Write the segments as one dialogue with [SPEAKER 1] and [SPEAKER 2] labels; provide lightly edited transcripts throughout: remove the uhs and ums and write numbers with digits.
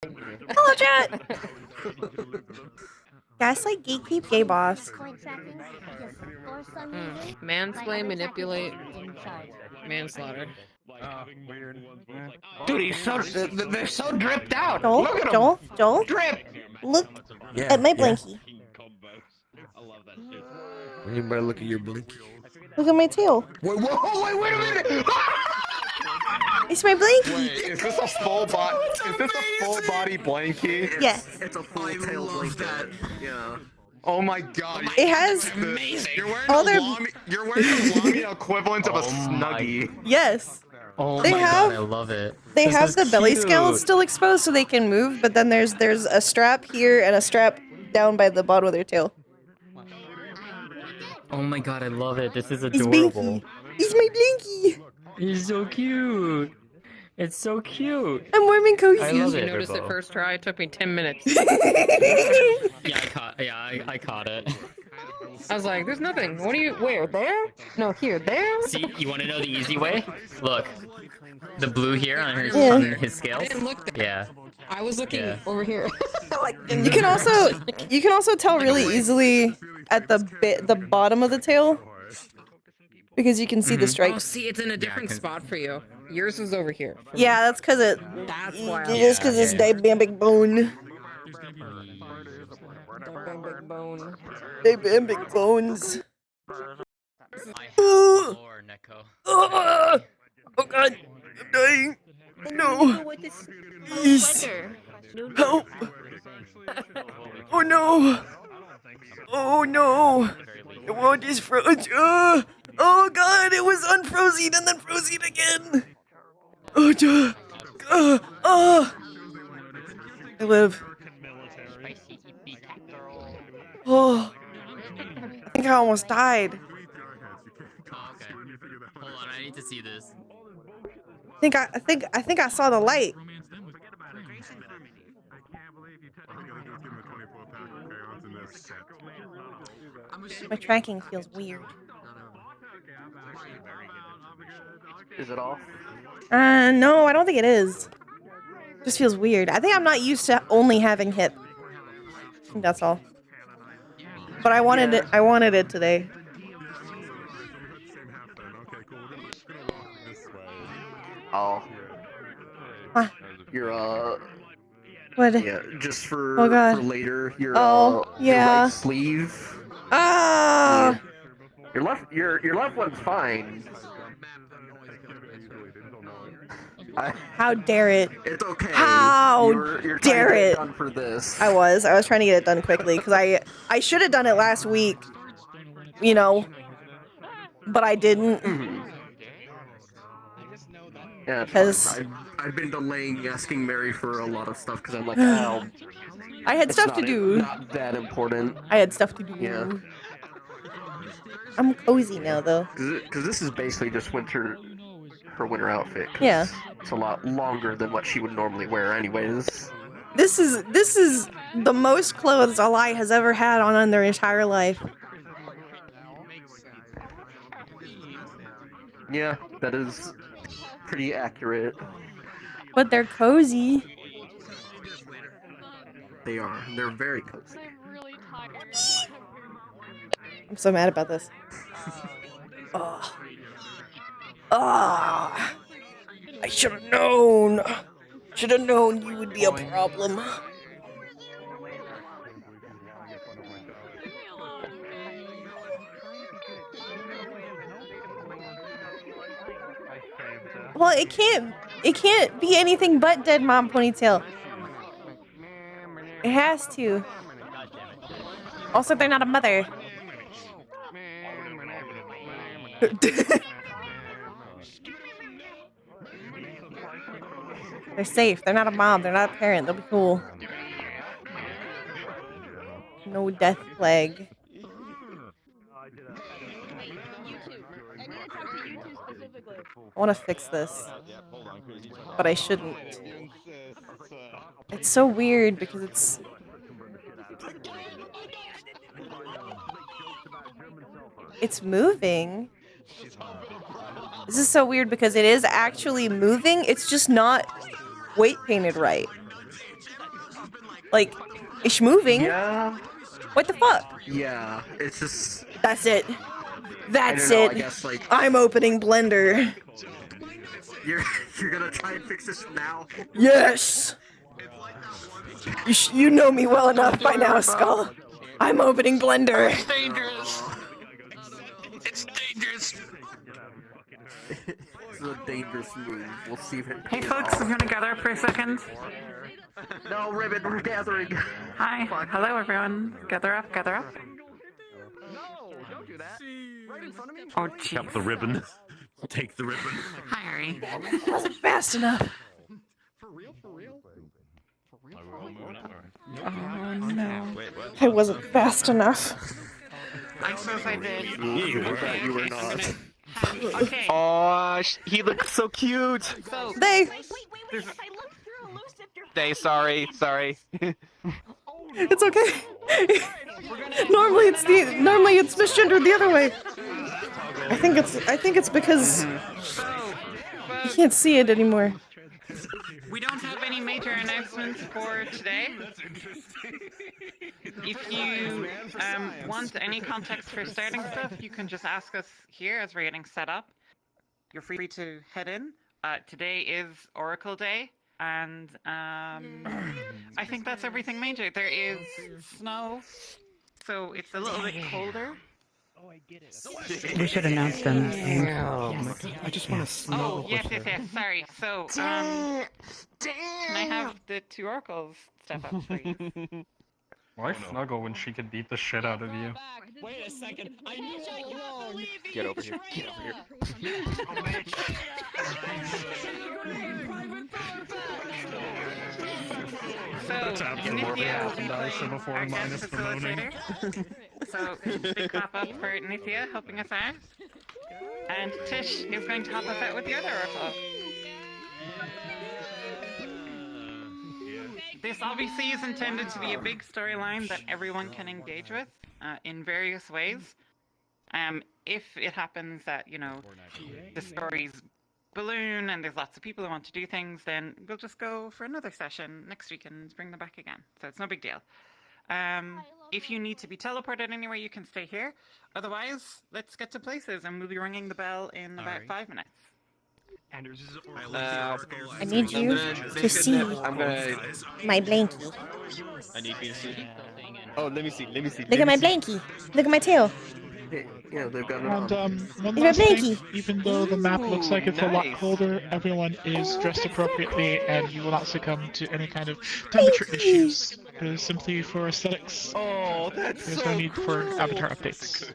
[SPEAKER 1] Hello, chat. Gaslight, gatekeep, gay boss.
[SPEAKER 2] Mansplain, manipulate, manslaughter.
[SPEAKER 3] Weird. Dude, he's so they're so dripped out.
[SPEAKER 1] Joel,
[SPEAKER 3] Look at
[SPEAKER 1] Joel,
[SPEAKER 3] him.
[SPEAKER 1] Joel.
[SPEAKER 3] Drip.
[SPEAKER 1] Look at my blankie.
[SPEAKER 4] Anybody look at your blinky?
[SPEAKER 1] Look at my tail.
[SPEAKER 4] Wait, whoa, wait a minute!
[SPEAKER 1] It's my blankie.
[SPEAKER 5] Wait, is this a full body? Is this a full body blankie?
[SPEAKER 1] Yes.
[SPEAKER 6] It's a full tail blanket. Yeah.
[SPEAKER 5] Oh my god!
[SPEAKER 1] It has.
[SPEAKER 3] Amazing.
[SPEAKER 5] You're wearing
[SPEAKER 1] all
[SPEAKER 5] a
[SPEAKER 1] their.
[SPEAKER 5] Lamy, you're wearing a Lamy equivalent of a Snuggie.
[SPEAKER 1] Yes.
[SPEAKER 7] Oh
[SPEAKER 1] They
[SPEAKER 7] my
[SPEAKER 1] have-
[SPEAKER 7] god, I love it.
[SPEAKER 1] They
[SPEAKER 7] This
[SPEAKER 1] have
[SPEAKER 7] is
[SPEAKER 1] the belly
[SPEAKER 7] cute.
[SPEAKER 1] scales still exposed so they can move, but then there's a strap here and a strap down by the bottom of their tail.
[SPEAKER 7] Oh my god, I love it. This is
[SPEAKER 1] He's
[SPEAKER 7] adorable.
[SPEAKER 1] Binky. He's my blankie.
[SPEAKER 7] He's so cute. It's so cute.
[SPEAKER 1] I'm warm and cozy.
[SPEAKER 7] I love
[SPEAKER 2] You
[SPEAKER 7] it.
[SPEAKER 2] noticed it first try. It took me 10 minutes.
[SPEAKER 7] Yeah, I caught it.
[SPEAKER 2] I was like, "There's nothing. What do you? Where? There? No, here. There."
[SPEAKER 7] See, you want to know the easy way? Look, the blue here on his,
[SPEAKER 1] Yeah.
[SPEAKER 7] on his scales.
[SPEAKER 2] I didn't look there.
[SPEAKER 7] Yeah.
[SPEAKER 2] I was looking
[SPEAKER 7] Yeah.
[SPEAKER 2] over here. Like,
[SPEAKER 1] You can also tell really easily at the bottom of the tail because you can see the
[SPEAKER 2] oh,
[SPEAKER 1] stripes.
[SPEAKER 2] see, it's in a different spot for you. Yours is over here. for me.
[SPEAKER 1] Yeah, that's because it.
[SPEAKER 2] That's why.
[SPEAKER 1] Just because it's dynamic bone.
[SPEAKER 2] Big bone.
[SPEAKER 1] Dynamic bones.
[SPEAKER 7] Or Neko.
[SPEAKER 1] Oh god, I'm dying. No. Please. Help. Oh no. Oh no. The world is frozen. Oh god, it was unfrozen and then frozen again. Oh. I live. Oh. I think I almost died.
[SPEAKER 7] Oh, okay. Hold on, I need to see this.
[SPEAKER 1] I think I saw the light. My tracking feels weird.
[SPEAKER 6] Is it off?
[SPEAKER 1] No, I don't think it is. Just feels weird. I think I'm not used to only having hit. I think that's all. But I wanted it. I wanted it today.
[SPEAKER 6] Oh.
[SPEAKER 1] Huh.
[SPEAKER 6] Your
[SPEAKER 1] What?
[SPEAKER 6] yeah, just for
[SPEAKER 1] Oh, God.
[SPEAKER 6] for later. Your
[SPEAKER 1] Oh,
[SPEAKER 6] your
[SPEAKER 1] yeah.
[SPEAKER 6] right sleeve.
[SPEAKER 1] Ah!
[SPEAKER 6] Your left one's fine.
[SPEAKER 1] How dare it?
[SPEAKER 6] It's okay.
[SPEAKER 1] How
[SPEAKER 6] you're
[SPEAKER 1] dare
[SPEAKER 6] trying to get
[SPEAKER 1] it.
[SPEAKER 6] done for this.
[SPEAKER 1] I was trying to get it done quickly because I should have done it last week. You know. But I didn't.
[SPEAKER 6] Yeah,
[SPEAKER 1] Because
[SPEAKER 6] I've been delaying asking Mary for a lot of stuff because I'm like, oh,
[SPEAKER 1] I had
[SPEAKER 6] it's
[SPEAKER 1] stuff to
[SPEAKER 6] not
[SPEAKER 1] do.
[SPEAKER 6] Not that important.
[SPEAKER 1] I had stuff to do.
[SPEAKER 6] Yeah.
[SPEAKER 1] I'm cozy now, though.
[SPEAKER 6] Because this is basically just her winter outfit. 'Cause
[SPEAKER 1] Yeah.
[SPEAKER 6] It's a lot longer than what she would normally wear, anyways.
[SPEAKER 1] This is the most clothes Alai has ever had on in their entire life.
[SPEAKER 6] Yeah, that is pretty accurate.
[SPEAKER 1] But they're cozy.
[SPEAKER 6] They are. They're very cozy.
[SPEAKER 1] I'm so mad about this. Oh. Ah. I should have known. Should have known you would be a problem. Well, it can't be anything but dead mom ponytail. It has to. Also, they're not a mother. They're safe. They're not a mom. They're not a parent. They'll be cool. No death plague. I want to fix this, but I shouldn't. It's so weird because it's moving. This is so weird because it is actually moving. It's just not weight painted right. Like, it's moving.
[SPEAKER 6] Yeah.
[SPEAKER 1] What the fuck?
[SPEAKER 6] Yeah. It's just.
[SPEAKER 1] That's it.
[SPEAKER 6] I
[SPEAKER 1] That's
[SPEAKER 6] don't know. I
[SPEAKER 1] it.
[SPEAKER 6] guess like
[SPEAKER 1] I'm opening Blender.
[SPEAKER 6] you're gonna try and fix this now.
[SPEAKER 1] Yes. You know me well enough by now, Skull. I'm opening Blender.
[SPEAKER 3] Dangerous. It's dangerous.
[SPEAKER 6] It's a dangerous move. We'll see if it.
[SPEAKER 2] Hey folks, we're gonna gather for a second.
[SPEAKER 6] No, Ribbon, we're gathering.
[SPEAKER 2] Hi, hello everyone. Gather up, gather up.
[SPEAKER 5] No, don't do that. Right in front of me.
[SPEAKER 2] Oh jeez.
[SPEAKER 3] Cut the ribbon. Take the ribbon.
[SPEAKER 2] Hi, Harry.
[SPEAKER 1] Wasn't fast enough.
[SPEAKER 5] For real? For real?
[SPEAKER 2] Oh no.
[SPEAKER 1] I wasn't fast enough.
[SPEAKER 2] I suppose I did.
[SPEAKER 6] You were not.
[SPEAKER 2] Okay.
[SPEAKER 5] Oh, he looks so cute.
[SPEAKER 2] So
[SPEAKER 1] They.
[SPEAKER 5] Sorry.
[SPEAKER 1] It's okay. Normally it's misgendered the other way. I think it's because you can't see it anymore.
[SPEAKER 2] we don't have any major announcements for today. If you want any context for starting stuff, you can just ask us here as we're getting set up. You're free to head in. Today is Oracle Day, and I think that's everything major. There is snow, so it's a little bit colder. We should announce them.
[SPEAKER 5] I just want to smell.
[SPEAKER 2] Oh, yes, sorry. So, can I have the two oracles step up, please?
[SPEAKER 8] Why snuggle when she could beat the shit out of you?
[SPEAKER 3] Wait a second. I knew all along.
[SPEAKER 5] Get over here. Get over here.
[SPEAKER 2] So, Nithya will be playing our guest
[SPEAKER 8] moaning.
[SPEAKER 2] facilitator. So, big clap up for Nithya helping us out. And Tish is going to help us out with the other oracle. This obviously is intended to be a big storyline that everyone can engage with in various ways. If it happens that, you know, the stories balloon and there's lots of people who want to do things, then we'll just go for another session next week and bring them back again. So it's no big deal. If you need to be teleported anywhere, you can stay here. Otherwise, let's get to places and we'll be ringing the bell in about 5 minutes.
[SPEAKER 1] I need you to see my blankie.
[SPEAKER 7] I need you to see.
[SPEAKER 5] Oh, let me see.
[SPEAKER 1] Look at my blankie. Look at my tail.
[SPEAKER 6] Yeah, they've got it
[SPEAKER 8] And
[SPEAKER 6] on.
[SPEAKER 8] one
[SPEAKER 1] It's
[SPEAKER 8] last
[SPEAKER 1] my
[SPEAKER 8] thing,
[SPEAKER 1] blankie.
[SPEAKER 8] even though the map looks like it's a lot
[SPEAKER 5] Nice.
[SPEAKER 8] colder, everyone is dressed appropriately and you will not succumb to any kind of temperature issues. It is simply for aesthetics.
[SPEAKER 5] Oh, that's
[SPEAKER 8] There's
[SPEAKER 5] so
[SPEAKER 8] no need for
[SPEAKER 5] cool.
[SPEAKER 8] avatar updates.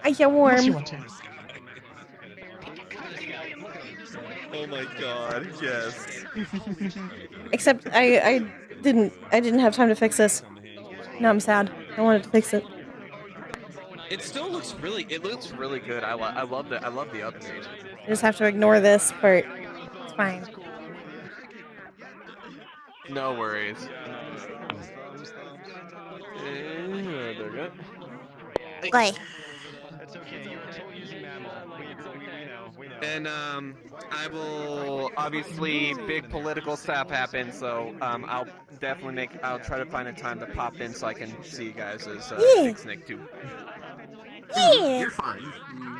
[SPEAKER 1] I get
[SPEAKER 8] Unless you
[SPEAKER 1] warm.
[SPEAKER 8] want to.
[SPEAKER 5] Oh my god, yes.
[SPEAKER 1] Except I didn't have time to fix this. Now I'm sad. I wanted to fix it.
[SPEAKER 5] It still looks really good. I love the update.
[SPEAKER 1] I just have to ignore this part. It's fine.
[SPEAKER 5] No worries. There we go.
[SPEAKER 1] Play.
[SPEAKER 5] And I will obviously big political stuff happen, so I'll try to find a time to pop in so I can see you guys as Big Snake too.
[SPEAKER 1] Yeah.
[SPEAKER 6] You're fine.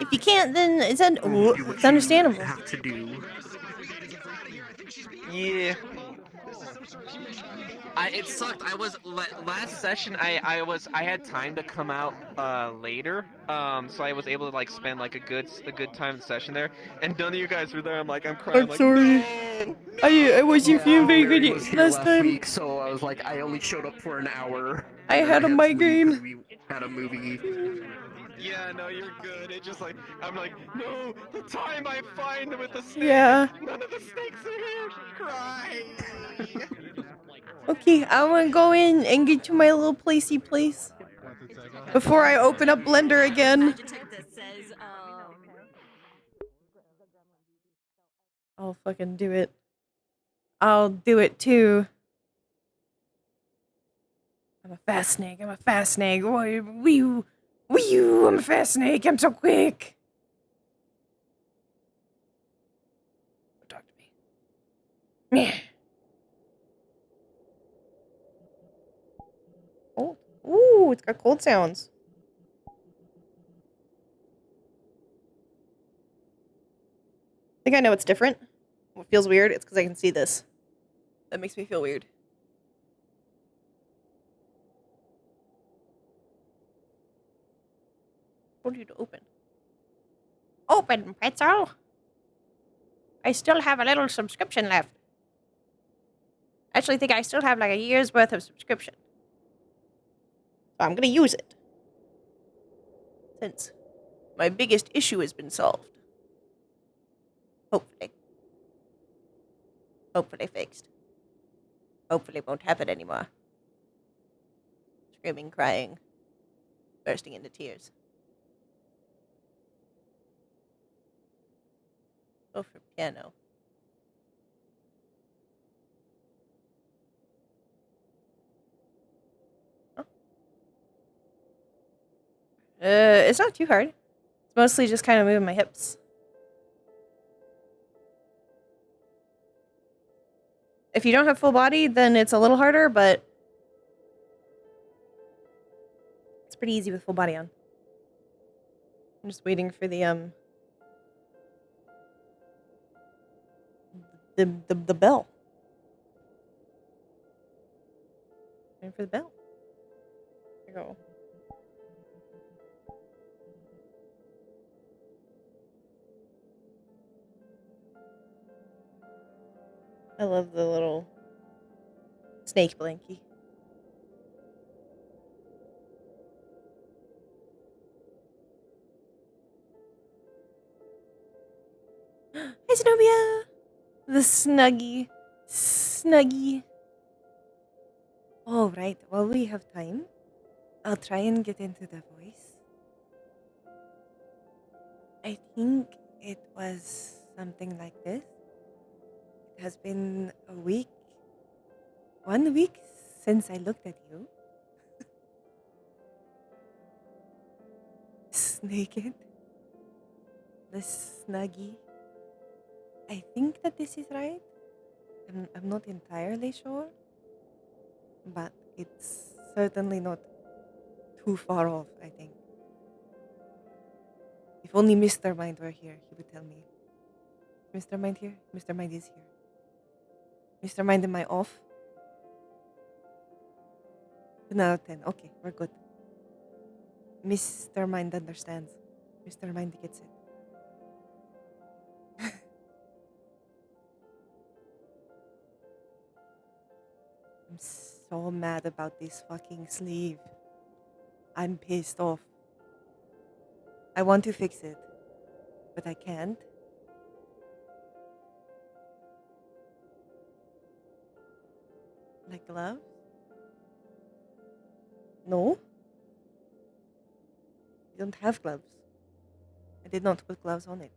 [SPEAKER 1] If you can't, then it's
[SPEAKER 6] Do what
[SPEAKER 1] it's
[SPEAKER 6] you
[SPEAKER 1] understandable.
[SPEAKER 6] have to do.
[SPEAKER 5] Yeah. It sucked. I was last session. I had time to come out later. So I was able to like spend like a good time in the session there. And none of you guys were there. I'm crying.
[SPEAKER 1] I'm sorry.
[SPEAKER 5] No!
[SPEAKER 1] I wasn't feeling very
[SPEAKER 6] Mary
[SPEAKER 1] good
[SPEAKER 6] was here
[SPEAKER 1] last time.
[SPEAKER 6] week, so I was like, I only showed up for an hour.
[SPEAKER 1] I
[SPEAKER 6] and
[SPEAKER 1] had a
[SPEAKER 6] to leave
[SPEAKER 1] migraine.
[SPEAKER 6] 'cause We had a movie.
[SPEAKER 5] Yeah, no, you're good. It just like I'm like, no, the time I find with the snake.
[SPEAKER 1] Yeah.
[SPEAKER 5] None of the snakes are here. Cry.
[SPEAKER 1] Okay, I want to go in and get to my little placey place before I open up Blender again. I'll fucking do it. I'll do it too. I'm a fast snake. I'm a fast snake. Wee-oo. Wee-oo. I'm a fast snake. I'm so quick. Talk to me. Yeah. it's got cold sounds. I think I know it's different. What feels weird, it's because I can see this. That makes me feel weird. Told you to open. Open, Pretzel! I still have a little subscription left. I actually think I still have like a year's worth of subscription. So I'm gonna use it. Since my biggest issue has been solved. Hopefully. Hopefully fixed. Hopefully won't happen anymore. Screaming, crying, bursting into tears. Go for piano. Huh? It's not too hard. It's mostly just kind of moving my hips. If you don't have full body, then it's a little harder, but it's pretty easy with full body on. I'm just waiting for the bell. Waiting for the bell. There you go. I love the little snake blankie. Hey, Zenobia! The Snuggie. Snuggie. All right, while we have time, I'll try and get into the voice. I think it was something like this. It has been a week. 1 week since I looked at you. Naked. The Snuggie. I think that this is right. I'm not entirely sure. But it's certainly not too far off, I think. If only Mr. Mind were here, he would tell me. Mr. Mind here? Mr. Mind is here. Mr. Mind, am I off? 10 out of 10. Okay, we're good. Mr. Mind understands. Mr. Mind gets it. I'm so mad about this fucking sleeve. I'm pissed off. I want to fix it, but I can't. Like gloves? No. You don't have gloves. I did not put gloves on it.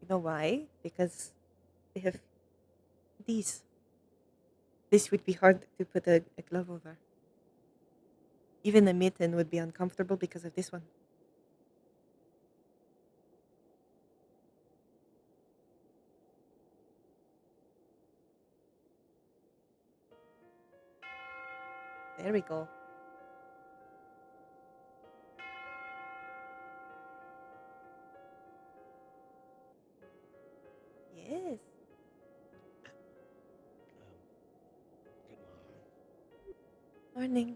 [SPEAKER 1] You know why? Because they have these. This would be hard to put a glove over. Even a mitten would be uncomfortable because of this one. There we go. Yes. Morning.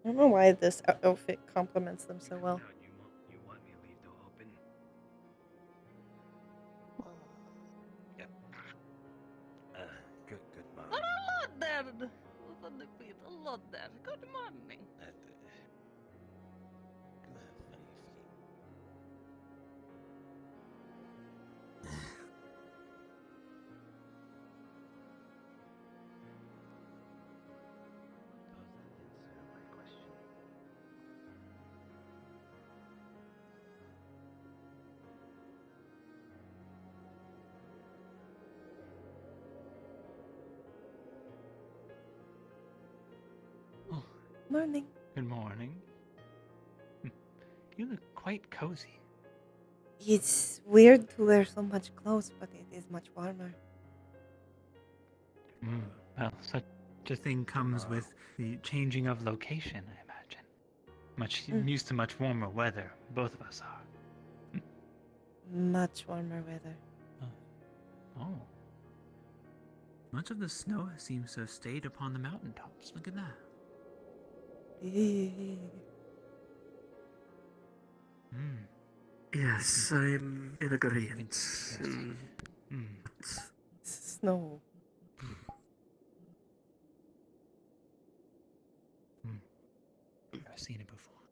[SPEAKER 1] I don't know why this outfit complements them so well.
[SPEAKER 4] You want me to leave the open? Yep. Good mom.
[SPEAKER 2] Hello there! Hello there. Good morning.
[SPEAKER 1] Morning.
[SPEAKER 3] Good morning. You look quite cozy.
[SPEAKER 1] It's weird to wear so much clothes, but it is much warmer.
[SPEAKER 3] Well, such a thing comes with the changing of location, I imagine. Used to much warmer weather. Both of us are.
[SPEAKER 1] Much warmer weather.
[SPEAKER 3] Oh. Much of the snow seems to have stayed upon the mountaintops. Look at that.
[SPEAKER 6] Yes, I'm in agreement.
[SPEAKER 1] Snow.
[SPEAKER 3] I've seen it before.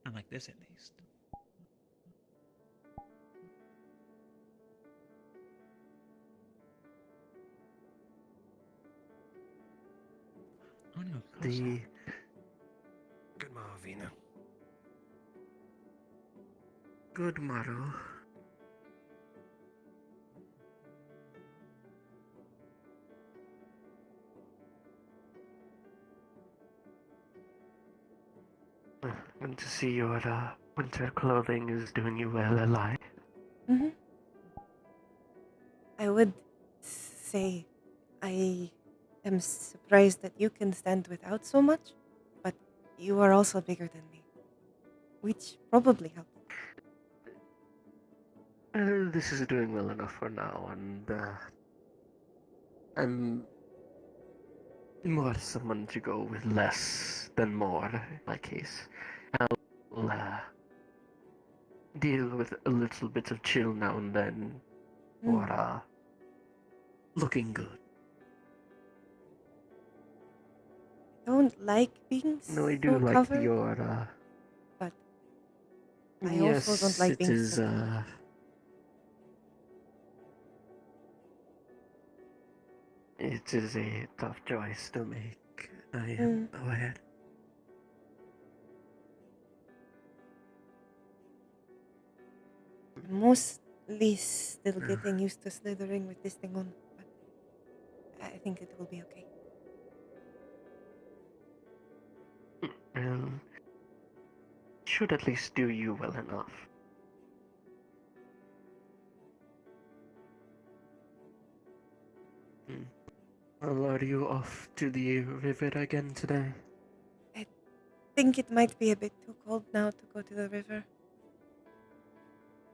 [SPEAKER 3] Not like this, at least. I want to go closer.
[SPEAKER 4] Good morning, Vina.
[SPEAKER 6] Good morrow. Good to see your winter clothing is doing you well, Eli.
[SPEAKER 1] Mm-hmm. I would say I am surprised that you can stand without so much, but you are also bigger than me, which probably helps.
[SPEAKER 6] This is doing well enough for now, and I'm more someone to go with less than more in my case. I'll deal with a little bit of chill now and then, or looking good.
[SPEAKER 1] Don't like being
[SPEAKER 6] No, I
[SPEAKER 1] so
[SPEAKER 6] do like
[SPEAKER 1] covered,
[SPEAKER 6] your
[SPEAKER 1] but I
[SPEAKER 6] yes,
[SPEAKER 1] also don't like
[SPEAKER 6] it
[SPEAKER 1] being
[SPEAKER 6] is
[SPEAKER 1] so covered.
[SPEAKER 6] It is a tough choice to make. I am aware.
[SPEAKER 1] I'm mostly still getting used to slithering with this thing on, but I think it will be okay.
[SPEAKER 6] Well, should at least do you well enough. Well, are you off to the river again today?
[SPEAKER 1] I think it might be a bit too cold now to go to the river.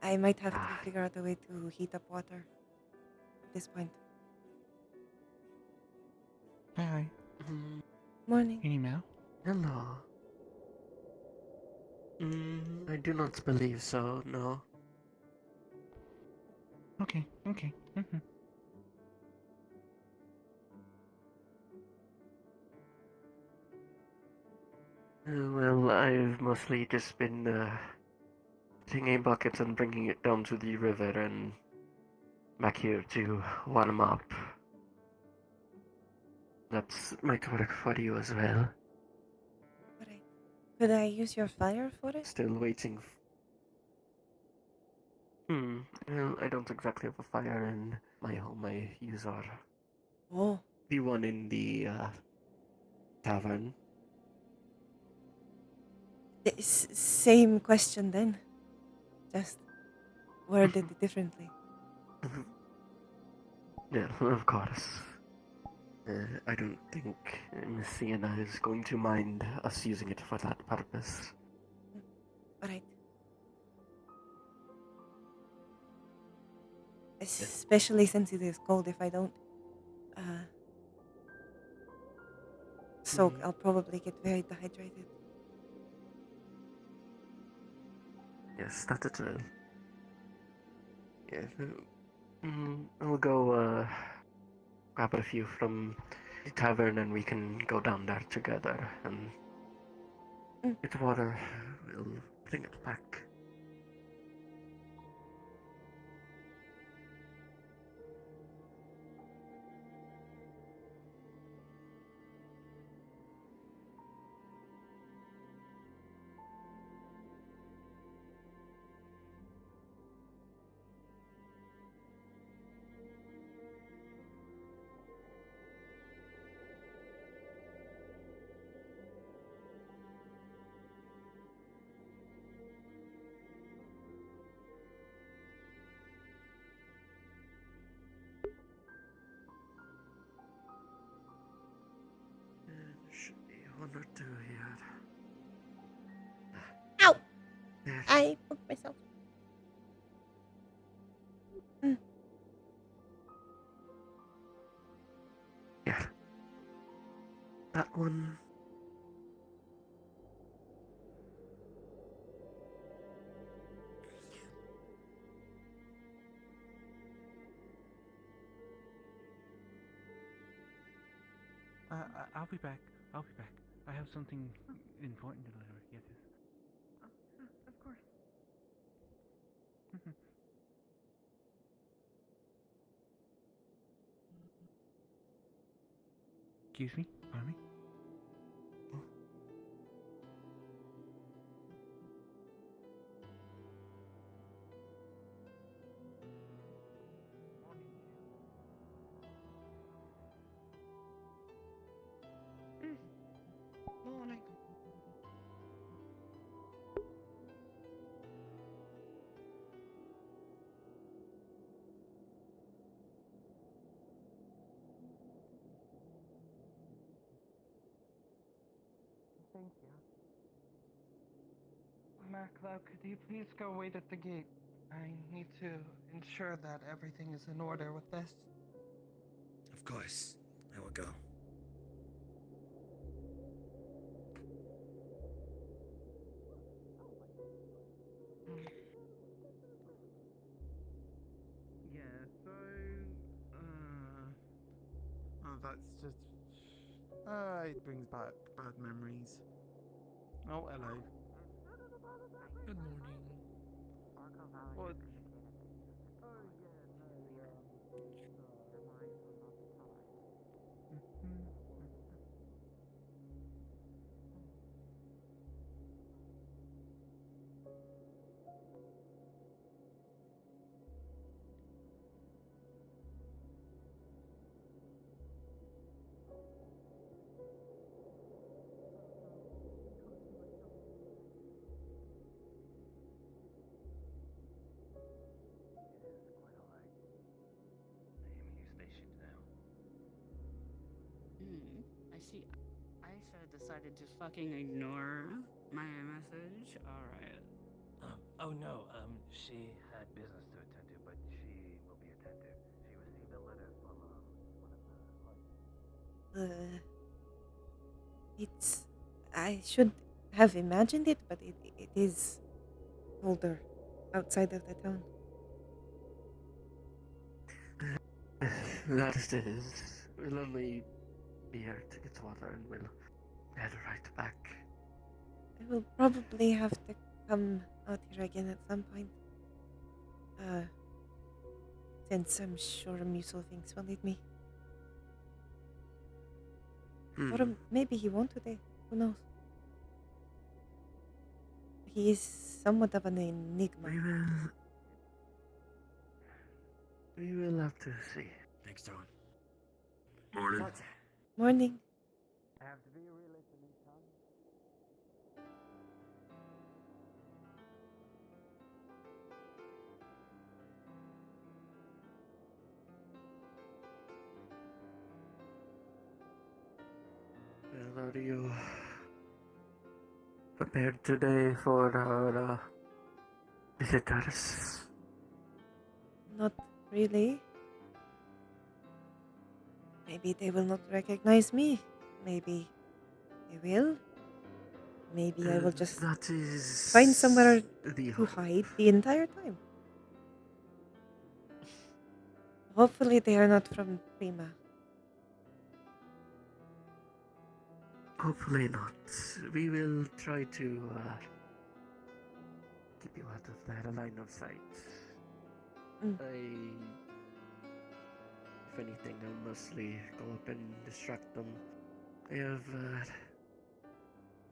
[SPEAKER 1] I might have to figure out a way to heat up water at this point.
[SPEAKER 3] Hi.
[SPEAKER 1] Morning.
[SPEAKER 3] Any mail?
[SPEAKER 6] Hello. I do not believe so, no.
[SPEAKER 3] Okay.
[SPEAKER 6] Well, I've mostly just been taking a bucket and bringing it down to the river and back here to warm up. That's my work for you as well.
[SPEAKER 1] Alright. Could I use your fire for it?
[SPEAKER 6] Still waiting. Well, I don't exactly have a fire in my home. I use the one in the tavern.
[SPEAKER 1] Same question then. Just worded differently.
[SPEAKER 6] Yeah, of course. I don't think Miss Sienna is going to mind us using it for that purpose.
[SPEAKER 1] Alright. Especially since it is cold, if I don't soak, I'll probably get very dehydrated.
[SPEAKER 6] Yes, that it will. Yeah, I'll go grab a few from the tavern and we can go down there together and get water. We'll bring it back. There.
[SPEAKER 1] I poked myself.
[SPEAKER 6] Yeah. That one.
[SPEAKER 3] I'll be back. I'll be back. I have something important to deliver. Yes, yes.
[SPEAKER 2] Of course.
[SPEAKER 3] Excuse me? Pardon me?
[SPEAKER 2] Morning. Thank you. Marklow, could you please go wait at the gate? I need to ensure that everything is in order with this.
[SPEAKER 4] Of course, I will go.
[SPEAKER 3] Yeah, so, oh, that's just, it brings back bad memories. Oh, hello.
[SPEAKER 8] Good morning.
[SPEAKER 3] What?
[SPEAKER 9] I see. Aisha decided to fucking ignore my message. Alright.
[SPEAKER 10] Oh no, she had business to attend to, but she will be attentive. She received a letter from, one of the
[SPEAKER 1] It's. I should have imagined it, but it is older, outside of the town.
[SPEAKER 6] That it is. We'll only be here to get water and we'll head right back.
[SPEAKER 1] I will probably have to come out here again at some point. Since I'm sure Muso thinks will need me. Or maybe he won't today. Who knows? He is somewhat of an enigma.
[SPEAKER 6] We will have to see.
[SPEAKER 4] Thanks, Don. Morning.
[SPEAKER 1] Morning.
[SPEAKER 10] I have to be realistic in time.
[SPEAKER 6] Well, are you prepared today for our visitors?
[SPEAKER 1] Not really. Maybe they will not recognize me. Maybe they will. Maybe I will just
[SPEAKER 6] that is
[SPEAKER 1] find somewhere
[SPEAKER 6] the
[SPEAKER 1] to
[SPEAKER 6] hope.
[SPEAKER 1] hide the entire time. Hopefully they are not from Prima.
[SPEAKER 6] Hopefully not. We will try to keep you out of their line of sight.
[SPEAKER 1] Mm.
[SPEAKER 6] If anything, I'll mostly go up and distract them. I have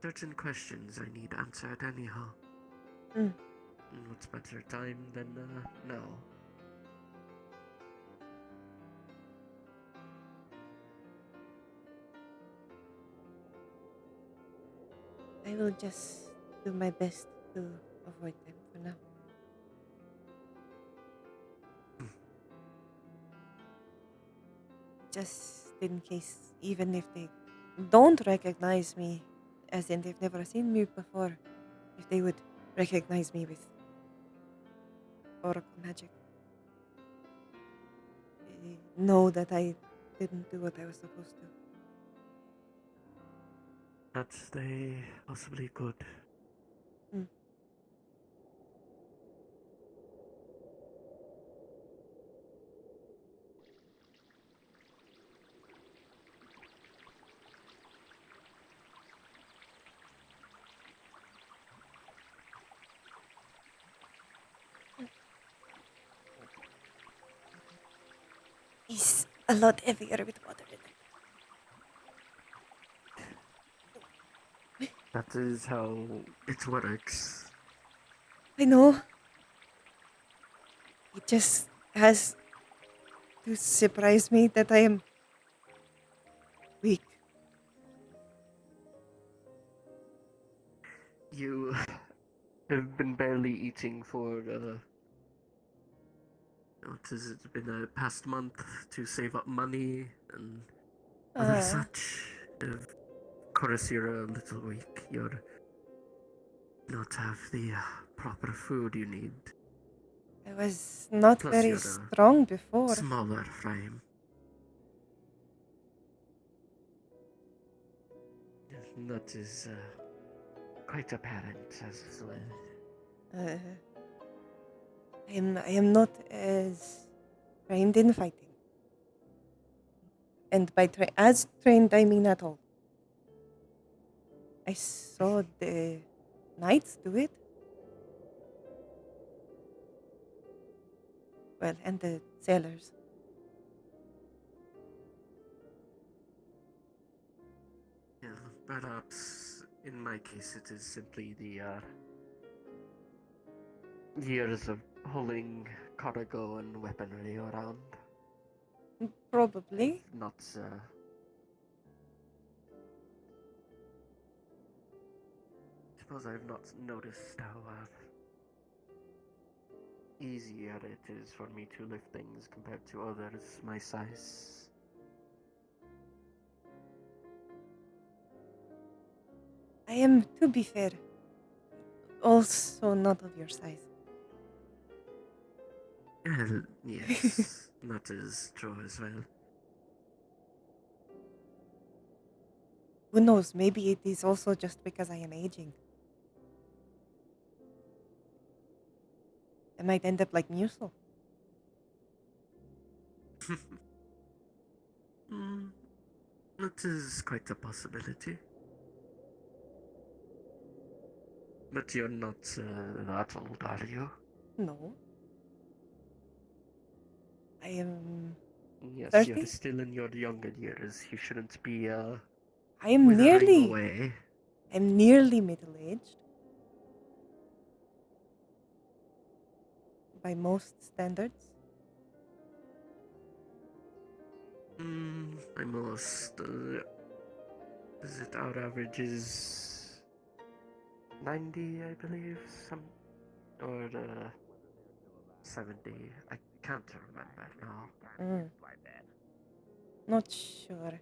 [SPEAKER 6] certain questions I need answered anyhow.
[SPEAKER 1] Mm.
[SPEAKER 6] And what's better time than now?
[SPEAKER 1] I will just do my best to avoid them for now. Just in case, even if they don't recognize me, as in they've never seen me before, if they would recognize me with oracle magic. They know that I didn't do what I was supposed to.
[SPEAKER 6] That they possibly could.
[SPEAKER 1] He's a lot heavier with water in it.
[SPEAKER 6] That is how it works.
[SPEAKER 1] I know. It just has to surprise me that I am weak.
[SPEAKER 6] You have been barely eating for, what has it been, a past month to save up money and other such. Of course, you're a little weak. You're not have the proper food you need.
[SPEAKER 1] I was not
[SPEAKER 6] Plus
[SPEAKER 1] very
[SPEAKER 6] you're a
[SPEAKER 1] strong before.
[SPEAKER 6] Smaller frame. That is quite apparent as well.
[SPEAKER 1] I am not as trained in fighting. And by as trained, I mean at all. I saw the knights do it. Well, and the sailors.
[SPEAKER 6] Yeah, perhaps in my case it is simply the years of hauling cargo and weaponry around.
[SPEAKER 1] Probably.
[SPEAKER 6] Not suppose I've not noticed how easier it is for me to lift things compared to others my size.
[SPEAKER 1] I am, to be fair, also not of your size.
[SPEAKER 6] Yes, that is true as well.
[SPEAKER 1] Who knows, maybe it is also just because I am aging. I might end up like Musil.
[SPEAKER 6] That is quite a possibility. But you're not that old, are you?
[SPEAKER 1] No. I am
[SPEAKER 6] Yes,
[SPEAKER 1] 30?
[SPEAKER 6] you're still in your younger years. You shouldn't be
[SPEAKER 1] I am
[SPEAKER 6] withering away.
[SPEAKER 1] I'm nearly middle-aged. By most standards.
[SPEAKER 6] By most, is it our average is 90, I believe, or 70. I can't remember now.
[SPEAKER 1] Not sure.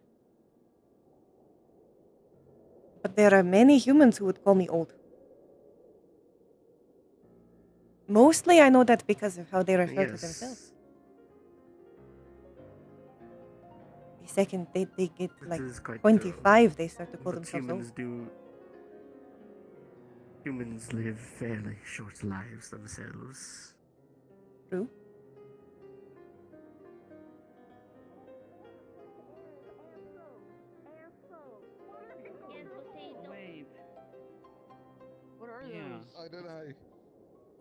[SPEAKER 1] But there are many humans who would call me old. Mostly I know that because of how they refer to themselves. The second they get like 25, they start to call themselves old.
[SPEAKER 6] Humans live fairly short lives themselves.
[SPEAKER 1] True.
[SPEAKER 9] Wait. What are those?
[SPEAKER 11] I don't know.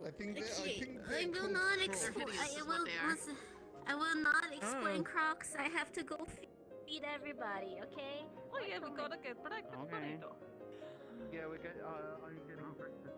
[SPEAKER 11] I think they're
[SPEAKER 12] I will not explain. I will not explain Crocs. I have to go feed everybody. Okay?
[SPEAKER 13] Oh yeah, we gotta get breakfast burrito.
[SPEAKER 10] Yeah, we get. Are you getting breakfast?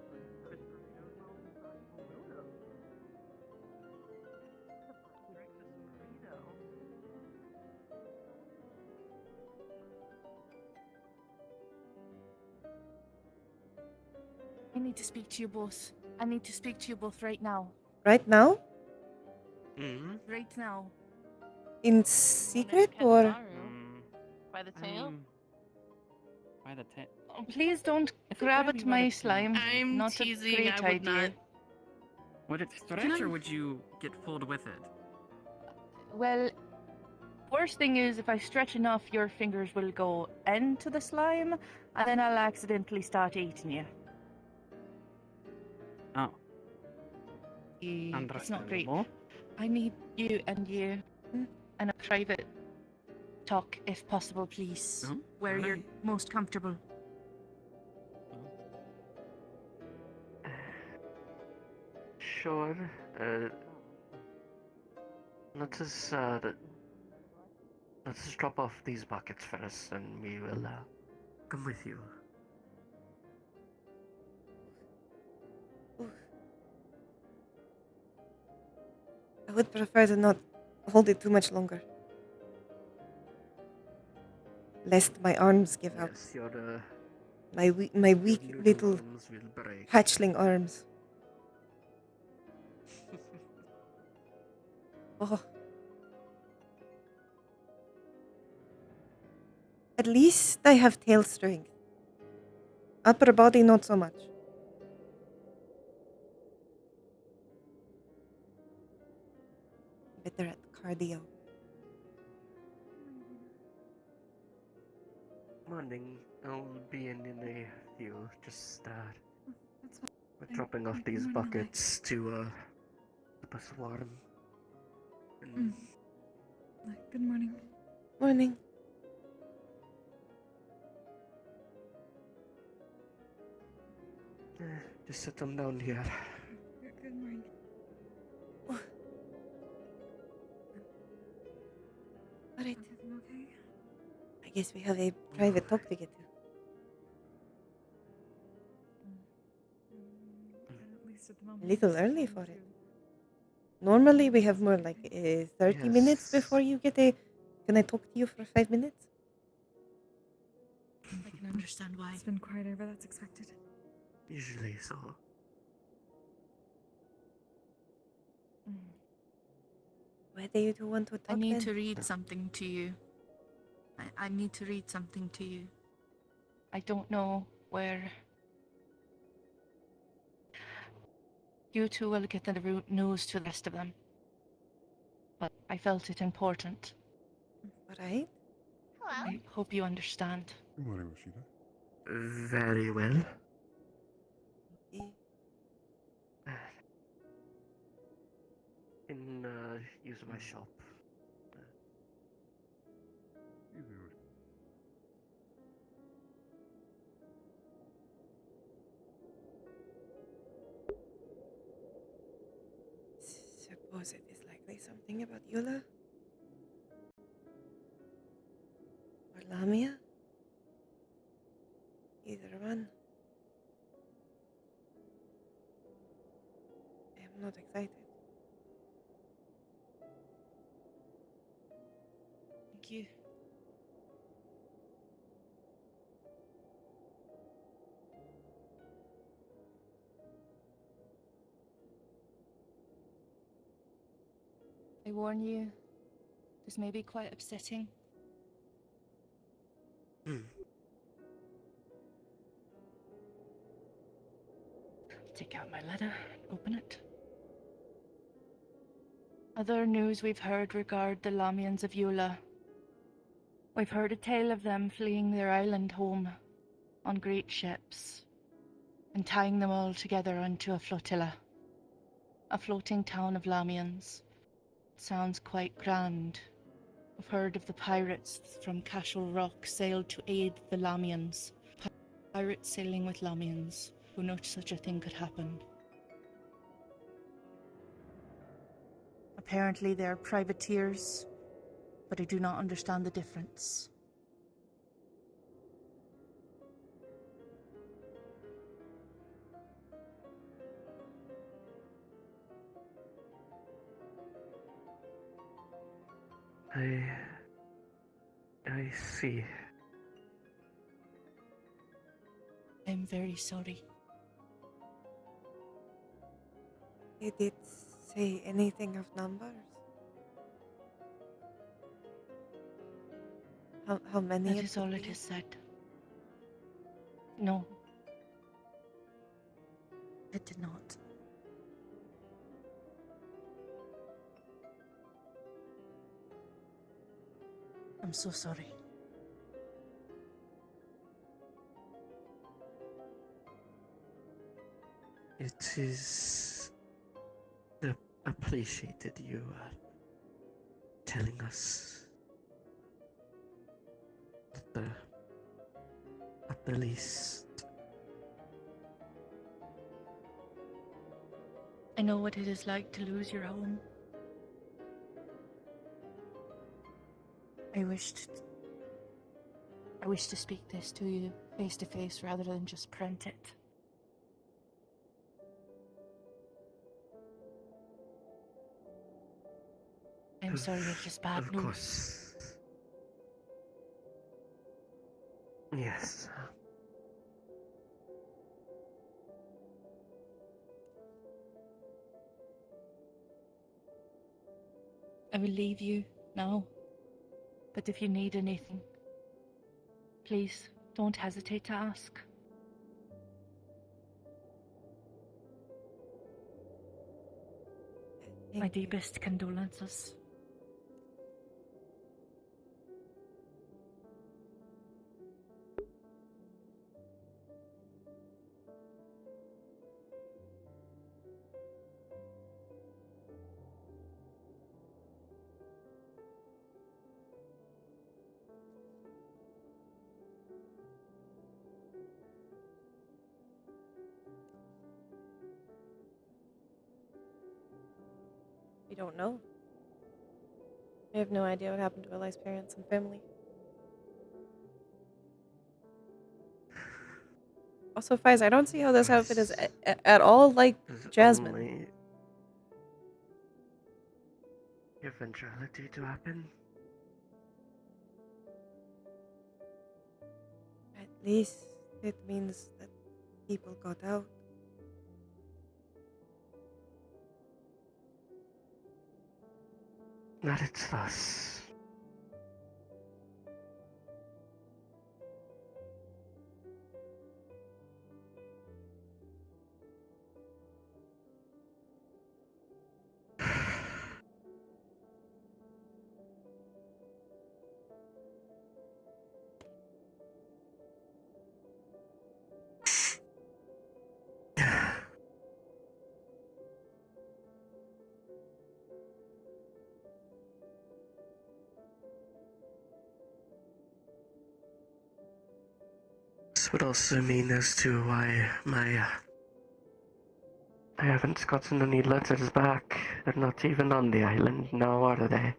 [SPEAKER 13] I need to speak to you both. I need to speak to you both right now.
[SPEAKER 1] Right now?
[SPEAKER 13] Right now.
[SPEAKER 1] In secret or?
[SPEAKER 2] By the tail?
[SPEAKER 9] By the tail.
[SPEAKER 13] Oh, please don't grab at my slime.
[SPEAKER 9] I'm
[SPEAKER 13] Not a
[SPEAKER 9] teasing.
[SPEAKER 13] great
[SPEAKER 9] I would
[SPEAKER 13] idea.
[SPEAKER 9] not.
[SPEAKER 14] Would it stretch or would you get pulled with it?
[SPEAKER 13] Well, worst thing is if I stretch enough, your fingers will go into the slime, and then I'll accidentally start eating you.
[SPEAKER 14] Oh.
[SPEAKER 13] It's not great.
[SPEAKER 14] Understandable.
[SPEAKER 13] I need you and you in a private talk, if possible, please.
[SPEAKER 14] Oh,
[SPEAKER 13] Where you're
[SPEAKER 14] alright.
[SPEAKER 13] most comfortable.
[SPEAKER 6] Sure. Let us drop off these buckets first, and we will come with you.
[SPEAKER 1] I would prefer to not hold it too much longer. Lest my arms give out.
[SPEAKER 6] Yes, your
[SPEAKER 1] My weak
[SPEAKER 6] noodle
[SPEAKER 1] little
[SPEAKER 6] arms will break.
[SPEAKER 1] hatchling arms. Oh. At least I have tail strength. Upper body, not so much. Better at cardio.
[SPEAKER 6] Morning. I'll be in a few. Just we're dropping off these buckets to keep us warm. And
[SPEAKER 15] Good morning.
[SPEAKER 1] Morning.
[SPEAKER 6] just sit them down here.
[SPEAKER 15] Good morning.
[SPEAKER 1] Alright.
[SPEAKER 15] Everything okay?
[SPEAKER 1] I guess we have a private talk to get to.
[SPEAKER 15] At least at the moment.
[SPEAKER 1] A little early for it. Normally we have more like 30 minutes before you get a... Can I talk to you for 5 minutes?
[SPEAKER 13] I can understand why.
[SPEAKER 15] It's been quieter, but that's expected.
[SPEAKER 6] Usually so.
[SPEAKER 1] Why do you two want to talk
[SPEAKER 13] I need
[SPEAKER 1] then?
[SPEAKER 13] to read something to you. I need to read something to you. I don't know where. You two will get the news to the rest of them. But I felt it important.
[SPEAKER 1] Alright.
[SPEAKER 13] I hope you understand.
[SPEAKER 11] Good morning, Rashida.
[SPEAKER 6] Very well. In use my shop.
[SPEAKER 1] Suppose it is likely something about Eula? Or Lamia? Either one. I am not excited.
[SPEAKER 13] Thank you. I warn you, this may be quite upsetting. Take out my letter, open it. Other news we've heard regard the Lamians of Eula. We've heard a tale of them fleeing their island home on great ships and tying them all together onto a flotilla. A floating town of Lamians. Sounds quite grand. I've heard of the pirates from Cashel Rock sailed to aid the Lamians. Pirates sailing with Lamians. Who knew such a thing could happen? Apparently they are privateers, but I do not understand the difference.
[SPEAKER 6] I see.
[SPEAKER 13] I'm very sorry.
[SPEAKER 1] Did it say anything of numbers? How many?
[SPEAKER 13] That is all it has said. No. It did not. I'm so sorry.
[SPEAKER 6] It is appreciated you are telling us that at the least.
[SPEAKER 13] I know what it is like to lose your home. I wished to speak this to you face to face rather than just print it. I'm sorry, it's just bad
[SPEAKER 6] Of
[SPEAKER 13] news.
[SPEAKER 6] course. Yes.
[SPEAKER 13] I will leave you now. But if you need anything, please don't hesitate to ask. My deepest condolences.
[SPEAKER 1] We don't know. We have no idea what happened to Eli's parents and family. Also, Faiz, I don't see how this outfit is at all like Jasmine.
[SPEAKER 6] Only eventuality to happen.
[SPEAKER 1] At least it means that people got out.
[SPEAKER 6] That it's us. This would also mean as to why I haven't gotten any letters back. They're not even on the island now, are they?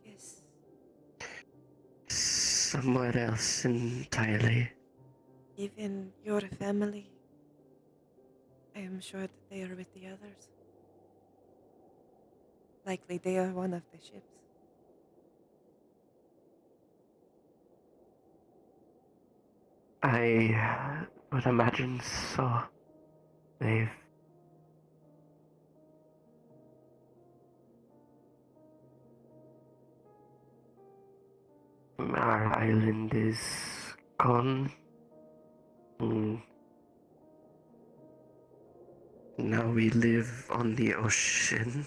[SPEAKER 1] Yes.
[SPEAKER 6] Somewhere else entirely.
[SPEAKER 1] Even your family. I am sure that they are with the others. Likely they are one of the ships.
[SPEAKER 6] I would imagine so. They've our island is gone. Now we live on the ocean.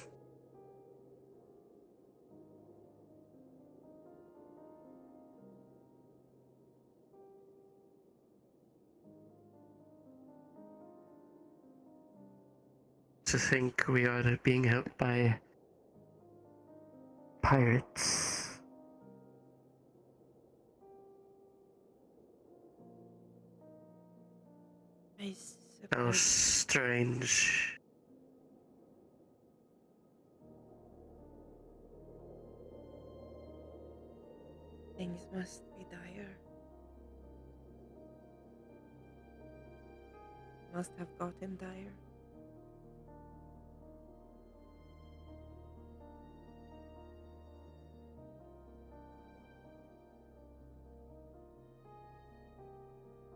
[SPEAKER 6] To think we are being helped by pirates.
[SPEAKER 1] I
[SPEAKER 6] How
[SPEAKER 1] suppose
[SPEAKER 6] strange.
[SPEAKER 1] things must be dire. Must have gotten dire.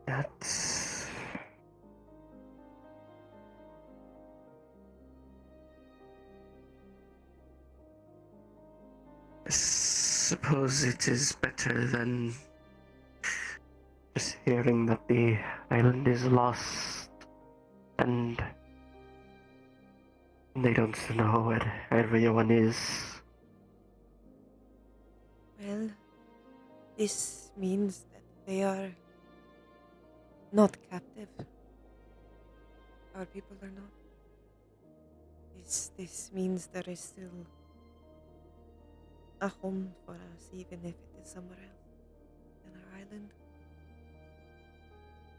[SPEAKER 6] That's... I suppose it is better than Just hearing that the island is lost and they don't know where everyone is.
[SPEAKER 1] Well, this means that they are not captive. Our people are not. This means there is still a home for us, even if it is somewhere else than our island.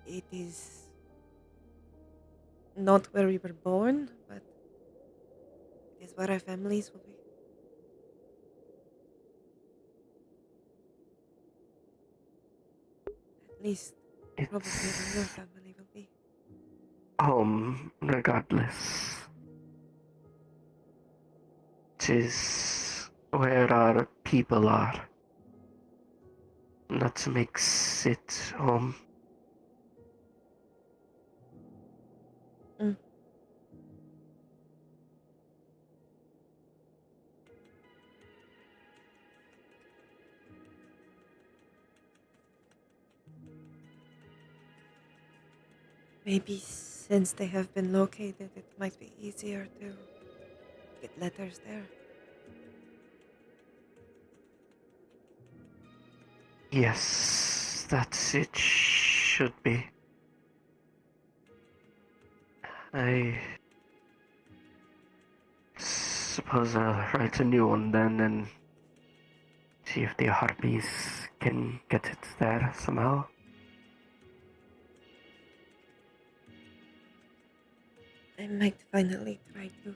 [SPEAKER 1] It is not where we were born, but it is where our families will be. At least, probably where your family will be.
[SPEAKER 6] Home, regardless. It is where our people are. That makes it home.
[SPEAKER 1] Mm. Maybe since they have been located, it might be easier to get letters there.
[SPEAKER 6] Yes, that's it should be. I suppose I'll write a new one then and see if the harpies can get it there somehow.
[SPEAKER 1] I might finally try to.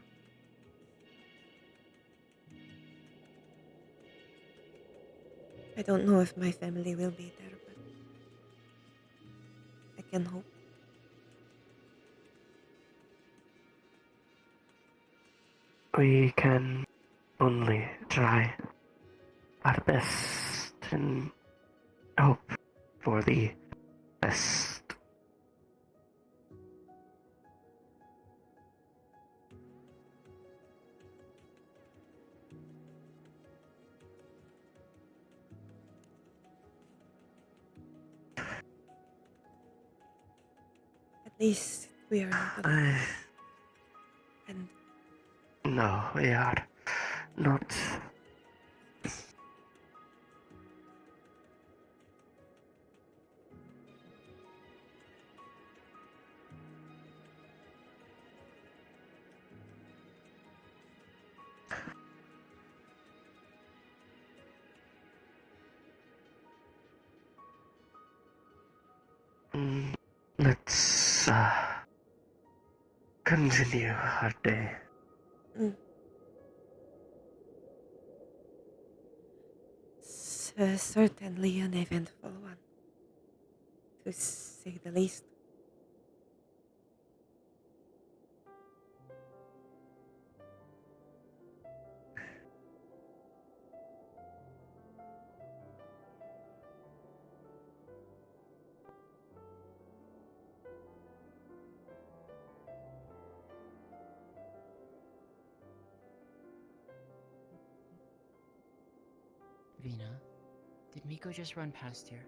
[SPEAKER 1] I don't know if my family will be there, but I can hope.
[SPEAKER 6] We can only try our best and hope for the best.
[SPEAKER 1] At least we are not alone. And
[SPEAKER 6] No, we are not. Let's continue our day.
[SPEAKER 1] Certainly an eventful one, to say the least.
[SPEAKER 9] Vina, did Miko just run past here?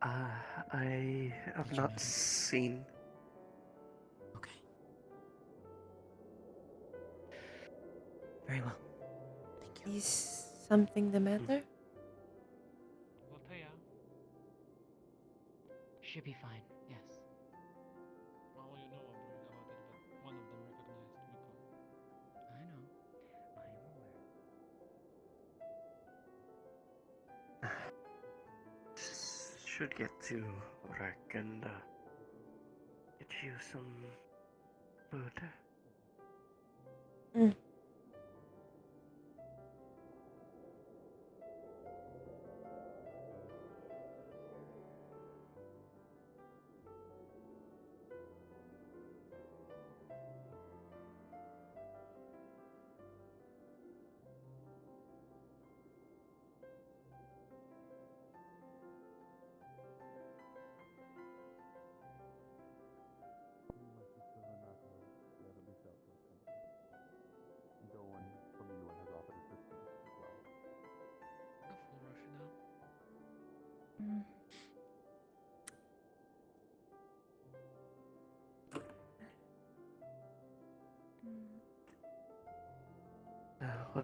[SPEAKER 6] I have not seen.
[SPEAKER 9] Okay. Very well. Thank you.
[SPEAKER 1] Is something the matter?
[SPEAKER 9] Should be fine, yes.
[SPEAKER 8] All you know about it, but one of them recognized Miko.
[SPEAKER 9] I know. I am aware.
[SPEAKER 6] Should get to work and get you some food.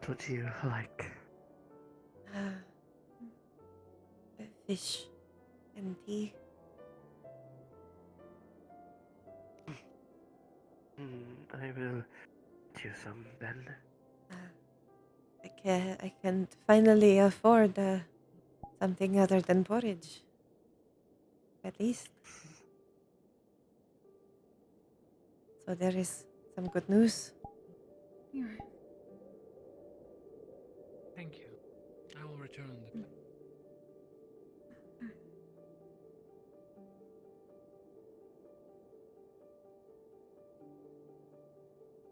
[SPEAKER 6] What would you like?
[SPEAKER 1] Fish and tea.
[SPEAKER 6] I will get you some then.
[SPEAKER 1] I can finally afford something other than porridge. At least. So there is some good news.
[SPEAKER 15] Here.
[SPEAKER 10] Thank you. I will return the.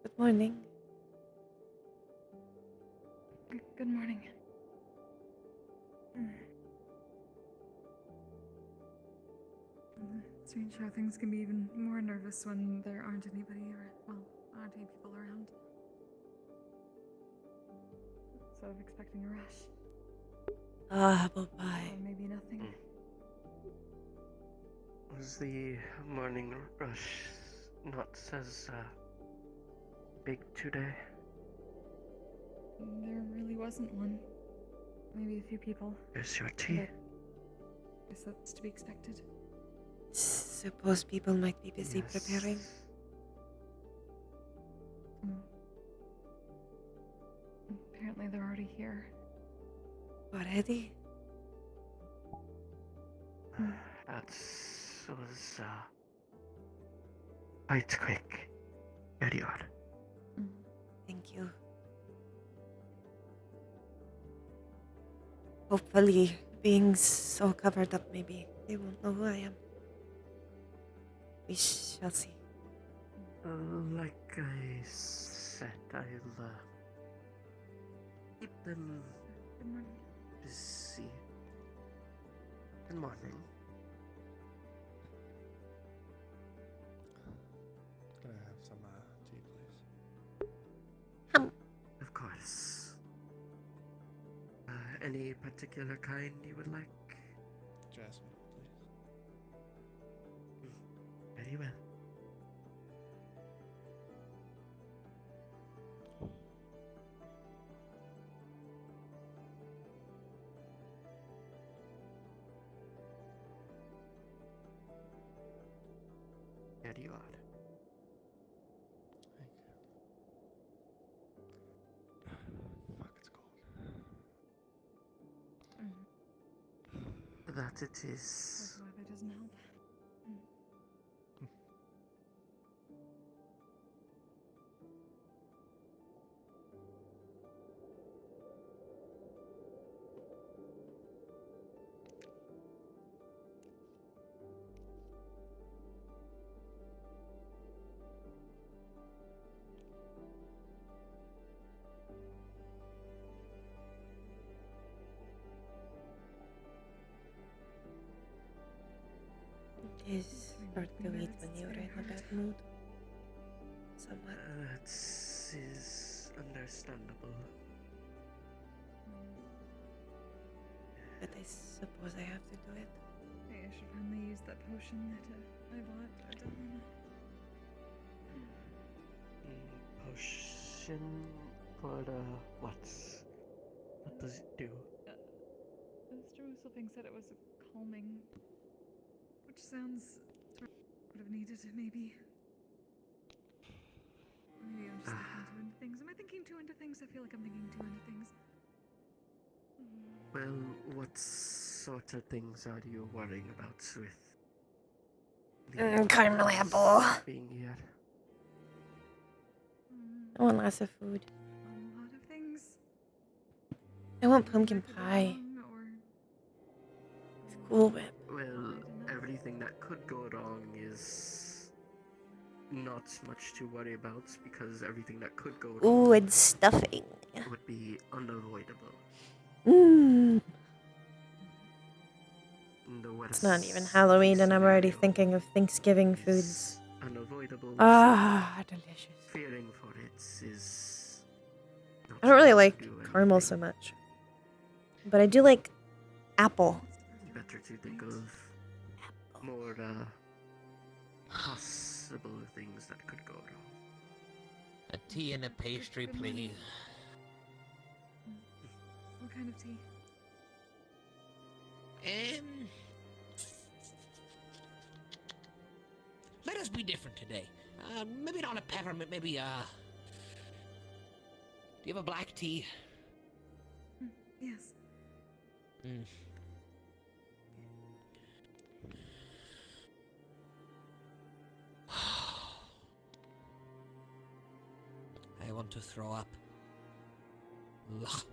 [SPEAKER 1] Good morning.
[SPEAKER 15] Good morning. Strange how things can be even more nervous when there aren't anybody aren't any people around. Sort of expecting a rush.
[SPEAKER 1] Bye-bye.
[SPEAKER 15] Or maybe nothing.
[SPEAKER 6] Was the morning rush not as big today?
[SPEAKER 15] There really wasn't one. Maybe a few people.
[SPEAKER 6] Here's your tea.
[SPEAKER 15] But I guess that's to be expected.
[SPEAKER 1] Suppose people might be busy preparing.
[SPEAKER 15] Apparently they're already here.
[SPEAKER 1] Already?
[SPEAKER 6] That was quite quick. Very odd.
[SPEAKER 1] Thank you. Hopefully, being so covered up, maybe they won't know who I am. We shall see.
[SPEAKER 6] Like I said, I'll keep them busy. Good morning.
[SPEAKER 11] Can I have some tea, please?
[SPEAKER 6] Of course. Any particular kind you would like?
[SPEAKER 11] Jasmine, please.
[SPEAKER 6] Very well. Very odd.
[SPEAKER 11] Fuck, it's cold.
[SPEAKER 6] That it is.
[SPEAKER 15] This weather doesn't help.
[SPEAKER 1] It is hard to eat when you're in a bad mood. Somewhat.
[SPEAKER 6] That is understandable.
[SPEAKER 1] But I suppose I have to do it.
[SPEAKER 15] Hey, I should finally use that potion that I bought at
[SPEAKER 6] Potion for what? What does it do?
[SPEAKER 15] Mr. Uselping said it was calming, which sounds sort of needed, maybe. Maybe I'm just thinking too into things. Am I thinking too into things? I feel like I'm thinking too into things.
[SPEAKER 6] Well, what sort of things are you worrying about with
[SPEAKER 1] caramel apple.
[SPEAKER 6] being here?
[SPEAKER 1] I want lots of food.
[SPEAKER 15] A lot of things.
[SPEAKER 1] I want pumpkin pie. School whip.
[SPEAKER 6] Well, everything that could go wrong is not much to worry about because everything that could go wrong
[SPEAKER 1] Ooh, and stuffing.
[SPEAKER 6] would be unavoidable.
[SPEAKER 1] Mmm.
[SPEAKER 6] The
[SPEAKER 1] It's not even Halloween and I'm already thinking of Thanksgiving foods.
[SPEAKER 6] unavoidable.
[SPEAKER 1] Delicious.
[SPEAKER 6] Fearing for it is.
[SPEAKER 1] I don't really like caramel so much. But I do like apple.
[SPEAKER 6] Better to think of more possible things that could go wrong.
[SPEAKER 16] A tea and a pastry, please.
[SPEAKER 15] What kind of tea?
[SPEAKER 16] Let us be different today. Maybe not a peppermint, maybe, do you have a black tea?
[SPEAKER 15] Yes.
[SPEAKER 16] I want to throw up. Ugh.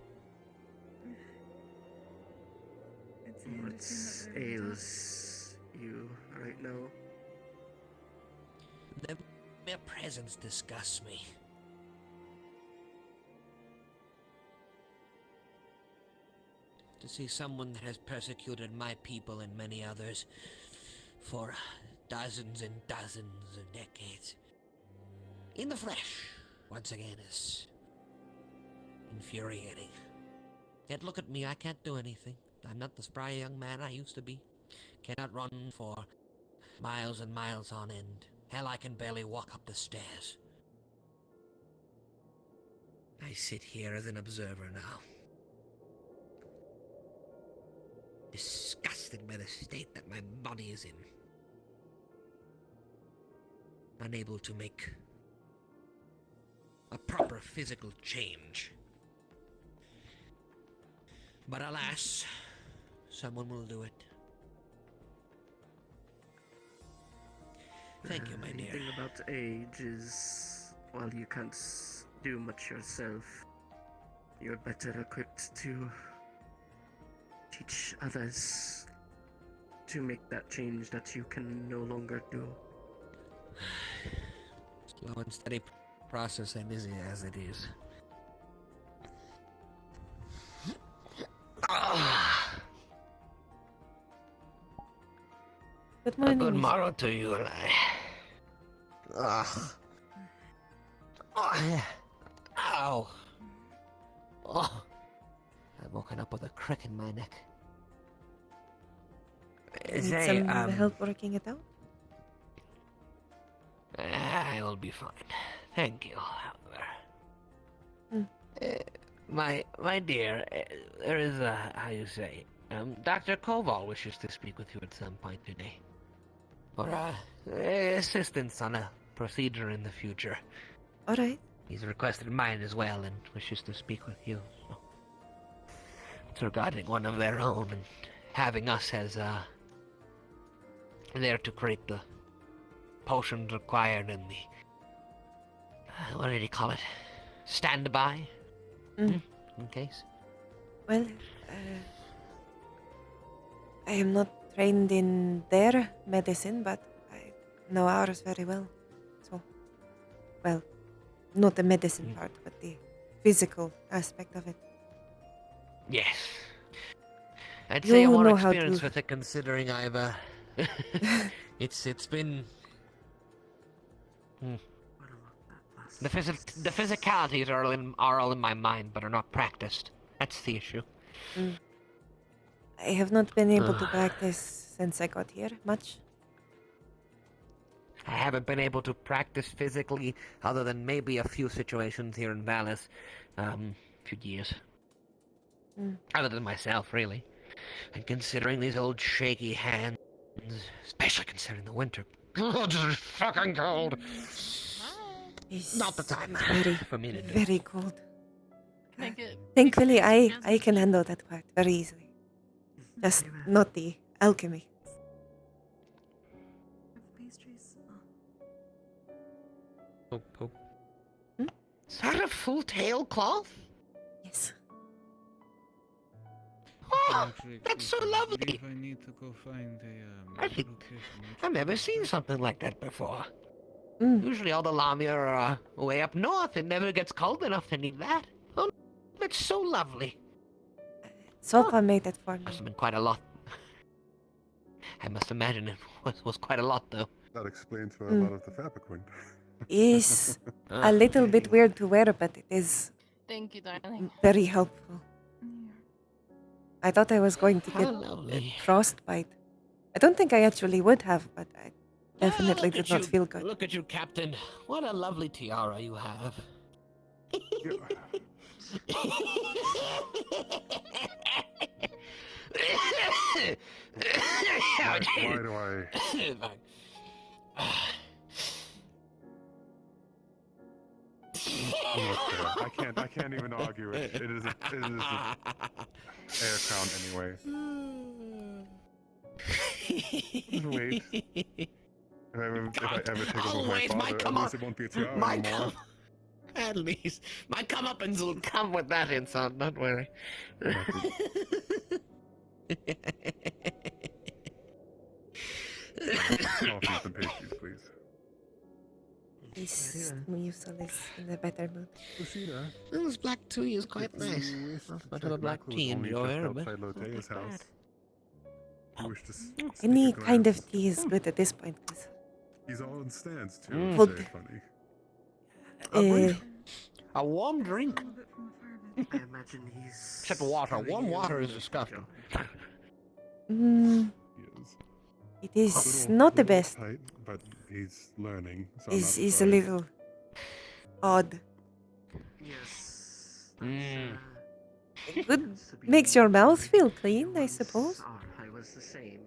[SPEAKER 6] What ails you right now?
[SPEAKER 16] The mere presence disgusts me. To see someone that has persecuted my people and many others for dozens and dozens of decades in the flesh once again is infuriating. Yet look at me, I can't do anything. I'm not the spry young man I used to be. Cannot run for miles and miles on end. Hell, I can barely walk up the stairs. I sit here as an observer now. Disgusted by the state that my body is in. Unable to make a proper physical change. But alas, someone will do it. Thank you, my dear.
[SPEAKER 6] The thing about age is, while you can't do much yourself, you're better equipped to teach others to make that change that you can no longer do.
[SPEAKER 16] Slow and steady process and easy as it is.
[SPEAKER 1] Good
[SPEAKER 16] A
[SPEAKER 1] morning.
[SPEAKER 16] good
[SPEAKER 1] Miss.
[SPEAKER 16] morrow to you and I. Oh, ow. Oh, I've woken up with a crick in my neck.
[SPEAKER 1] Need some help working it out?
[SPEAKER 16] I will be fine. Thank you, however. My dear, there is how you say, Dr. Koval wishes to speak with you at some point today. For assistance on a procedure in the future.
[SPEAKER 1] Alright.
[SPEAKER 16] He's requested mine as well and wishes to speak with you. So. It's regarding one of their own and having us as there to create the potions required in the what did he call it? Standby? In case.
[SPEAKER 1] Well, I am not trained in their medicine, but I know ours very well. So, well, not the medicine part, but the physical aspect of it.
[SPEAKER 16] Yes. I'd
[SPEAKER 1] You
[SPEAKER 16] say I'm more
[SPEAKER 1] know how
[SPEAKER 16] experienced
[SPEAKER 1] to-
[SPEAKER 16] with it considering I've it's been the physicalities are all in my mind but are not practiced. That's the issue.
[SPEAKER 1] I have not been able to practice since I got here much.
[SPEAKER 16] I haven't been able to practice physically other than maybe a few situations here in Vallis. Few years. Other than myself, really. And considering these old shaky hands, especially considering the winter. It's fucking cold.
[SPEAKER 1] It's
[SPEAKER 16] not the time
[SPEAKER 1] very,
[SPEAKER 16] for me to do.
[SPEAKER 1] very cold.
[SPEAKER 13] Make it.
[SPEAKER 1] Thankfully, I can handle that part very easily. Just not the alchemy.
[SPEAKER 15] Pastries.
[SPEAKER 16] Is that a full tablecloth?
[SPEAKER 1] Yes.
[SPEAKER 16] Oh, that's so lovely.
[SPEAKER 11] I need to go find a
[SPEAKER 16] I think
[SPEAKER 11] location.
[SPEAKER 16] I've never seen something like that before. Usually all the Lamia are way up north. It never gets cold enough to need that. Oh, that's so lovely.
[SPEAKER 1] Sofa made it for me.
[SPEAKER 16] Must have been quite a lot. I must imagine it was quite a lot, though.
[SPEAKER 17] That explains why a lot of the fabric went.
[SPEAKER 1] Is a little bit weird to wear, but it is
[SPEAKER 13] Thank you, darling.
[SPEAKER 1] very helpful. I thought I was going to
[SPEAKER 16] How
[SPEAKER 1] get a
[SPEAKER 16] lovely.
[SPEAKER 1] frostbite. I don't think I actually would have, but I definitely
[SPEAKER 16] Look
[SPEAKER 1] did
[SPEAKER 16] at
[SPEAKER 1] not
[SPEAKER 16] you.
[SPEAKER 1] feel good.
[SPEAKER 16] Look at you, Captain. What a lovely tiara you have.
[SPEAKER 17] Why do I? Almost there. I can't even argue it. It is a air crown anyway. Wait. If I ever take over my father, at least it won't be a tiara anymore.
[SPEAKER 16] At least my comeuppance will come with that insult. Don't worry.
[SPEAKER 17] Coffee and pastries, please.
[SPEAKER 1] This Muyusal is in a better mood.
[SPEAKER 17] Lucida.
[SPEAKER 16] This black tea is quite nice. Not a black tea enjoyer, but
[SPEAKER 17] Lotea's house. I wish to
[SPEAKER 1] Any kind of tea is good at this point.
[SPEAKER 17] He's all in stance too.
[SPEAKER 1] Well,
[SPEAKER 17] It's very funny.
[SPEAKER 16] a warm drink.
[SPEAKER 6] I imagine he's.
[SPEAKER 16] Except water. Warm water is disgusting.
[SPEAKER 1] It is not the best.
[SPEAKER 17] Tight, but he's learning. So
[SPEAKER 1] Is a little odd.
[SPEAKER 6] Yes.
[SPEAKER 1] It good makes your mouth feel clean, I suppose.
[SPEAKER 6] I was the same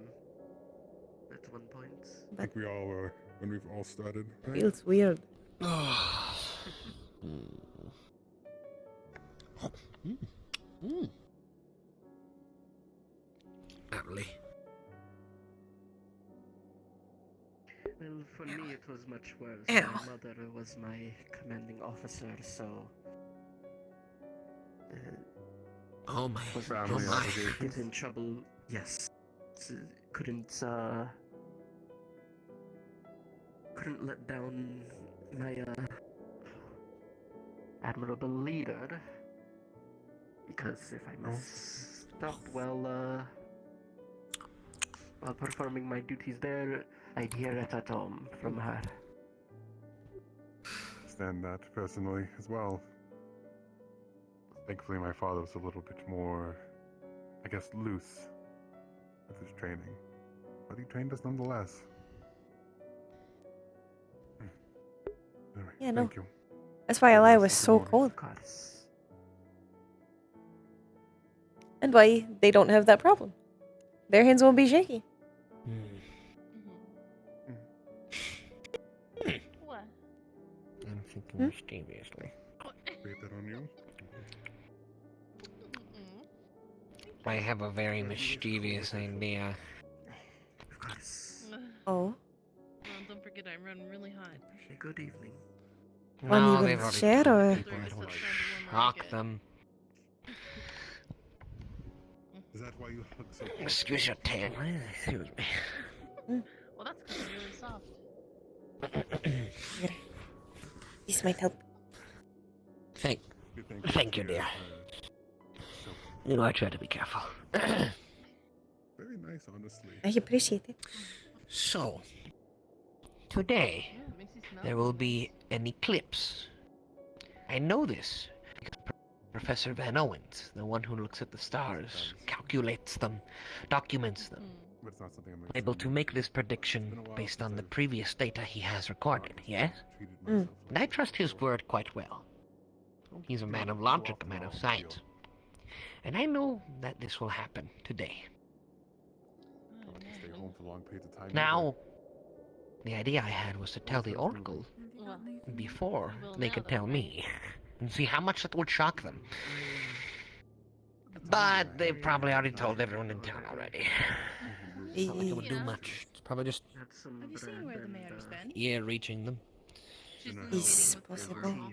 [SPEAKER 6] at one point.
[SPEAKER 17] I think we all were when we've all started. Right?
[SPEAKER 1] Feels weird.
[SPEAKER 16] Lovely.
[SPEAKER 6] Well, for me it was much worse.
[SPEAKER 1] Ow.
[SPEAKER 6] My mother was my commanding officer, so.
[SPEAKER 16] Oh my.
[SPEAKER 17] Family obligation.
[SPEAKER 6] Get in trouble. Yes. Couldn't let down my admirable leader, because if I messed up while performing my duties there, I'd hear it at home from her.
[SPEAKER 17] Understand that personally as well. Thankfully, my father was a little bit more, I guess, loose with his training, but he trained us nonetheless. Anyway,
[SPEAKER 1] Yeah, no.
[SPEAKER 17] thank you.
[SPEAKER 1] That's why Eli was so cold. And why they don't have that problem. Their hands won't be shaky.
[SPEAKER 13] What?
[SPEAKER 16] I'm thinking mysteriously.
[SPEAKER 17] Wait, that on you?
[SPEAKER 16] I have a very mischievous idea.
[SPEAKER 1] Oh.
[SPEAKER 9] Don't forget I run really hot.
[SPEAKER 6] Good evening.
[SPEAKER 1] One
[SPEAKER 16] No,
[SPEAKER 1] even
[SPEAKER 16] they've already
[SPEAKER 1] share
[SPEAKER 16] told
[SPEAKER 1] or-
[SPEAKER 16] people I would shock them.
[SPEAKER 17] Is that why you hug so close?
[SPEAKER 16] Excuse your tail. Excuse me.
[SPEAKER 9] Well, that's because you're really soft.
[SPEAKER 1] This might help.
[SPEAKER 16] Thank you, dear. You know, I try to be careful.
[SPEAKER 17] Very nice, honestly.
[SPEAKER 1] I appreciate it.
[SPEAKER 16] So, today, there will be an eclipse. I know this because Professor Van Owens, the one who looks at the stars, calculates them, documents them,
[SPEAKER 17] But it's not something I'm
[SPEAKER 16] able to make this prediction based on the previous data he has recorded, yes? And I trust his word quite well. He's a man of logic, a man of science. And I know that this will happen today.
[SPEAKER 17] Stay home for long periods of time.
[SPEAKER 16] Now, the idea I had was to tell the Oracle before they could tell me, and see how much that would shock them. But they've probably already told everyone in town already. It's not like it would do much. It's probably just
[SPEAKER 9] Have you seen where the mayor's been?
[SPEAKER 16] ear reaching them.
[SPEAKER 1] Is possible.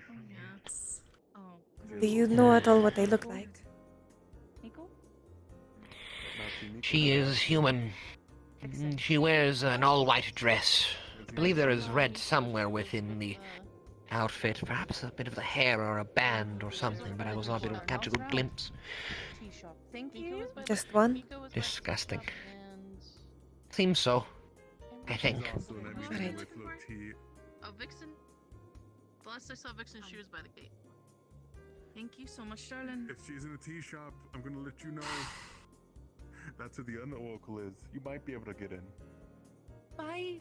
[SPEAKER 9] Oh.
[SPEAKER 1] Do you know at all what they look like?
[SPEAKER 9] Nico?
[SPEAKER 16] She is human. She wears an all-white dress. I believe there is red somewhere within the outfit. Perhaps a bit of the hair or a band or something, but I was not able to catch a good glimpse.
[SPEAKER 9] Thank you.
[SPEAKER 1] Just one?
[SPEAKER 16] Disgusting. Seems so. I think.
[SPEAKER 1] Alright.
[SPEAKER 9] Oh, Vixen. The last I saw Vixen, she was by the gate. Thank you so much, darling.
[SPEAKER 17] If she's in a tea shop, I'm gonna let you know. That's who the other Oracle is. You might be able to get in.
[SPEAKER 13] Bye,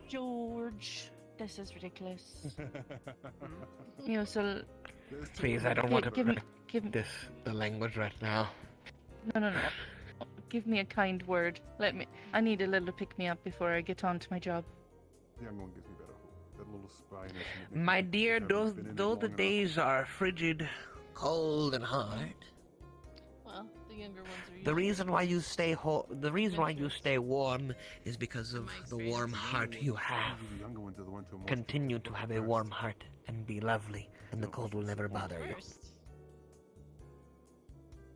[SPEAKER 13] George. This is ridiculous. So
[SPEAKER 16] Please, I don't want to
[SPEAKER 13] give me,
[SPEAKER 16] practice the language right now.
[SPEAKER 13] no. Give me a kind word. I need a little pick me up before I get on to my job.
[SPEAKER 17] The young one gives me better hope. That little spineless.
[SPEAKER 16] My dear, though the days are frigid, cold, and hard,
[SPEAKER 18] Well, the younger ones are.
[SPEAKER 16] the reason why you stay warm is because of the warm heart you have. Continue to have a warm heart and be lovely, and the cold will never bother you.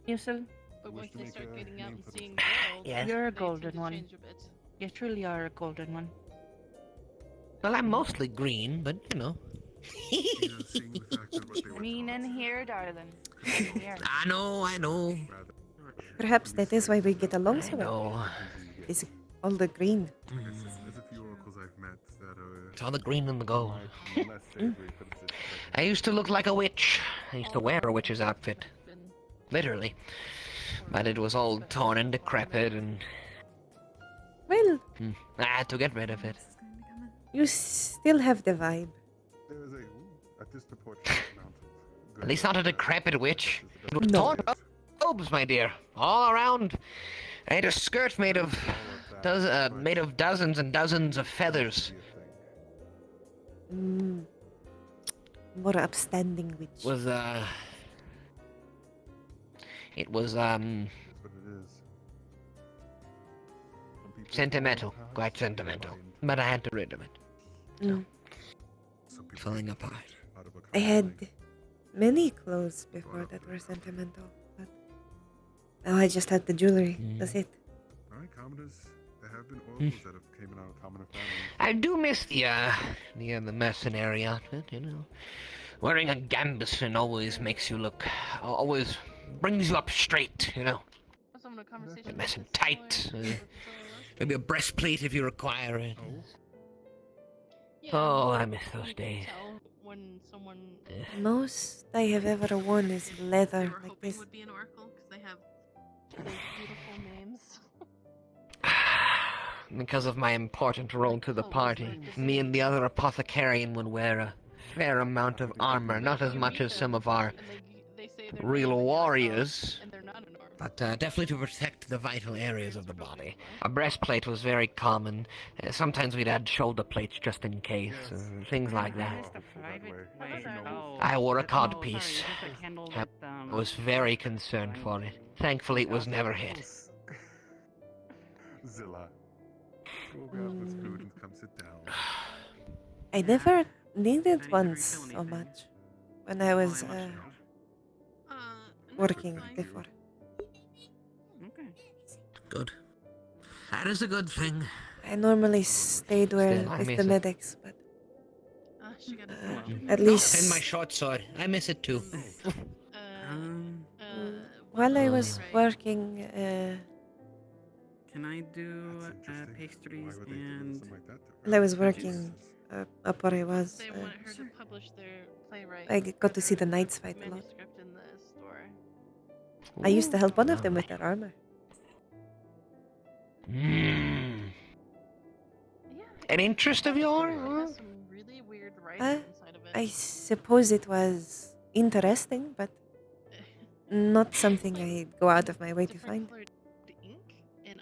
[SPEAKER 13] Yusil,
[SPEAKER 18] But once they start getting out and seeing the world,
[SPEAKER 16] Yes?
[SPEAKER 13] you're a
[SPEAKER 18] they tend
[SPEAKER 13] golden
[SPEAKER 18] to
[SPEAKER 13] one.
[SPEAKER 18] change a bit.
[SPEAKER 13] You truly are a golden one.
[SPEAKER 16] Well, I'm mostly green, but you know.
[SPEAKER 13] Green in here, darling. Here.
[SPEAKER 16] I know.
[SPEAKER 1] Perhaps that is why we get along so well.
[SPEAKER 16] know.
[SPEAKER 1] It's all the green.
[SPEAKER 17] There's a few oracles I've met that are.
[SPEAKER 16] It's all the green and the gold.
[SPEAKER 17] less savory for the situation.
[SPEAKER 16] I used to look like a witch. I used to wear a witch's outfit. Literally. But it was all torn and decrepit and...
[SPEAKER 1] Well,
[SPEAKER 16] I had to get rid of it.
[SPEAKER 1] you still have the vibe.
[SPEAKER 17] There is a disproportionate amount of
[SPEAKER 16] At least not a decrepit witch. It was
[SPEAKER 1] No.
[SPEAKER 16] torn up robes, my dear. All around. I had a skirt made of dozens and dozens of feathers.
[SPEAKER 1] More upstanding witch.
[SPEAKER 16] It was
[SPEAKER 17] That's what it is.
[SPEAKER 16] sentimental. Quite sentimental. But I had to rid of it. Falling apart.
[SPEAKER 1] I had many clothes before that were sentimental, but now I just had the jewelry. That's it.
[SPEAKER 17] Alright, commoners. There have been oracles that have came in out of commoner families.
[SPEAKER 16] I do miss the mercenary outfit, you know. Wearing a gambeson always makes you look, always brings you up straight, you know.
[SPEAKER 18] I was having a conversation
[SPEAKER 16] Nice
[SPEAKER 18] with
[SPEAKER 16] and
[SPEAKER 18] this
[SPEAKER 16] tight.
[SPEAKER 18] boy.
[SPEAKER 16] Maybe a breastplate if you require it.
[SPEAKER 18] Yeah,
[SPEAKER 16] Oh, I
[SPEAKER 18] you
[SPEAKER 16] miss those
[SPEAKER 18] can
[SPEAKER 16] days.
[SPEAKER 18] tell when someone
[SPEAKER 1] Most I have ever worn is
[SPEAKER 18] they
[SPEAKER 1] leather
[SPEAKER 18] were
[SPEAKER 1] like
[SPEAKER 18] hoping
[SPEAKER 1] this.
[SPEAKER 18] would be an oracle because they have those beautiful names.
[SPEAKER 16] Because of my important role to the party, me and the other apothecarian would wear a fair amount of armor, not as much as some of our real warriors, but definitely to protect the vital areas of the body. A breastplate was very common. Sometimes we'd add shoulder plates just in case, things like that. I wore a codpiece. I was very concerned for it. Thankfully, it was never hit.
[SPEAKER 17] Zilla. Go grab this food and come sit down.
[SPEAKER 1] I never needed one so much when I was working before.
[SPEAKER 16] Good. That is a good thing.
[SPEAKER 1] I normally stayed where
[SPEAKER 16] Still, I
[SPEAKER 1] with
[SPEAKER 16] miss
[SPEAKER 1] the
[SPEAKER 16] it.
[SPEAKER 1] medics, but at least
[SPEAKER 16] And my short sword. I miss it too.
[SPEAKER 1] while I was working,
[SPEAKER 14] Can I do pastries and?
[SPEAKER 1] while I was working up where I was,
[SPEAKER 18] They wanted her to publish their playwright.
[SPEAKER 1] I got to see the knights fight a lot.
[SPEAKER 18] manuscript in the store.
[SPEAKER 1] I used to help one of them with their armor.
[SPEAKER 16] An interest of yours?
[SPEAKER 18] Has some really weird writing
[SPEAKER 1] Uh,
[SPEAKER 18] inside of it.
[SPEAKER 1] I suppose it was interesting, but not something I'd go out of my way to find.
[SPEAKER 18] Colored ink, and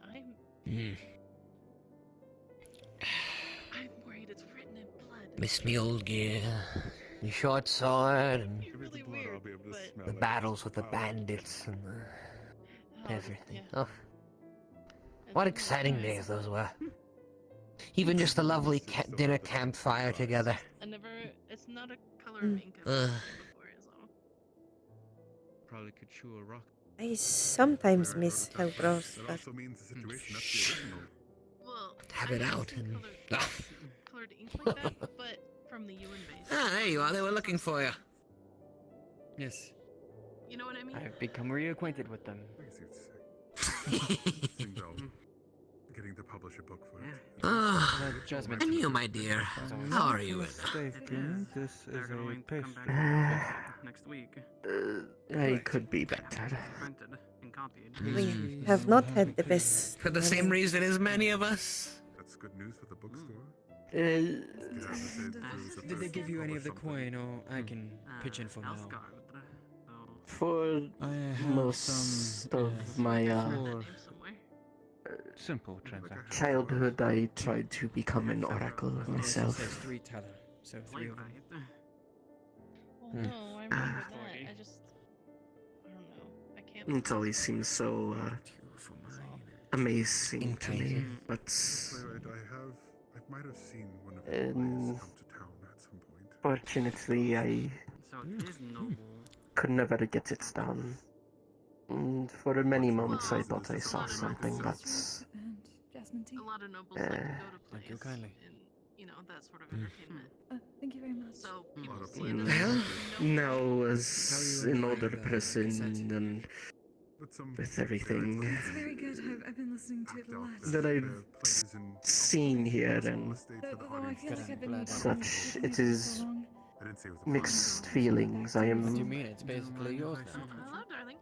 [SPEAKER 18] I'm worried it's written in blood.
[SPEAKER 16] Miss me old gear, the short sword, and
[SPEAKER 18] Really weird, but
[SPEAKER 16] the battles with the bandits and everything. Oh, what exciting days those were. Even just a lovely dinner campfire together.
[SPEAKER 18] I never. It's not a color of ink I've
[SPEAKER 16] Ugh.
[SPEAKER 18] seen before, is all.
[SPEAKER 11] Probably could chew a rock.
[SPEAKER 1] I sometimes miss Hellbros, but
[SPEAKER 17] Also means the situation that's the original.
[SPEAKER 18] Well,
[SPEAKER 16] Have it out and... Ah.
[SPEAKER 18] colored ink like that, but from the UN base.
[SPEAKER 16] Ah, there you are. They were looking for you.
[SPEAKER 11] Yes.
[SPEAKER 18] You know what I mean?
[SPEAKER 14] I've become reacquainted with them.
[SPEAKER 17] Getting to publish a book for it.
[SPEAKER 16] Ah,
[SPEAKER 14] Jasmine.
[SPEAKER 16] and you, my dear. How are you?
[SPEAKER 11] Mistaken, this is
[SPEAKER 14] They're
[SPEAKER 11] a
[SPEAKER 14] going to come
[SPEAKER 11] pastry.
[SPEAKER 14] back next week.
[SPEAKER 6] I could be better.
[SPEAKER 14] Printed and copied.
[SPEAKER 1] we have not had the best.
[SPEAKER 16] For the same reason as many of us.
[SPEAKER 17] That's good news for the bookstore.
[SPEAKER 11] Did they give you any of the coin, or I can pitch in for Mel?
[SPEAKER 6] For
[SPEAKER 11] I have
[SPEAKER 6] most
[SPEAKER 11] some,
[SPEAKER 6] of my
[SPEAKER 11] simple transactions.
[SPEAKER 6] childhood, I tried to become an oracle
[SPEAKER 11] Yes, it
[SPEAKER 6] myself.
[SPEAKER 11] says 3 teller, so 3 of them.
[SPEAKER 18] Well, no, I remember that. I just, I don't know. I can't.
[SPEAKER 6] It always seems so amazing to me, but
[SPEAKER 17] I might have seen one of
[SPEAKER 6] um,
[SPEAKER 17] come to town at some point.
[SPEAKER 6] fortunately, I
[SPEAKER 14] So it is noble.
[SPEAKER 6] could never get it done. And for many moments, I thought I saw something, but
[SPEAKER 15] And jasmine tea.
[SPEAKER 18] A lot of nobles like to go to
[SPEAKER 11] Thank you
[SPEAKER 18] plays
[SPEAKER 11] kindly.
[SPEAKER 18] and that sort of entertainment.
[SPEAKER 15] Thank you very much.
[SPEAKER 18] So people see it as
[SPEAKER 6] well,
[SPEAKER 18] noble.
[SPEAKER 6] now as an older person and with everything
[SPEAKER 15] It's very good. I've been listening to it a lot.
[SPEAKER 6] that I've seen here and
[SPEAKER 15] Though I feel like I've been
[SPEAKER 6] such,
[SPEAKER 15] keeping
[SPEAKER 6] it
[SPEAKER 15] for
[SPEAKER 6] is
[SPEAKER 15] so long.
[SPEAKER 6] mixed feelings. I
[SPEAKER 11] What do you
[SPEAKER 6] am.
[SPEAKER 11] mean? It's basically yours now.
[SPEAKER 18] Hello, darling.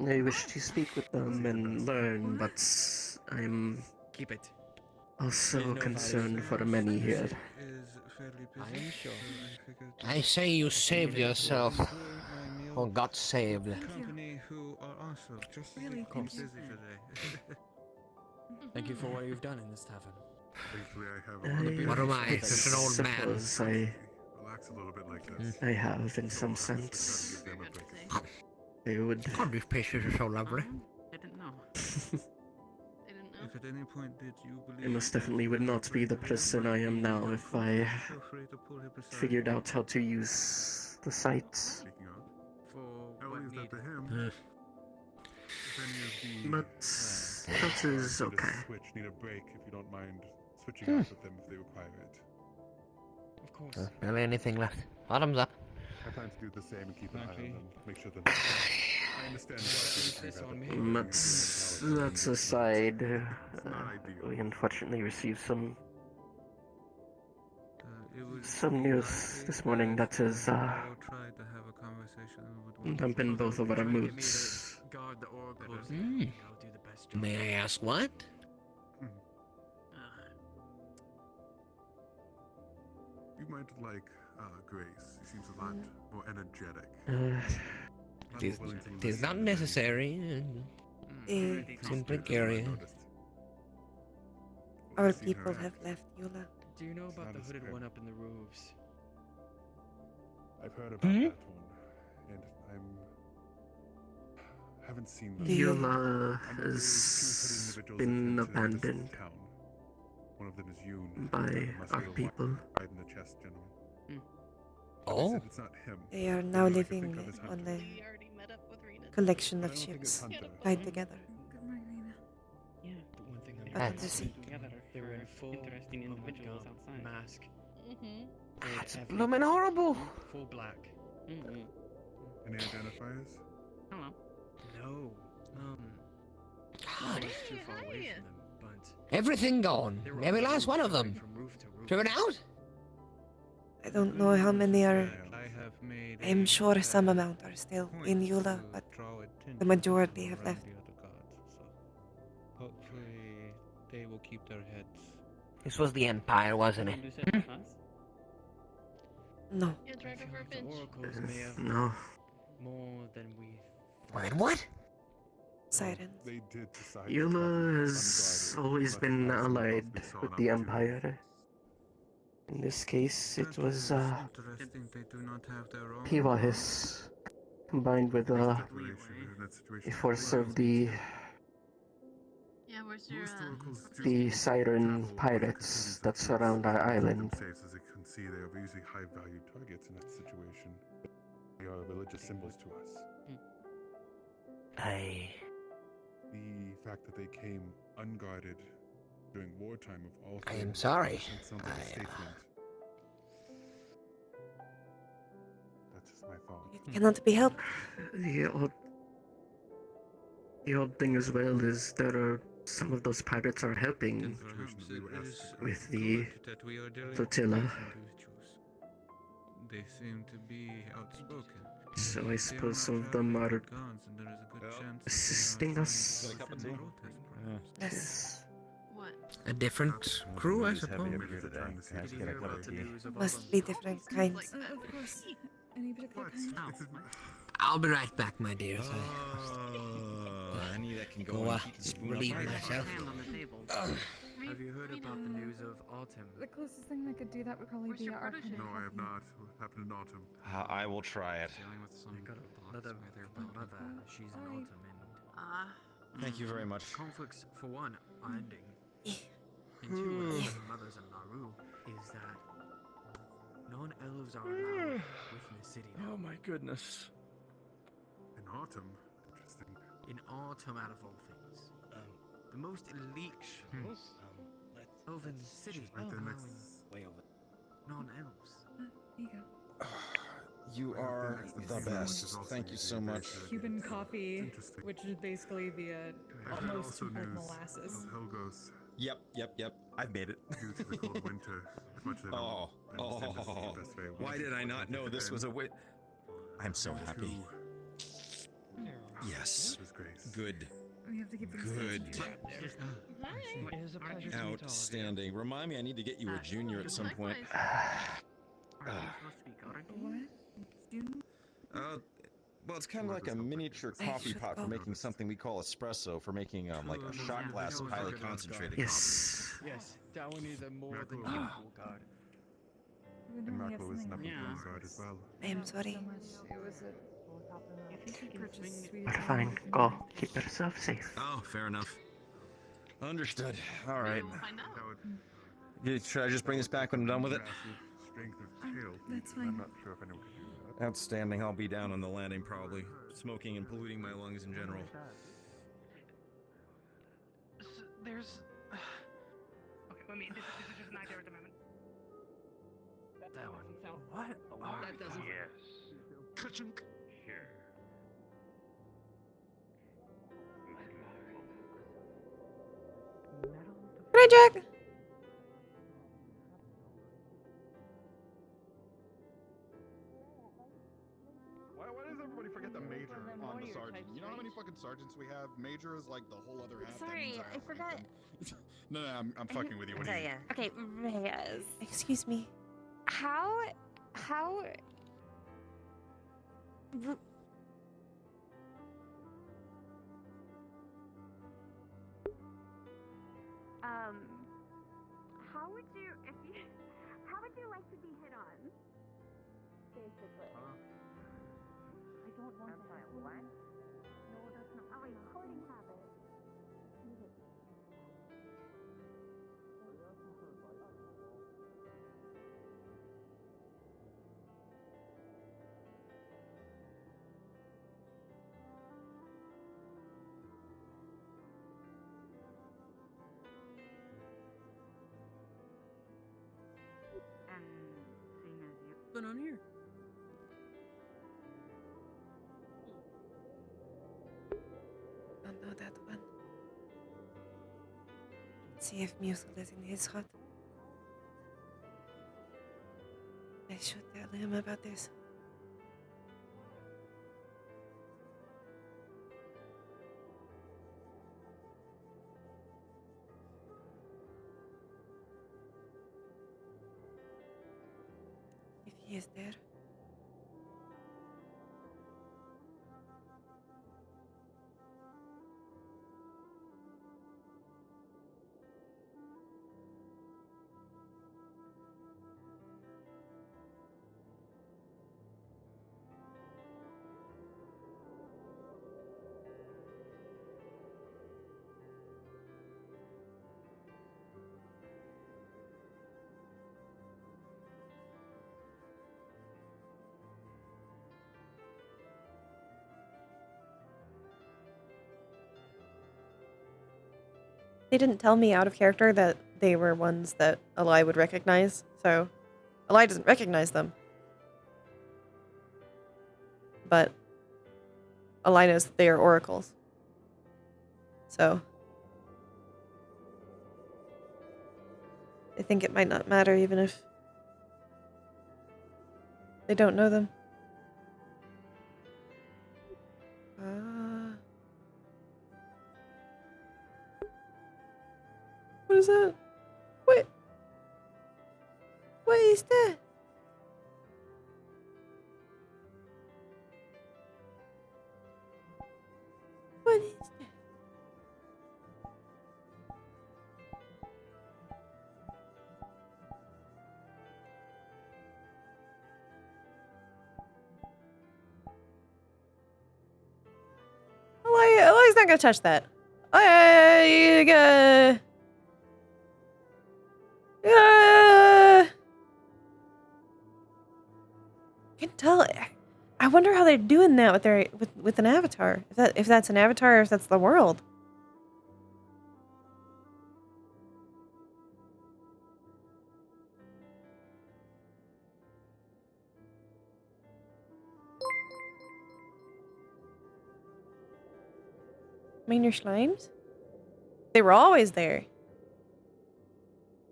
[SPEAKER 6] I wish to speak with them and learn, but I'm
[SPEAKER 11] Keep it.
[SPEAKER 6] also concerned for many here.
[SPEAKER 11] I am sure.
[SPEAKER 16] I say you saved yourself. Or got saved.
[SPEAKER 11] Company who are also just
[SPEAKER 15] Really,
[SPEAKER 11] busy
[SPEAKER 15] thank you.
[SPEAKER 11] today. Thank you for what you've done in this tavern.
[SPEAKER 17] Thankfully, I have
[SPEAKER 16] What am I? Just an old man.
[SPEAKER 6] Suppose
[SPEAKER 17] relax a little bit like this.
[SPEAKER 6] I have, in some sense. I would.
[SPEAKER 16] God, these pastries are so lovely.
[SPEAKER 14] I didn't know.
[SPEAKER 11] If at any point did you believe
[SPEAKER 6] I most definitely would not be the person I am now if I
[SPEAKER 11] feel free to pull him aside.
[SPEAKER 6] figured out how to use the site.
[SPEAKER 11] For
[SPEAKER 17] I'll
[SPEAKER 11] what
[SPEAKER 17] leave that
[SPEAKER 11] need.
[SPEAKER 17] to him. If any of the
[SPEAKER 6] But that is
[SPEAKER 17] need a
[SPEAKER 6] okay.
[SPEAKER 17] switch, need a break if you don't mind switching up with them if they require it.
[SPEAKER 11] Of course.
[SPEAKER 16] Barely anything left. Bottoms up.
[SPEAKER 17] I plan to do the same and keep an eye on them. Make sure that I understand
[SPEAKER 6] But that's aside. We unfortunately received some news this morning that is dumping both of our moods.
[SPEAKER 14] Guard the oracles.
[SPEAKER 16] Hmm.
[SPEAKER 14] I'll do the best job.
[SPEAKER 16] May I ask what?
[SPEAKER 17] You might like Grace. She seems a lot more energetic.
[SPEAKER 16] It is not necessary. Simply curious.
[SPEAKER 1] Our people have left Eula.
[SPEAKER 11] Do you know about the hooded one up in the roofs?
[SPEAKER 17] I've heard about that one, and haven't seen them.
[SPEAKER 6] Eula has been abandoned
[SPEAKER 17] One of them is Yoon.
[SPEAKER 6] by our people.
[SPEAKER 17] Right in the chest, gentlemen.
[SPEAKER 16] Oh.
[SPEAKER 17] It's not him.
[SPEAKER 1] They are now living on a collection of ships tied together.
[SPEAKER 15] Good morning, Rena.
[SPEAKER 11] Yeah, but one thing
[SPEAKER 1] Out on the
[SPEAKER 11] That's
[SPEAKER 1] sea.
[SPEAKER 11] they were in full interesting individuals outside. Mask.
[SPEAKER 16] That's bloomin' horrible.
[SPEAKER 11] Full black.
[SPEAKER 17] Any identifiers?
[SPEAKER 14] Hello.
[SPEAKER 11] No.
[SPEAKER 16] God.
[SPEAKER 11] I was too far away from them, but
[SPEAKER 16] Everything gone. Every last one of them.
[SPEAKER 11] from roof to roof.
[SPEAKER 16] Driven out?
[SPEAKER 1] I don't know how many are.
[SPEAKER 11] I have made
[SPEAKER 1] I am sure some amount are still in Eula, but the majority have left.
[SPEAKER 11] Hopefully, they will keep their heads.
[SPEAKER 16] This was the Empire, wasn't it?
[SPEAKER 1] No.
[SPEAKER 18] Yeah, drag over a
[SPEAKER 11] The
[SPEAKER 18] bench.
[SPEAKER 11] oracles may have
[SPEAKER 6] No.
[SPEAKER 11] more than we.
[SPEAKER 16] Wait, what?
[SPEAKER 1] Sirens.
[SPEAKER 17] They did decide.
[SPEAKER 6] Eula has always been allied with the Empire. In this case, it was
[SPEAKER 11] Interesting. They do not have their own.
[SPEAKER 6] Piwahis combined with a force of the
[SPEAKER 18] Yeah, where's your
[SPEAKER 6] siren pirates that surround our island.
[SPEAKER 17] As you can see, they are usually high-value targets in that situation. They are religious symbols to us. The fact that they came unguarded during wartime of all
[SPEAKER 16] I am
[SPEAKER 17] things
[SPEAKER 16] sorry.
[SPEAKER 17] isn't something a statement. That's just my thought.
[SPEAKER 1] It cannot be helped.
[SPEAKER 6] The odd thing as well is there are some of those pirates are helping with the flotilla.
[SPEAKER 11] They seem to be outspoken.
[SPEAKER 6] So I suppose some of them are assisting us.
[SPEAKER 1] Yes.
[SPEAKER 16] A different crew, I suppose.
[SPEAKER 1] Must be different kinds.
[SPEAKER 15] Of course. Any particular kind?
[SPEAKER 16] I'll be right back, my dears.
[SPEAKER 19] Any that can go
[SPEAKER 16] Go
[SPEAKER 19] and keep the spoon
[SPEAKER 16] relieve
[SPEAKER 19] up.
[SPEAKER 16] myself.
[SPEAKER 14] Hand on the table. Have you heard about the news of Autumn?
[SPEAKER 15] The closest thing that could do that would probably be our kind of
[SPEAKER 17] No, I have
[SPEAKER 15] coffee.
[SPEAKER 17] not. What happened in autumn?
[SPEAKER 19] I will try it.
[SPEAKER 14] Dealing with some letter with her mother. She's an Autumn and
[SPEAKER 19] Thank you very much.
[SPEAKER 14] conflicts for one are ending. And two, with the mothers and Naru, is that non-elves are allowed within the city now.
[SPEAKER 11] Oh my goodness.
[SPEAKER 17] In autumn? Interesting.
[SPEAKER 14] In Autumn, out of all things. The most elite elven city
[SPEAKER 17] Right there
[SPEAKER 14] allowing
[SPEAKER 17] next.
[SPEAKER 19] Way over.
[SPEAKER 14] non-elves.
[SPEAKER 15] Here you go.
[SPEAKER 19] You are the best. Thank you so much.
[SPEAKER 15] Cuban coffee,
[SPEAKER 17] Interesting.
[SPEAKER 15] which is basically the almost like molasses.
[SPEAKER 17] Helgos,
[SPEAKER 19] Yep. I've made it.
[SPEAKER 17] due to the cold winter, as much as I don't understand this is the best way of
[SPEAKER 19] Why did I not know this was a wit? I'm so
[SPEAKER 17] Due
[SPEAKER 19] happy.
[SPEAKER 17] to
[SPEAKER 19] Yes.
[SPEAKER 17] His grace.
[SPEAKER 19] Good.
[SPEAKER 15] We have to keep them
[SPEAKER 19] Good.
[SPEAKER 8] It is a pleasure to meet all of you.
[SPEAKER 19] Outstanding. Remind me, I need to get you a junior at some point. Well, it's kind of like a miniature coffee pot for making something we call espresso, for making like a shot glass of highly concentrated
[SPEAKER 6] Yes.
[SPEAKER 11] Yes, that one is a more than
[SPEAKER 17] Merkel.
[SPEAKER 11] equal guard.
[SPEAKER 15] We
[SPEAKER 17] And
[SPEAKER 15] normally have
[SPEAKER 17] Marco is an
[SPEAKER 15] something
[SPEAKER 17] upper
[SPEAKER 15] like
[SPEAKER 17] guard as well.
[SPEAKER 1] I am sorry.
[SPEAKER 15] so much. It was a purchase sweet
[SPEAKER 6] But
[SPEAKER 15] as
[SPEAKER 6] fine,
[SPEAKER 15] anything.
[SPEAKER 6] go. Keep yourself safe.
[SPEAKER 19] Oh, fair enough. Understood. All right.
[SPEAKER 17] That would
[SPEAKER 19] Should I just bring this back when I'm done with it?
[SPEAKER 17] massive strength of tail.
[SPEAKER 15] That's
[SPEAKER 17] I'm
[SPEAKER 15] fine.
[SPEAKER 17] not sure if anyone could do that.
[SPEAKER 19] Outstanding. I'll be down on the landing probably. Smoking and polluting my lungs in general.
[SPEAKER 2] There's.
[SPEAKER 9] Okay, let me. This is just not there at the moment.
[SPEAKER 14] That one.
[SPEAKER 11] What?
[SPEAKER 9] That doesn't.
[SPEAKER 11] Ka-chunk.
[SPEAKER 1] Hi, Jack.
[SPEAKER 20] Why does everybody forget the major on the sergeant? You know how many fucking sergeants we have? Major is like the whole other half. That
[SPEAKER 12] Sorry,
[SPEAKER 20] means
[SPEAKER 12] I
[SPEAKER 20] outrank
[SPEAKER 12] forgot.
[SPEAKER 20] them. No, I'm fucking with you. What do you?
[SPEAKER 12] Okay, Reyes.
[SPEAKER 1] Excuse me.
[SPEAKER 12] How how would you how would you like to be hit on? Basically. I don't want to what? No, that's not. Oh wait, hoarding habit.
[SPEAKER 9] And seeing as you.
[SPEAKER 14] What's going on here?
[SPEAKER 1] Don't know that one. Let's see if Musil is in his hut. I should tell him about this. If he is there. They didn't tell me out of character that they were ones that Eli would recognize, so Eli doesn't recognize them. But Eli knows that they are oracles. So I think it might not matter even if they don't know them. that? What? What is that? What is that? Eli's not gonna touch that. I can tell. I wonder how they're doing that with their with an avatar. If that's an avatar or if that's the world. Minor slimes? They were always there.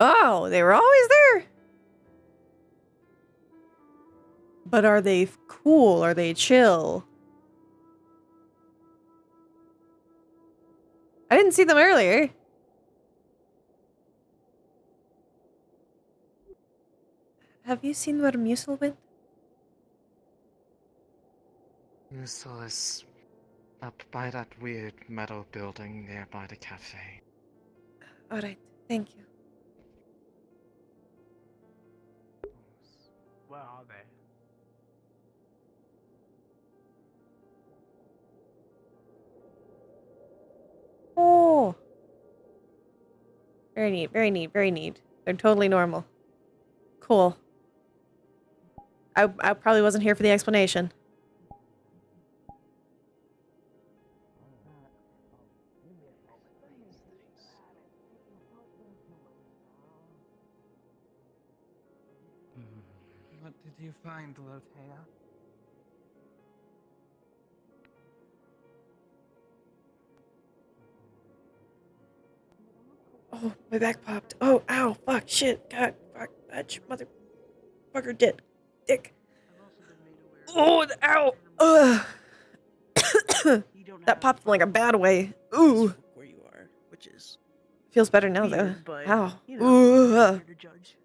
[SPEAKER 1] Oh, they were always there? But are they cool? Are they chill? I didn't see them earlier. Have you seen where Musil went?
[SPEAKER 6] Musil is up by that weird metal building nearby the cafe.
[SPEAKER 1] Alright, thank you.
[SPEAKER 14] Where are they?
[SPEAKER 1] Oh. Very neat, very neat, very neat. They're totally normal. Cool. I probably wasn't here for the explanation.
[SPEAKER 3] What did you find, Lotea?
[SPEAKER 1] Oh, my back popped. Oh, ow, fuck, shit, god, fuck, fudge, motherfucker, dick. Oh, ow, ugh. That popped in like a bad way. Ooh.
[SPEAKER 21] Where you are, which is
[SPEAKER 1] Feels better now, though.
[SPEAKER 21] weird, but,
[SPEAKER 1] Ow.
[SPEAKER 21] you know,
[SPEAKER 1] Ooh.
[SPEAKER 21] here to judge.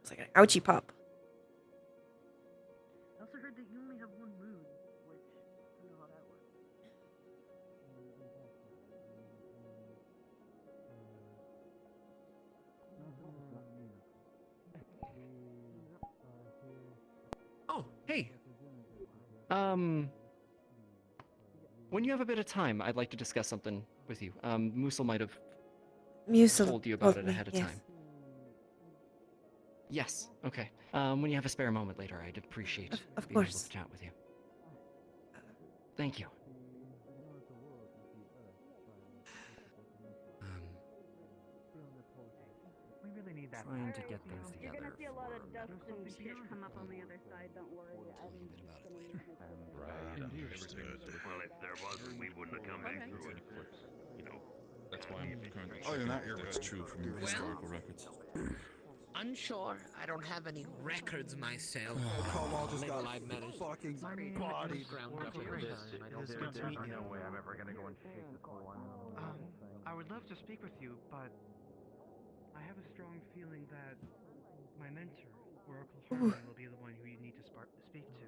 [SPEAKER 1] It's like an ouchie pop.
[SPEAKER 9] I also heard that you only have one mood, which I don't know how that works.
[SPEAKER 11] Oh, hey. When you have a bit of time, I'd like to discuss something with you. Musil might have
[SPEAKER 1] Musil
[SPEAKER 11] told you about
[SPEAKER 1] told
[SPEAKER 11] it
[SPEAKER 1] me,
[SPEAKER 11] ahead of
[SPEAKER 1] yes.
[SPEAKER 11] time. Yes. Okay. When you have a spare moment later, I'd appreciate
[SPEAKER 1] Of
[SPEAKER 11] being able
[SPEAKER 1] course.
[SPEAKER 11] to chat with you. Thank you.
[SPEAKER 14] We really need that.
[SPEAKER 16] Trying to get things
[SPEAKER 12] You're
[SPEAKER 16] together.
[SPEAKER 12] gonna see a lot of dust and shit come up on the other side, don't worry. I'm just gonna use my
[SPEAKER 22] Well, if there wasn't, we wouldn't have come back through it. You know, that's why I'm currently.
[SPEAKER 20] Oh, in that era, it's true from your historical records.
[SPEAKER 16] Unsure. I don't have any records myself.
[SPEAKER 20] Koval just
[SPEAKER 16] Maybe
[SPEAKER 20] got
[SPEAKER 16] I managed
[SPEAKER 20] fucking bodied.
[SPEAKER 16] ground up here.
[SPEAKER 14] It's good to meet you.
[SPEAKER 10] No way I'm ever gonna go and shake this whole island.
[SPEAKER 14] I would love to speak with you, but I have a strong feeling that my mentor, Oracle Harmony, will be the one who you need to speak to.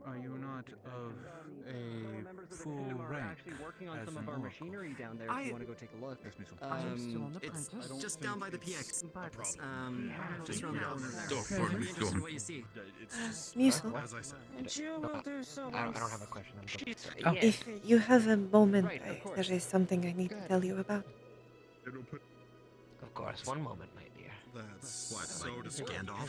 [SPEAKER 23] Are you not of a full rank?
[SPEAKER 24] Actually working on
[SPEAKER 23] as
[SPEAKER 24] some
[SPEAKER 23] an
[SPEAKER 24] of our
[SPEAKER 23] oracle?
[SPEAKER 24] machinery down there. If you want to go take a look.
[SPEAKER 14] I'm still on the
[SPEAKER 24] It's
[SPEAKER 14] apprentice.
[SPEAKER 24] just down by the PX.
[SPEAKER 14] But
[SPEAKER 24] just around the corner there.
[SPEAKER 20] Go for it,
[SPEAKER 24] I'd be
[SPEAKER 20] go
[SPEAKER 24] interested
[SPEAKER 20] on.
[SPEAKER 24] in what you see.
[SPEAKER 1] Musil.
[SPEAKER 20] As I said.
[SPEAKER 16] And you will do so. I don't have a question.
[SPEAKER 1] If you have a moment,
[SPEAKER 24] Right, of course.
[SPEAKER 1] there is something I need to tell you about.
[SPEAKER 16] Of course, one moment, my dear.
[SPEAKER 20] That's what, so does Gandalf?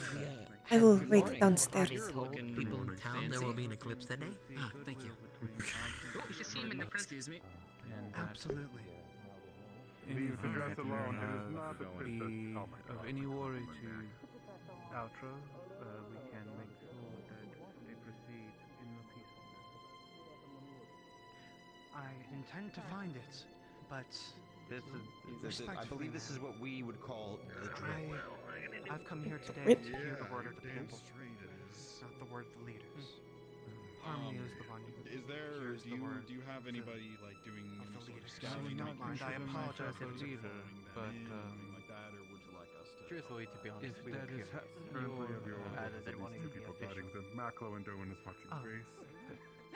[SPEAKER 1] I will wait downstairs.
[SPEAKER 16] People in town, there will be an eclipse that day? Ah, thank you.
[SPEAKER 14] You should see him in the press. Excuse me.
[SPEAKER 20] Absolutely.
[SPEAKER 23] Any
[SPEAKER 17] Leave the dress alone. It is
[SPEAKER 23] be
[SPEAKER 17] not the princess. Oh my
[SPEAKER 23] of
[SPEAKER 17] God.
[SPEAKER 23] any worry to Outro, we can make sure that they proceed in a peaceful
[SPEAKER 14] I intend to find it, but
[SPEAKER 19] I believe this is what we would call the drip.
[SPEAKER 14] I've come here today to hear the word of the people, not the word of the leaders. Harmony is the one.
[SPEAKER 20] Is there?
[SPEAKER 14] Here's
[SPEAKER 20] Do
[SPEAKER 14] the
[SPEAKER 20] you
[SPEAKER 14] word.
[SPEAKER 20] do you have anybody like doing any sort of
[SPEAKER 14] I
[SPEAKER 20] scouting?
[SPEAKER 14] would not mind. I apologize if
[SPEAKER 23] either,
[SPEAKER 14] it's
[SPEAKER 23] but
[SPEAKER 20] anything like that, or would you like us to?
[SPEAKER 23] truthfully, to be honest,
[SPEAKER 17] If
[SPEAKER 23] we
[SPEAKER 17] that
[SPEAKER 23] don't
[SPEAKER 17] is
[SPEAKER 23] care.
[SPEAKER 17] currently of your
[SPEAKER 23] Rather than
[SPEAKER 17] these
[SPEAKER 23] wanting
[SPEAKER 17] two
[SPEAKER 23] to be
[SPEAKER 17] people
[SPEAKER 23] official.
[SPEAKER 17] fighting them, Maclo and Doan is watching Grace.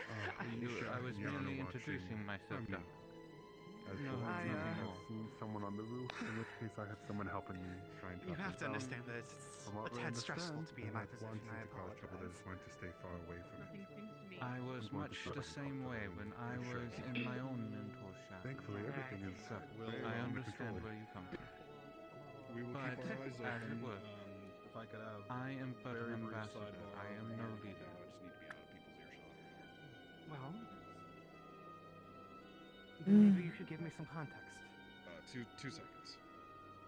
[SPEAKER 3] I was merely introducing myself,
[SPEAKER 17] Doc.
[SPEAKER 3] Doc.
[SPEAKER 17] As
[SPEAKER 3] No,
[SPEAKER 17] I
[SPEAKER 3] nothing
[SPEAKER 17] have
[SPEAKER 3] more.
[SPEAKER 17] seen someone on the roof, in which case I have someone helping me try and
[SPEAKER 14] You
[SPEAKER 17] track
[SPEAKER 14] have to
[SPEAKER 17] them down.
[SPEAKER 14] understand that it's
[SPEAKER 17] From what
[SPEAKER 14] a
[SPEAKER 17] we
[SPEAKER 14] tad stressful
[SPEAKER 17] understand,
[SPEAKER 14] to be in
[SPEAKER 17] and
[SPEAKER 14] my
[SPEAKER 17] that's one
[SPEAKER 14] position. I
[SPEAKER 17] seems to cause trouble that
[SPEAKER 14] apologize.
[SPEAKER 17] is going to stay far away from me.
[SPEAKER 3] I was much the same way when I was in my own mentor's shadow.
[SPEAKER 17] Thankfully, everything is
[SPEAKER 3] So,
[SPEAKER 17] very
[SPEAKER 3] I
[SPEAKER 17] well under
[SPEAKER 3] understand
[SPEAKER 17] control.
[SPEAKER 3] where you come from.
[SPEAKER 20] We will
[SPEAKER 3] But,
[SPEAKER 20] keep our eyes
[SPEAKER 3] as
[SPEAKER 20] open.
[SPEAKER 3] it were,
[SPEAKER 20] If I could have
[SPEAKER 3] I am but
[SPEAKER 20] very
[SPEAKER 3] an
[SPEAKER 20] brief
[SPEAKER 3] ambassador.
[SPEAKER 20] sidebar,
[SPEAKER 3] I am no leader.
[SPEAKER 20] I just need to be out of people's earshot.
[SPEAKER 14] Well, then maybe you should give me some context.
[SPEAKER 20] 2 seconds.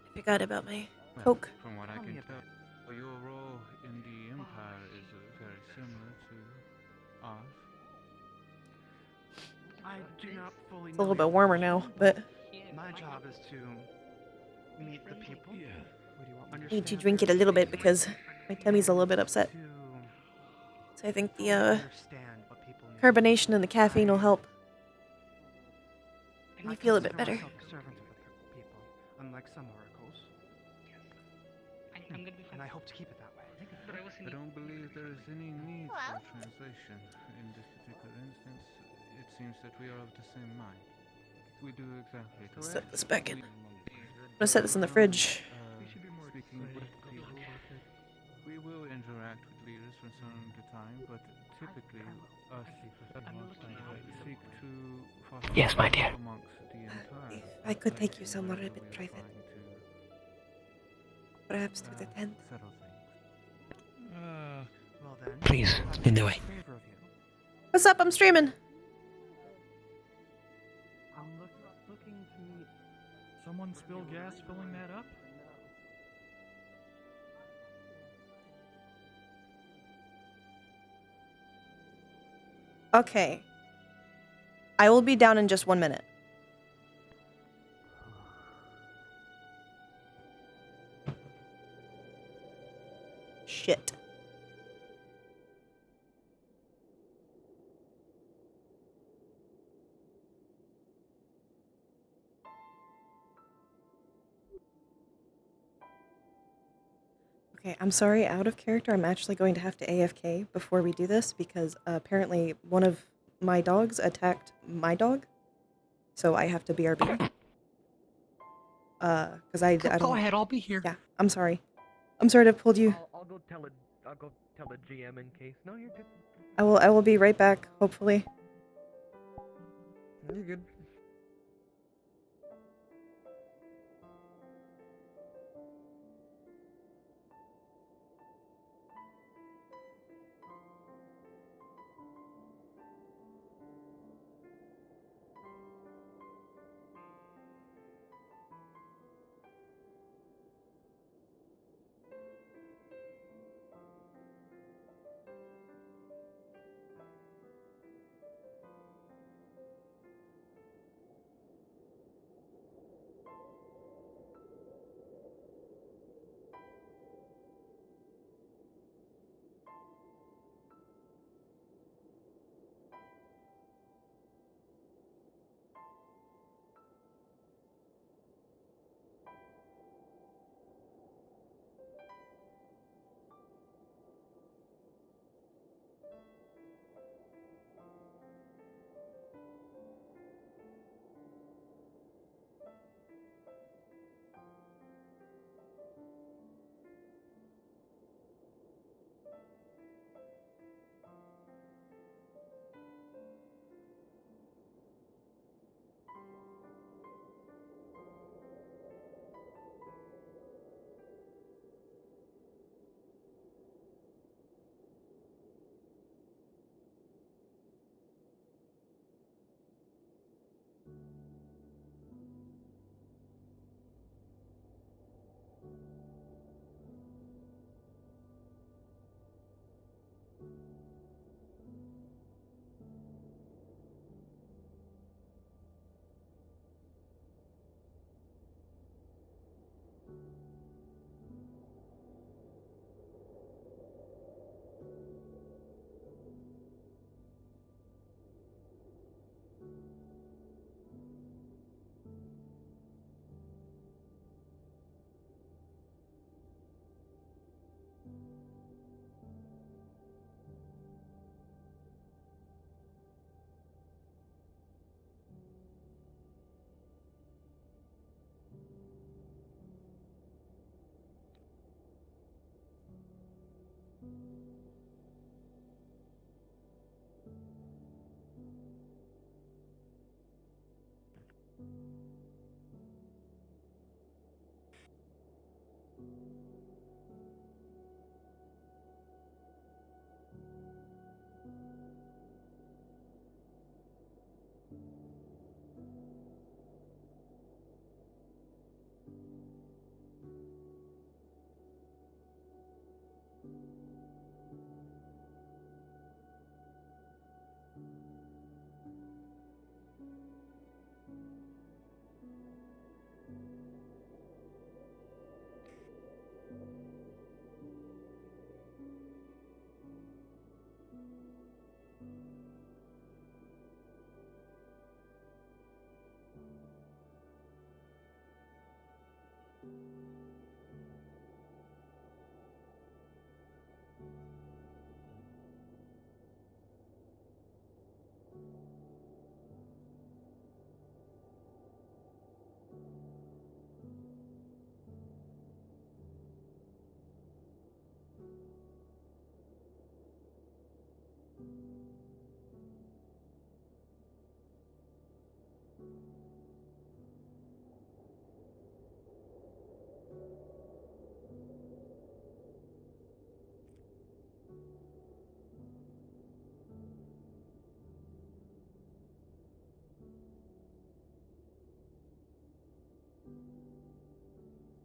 [SPEAKER 1] I forgot about my
[SPEAKER 3] Well,
[SPEAKER 1] Coke.
[SPEAKER 3] from what I
[SPEAKER 14] Tell me
[SPEAKER 3] can tell, your role in the Empire is very similar to ours.
[SPEAKER 14] I do not fully
[SPEAKER 1] It's a little
[SPEAKER 14] know
[SPEAKER 1] bit
[SPEAKER 14] yet.
[SPEAKER 1] warmer now, but
[SPEAKER 14] My job is to meet the people.
[SPEAKER 1] I need to drink it a little bit because my tummy's a little bit upset. So I think the carbonation and the caffeine will help me feel a bit better.
[SPEAKER 14] Servant of the people, unlike some oracles.
[SPEAKER 9] I'm gonna be fine.
[SPEAKER 14] And I hope to keep it that way.
[SPEAKER 3] I don't believe there is any need for translation in this particular instance. It seems that we are of the same mind. We do exactly the
[SPEAKER 1] Set
[SPEAKER 3] same.
[SPEAKER 1] this back in. I'm gonna set this in the fridge.
[SPEAKER 3] Speaking with people, we will interact with leaders from time to time, but typically us seek to foster
[SPEAKER 16] Yes, my dear.
[SPEAKER 3] amongst the entire.
[SPEAKER 1] If I could take you somewhere a bit private. Perhaps to the tent.
[SPEAKER 3] Settle things.
[SPEAKER 14] Well then.
[SPEAKER 16] Please, in the way.
[SPEAKER 14] Favor of you.
[SPEAKER 1] What's up? I'm streaming.
[SPEAKER 23] I'm looking to meet. Someone spill gas filling that up?
[SPEAKER 1] Okay. I will be down in just 1 minute. Shit. Okay, I'm sorry, out of character, I'm actually going to have to AFK before we do this because apparently one of my dogs attacked my dog. So I have to BRB. Because I don't...
[SPEAKER 16] Go ahead, I'll be here.
[SPEAKER 1] Yeah, I'm sorry. I'm sorry to have pulled you.
[SPEAKER 23] I'll go tell the GM in case. No, you're good.
[SPEAKER 1] I will be right back, hopefully.
[SPEAKER 23] You're good.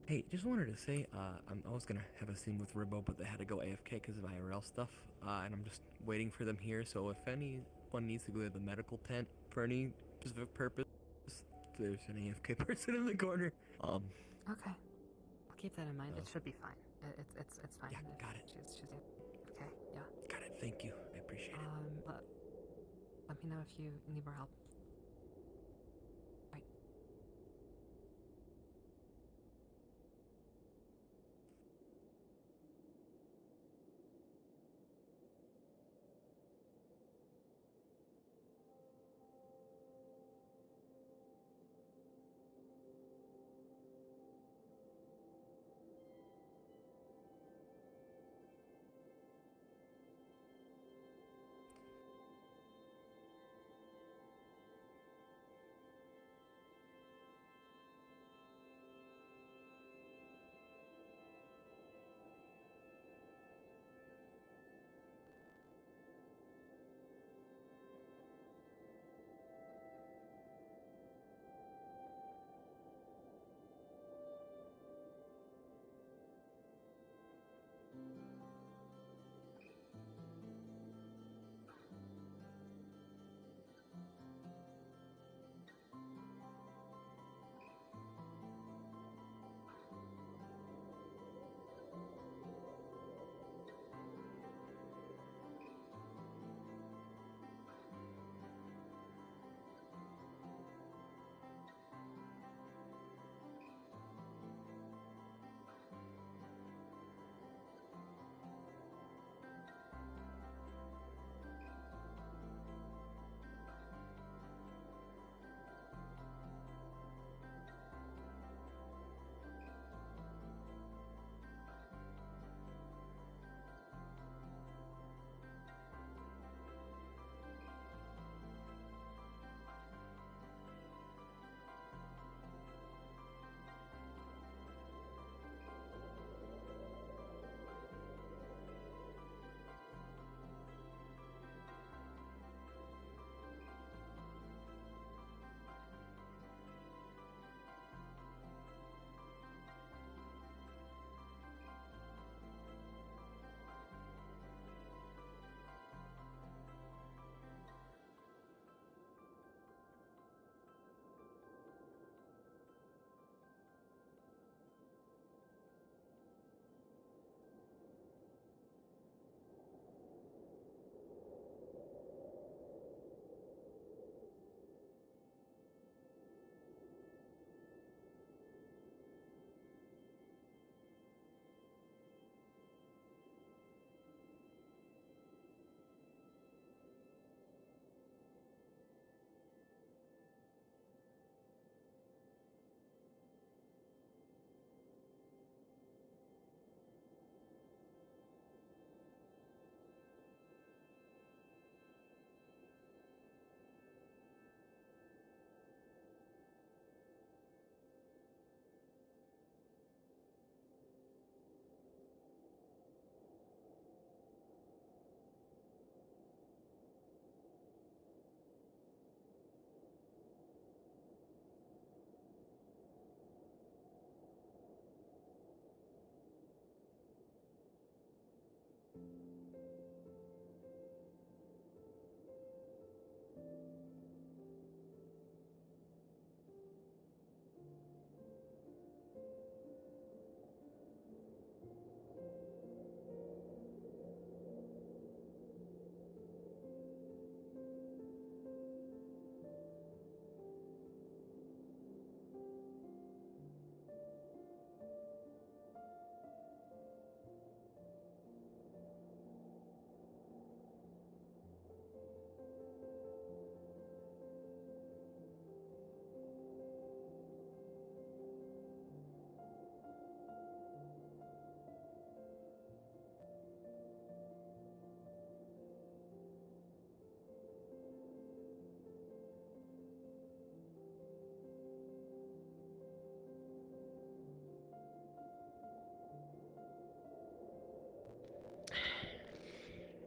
[SPEAKER 4] Hey, just wanted to say, I was gonna have a scene with Ribbo, but they had to go AFK because of IRL stuff, and I'm just waiting for them here, so if anyone needs to go to the medical tent for any specific purpose, there's an AFK person in the corner.
[SPEAKER 5] Okay. I'll keep that in mind. It
[SPEAKER 4] Oh.
[SPEAKER 5] should be fine. It's fine.
[SPEAKER 4] Yeah, got it.
[SPEAKER 5] She's okay. Yeah.
[SPEAKER 4] Got it, thank you. I appreciate it.
[SPEAKER 5] Let me know if you need more help. Right.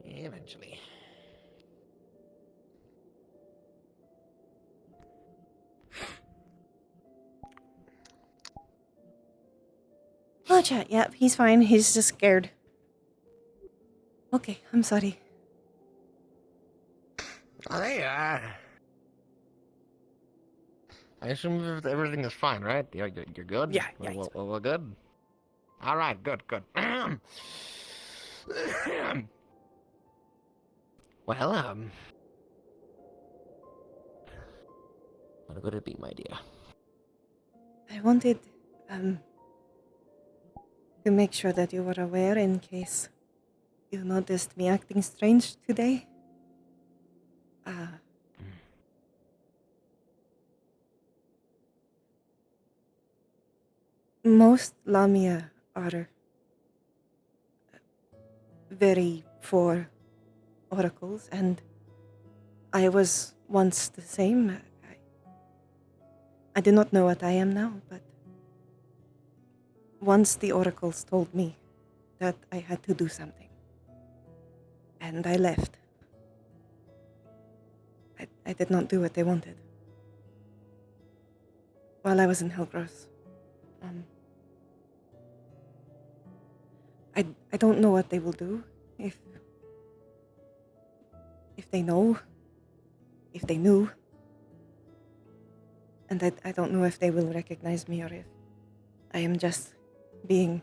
[SPEAKER 16] Eventually.
[SPEAKER 1] chat. Yeah, he's fine. He's just scared. Okay, I'm sorry.
[SPEAKER 16] Oh, there you are. I assume everything is fine, right? You're good?
[SPEAKER 1] Yeah, yeah.
[SPEAKER 16] We're good? Alright, good. Well, what would it be, my dear?
[SPEAKER 1] I wanted, to make sure that you were aware in case you noticed me acting strange today. Most Lamia are very for oracles, and I was once the same. I do not know what I am now, but once the oracles told me that I had to do something, and I left. I did not do what they wanted. While I was in Hellgross. I don't know what they will do if they know, if they knew. And I don't know if they will recognize me or if I am just being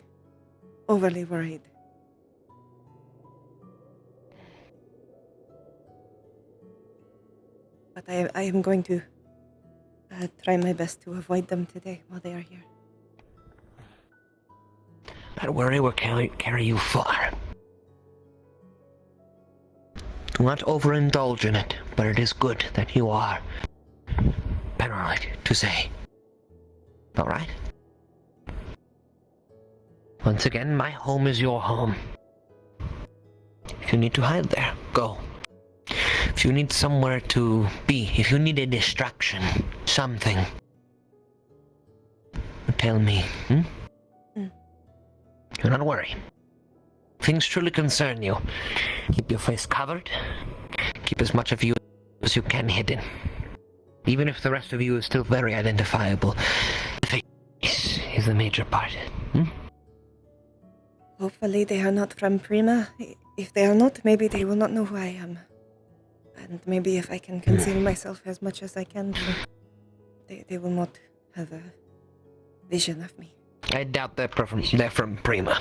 [SPEAKER 1] overly worried. But I am going to try my best to avoid them today while they are here.
[SPEAKER 16] Don't worry, we'll carry you far. Do not overindulge in it, but it is good that you are paranoid, to say. Alright? Once again, my home is your home. If you need to hide there, go. If you need somewhere to be, if you need a distraction, something, tell me, Do not worry. Things truly concern you. Keep your face covered. Keep as much of you as you can hidden. Even if the rest of you is still very identifiable, the face is the major part.
[SPEAKER 1] Hopefully they are not from Prima. If they are not, maybe they will not know who I am. And maybe if I can conceal myself as much as I can, they will not have a vision of me.
[SPEAKER 16] I doubt they're from Prima.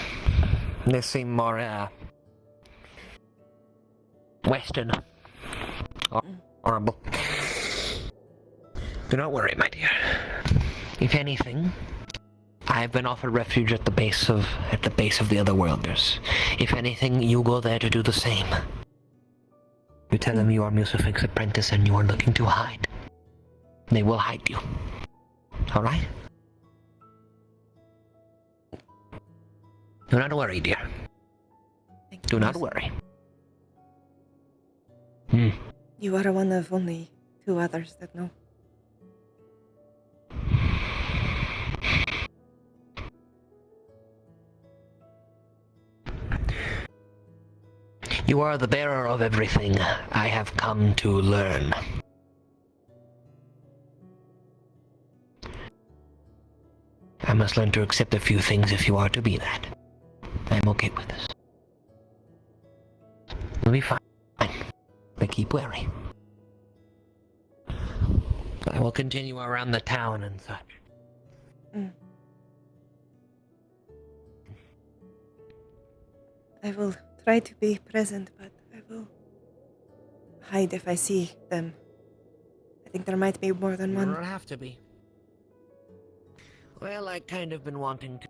[SPEAKER 16] They seem more, Western. Horrible. Do not worry, my dear. If anything, I've been offered refuge at the base of the Otherworlders. If anything, you go there to do the same. You tell them you are Musafix's apprentice and you are looking to hide. They will hide you. Alright? Do not worry, dear. Do not worry.
[SPEAKER 1] You are one of only 2 others that know.
[SPEAKER 16] You are the bearer of everything I have come to learn. I must learn to accept a few things if you are to be that. I'm okay with this. You'll be fine. But keep wary. I will continue around the town and such.
[SPEAKER 1] I will try to be present, but I will hide if I see them. I think there might be more than one.
[SPEAKER 16] You don't have to be. Well, I kind of been wanting to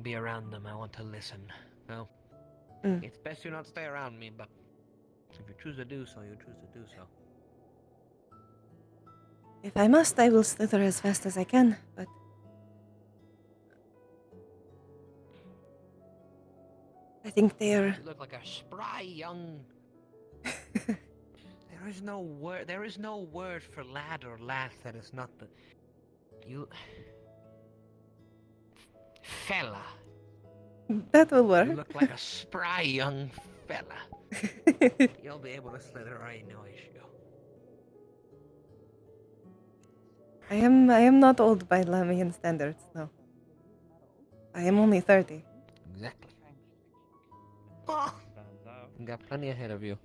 [SPEAKER 16] be around them. I want to listen. So, it's best you not stay around me, but if you choose to do so, you choose to do so.
[SPEAKER 1] If I must, I will slither as fast as I can, but I think they are...
[SPEAKER 16] You look like a spry young... There is no word for lad or lass that is not the... You... Fella.
[SPEAKER 1] That will work.
[SPEAKER 16] You look like a spry young fella. You'll be able to slither, I no issue.
[SPEAKER 1] I am not old by Lamian standards, no. I am only 30.
[SPEAKER 16] Exactly. You got plenty ahead of you.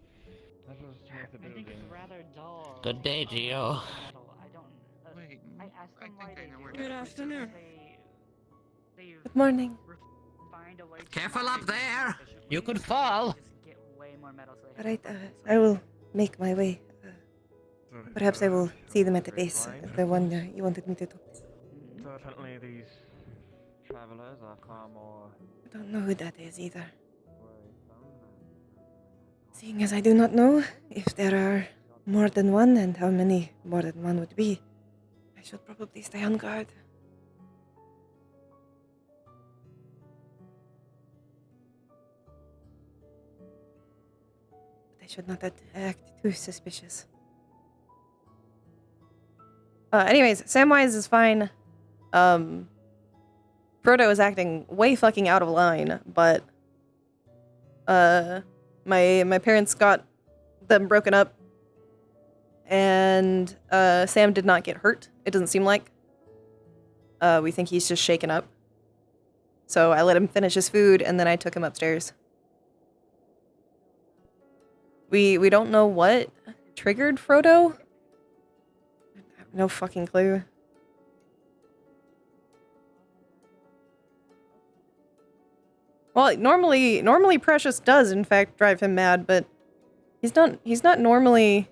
[SPEAKER 9] I think it's rather dull.
[SPEAKER 16] Good day, Gio.
[SPEAKER 9] I don't.
[SPEAKER 3] Wait,
[SPEAKER 9] I asked them why they do it.
[SPEAKER 3] Good
[SPEAKER 9] afternoon. They've
[SPEAKER 1] Good morning.
[SPEAKER 9] refined a way to
[SPEAKER 16] Careful
[SPEAKER 9] not
[SPEAKER 16] up
[SPEAKER 9] do
[SPEAKER 16] there!
[SPEAKER 9] things efficiently,
[SPEAKER 16] You could
[SPEAKER 9] so they
[SPEAKER 16] fall.
[SPEAKER 9] just get way more metal, so they have
[SPEAKER 1] Alright,
[SPEAKER 9] to put
[SPEAKER 1] I will make my way.
[SPEAKER 23] So,
[SPEAKER 1] Perhaps I will see them at the
[SPEAKER 23] very
[SPEAKER 1] base.
[SPEAKER 23] fine.
[SPEAKER 1] The one you wanted me to talk to.
[SPEAKER 23] Certainly, these travelers are far more.
[SPEAKER 1] I don't know who that is either. Seeing as I do not know if there are more than one and how many more than one would be, I should probably stay on guard. But I should not act too suspicious. Anyways, Samwise is fine. Frodo is acting way fucking out of line, but my parents got them broken up, and Sam did not get hurt. It doesn't seem like. We think he's just shaken up. So I let him finish his food, and then I took him upstairs. We don't know what triggered Frodo. I have no fucking clue. Well, normally Precious does in fact drive him mad, but he's not normally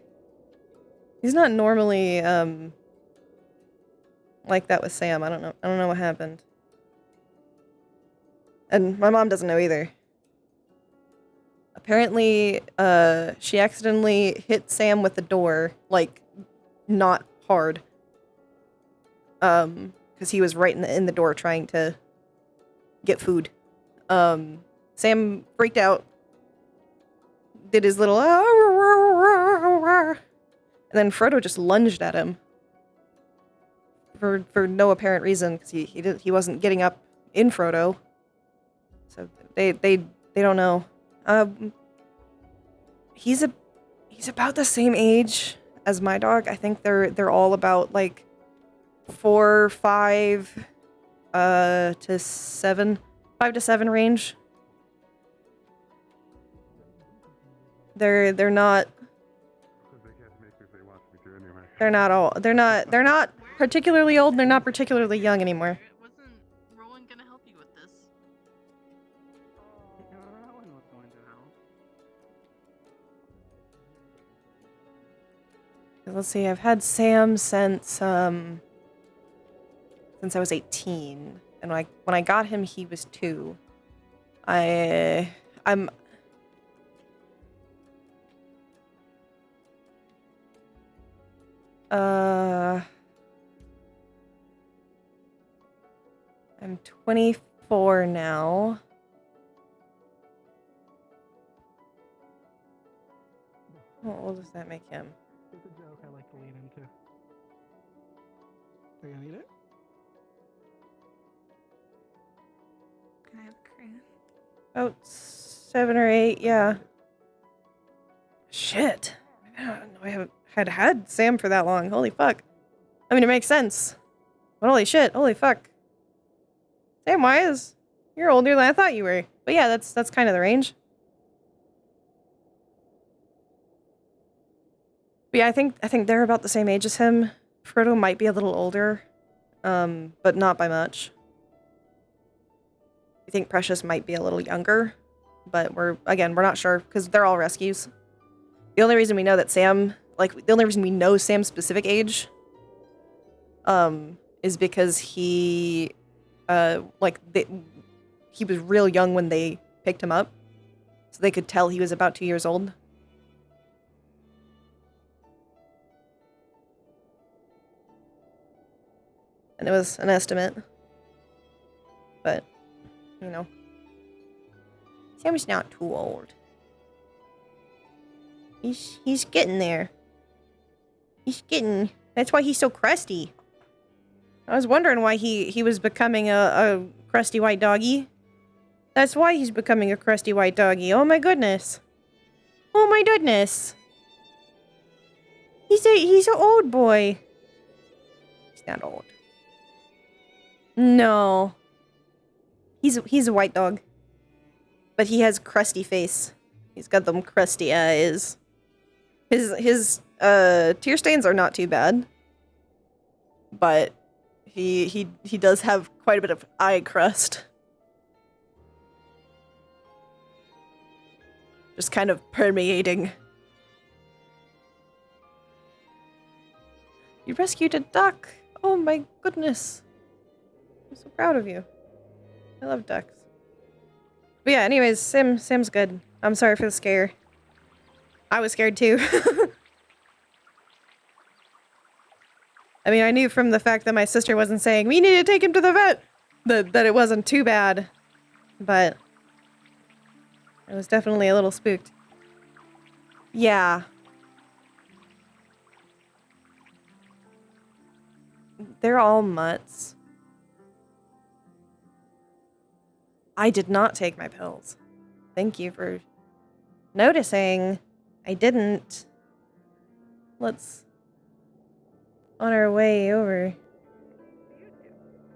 [SPEAKER 1] like that with Sam. I don't know what happened. And my mom doesn't know either. Apparently, she accidentally hit Sam with the door, like, not hard. Because he was right in the door trying to get food. Sam freaked out, did his little and then Frodo just lunged at him for no apparent reason, because he wasn't getting up in Frodo. So they don't know. He's about the same age as my dog. I think they're all about like 4, 5 to 7, 5 to 7 range. They're not particularly old, they're not particularly young anymore.
[SPEAKER 7] Wasn't Rowan gonna help you with this?
[SPEAKER 23] Rowan was going to help.
[SPEAKER 1] Let's see, I've had Sam since I was 18, and when I got him, he was 2. I'm I'm 24 now. How old does that make him?
[SPEAKER 23] It's a joke I like to lean into. Are you gonna eat it?
[SPEAKER 15] Can I have a crayon?
[SPEAKER 1] About 7 or 8, yeah. Shit. I don't know I had Sam for that long. Holy fuck. I mean, it makes sense. But holy shit. Holy fuck. Samwise, you're older than I thought you were. But yeah, that's kind of the range. But yeah, I think they're about the same age as him. Frodo might be a little older, but not by much. I think Precious might be a little younger, but we're not sure because they're all rescues. The only reason we know that the only reason we know Sam's specific age, is because he was real young when they picked him up, so they could tell he was about 2 years old. And it was an estimate. But, you know. Sam's not too old. He's getting there. That's why he's so crusty. I was wondering why he was becoming a crusty white doggy. That's why he's becoming a crusty white doggy. Oh my goodness. Oh my goodness. He's an old boy. He's not old. No. He's a white dog. But he has crusty face. He's got them crusty eyes. His tear stains are not too bad. But he does have quite a bit of eye crust. Just kind of permeating. You rescued a duck! Oh my goodness. I'm so proud of you. I love ducks. But yeah, anyways, Sam's good. I'm sorry for the scare. I was scared too. I mean, I knew from the fact that my sister wasn't saying, we need to take him to the vet, that it wasn't too bad. But I was definitely a little spooked. Yeah. They're all mutts. I did not take my pills. Thank you for noticing. I didn't. Let's... On our way over.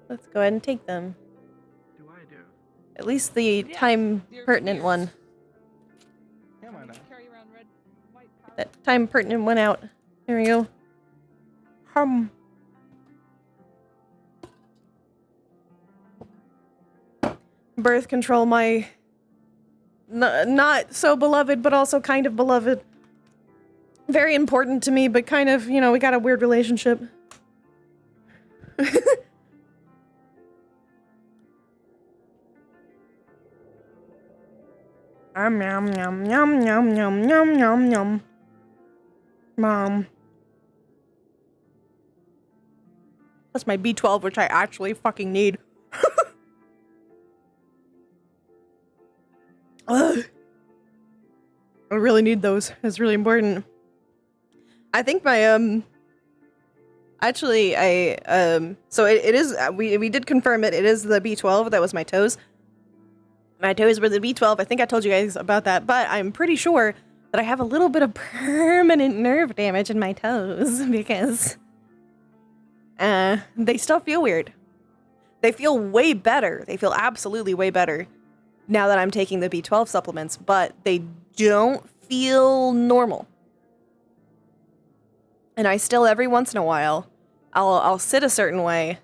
[SPEAKER 1] Let's go ahead and take them.
[SPEAKER 23] Do I do?
[SPEAKER 1] At least the time-pertinent one.
[SPEAKER 23] Am I now?
[SPEAKER 1] That time-pertinent one out. There we go. Birth control, my... not so beloved, but also kind of beloved. Very important to me, but kind of, you know, we got a weird relationship. Yum yum yum yum yum yum yum yum yum. Mom. That's my B12, which I actually fucking need. Ugh. I really need those. It's really important. I think my actually so it is we did confirm it. It is the B12 that was my toes. My toes were the B12. I think I told you guys about that, but I'm pretty sure that I have a little bit of permanent nerve damage in my toes because they still feel weird. They feel way better. They feel absolutely way better now that I'm taking the B12 supplements, but they don't feel normal. And I still, every once in a while, I'll sit a certain way,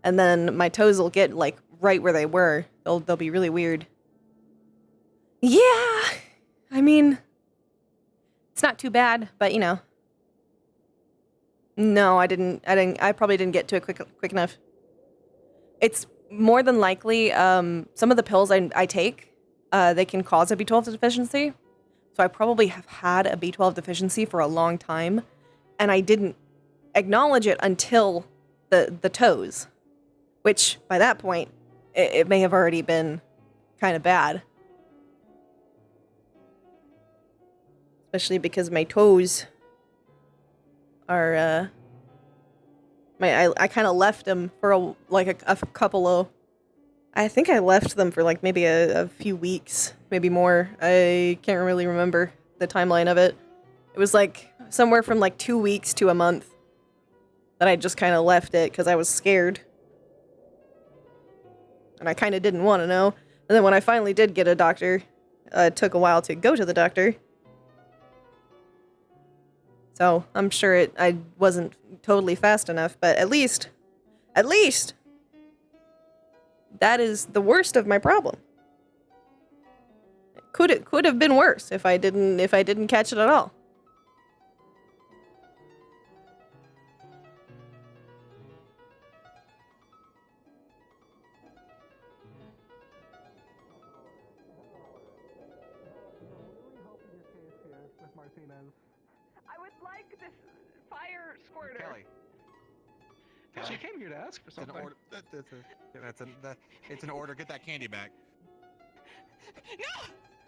[SPEAKER 1] and then my toes will get like right where they were. They'll be really weird. Yeah, I mean, it's not too bad, but you know. No, I probably didn't get to it quick enough. It's more than likely, some of the pills I take, they can cause a B12 deficiency. So I probably have had a B12 deficiency for a long time, and I didn't acknowledge it until the toes, which by that point, it may have already been kind of bad. Especially because my toes are, I kind of left them for a couple of, I think I left them for like maybe a few weeks, maybe more. I can't really remember the timeline of it. It was like somewhere from like 2 weeks to a month that I just kind of left it because I was scared. And I kind of didn't want to know. And then when I finally did get a doctor, it took a while to go to the doctor. So I'm sure I wasn't totally fast enough, but at least, that is the worst of my problem. It could have been worse if I didn't catch it at all.
[SPEAKER 2] I would like this fire squirter.
[SPEAKER 8] Kelly.
[SPEAKER 23] She came here to ask for something.
[SPEAKER 8] It's an order. Get that candy back.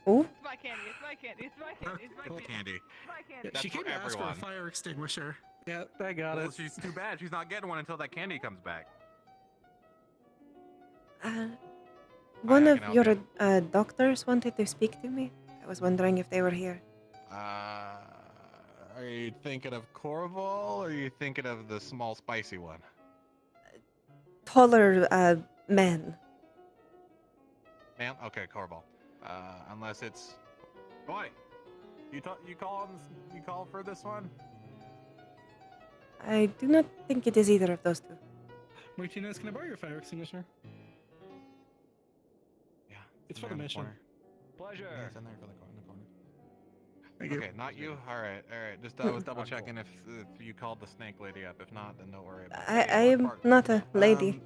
[SPEAKER 1] Ooh.
[SPEAKER 2] It's my candy. It's my candy. It's my candy. It's my
[SPEAKER 8] Get the
[SPEAKER 2] candy.
[SPEAKER 8] candy.
[SPEAKER 2] It's my candy.
[SPEAKER 8] That's
[SPEAKER 23] She came
[SPEAKER 8] for
[SPEAKER 23] to ask for a
[SPEAKER 8] everyone.
[SPEAKER 23] fire extinguisher. Yeah, I got
[SPEAKER 8] Well,
[SPEAKER 23] it.
[SPEAKER 8] she's too bad. She's not getting one until that candy comes back.
[SPEAKER 1] One
[SPEAKER 8] I
[SPEAKER 1] of
[SPEAKER 8] can
[SPEAKER 1] your
[SPEAKER 8] help
[SPEAKER 1] doctors wanted to speak to me. I was wondering if they were here.
[SPEAKER 8] Are you thinking of Corval, or are you thinking of the small spicy one?
[SPEAKER 1] Taller men.
[SPEAKER 8] Ma'am? Okay, Corball. Unless it's... Boy! You call for this one?
[SPEAKER 1] I do not think it is either of those two.
[SPEAKER 6] Martinez, can I borrow your fire extinguisher?
[SPEAKER 8] Yeah.
[SPEAKER 6] It's for the mission.
[SPEAKER 22] Pleasure.
[SPEAKER 8] Yeah, it's in there for the corner.
[SPEAKER 6] Thank you.
[SPEAKER 8] Okay, not you? Alright. Just I was double checking if you called the snake lady up. If not, then don't worry about it.
[SPEAKER 1] I am not a lady.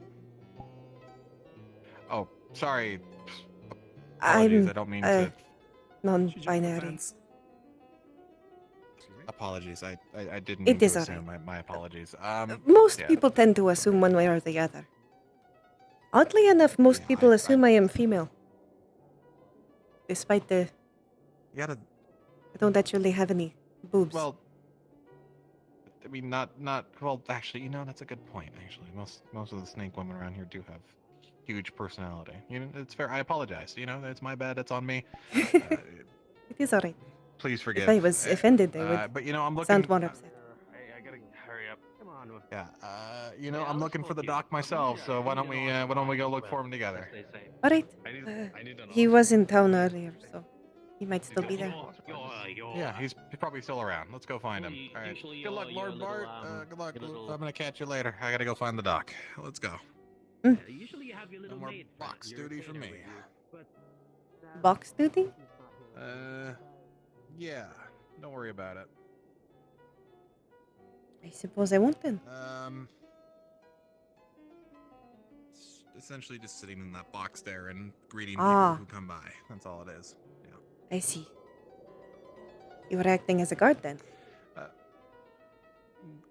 [SPEAKER 8] Oh, sorry. Apologies, I don't mean to...
[SPEAKER 1] non-binary.
[SPEAKER 8] Apologies, I didn't
[SPEAKER 1] It
[SPEAKER 8] mean to
[SPEAKER 1] is
[SPEAKER 8] assume. My apologies.
[SPEAKER 1] Most
[SPEAKER 8] Yeah.
[SPEAKER 1] people tend to assume one way or the other. Oddly enough, most people assume I am female. Despite the...
[SPEAKER 8] You gotta...
[SPEAKER 1] I don't actually have any boobs.
[SPEAKER 8] Well, I mean, not. Well, actually, you know, that's a good point. Actually, most of the snake women around here do have huge personality. You know, it's fair. I apologize. You know, it's my bad. It's on me.
[SPEAKER 1] It is alright.
[SPEAKER 8] Please forgive.
[SPEAKER 1] If I was offended, I would
[SPEAKER 8] but you know, I'm looking.
[SPEAKER 1] sound more upset.
[SPEAKER 22] I gotta hurry up. Come on.
[SPEAKER 8] Yeah. You know, I'm looking for the doc myself. So why don't we go look for him together?
[SPEAKER 1] Alright. He was in town earlier, so he might still be there.
[SPEAKER 8] Yeah, he's probably still around. Let's go find him. All right. Good luck, Lord Bart. Good luck. I'm gonna catch you later. I gotta go find the doc. Let's go.
[SPEAKER 22] Usually you have your little
[SPEAKER 8] No more
[SPEAKER 22] maid
[SPEAKER 8] box
[SPEAKER 22] friend,
[SPEAKER 8] duty
[SPEAKER 22] your
[SPEAKER 8] for me.
[SPEAKER 22] retainer with you, but
[SPEAKER 1] Box duty?
[SPEAKER 8] Yeah. Don't worry about it.
[SPEAKER 1] I suppose I won't then.
[SPEAKER 8] It's essentially just sitting in that box there and greeting
[SPEAKER 1] Ah.
[SPEAKER 8] people who come by. That's all it is. Yeah.
[SPEAKER 1] I see. You were acting as a guard then?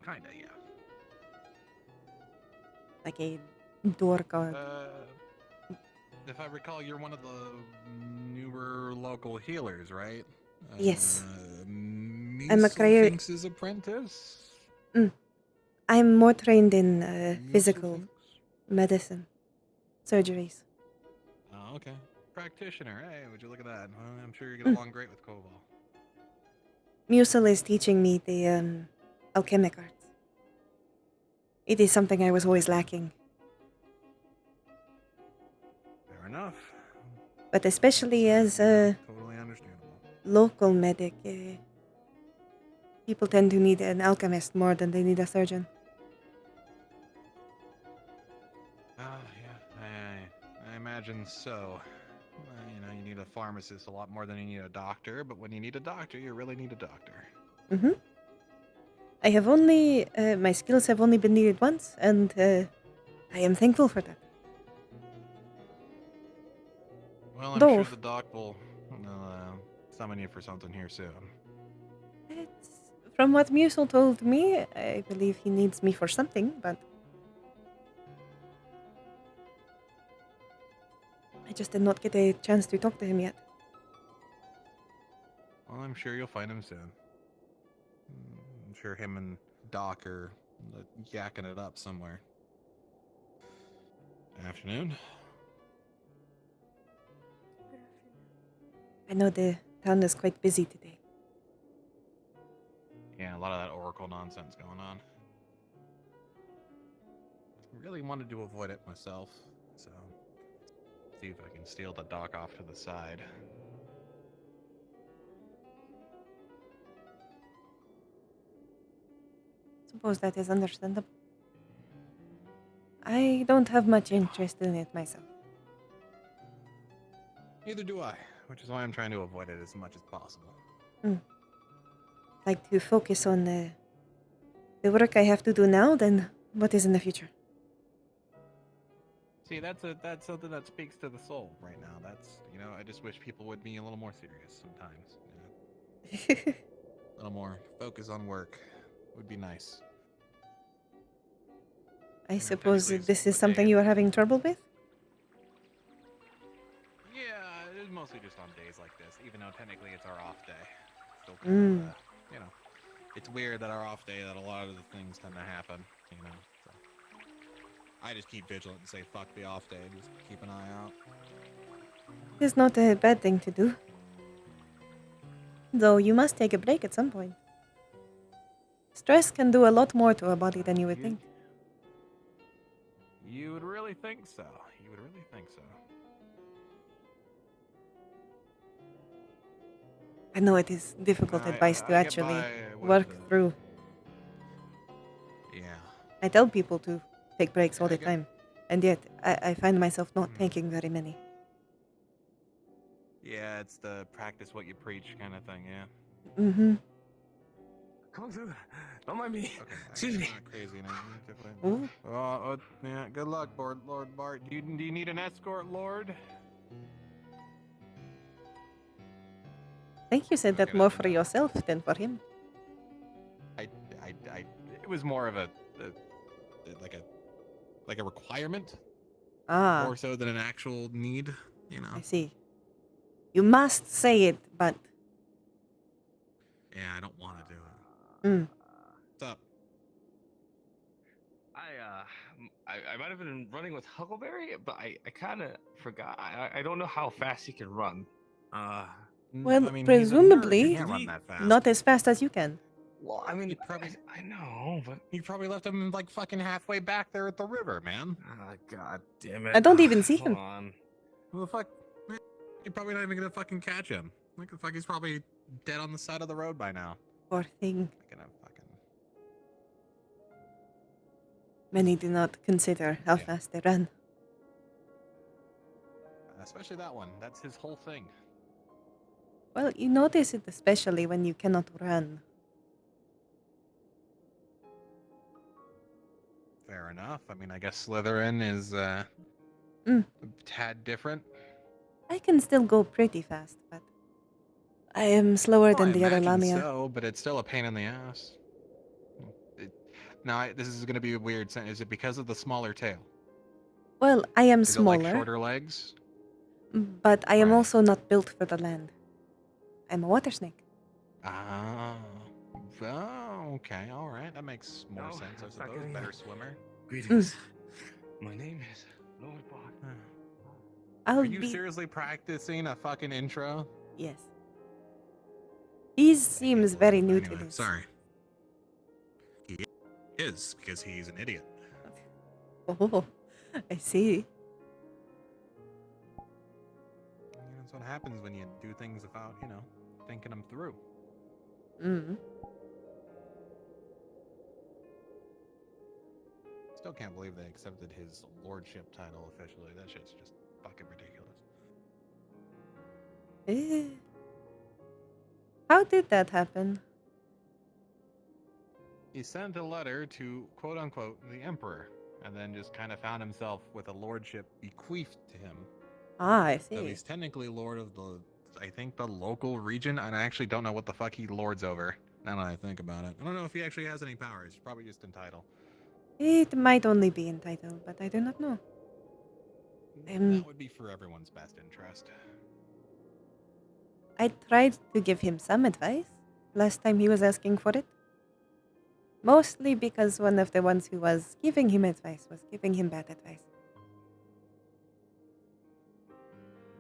[SPEAKER 8] Kinda, yeah.
[SPEAKER 1] Like a door guard.
[SPEAKER 8] If I recall, you're one of the newer local healers, right?
[SPEAKER 1] Yes.
[SPEAKER 8] I'm
[SPEAKER 1] I'm a career...
[SPEAKER 8] Finks' apprentice?
[SPEAKER 1] I'm more trained in physical medicine. Surgeries.
[SPEAKER 8] Oh, okay. Practitioner. Hey, would you look at that? Well, I'm sure you get along great with Koval.
[SPEAKER 1] Musil is teaching me the alchemic arts. It is something I was always lacking.
[SPEAKER 8] Fair enough.
[SPEAKER 1] But especially as a
[SPEAKER 8] Totally understandable.
[SPEAKER 1] local medic, people tend to need an alchemist more than they need a surgeon.
[SPEAKER 8] Yeah. I imagine so. You know, you need a pharmacist a lot more than you need a doctor, but when you need a doctor, you really need a doctor.
[SPEAKER 1] Mm-hmm. I have only... my skills have only been needed once, and I am thankful for that.
[SPEAKER 8] Well, I'm
[SPEAKER 1] Though,
[SPEAKER 8] sure the doc will summon you for something here soon.
[SPEAKER 1] from what Musil told me, I believe he needs me for something, but... I just did not get a chance to talk to him yet.
[SPEAKER 8] Well, I'm sure you'll find him soon. I'm sure him and Doc are yakking it up somewhere. Afternoon.
[SPEAKER 1] I know the town is quite busy today.
[SPEAKER 8] Yeah, a lot of that Oracle nonsense going on. I really wanted to avoid it myself, so see if I can steal the Doc off to the side.
[SPEAKER 1] Suppose that is understandable. I don't have much interest in it myself.
[SPEAKER 8] Neither do I, which is why I'm trying to avoid it as much as possible.
[SPEAKER 1] Like to focus on the work I have to do now, then what is in the future?
[SPEAKER 8] See, that's something that speaks to the soul right now. That's, you know, I just wish people would be a little more serious sometimes. You know? A little more focus on work would be nice.
[SPEAKER 1] I suppose this is something you are having trouble with?
[SPEAKER 8] Yeah, it's mostly just on days like this, even though technically it's our off day. Still you know, it's weird that our off day that a lot of the things tend to happen, you know. So I just keep vigilant and say fuck the off day, just keep an eye out.
[SPEAKER 1] It is not a bad thing to do. Though you must take a break at some point. Stress can do a lot more to a body than you would think.
[SPEAKER 8] You would really think so. You would really think so.
[SPEAKER 1] I know it is difficult advice to
[SPEAKER 8] I get
[SPEAKER 1] actually
[SPEAKER 8] by with
[SPEAKER 1] work
[SPEAKER 8] the-
[SPEAKER 1] through.
[SPEAKER 8] Yeah.
[SPEAKER 1] I tell people to take breaks all
[SPEAKER 8] I
[SPEAKER 1] the
[SPEAKER 8] get-
[SPEAKER 1] time, and yet I find myself not
[SPEAKER 8] Hmm.
[SPEAKER 1] taking very many.
[SPEAKER 8] Yeah, it's the practice what you preach kind of thing, yeah.
[SPEAKER 1] Mm-hmm.
[SPEAKER 10] Come through. Don't mind me.
[SPEAKER 8] Okay,
[SPEAKER 10] Excuse me.
[SPEAKER 8] not crazy.
[SPEAKER 1] Ooh.
[SPEAKER 8] Yeah, good luck, Lord Bart. Do you need an escort, Lord?
[SPEAKER 1] I think you said that more for yourself than for him.
[SPEAKER 8] It was more of a like a requirement,
[SPEAKER 1] Ah,
[SPEAKER 8] more so than an actual need, you know.
[SPEAKER 1] I see. You must say it, but
[SPEAKER 8] Yeah, I don't want to do it.
[SPEAKER 1] mm.
[SPEAKER 8] What's up?
[SPEAKER 10] I might have been running with Huckleberry, but I kind of forgot. I don't know how fast he can run.
[SPEAKER 1] Well,
[SPEAKER 8] I mean, he's a nerd.
[SPEAKER 1] presumably
[SPEAKER 8] He can't run that fast.
[SPEAKER 1] not as fast as you can.
[SPEAKER 10] Well, I mean,
[SPEAKER 8] You probably,
[SPEAKER 10] I know, but
[SPEAKER 8] you probably left him like fucking halfway back there at the river, man.
[SPEAKER 10] God damn it!
[SPEAKER 1] I don't even see him.
[SPEAKER 10] Hold on.
[SPEAKER 8] Who the fuck? You're probably not even gonna fucking catch him. Like the fuck, he's probably dead on the side of the road by now.
[SPEAKER 1] Poor thing.
[SPEAKER 8] Fucking.
[SPEAKER 1] Many do not consider how fast they run.
[SPEAKER 8] Especially that one. That's his whole thing.
[SPEAKER 1] Well, you notice it especially when you cannot run.
[SPEAKER 8] Fair enough. I mean, I guess Slytherin is a tad different.
[SPEAKER 1] I can still go pretty fast, but I am slower than
[SPEAKER 8] I
[SPEAKER 1] the other
[SPEAKER 8] imagine
[SPEAKER 1] Lamia.
[SPEAKER 8] so, but it's still a pain in the ass. Now, this is going to be a weird sentence. Is it because of the smaller tail?
[SPEAKER 1] Well, I am
[SPEAKER 8] Is it
[SPEAKER 1] smaller,
[SPEAKER 8] like shorter legs?
[SPEAKER 1] but I am also not built for the land. I'm a water snake.
[SPEAKER 8] Oh, okay, all right. That makes more sense, I suppose. Better swimmer.
[SPEAKER 10] Greetings. My name is Lord Bart.
[SPEAKER 8] Are you seriously practicing a fucking intro?
[SPEAKER 1] Yes. He seems very new to
[SPEAKER 8] Anyway,
[SPEAKER 1] this.
[SPEAKER 8] sorry. He is, because he's an idiot.
[SPEAKER 1] Oh, I see.
[SPEAKER 8] That's what happens when you do things without, thinking them through.
[SPEAKER 1] Mm.
[SPEAKER 8] Still can't believe they accepted his lordship title officially. That shit's just fucking ridiculous.
[SPEAKER 1] How did that happen?
[SPEAKER 8] He sent a letter to, quote unquote, the emperor, and then just kind of found himself with a lordship bequeathed to him.
[SPEAKER 1] Ah, I see.
[SPEAKER 8] So he's technically lord of I think the local region, and I actually don't know what the fuck he lords over, now that I think about it. I don't know if he actually has any powers. Probably just in title.
[SPEAKER 1] It might only be entitled, but I do not know.
[SPEAKER 8] That would be for everyone's best interest.
[SPEAKER 1] I tried to give him some advice last time he was asking for it. Mostly because one of the ones who was giving him advice was giving him bad advice.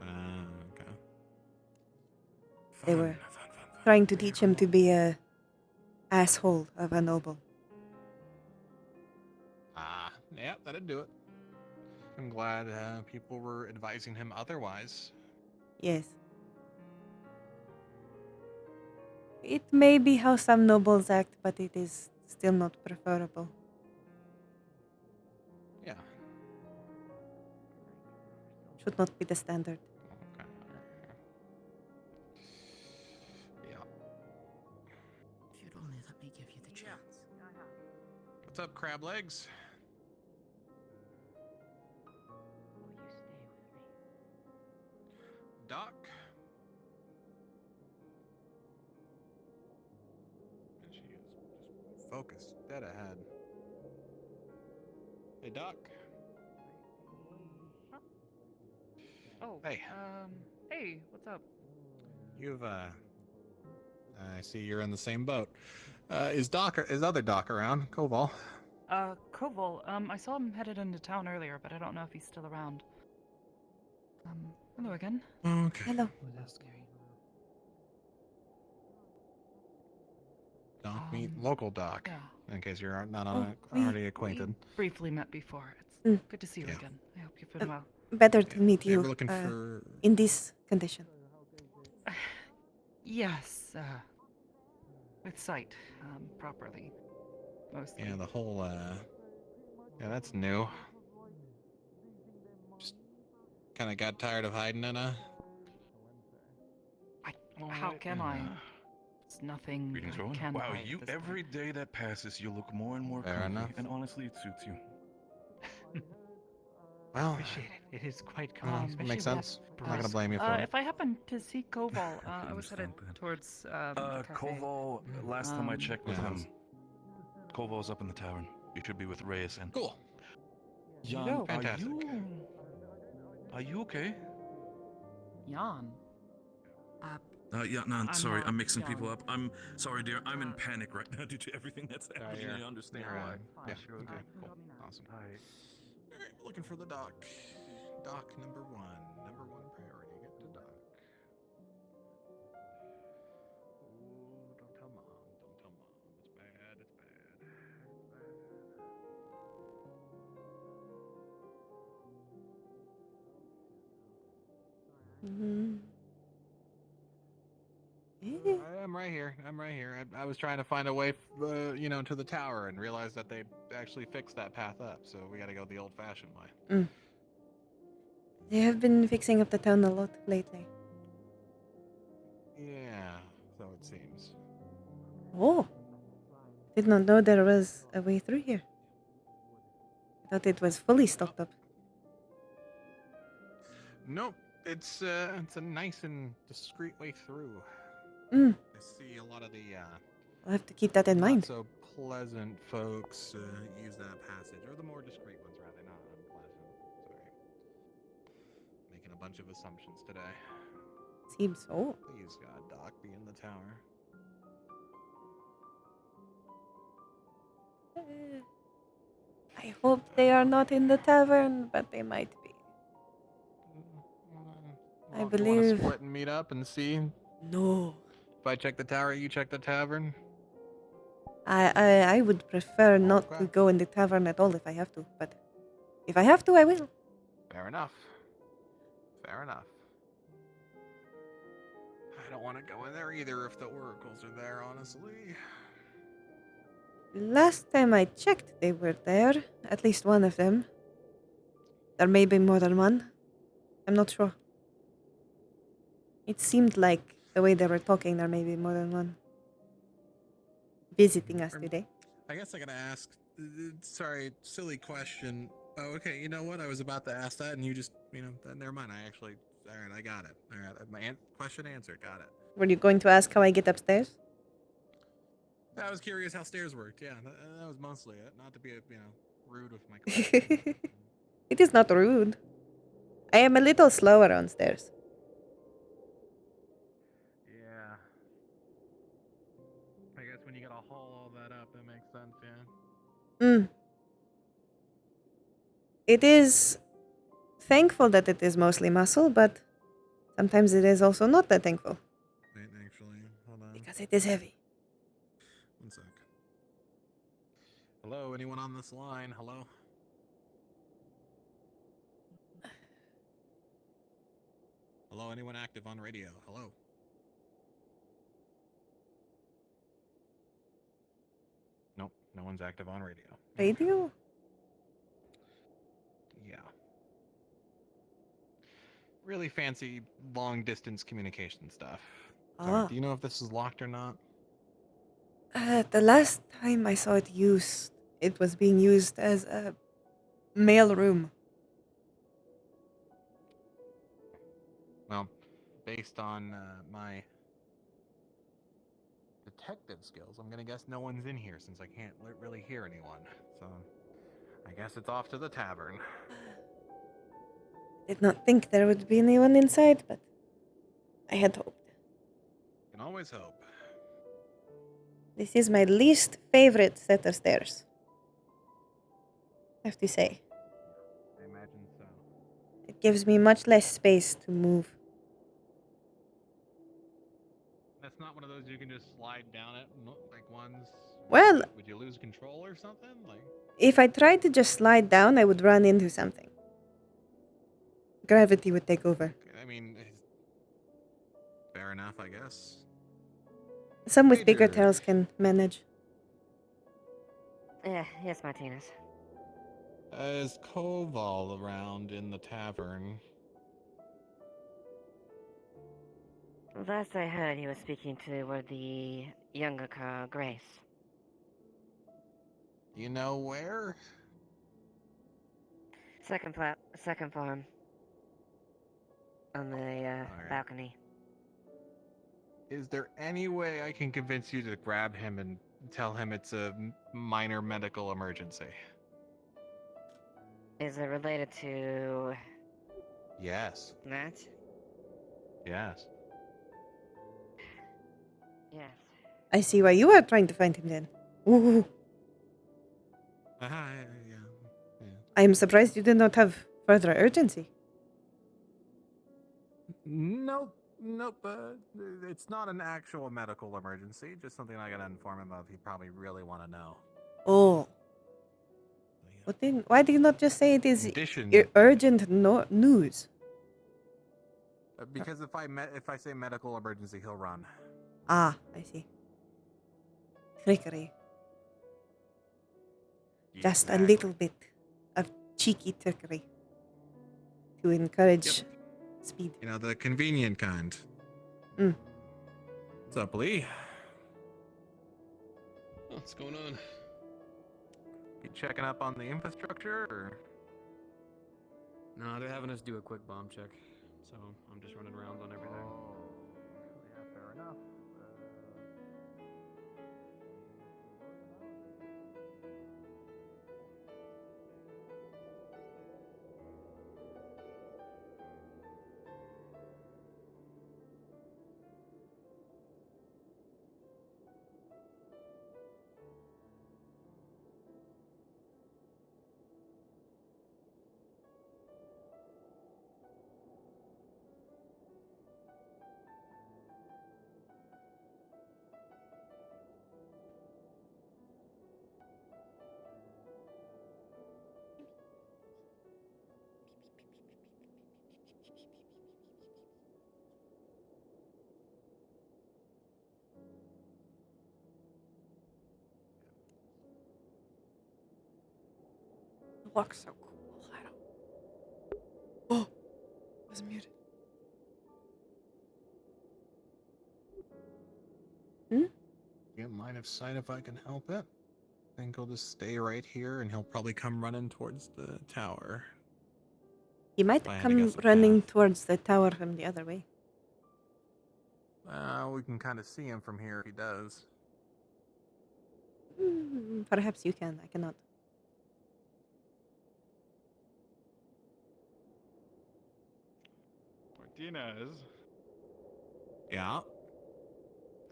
[SPEAKER 8] Okay.
[SPEAKER 1] They were trying to teach him to be a asshole of a noble.
[SPEAKER 8] Yeah, that'd do it. I'm glad people were advising him otherwise.
[SPEAKER 1] Yes. It may be how some nobles act, but it is still not preferable.
[SPEAKER 8] Yeah.
[SPEAKER 1] Should not be the standard.
[SPEAKER 8] Okay. Yeah.
[SPEAKER 14] If you'd only let me give you the chance.
[SPEAKER 8] What's up, crab legs? Doc? And she is just focused, dead ahead. Hey, Doc?
[SPEAKER 2] Oh.
[SPEAKER 8] Hey.
[SPEAKER 2] Hey, what's up?
[SPEAKER 8] You've, I see you're in the same boat. Is other Doc around? Koval?
[SPEAKER 2] Koval, I saw him headed into town earlier, but I don't know if he's still around. Hello again.
[SPEAKER 8] Okay.
[SPEAKER 1] Hello.
[SPEAKER 8] Doc, meet local Doc.
[SPEAKER 2] Yeah.
[SPEAKER 8] In case you're not already acquainted.
[SPEAKER 2] We briefly met before. It's good to see you again. I hope you've been well.
[SPEAKER 1] Better to meet
[SPEAKER 8] They
[SPEAKER 1] you
[SPEAKER 8] were looking for...
[SPEAKER 1] in this condition.
[SPEAKER 2] Yes, with sight, properly, mostly.
[SPEAKER 8] Yeah, the whole, yeah, that's new. Just kind of got tired of hiding in a...
[SPEAKER 2] How can I? It's nothing
[SPEAKER 22] Greetings,
[SPEAKER 2] I
[SPEAKER 22] Rowan.
[SPEAKER 2] can
[SPEAKER 22] Wow,
[SPEAKER 2] hide at
[SPEAKER 22] you
[SPEAKER 2] this
[SPEAKER 22] every day that passes, you look more and more
[SPEAKER 8] Fair
[SPEAKER 22] comfy,
[SPEAKER 8] enough.
[SPEAKER 22] and honestly, it suits you.
[SPEAKER 8] Well,
[SPEAKER 24] Appreciate it. It is quite
[SPEAKER 8] well,
[SPEAKER 24] comfy,
[SPEAKER 8] it
[SPEAKER 24] especially
[SPEAKER 8] makes
[SPEAKER 24] with
[SPEAKER 8] sense.
[SPEAKER 24] that
[SPEAKER 8] I'm not gonna
[SPEAKER 24] brisk
[SPEAKER 8] blame you for it.
[SPEAKER 2] If I happen to see Koval, I was headed
[SPEAKER 22] understand that.
[SPEAKER 2] towards the cafe.
[SPEAKER 22] Koval, last time I checked with
[SPEAKER 8] Yeah.
[SPEAKER 22] him, Koval's up in the tavern. You should be with Reyes and...
[SPEAKER 8] Cool.
[SPEAKER 22] Jan,
[SPEAKER 2] go.
[SPEAKER 8] Fantastic.
[SPEAKER 22] Are you okay?
[SPEAKER 2] Jan.
[SPEAKER 22] Yeah, no,
[SPEAKER 2] I'm
[SPEAKER 22] sorry,
[SPEAKER 2] not
[SPEAKER 22] I'm mixing
[SPEAKER 2] Jan.
[SPEAKER 22] people up. I'm sorry, dear. I'm in panic right now due to everything that's happening.
[SPEAKER 8] you're-
[SPEAKER 22] I understand
[SPEAKER 8] you're,
[SPEAKER 22] why.
[SPEAKER 8] yeah, okay, cool. Awesome. Alright, we're looking for the dock. Dock number one. Number one priority. Get to dock. Ooh, don't tell mom. Don't tell mom. It's bad. It's bad. I'm right here. I'm right here. I was trying to find a way, you know, to the tower and realized that they actually fixed that path up. So we got to go the old-fashioned way.
[SPEAKER 1] They have been fixing up the town a lot lately.
[SPEAKER 8] Yeah, so it seems.
[SPEAKER 1] Oh. Did not know there was a way through here. I thought it was fully stocked up.
[SPEAKER 8] Nope. It's a nice and discreet way through.
[SPEAKER 1] Mm.
[SPEAKER 8] I see a lot of the
[SPEAKER 1] I'll have to keep that in
[SPEAKER 8] not
[SPEAKER 1] mind.
[SPEAKER 8] so pleasant folks use that passage, or the more discreet ones rather, not unpleasant. Sorry, making a bunch of assumptions today.
[SPEAKER 1] Seems so.
[SPEAKER 8] Please, God, Doc, be in the tower.
[SPEAKER 1] I hope they are not in the tavern, but they might be. I
[SPEAKER 8] Want to
[SPEAKER 1] believe.
[SPEAKER 8] split and meet up and see?
[SPEAKER 1] No.
[SPEAKER 8] If I check the tower, you check the tavern.
[SPEAKER 1] I would prefer not to go in the tavern at all if I have to, but if I have to, I will.
[SPEAKER 8] Fair enough. Fair enough. I don't want to go in there either if the oracles are there, honestly.
[SPEAKER 1] Last time I checked, they were there. At least one of them. There may be more than one. I'm not sure. It seemed like the way they were talking, there may be more than one visiting us today.
[SPEAKER 8] I guess I gotta ask. Sorry, silly question. Oh, okay. You know what? I was about to ask that, and you just, you know, never mind. I actually, all right, I got it. All right, my question answered. Got it.
[SPEAKER 1] Were you going to ask how I get upstairs?
[SPEAKER 8] I was curious how stairs worked. Yeah, that was mostly it. Not to be, you know, rude with my question.
[SPEAKER 1] It is not rude. I am a little slower on stairs.
[SPEAKER 8] Yeah. I guess when you gotta haul all that up, that makes sense. Yeah.
[SPEAKER 1] Mm. It is thankful that it is mostly muscle, but sometimes it is also not that thankful.
[SPEAKER 8] Wait, actually, hold on.
[SPEAKER 1] Because it is heavy.
[SPEAKER 8] One sec. Hello, anyone on this line? Hello? Hello, anyone active on radio? Hello? Nope, no one's active on radio.
[SPEAKER 1] Radio?
[SPEAKER 8] Yeah. Really fancy long distance communication stuff. Sorry,
[SPEAKER 1] Ah.
[SPEAKER 8] do you know if this is locked or not?
[SPEAKER 1] The last time I saw it used, it was being used as a mail room.
[SPEAKER 8] Well, based on my detective skills, I'm gonna guess no one's in here since I can't really hear anyone. So, I guess it's off to the tavern.
[SPEAKER 1] Did not think there would be anyone inside, but I had hoped.
[SPEAKER 8] Can always hope.
[SPEAKER 1] This is my least favorite set of stairs. I have to say.
[SPEAKER 8] I imagine so.
[SPEAKER 1] It gives me much less space to move.
[SPEAKER 8] That's not one of those you can just slide down it, like ones.
[SPEAKER 1] Well,
[SPEAKER 8] Would you lose control or something? Like.
[SPEAKER 1] if I tried to just slide down, I would run into something. Gravity would take over.
[SPEAKER 8] I mean, fair enough, I guess.
[SPEAKER 1] Some with bigger
[SPEAKER 8] Major.
[SPEAKER 1] tails can manage.
[SPEAKER 16] Yes, Martinez.
[SPEAKER 8] Is Koval around in the tavern?
[SPEAKER 16] Last I heard, he was speaking to the younger girl, Grace.
[SPEAKER 8] You know where?
[SPEAKER 16] Second floor. On the balcony.
[SPEAKER 8] Is there any way I can convince you to grab him and tell him it's a minor medical emergency?
[SPEAKER 16] Is it related to
[SPEAKER 8] Yes.
[SPEAKER 16] that?
[SPEAKER 8] Yes.
[SPEAKER 16] Yes.
[SPEAKER 1] I see why you are trying to find him then. Ooh.
[SPEAKER 8] Yeah.
[SPEAKER 1] I am surprised you did not have further urgency.
[SPEAKER 8] Nope. It's not an actual medical emergency. Just something I gotta inform him of. He probably really want to know.
[SPEAKER 1] Oh. But then, why do you not just say it is
[SPEAKER 8] Condition.
[SPEAKER 1] urgent news?
[SPEAKER 8] Because if I say medical emergency, he'll run.
[SPEAKER 1] Ah, I see. Trickery. Just a little bit of cheeky trickery to encourage speed.
[SPEAKER 8] You know, the convenient kind.
[SPEAKER 1] Mm.
[SPEAKER 8] What's up, Lee?
[SPEAKER 22] What's going on?
[SPEAKER 8] You checking up on the infrastructure, or?
[SPEAKER 14] No, they're having us do a quick bomb check, so I'm just running rounds on everything.
[SPEAKER 8] Yeah, fair enough.
[SPEAKER 1] It looks so cool. I don't. Oh, it was muted.
[SPEAKER 8] Get line of sight if I can help it. I think he'll just stay right here, and he'll probably come running towards the tower.
[SPEAKER 1] He might
[SPEAKER 8] If I had to
[SPEAKER 1] come
[SPEAKER 8] guess a
[SPEAKER 1] running towards the tower from the other way.
[SPEAKER 8] We can kind of see him from here if he does.
[SPEAKER 1] Perhaps you can. I cannot.
[SPEAKER 11] Martinez.
[SPEAKER 8] Yeah.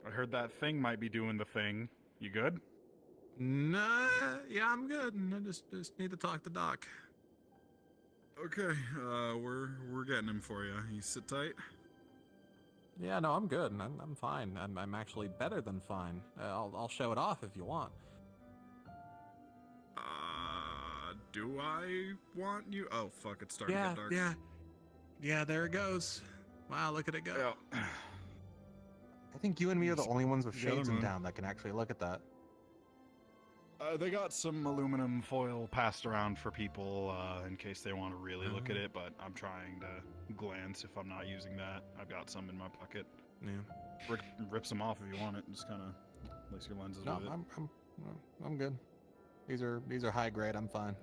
[SPEAKER 11] I heard that thing might be doing the thing. You good?
[SPEAKER 8] Nah, yeah, I'm good. I just need to talk to Doc.
[SPEAKER 20] Okay, we're getting him for you. You sit tight.
[SPEAKER 8] Yeah, no, I'm good. I'm fine. I'm actually better than fine. I'll show it off if you want.
[SPEAKER 20] Do I want you? Oh, fuck, it's starting to
[SPEAKER 8] Yeah,
[SPEAKER 20] get dark.
[SPEAKER 8] yeah, there it goes. Wow, look at it go.
[SPEAKER 20] Yeah.
[SPEAKER 8] I think you and me are the only ones with
[SPEAKER 20] The other
[SPEAKER 8] shades in
[SPEAKER 20] moon.
[SPEAKER 8] town that can actually look at that.
[SPEAKER 11] They got some aluminum foil passed around for people in case they want to really look at it, but I'm trying to glance if I'm not using that. I've got some in my pocket.
[SPEAKER 8] Yeah.
[SPEAKER 11] Rip some off if you want it. Just kind of lace your lenses
[SPEAKER 8] No,
[SPEAKER 11] with it.
[SPEAKER 8] I'm good. These are high grade. I'm fine.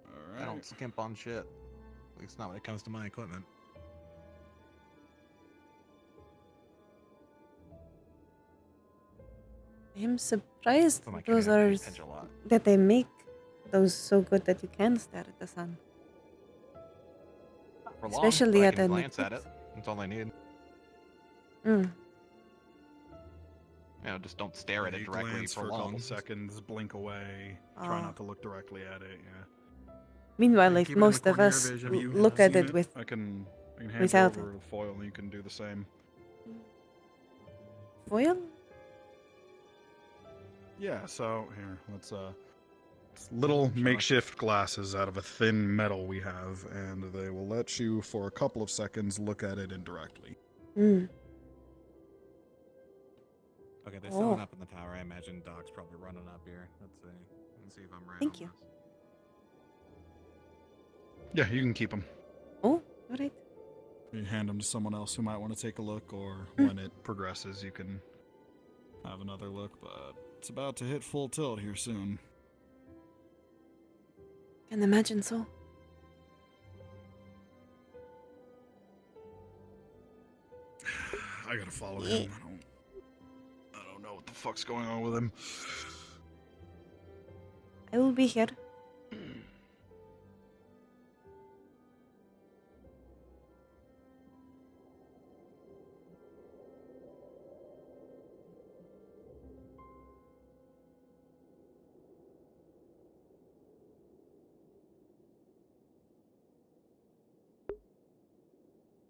[SPEAKER 20] All right.
[SPEAKER 8] I don't skimp on shit. At least not when it comes to my equipment.
[SPEAKER 1] I'm surprised
[SPEAKER 8] For my
[SPEAKER 1] those
[SPEAKER 8] community,
[SPEAKER 1] are
[SPEAKER 8] I pinch a lot.
[SPEAKER 1] that they make those so good that you can stare at the sun.
[SPEAKER 8] For long,
[SPEAKER 1] Especially
[SPEAKER 8] but I
[SPEAKER 1] at
[SPEAKER 8] can
[SPEAKER 1] an
[SPEAKER 8] glance at it. That's all I need.
[SPEAKER 1] Mm.
[SPEAKER 8] You know, just don't stare at it
[SPEAKER 11] You
[SPEAKER 8] directly
[SPEAKER 11] glance
[SPEAKER 8] for
[SPEAKER 11] for a
[SPEAKER 8] long.
[SPEAKER 11] couple seconds, blink away, try not to look directly at it. Yeah.
[SPEAKER 1] Meanwhile,
[SPEAKER 11] Yeah,
[SPEAKER 1] if
[SPEAKER 11] keep it in the
[SPEAKER 1] most of
[SPEAKER 11] corner of
[SPEAKER 1] us
[SPEAKER 11] your vision. Have you
[SPEAKER 1] look at
[SPEAKER 11] seen
[SPEAKER 1] it with
[SPEAKER 11] I can hand you
[SPEAKER 1] without
[SPEAKER 11] over the foil, and you can do the same.
[SPEAKER 1] foil.
[SPEAKER 11] Yeah. So here, let's it's little makeshift glasses out of a thin metal we have, and they will let you for a couple of seconds look at it indirectly.
[SPEAKER 1] Mm.
[SPEAKER 8] Okay, there's
[SPEAKER 1] Oh.
[SPEAKER 8] someone up in the tower. I imagine Doc's probably running up here. Let's see. Let's see if I'm right.
[SPEAKER 1] Thank
[SPEAKER 8] on
[SPEAKER 1] you.
[SPEAKER 8] this.
[SPEAKER 11] Yeah, you can keep them.
[SPEAKER 1] Oh, all right.
[SPEAKER 11] You hand them to someone else who might want to take a look, or when it progresses, you can have another look. But it's about to hit full tilt here soon.
[SPEAKER 1] Can imagine so.
[SPEAKER 11] I gotta follow him. I don't know what the fuck's going on with him.
[SPEAKER 1] I will be here.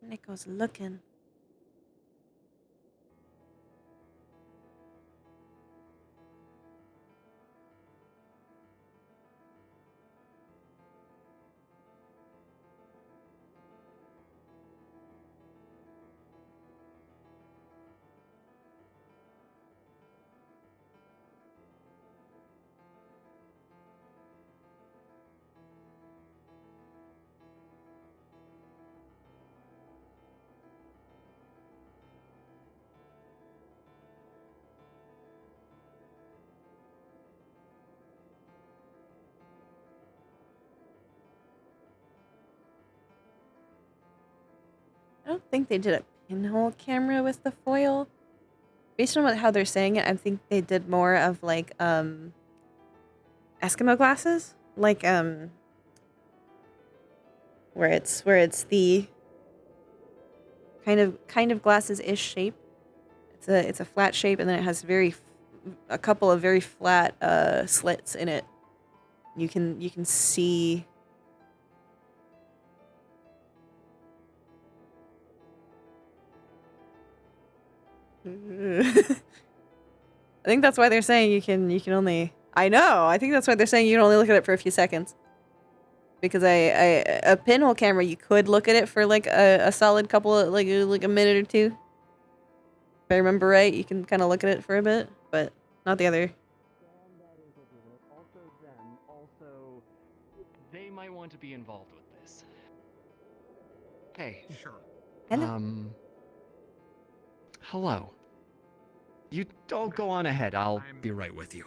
[SPEAKER 1] Nico's looking. I don't think they did a pinhole camera with the foil. Based on how they're saying it, I think they did more of like Eskimo glasses, like where it's the kind of glasses-ish shape. It's a flat shape, and then it has a couple of very flat slits in it. You can see. I think that's why they're saying you can only. I know. I think that's why they're saying you can only look at it for a few seconds. Because a pinhole camera, you could look at it for like a solid couple of like a minute or two. If I remember right, you can kind of look at it for a bit, but not the other.
[SPEAKER 12] Also, they might want to be involved with this. Hey.
[SPEAKER 8] Sure.
[SPEAKER 1] Hello.
[SPEAKER 12] Hello. You don't go on ahead. I'll be right with you.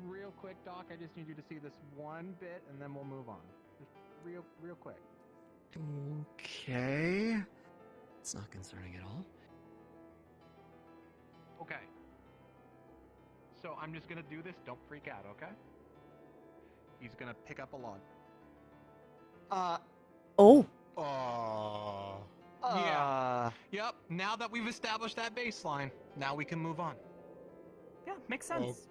[SPEAKER 8] Real quick, Doc. I just need you to see this one bit, and then we'll move on. Just real quick.
[SPEAKER 12] Okay. It's not concerning at all.
[SPEAKER 8] Okay. So I'm just gonna do this. Don't freak out, okay? He's gonna pick up a log.
[SPEAKER 1] Oh.
[SPEAKER 8] Yeah. Yep. Now that we've established that baseline, now we can move on.
[SPEAKER 2] Yeah, makes sense.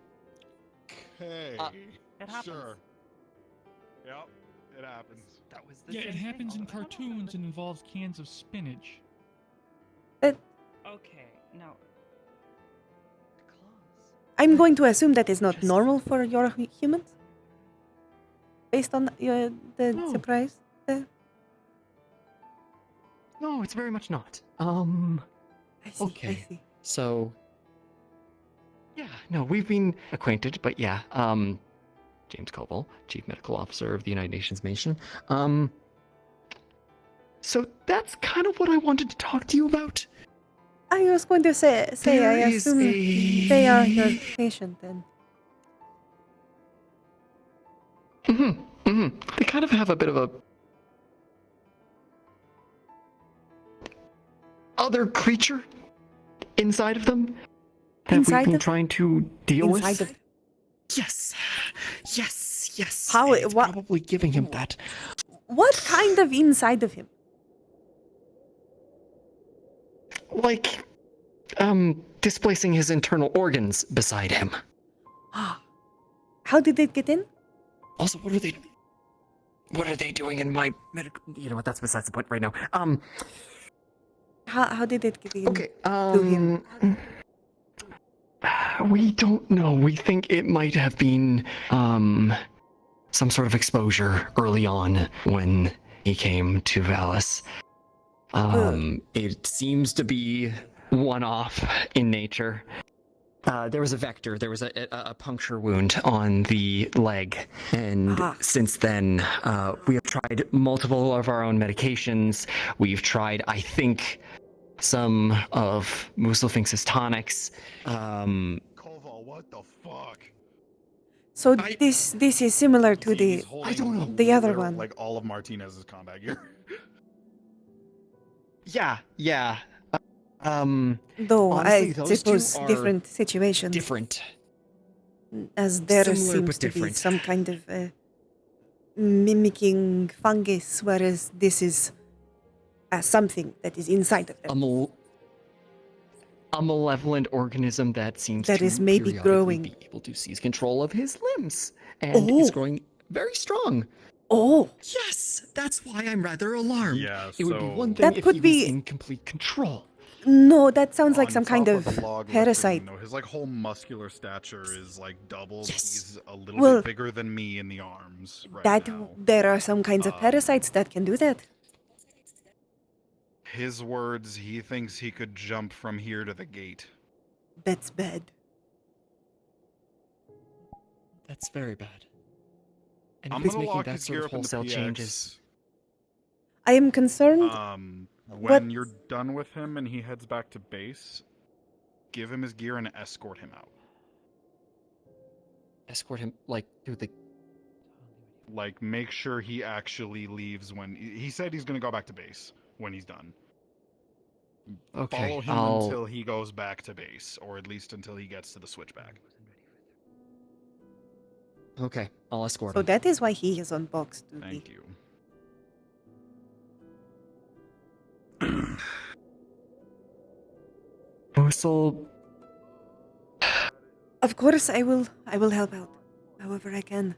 [SPEAKER 20] Okay.
[SPEAKER 2] It happens.
[SPEAKER 20] Sure. Yep. It happens.
[SPEAKER 2] That was the
[SPEAKER 6] Yeah, it
[SPEAKER 2] same
[SPEAKER 6] happens
[SPEAKER 2] thing.
[SPEAKER 6] in cartoons and involves cans of spinach.
[SPEAKER 2] Okay, now.
[SPEAKER 1] I'm going to assume that is not normal for your humans. Based on the surprise.
[SPEAKER 12] No, it's very much not.
[SPEAKER 1] I see.
[SPEAKER 12] Okay.
[SPEAKER 1] I see.
[SPEAKER 12] So. Yeah, no, we've been acquainted, but yeah, James Koval, Chief Medical Officer of the United Nations Mission. So that's kind of what I wanted to talk to you about.
[SPEAKER 1] I was going to say
[SPEAKER 12] There
[SPEAKER 1] I
[SPEAKER 12] is
[SPEAKER 1] assume they are your patient then.
[SPEAKER 12] They kind of have a bit of a other creature inside of them that
[SPEAKER 1] Inside
[SPEAKER 12] we've been
[SPEAKER 1] of-
[SPEAKER 12] trying to deal with.
[SPEAKER 1] Inside of
[SPEAKER 12] Yes.
[SPEAKER 1] How
[SPEAKER 12] and it's probably giving him that.
[SPEAKER 1] What kind of inside of him?
[SPEAKER 12] Like, displacing his internal organs beside him.
[SPEAKER 1] How did it get in?
[SPEAKER 12] Also, what are they doing in my medical? You know what? That's besides the point right now.
[SPEAKER 1] How did it get in?
[SPEAKER 12] Okay.
[SPEAKER 1] To him?
[SPEAKER 12] We don't know. We think it might have been some sort of exposure early on when he came to Valis. It seems to be one-off in nature. There was a vector, there was a puncture wound on the leg, and since then, we have tried multiple of our own medications. We've tried, I think, some of Musilfinx's tonics.
[SPEAKER 11] Koval, what the fuck?
[SPEAKER 1] So this is similar to
[SPEAKER 11] He's
[SPEAKER 1] the
[SPEAKER 11] holding
[SPEAKER 1] the other
[SPEAKER 11] literal-
[SPEAKER 1] one.
[SPEAKER 11] like all of Martinez's combat gear.
[SPEAKER 12] Yeah.
[SPEAKER 1] Though
[SPEAKER 12] honestly,
[SPEAKER 1] I
[SPEAKER 12] those
[SPEAKER 1] suppose
[SPEAKER 12] two are
[SPEAKER 1] different situations.
[SPEAKER 12] different.
[SPEAKER 1] As there
[SPEAKER 12] Similar
[SPEAKER 1] seems
[SPEAKER 12] but
[SPEAKER 1] to be
[SPEAKER 12] different.
[SPEAKER 1] some kind of mimicking fungus, whereas this is something that is inside of them.
[SPEAKER 12] A malevolent organism that seems
[SPEAKER 1] That
[SPEAKER 12] to
[SPEAKER 1] is maybe
[SPEAKER 12] periodically
[SPEAKER 1] growing.
[SPEAKER 12] be able to seize control of his limbs, and is growing very strong.
[SPEAKER 1] Oh,
[SPEAKER 12] yes, that's why I'm rather alarmed.
[SPEAKER 11] Yeah,
[SPEAKER 12] It would be
[SPEAKER 11] so-
[SPEAKER 12] one thing
[SPEAKER 1] That
[SPEAKER 12] if
[SPEAKER 1] could
[SPEAKER 12] he
[SPEAKER 1] be-
[SPEAKER 12] was in complete control.
[SPEAKER 1] No, that sounds like
[SPEAKER 11] On
[SPEAKER 1] some kind
[SPEAKER 11] top
[SPEAKER 1] of
[SPEAKER 11] the log
[SPEAKER 1] parasite.
[SPEAKER 11] listing, though, his like whole muscular stature is like doubled. He's a little
[SPEAKER 1] Well,
[SPEAKER 11] bit bigger than me in the arms right
[SPEAKER 1] That
[SPEAKER 11] now.
[SPEAKER 1] there are some kinds of parasites that can do that.
[SPEAKER 11] His words, he thinks he could jump from here to the gate.
[SPEAKER 1] That's bad.
[SPEAKER 12] That's very bad. And
[SPEAKER 11] I'm
[SPEAKER 12] if he's
[SPEAKER 11] gonna
[SPEAKER 12] making
[SPEAKER 11] lock
[SPEAKER 12] that
[SPEAKER 11] his
[SPEAKER 12] sort
[SPEAKER 11] gear
[SPEAKER 12] of
[SPEAKER 11] up into
[SPEAKER 12] wholesale
[SPEAKER 11] PX.
[SPEAKER 12] changes,
[SPEAKER 1] I am concerned.
[SPEAKER 11] When you're done with him and he heads back to base, give him his gear and escort him out.
[SPEAKER 12] escort him like through the.
[SPEAKER 11] Like, make sure he actually leaves when he said he's gonna go back to base when he's done.
[SPEAKER 12] Okay,
[SPEAKER 11] Follow him
[SPEAKER 12] I'll.
[SPEAKER 11] until he goes back to base, or at least until he gets to the switchback.
[SPEAKER 12] Okay, I'll escort
[SPEAKER 1] So
[SPEAKER 12] him.
[SPEAKER 1] that is why he is on box duty.
[SPEAKER 11] Thank you.
[SPEAKER 12] Musil,
[SPEAKER 1] Of course, I will help out, however I can.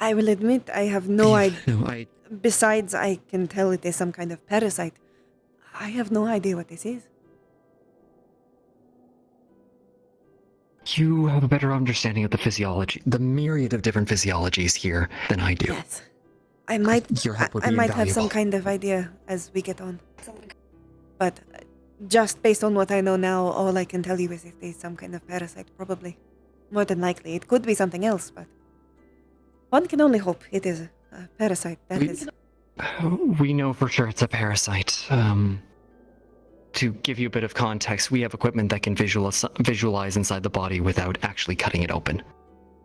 [SPEAKER 1] I will admit I have no idea.
[SPEAKER 12] no,
[SPEAKER 1] Besides, I can tell it is some kind of parasite. I have no idea what this is.
[SPEAKER 12] you have a better understanding of the physiology, the myriad of different physiologies here than I do.
[SPEAKER 1] Yes. I might
[SPEAKER 12] Your help would
[SPEAKER 1] I
[SPEAKER 12] be
[SPEAKER 1] might have some
[SPEAKER 12] invaluable.
[SPEAKER 1] kind of idea as we get on. But just based on what I know now, all I can tell you is if there's some kind of parasite, probably. More than likely. It could be something else, but one can only hope it is a parasite. That
[SPEAKER 12] We-
[SPEAKER 1] is.
[SPEAKER 12] We know for sure it's a parasite. To give you a bit of context, we have equipment that can visualize inside the body without actually cutting it open.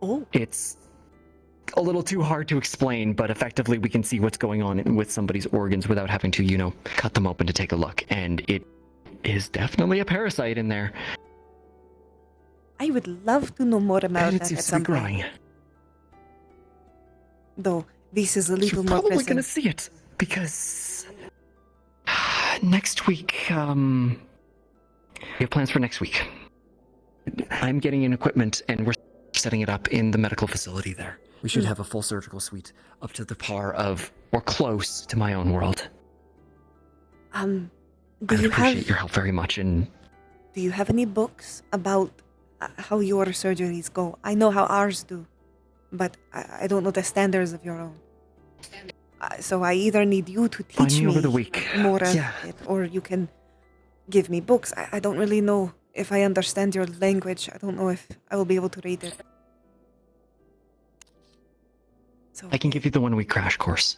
[SPEAKER 1] Oh.
[SPEAKER 12] It's a little too hard to explain, but effectively we can see what's going on with somebody's organs without having to, cut them open to take a look. And it is definitely a parasite in there.
[SPEAKER 1] I would love to know more about
[SPEAKER 12] And it
[SPEAKER 1] that
[SPEAKER 12] seems
[SPEAKER 1] at
[SPEAKER 12] to be
[SPEAKER 1] some
[SPEAKER 12] growing.
[SPEAKER 1] point. Though this is a
[SPEAKER 12] You're
[SPEAKER 1] little more
[SPEAKER 12] probably
[SPEAKER 1] pressing.
[SPEAKER 12] going to see it because next week, we have plans for next week. I'm getting in equipment and we're setting it up in the medical facility there. We should have a full surgical suite up to the par of, or close to my own world.
[SPEAKER 1] Do
[SPEAKER 12] I
[SPEAKER 1] you
[SPEAKER 12] appreciate
[SPEAKER 1] have
[SPEAKER 12] your help very much, and
[SPEAKER 1] Do you have any books about how your surgeries go? I know how ours do, but I don't know the standards of your own. So I either need you to
[SPEAKER 12] Find
[SPEAKER 1] teach
[SPEAKER 12] me
[SPEAKER 1] me
[SPEAKER 12] over the week.
[SPEAKER 1] more of
[SPEAKER 12] Yeah.
[SPEAKER 1] it, or you can give me books. I don't really know if I understand your language. I don't know if I will be able to read it.
[SPEAKER 12] I can give you the 1-week crash course.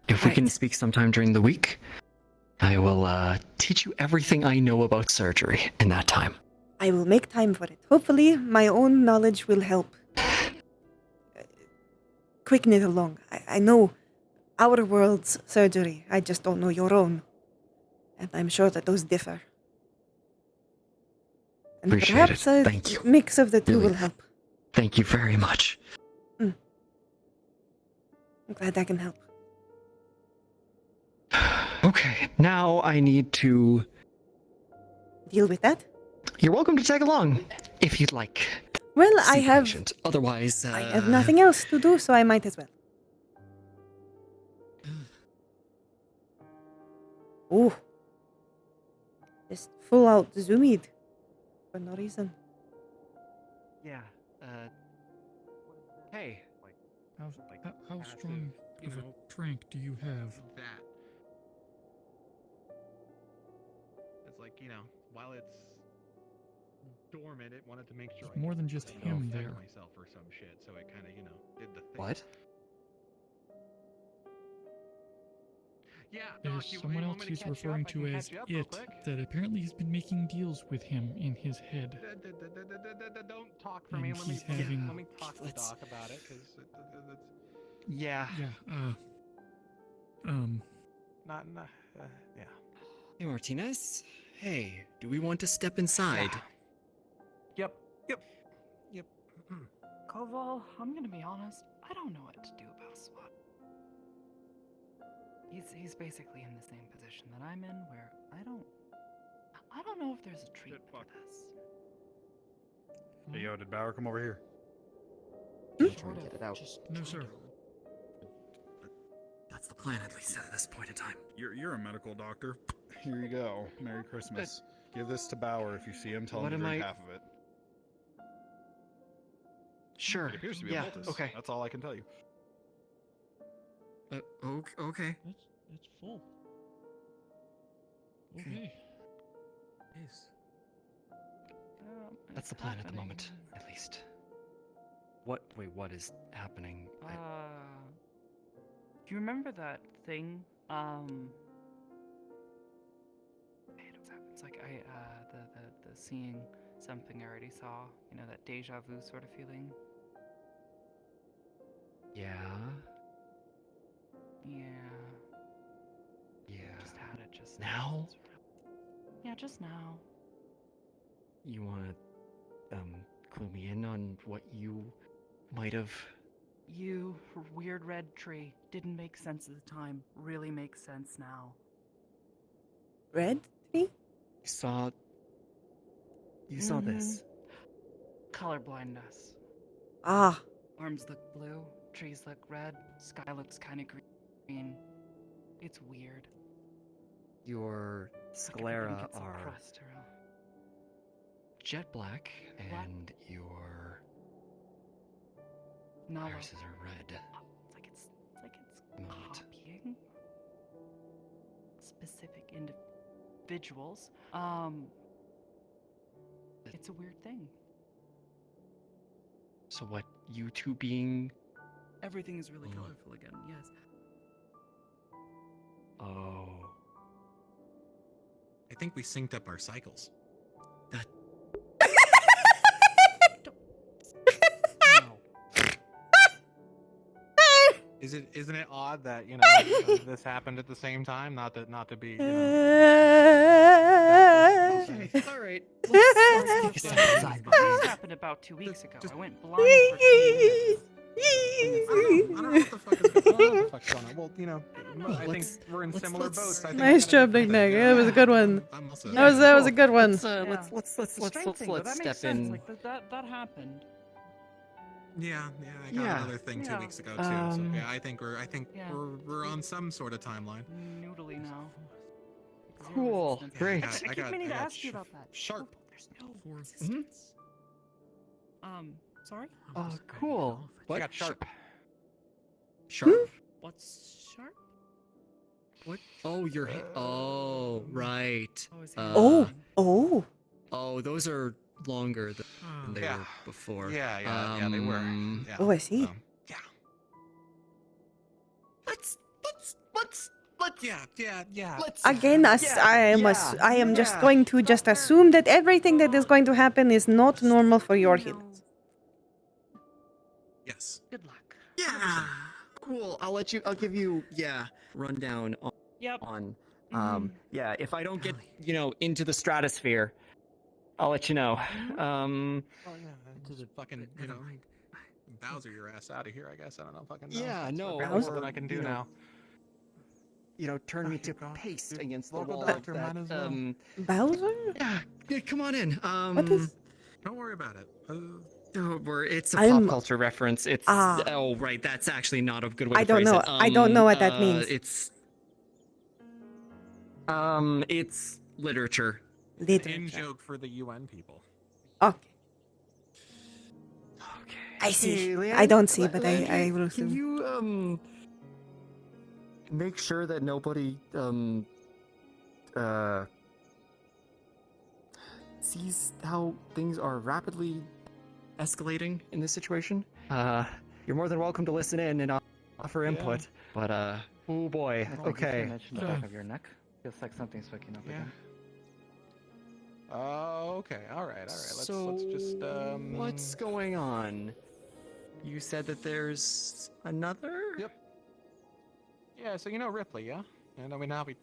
[SPEAKER 12] If we can speak sometime during the week, I will teach you everything I know about surgery in that time.
[SPEAKER 1] I will make time for it. Hopefully, my own knowledge will help quicken it along. I know our world's surgery. I just don't know your own. And I'm sure that those differ. And
[SPEAKER 12] Appreciate
[SPEAKER 1] perhaps
[SPEAKER 12] it.
[SPEAKER 1] a
[SPEAKER 12] Thank you.
[SPEAKER 1] mix of the two
[SPEAKER 12] Really.
[SPEAKER 1] will help.
[SPEAKER 12] Thank you very much.
[SPEAKER 1] I'm glad I can help.
[SPEAKER 12] Okay, now I need to...
[SPEAKER 1] Deal with that?
[SPEAKER 12] You're welcome to tag along, if you'd like.
[SPEAKER 1] Well, I
[SPEAKER 12] See
[SPEAKER 1] have
[SPEAKER 12] patient. Otherwise,
[SPEAKER 1] I have nothing else to do, so I might as well. Ooh. Just full out zoomied. For no reason.
[SPEAKER 12] Yeah, hey.
[SPEAKER 6] How strong of a trank do you have?
[SPEAKER 3] That.
[SPEAKER 8] It's like, you know, while it's dormant, it wanted to make sure
[SPEAKER 6] There's more than just him
[SPEAKER 8] protect
[SPEAKER 6] there.
[SPEAKER 8] myself or some shit, so it kind of, you know, did the thing.
[SPEAKER 12] What?
[SPEAKER 8] Yeah,
[SPEAKER 6] There's
[SPEAKER 8] Doc, you
[SPEAKER 6] someone else
[SPEAKER 8] want me to
[SPEAKER 6] he's
[SPEAKER 8] catch you
[SPEAKER 6] referring
[SPEAKER 8] up? I can
[SPEAKER 6] to
[SPEAKER 8] catch
[SPEAKER 6] as
[SPEAKER 8] you up real
[SPEAKER 6] it
[SPEAKER 8] quick.
[SPEAKER 6] that apparently has been making deals with him in his head.
[SPEAKER 8] Don't talk for
[SPEAKER 6] And
[SPEAKER 8] me.
[SPEAKER 6] he's having.
[SPEAKER 8] Let me talk to Doc about it, because
[SPEAKER 12] Yeah.
[SPEAKER 6] Yeah.
[SPEAKER 8] not yeah.
[SPEAKER 12] Hey, Martinez. Hey, do we want to step inside?
[SPEAKER 8] Yep.
[SPEAKER 2] Koval, I'm gonna be honest. I don't know what to do about SWAT. He's basically in the same position that I'm in, where I don't know if there's a treatment for this.
[SPEAKER 11] Hey, yo, did Bauer come over here?
[SPEAKER 12] I'll try and get it out.
[SPEAKER 6] No, sir.
[SPEAKER 12] That's the plan, at least at this point in time.
[SPEAKER 11] You're a medical doctor. Here you go. Merry Christmas. Give this to Bauer if you see him. Tell
[SPEAKER 12] What
[SPEAKER 11] him to
[SPEAKER 12] am
[SPEAKER 11] drink
[SPEAKER 12] I-
[SPEAKER 11] half of it.
[SPEAKER 12] Sure.
[SPEAKER 11] It appears to be
[SPEAKER 12] Yeah,
[SPEAKER 11] a poultice.
[SPEAKER 12] okay.
[SPEAKER 11] That's all I can tell you.
[SPEAKER 12] Okay.
[SPEAKER 6] That's full. Okay.
[SPEAKER 17] Yes.
[SPEAKER 12] That's the plan at the moment, at least. What is happening?
[SPEAKER 2] Do you remember that thing? It's like the seeing something I already saw. You know, that deja vu sort of feeling.
[SPEAKER 12] Yeah.
[SPEAKER 2] Just had it just
[SPEAKER 12] Now?
[SPEAKER 2] Yeah, just now.
[SPEAKER 12] You wanna, clue me in on what you might have...
[SPEAKER 2] You weird red tree didn't make sense at the time. Really makes sense now.
[SPEAKER 1] Red tree?
[SPEAKER 12] You saw this.
[SPEAKER 2] Color blindness.
[SPEAKER 1] Ah.
[SPEAKER 2] Arms look blue, trees look red, sky looks kind of green. It's weird.
[SPEAKER 12] Your
[SPEAKER 2] It's like everything
[SPEAKER 12] sclera
[SPEAKER 2] gets some
[SPEAKER 12] are
[SPEAKER 2] crust around.
[SPEAKER 12] jet black, and your
[SPEAKER 2] Nala.
[SPEAKER 12] irises are red.
[SPEAKER 2] It's like it's
[SPEAKER 12] Moment.
[SPEAKER 2] copying specific individuals. It's a weird thing.
[SPEAKER 12] So what, you two being...
[SPEAKER 2] Everything is really colorful again, yes.
[SPEAKER 12] Oh.
[SPEAKER 8] I think we synced up our cycles. Isn't it odd that, you know, this happened at the same time? Not to be, you know.
[SPEAKER 12] Okay, alright.
[SPEAKER 2] Let's take a step aside. This happened about 2 weeks ago. I went blind for 2 minutes.
[SPEAKER 8] I don't know what the fuck is going on. Well, you know, I think we're in similar boats. I think
[SPEAKER 1] Nice job, Nick Nick. That was a good one. That was a good one.
[SPEAKER 12] Let's step in.
[SPEAKER 2] Like that happened.
[SPEAKER 8] Yeah, I got another thing 2 weeks ago too. So yeah, I think we're on some sort of timeline.
[SPEAKER 2] Noodly now.
[SPEAKER 12] Cool. Great.
[SPEAKER 2] I keep meaning to ask you about that.
[SPEAKER 8] Sharp.
[SPEAKER 2] There's no resistance. Sorry?
[SPEAKER 12] Cool.
[SPEAKER 8] I got sharp.
[SPEAKER 12] Sharp?
[SPEAKER 2] What's sharp?
[SPEAKER 12] What? Oh, your hand. Oh, right.
[SPEAKER 1] Oh.
[SPEAKER 12] Those are longer than they were before.
[SPEAKER 8] Yeah, they were. Yeah.
[SPEAKER 1] Oh, I see.
[SPEAKER 12] Let's.
[SPEAKER 8] Yeah.
[SPEAKER 1] Again, I am just going to just assume that everything that is going to happen is not normal for your healings.
[SPEAKER 8] Yes.
[SPEAKER 2] Good luck.
[SPEAKER 12] Yeah. Cool. I'll give you rundown on.
[SPEAKER 2] Yep.
[SPEAKER 12] Yeah. If I don't get into the stratosphere, I'll let you know.
[SPEAKER 8] Just fucking, you know, Bowser your ass out of here, I guess. I don't know fucking know.
[SPEAKER 12] Yeah, no.
[SPEAKER 8] What I can do now.
[SPEAKER 12] Turn me to paste against the
[SPEAKER 8] Local
[SPEAKER 12] wall.
[SPEAKER 8] doctor might as well.
[SPEAKER 1] Bowser?
[SPEAKER 12] Yeah, come on in.
[SPEAKER 1] What is?
[SPEAKER 8] Don't worry about it.
[SPEAKER 12] Don't worry, it's a pop culture reference. It's oh right, that's actually not a good way to phrase it.
[SPEAKER 1] I don't know what that means.
[SPEAKER 12] It's literature.
[SPEAKER 8] In joke for the UN people.
[SPEAKER 1] Okay. I see.
[SPEAKER 12] Hey,
[SPEAKER 1] I don't see, but
[SPEAKER 12] Leanne,
[SPEAKER 1] I will
[SPEAKER 12] Can
[SPEAKER 1] assume.
[SPEAKER 12] you make sure that nobody sees how things are rapidly escalating in this situation. You're more than welcome to listen in and offer input. But oh boy, okay.
[SPEAKER 2] The back of your neck feels like something's waking up again.
[SPEAKER 8] Okay. All right. Let's just
[SPEAKER 12] What's going on? You said that there's another?
[SPEAKER 8] Yep. Yeah, so you know Ripley, yeah? And I mean, now we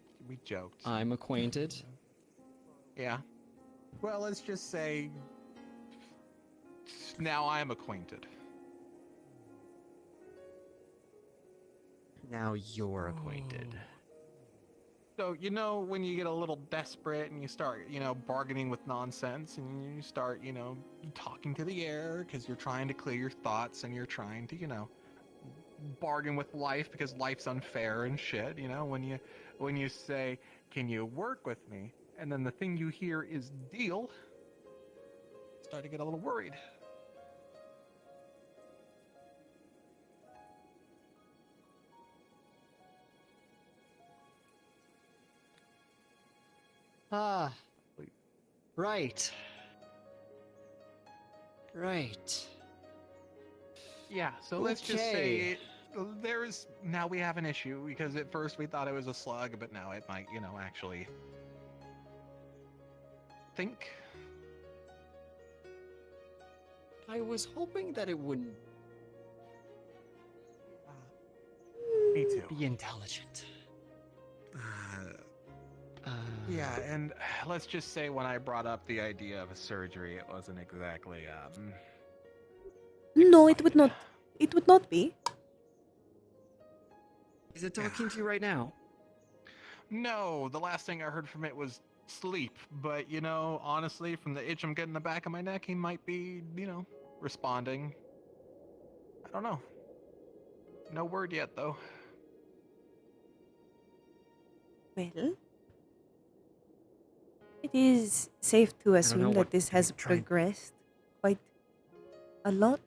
[SPEAKER 8] joked.
[SPEAKER 12] I'm acquainted.
[SPEAKER 8] Yeah. Well, let's just say now I'm acquainted.
[SPEAKER 12] Now you're acquainted.
[SPEAKER 8] So, you know, when you get a little desperate and you start, you know, bargaining with nonsense and you start, you know, talking to the air because you're trying to clear your thoughts and you're trying to, you know, bargain with life because life's unfair and shit, you know, when you say, can you work with me? And then the thing you hear is deal, start to get a little worried.
[SPEAKER 12] Ah, right. Right.
[SPEAKER 8] Yeah, so let's just say now we have an issue because at first we thought it was a slug, but now it might, you know, actually think.
[SPEAKER 12] I was hoping that it wouldn't
[SPEAKER 8] Me too.
[SPEAKER 12] be intelligent.
[SPEAKER 8] Yeah, and let's just say when I brought up the idea of a surgery, it wasn't exactly
[SPEAKER 1] No, it would not. It would not be.
[SPEAKER 12] Is it talking to you right now?
[SPEAKER 8] No, the last thing I heard from it was sleep. But, you know, honestly, from the itch I'm getting in the back of my neck, he might be, you know, responding. I don't know. No word yet, though.
[SPEAKER 1] Well, it is safe to assume that this has progressed quite a lot.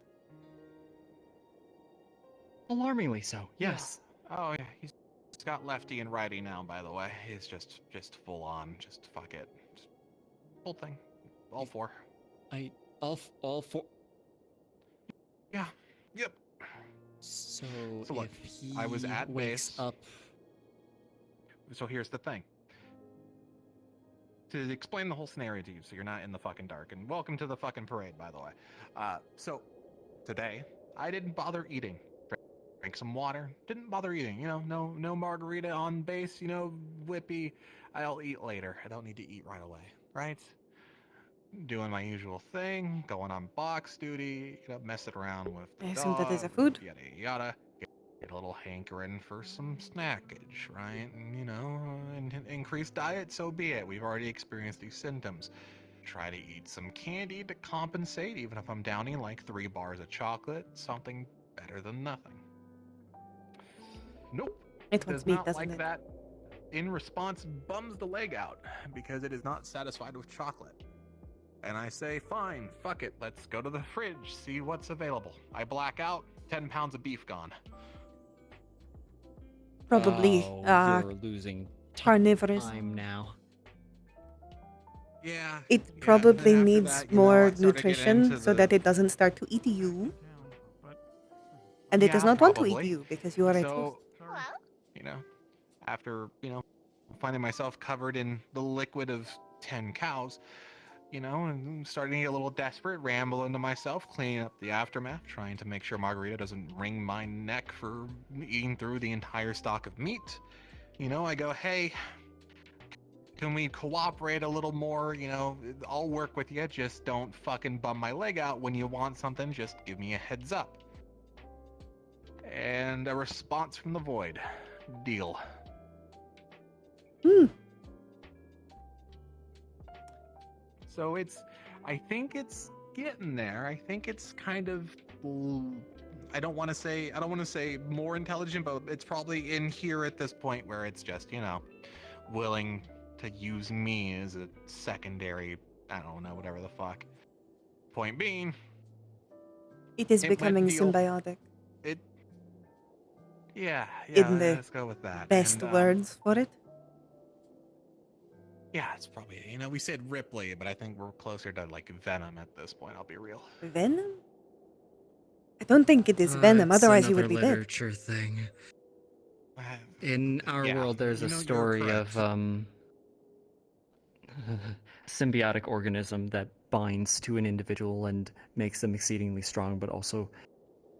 [SPEAKER 12] Alarmingly so, yes.
[SPEAKER 8] Yeah. Oh, yeah, he's got lefty and righty now, by the way. He's just full on, just fuck it. Whole thing. All four.
[SPEAKER 12] All four?
[SPEAKER 8] Yeah. Yep.
[SPEAKER 12] So
[SPEAKER 8] look,
[SPEAKER 12] if he
[SPEAKER 8] I was at
[SPEAKER 12] wakes
[SPEAKER 8] base.
[SPEAKER 12] up...
[SPEAKER 8] So here's the thing. To explain the whole scenario to you so you're not in the fucking dark, and welcome to the fucking parade, by the way. So today, I didn't bother eating. Drank some water, didn't bother eating, you know, no margarita on base, you know, whippy. I'll eat later. I don't need to eat right away, right? Doing my usual thing, going on box duty, you know, messing around with the
[SPEAKER 1] I assume that is a
[SPEAKER 8] dog,
[SPEAKER 1] food.
[SPEAKER 8] yada yada. Get a little hankering for some snackage, right? And, you know, increased diet, so be it. We've already experienced these symptoms. Try to eat some candy to compensate, even if I'm downing like 3 bars of chocolate. Something better than nothing. Nope.
[SPEAKER 1] It wants
[SPEAKER 8] does
[SPEAKER 1] meat,
[SPEAKER 8] not
[SPEAKER 1] doesn't
[SPEAKER 8] like
[SPEAKER 1] it?
[SPEAKER 8] that. In response, bums the leg out because it is not satisfied with chocolate. And I say, fine, fuck it, let's go to the fridge, see what's available. I black out, 10 pounds of beef gone.
[SPEAKER 1] Probably
[SPEAKER 12] you're losing
[SPEAKER 1] carnivorous.
[SPEAKER 12] time now.
[SPEAKER 8] Yeah.
[SPEAKER 1] It probably
[SPEAKER 8] after
[SPEAKER 1] needs
[SPEAKER 8] that, you know, I
[SPEAKER 1] more
[SPEAKER 8] started to get
[SPEAKER 1] nutrition
[SPEAKER 8] into
[SPEAKER 1] so
[SPEAKER 8] the-
[SPEAKER 1] that it doesn't start to eat you. And it
[SPEAKER 8] Yeah,
[SPEAKER 1] does not want to
[SPEAKER 8] probably.
[SPEAKER 1] eat you because you are a toast.
[SPEAKER 8] So, you know, after, you know, finding myself covered in the liquid of 10 cows, you know, and starting to get a little desperate, rambling to myself, cleaning up the aftermath, trying to make sure Margarita doesn't wring my neck for eating through the entire stock of meat. You know, I go, hey, can we cooperate a little more? You know, I'll work with you, just don't fucking bum my leg out. When you want something, just give me a heads up. And a response from the void. Deal. So I think it's getting there. I think it's kind of, I don't want to say more intelligent, but it's probably in here at this point where it's just, you know, willing to use me as a secondary, I don't know, whatever the fuck. Point being,
[SPEAKER 1] It is
[SPEAKER 8] it went
[SPEAKER 1] becoming
[SPEAKER 8] deal.
[SPEAKER 1] symbiotic.
[SPEAKER 8] Yeah,
[SPEAKER 1] In the
[SPEAKER 8] let's go with that.
[SPEAKER 1] best
[SPEAKER 8] And,
[SPEAKER 1] words for it.
[SPEAKER 8] Yeah, it's probably, we said Ripley, but I think we're closer to like Venom at this point, I'll be real.
[SPEAKER 1] Venom? I don't think it is Venom,
[SPEAKER 12] It's
[SPEAKER 1] otherwise he
[SPEAKER 12] another
[SPEAKER 1] would be dead.
[SPEAKER 12] literature thing. In our
[SPEAKER 8] yeah,
[SPEAKER 12] world, there's a
[SPEAKER 8] you're
[SPEAKER 12] story of
[SPEAKER 8] correct.
[SPEAKER 12] symbiotic organism that binds to an individual and makes them exceedingly strong, but also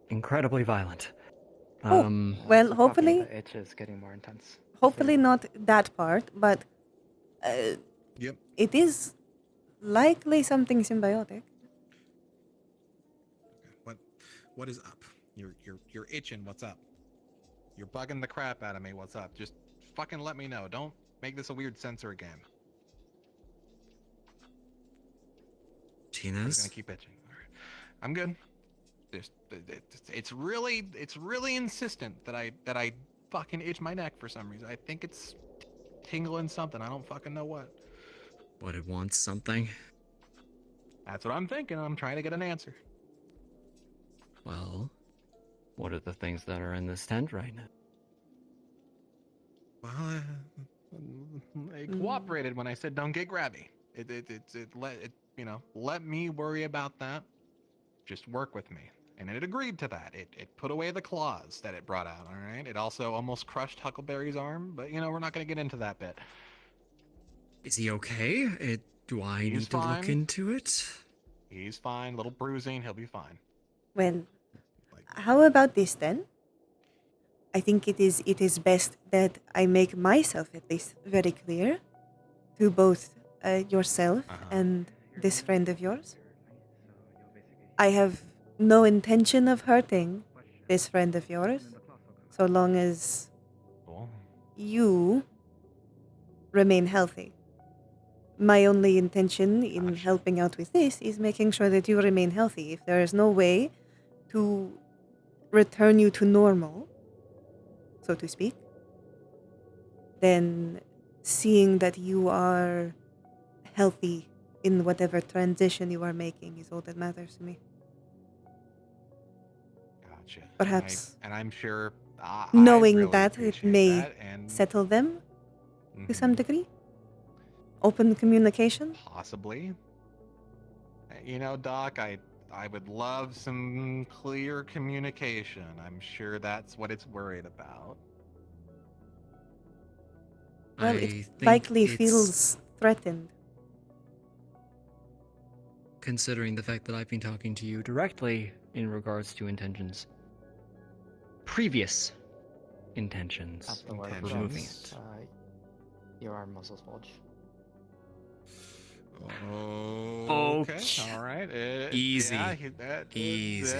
[SPEAKER 12] incredibly violent.
[SPEAKER 1] Well,
[SPEAKER 2] So
[SPEAKER 1] hopefully,
[SPEAKER 2] the itch is getting more intense.
[SPEAKER 1] hopefully not that part, but
[SPEAKER 8] Yep.
[SPEAKER 1] it is likely something symbiotic.
[SPEAKER 8] What is up? You're itching. What's up? You're bugging the crap out of me. What's up? Just fucking let me know. Don't make this a weird censor game. I'm just gonna
[SPEAKER 12] Tina's?
[SPEAKER 8] keep itching. All right. I'm good. It's really insistent that I fucking itch my neck for some reason. I think it's tingling something. I don't fucking know what.
[SPEAKER 12] What, it wants something?
[SPEAKER 8] That's what I'm thinking. I'm trying to get an answer.
[SPEAKER 12] Well, what are the things that are in this tent right now?
[SPEAKER 8] Well, I cooperated when I said don't get grabby. Let me worry about that. Just work with me. And it agreed to that. It put away the claws that it brought out, all right? It also almost crushed Huckleberry's arm, but, we're not going to get into that bit.
[SPEAKER 12] Is he okay? Do I need to look into it?
[SPEAKER 8] He's fine. Little bruising. He'll be fine.
[SPEAKER 1] Well, how about this then? I think it is best that I make myself at least very clear to both yourself and this friend of yours. I have no intention of hurting this friend of yours, so long as you remain healthy. My only intention in helping out with this is making sure that you remain healthy. If there is no way to return you to normal, so to speak, then seeing that you are healthy in whatever transition you are making is all that matters to me.
[SPEAKER 8] Gotcha.
[SPEAKER 1] Perhaps
[SPEAKER 8] And I'm sure
[SPEAKER 1] knowing
[SPEAKER 8] I really
[SPEAKER 1] that it may
[SPEAKER 8] that, and
[SPEAKER 1] settle them to some degree. Open communication.
[SPEAKER 8] Possibly. Doc, I would love some clear communication. I'm sure that's what it's worried about.
[SPEAKER 1] Well, it likely feels threatened.
[SPEAKER 12] Considering the fact that I've been talking to you directly in regards to intentions. Previous intentions. Removing it.
[SPEAKER 2] Your arm muscles bulge.
[SPEAKER 8] Okay. All right.
[SPEAKER 12] Easy.
[SPEAKER 8] Easy.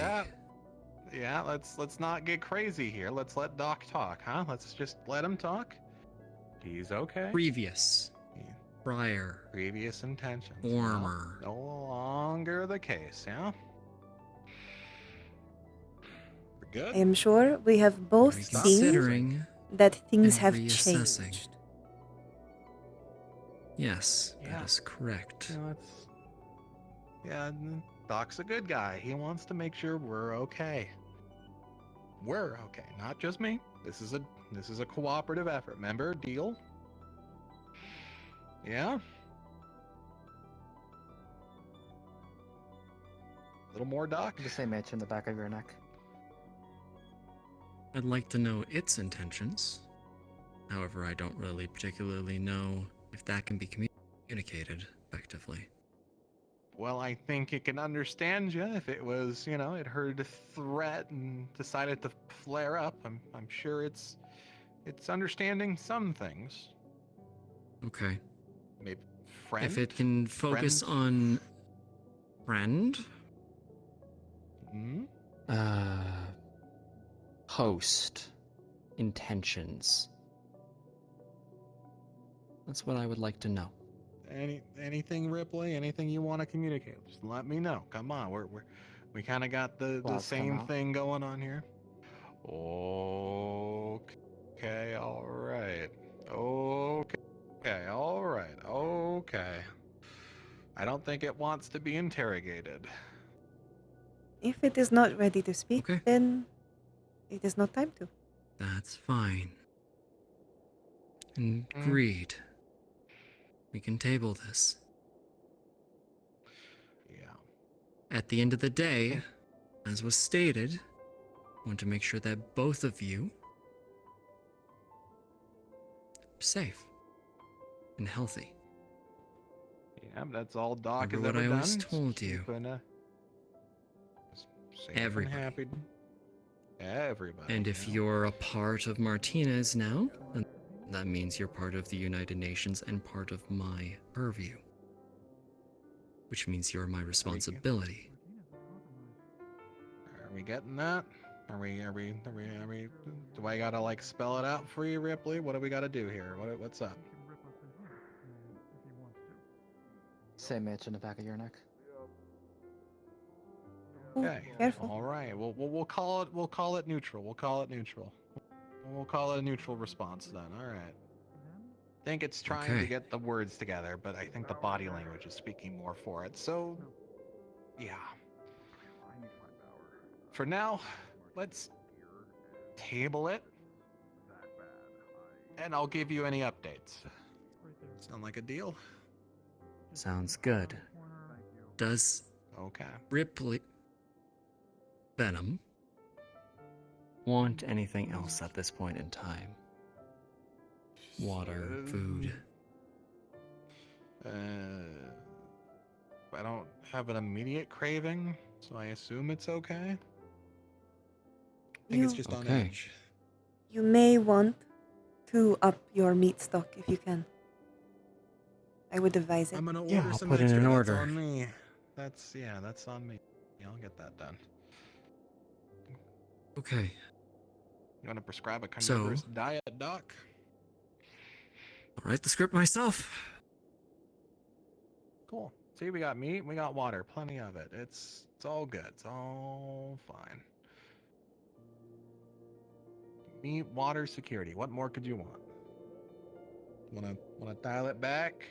[SPEAKER 8] Yeah. Let's not get crazy here. Let's let Doc talk, huh? Let's just let him talk. He's okay.
[SPEAKER 12] Prior.
[SPEAKER 8] Previous intentions.
[SPEAKER 12] Former.
[SPEAKER 8] No longer the case, yeah? We're good?
[SPEAKER 1] I am sure we have both seen that things have changed.
[SPEAKER 12] Yes, that is correct.
[SPEAKER 8] Doc's a good guy. He wants to make sure we're okay. We're okay, not just me. This is a cooperative effort. Remember, deal? Yeah? A little more, Doc?
[SPEAKER 2] The same itch in the back of your neck.
[SPEAKER 12] I'd like to know its intentions. However, I don't really particularly know if that can be communicated effectively.
[SPEAKER 8] Well, I think it can understand you if it was, it heard a threat and decided to flare up. I'm sure it's understanding some things.
[SPEAKER 12] Okay.
[SPEAKER 8] Maybe friend?
[SPEAKER 12] If it can focus on friend? Host intentions. That's what I would like to know.
[SPEAKER 8] Anything, Ripley? Anything you want to communicate? Just let me know. Come on, we kind of got the same thing going on here. Okay, all right. Okay, all right. Okay. I don't think it wants to be interrogated.
[SPEAKER 1] If it is not ready to speak, then it is not time to.
[SPEAKER 12] That's fine. Agreed. We can table this.
[SPEAKER 8] Yeah.
[SPEAKER 12] At the end of the day, as was stated, I want to make sure that both of you are safe and healthy.
[SPEAKER 8] Yeah, that's all Doc has
[SPEAKER 12] Remember what
[SPEAKER 8] ever
[SPEAKER 12] I always
[SPEAKER 8] done.
[SPEAKER 12] told you.
[SPEAKER 8] Keeping, safe
[SPEAKER 12] Everybody.
[SPEAKER 8] and happy. Everybody.
[SPEAKER 12] And if you're a part of Martinez now, then that means you're part of the United Nations and part of my purview. Which means you're my responsibility.
[SPEAKER 8] Are we getting that? Are we, do I gotta like spell it out for you, Ripley? What do we gotta do here? What's up?
[SPEAKER 13] Same itch in the back of your neck.
[SPEAKER 8] Okay.
[SPEAKER 1] Careful.
[SPEAKER 8] All right. We'll call it neutral. We'll call it neutral. We'll call it a neutral response then. All right. I think it's trying to get the words together, but I think the body language is speaking more for it. So, yeah. For now, let's table it, and I'll give you any updates. Sound like a deal?
[SPEAKER 12] Sounds good. Does Ripley Venom want anything else at this point in time? Water, food.
[SPEAKER 8] I don't have an immediate craving, so I assume it's okay. I think it's just on edge.
[SPEAKER 1] You may want to up your meat stock if you can. I would advise it.
[SPEAKER 8] I'm gonna order
[SPEAKER 12] Yeah, I'll
[SPEAKER 8] some
[SPEAKER 12] put in
[SPEAKER 8] extra.
[SPEAKER 12] an
[SPEAKER 8] That's
[SPEAKER 12] order.
[SPEAKER 8] on me. That's on me. Yeah, I'll get that done.
[SPEAKER 12] Okay.
[SPEAKER 8] You want to prescribe a
[SPEAKER 12] So-
[SPEAKER 8] carnivorous diet, Doc?
[SPEAKER 12] I'll write the script myself.
[SPEAKER 8] Cool. See, we got meat, we got water, plenty of it. It's all good. It's all fine. Meat, water, security. What more could you want? Wanna dial it back?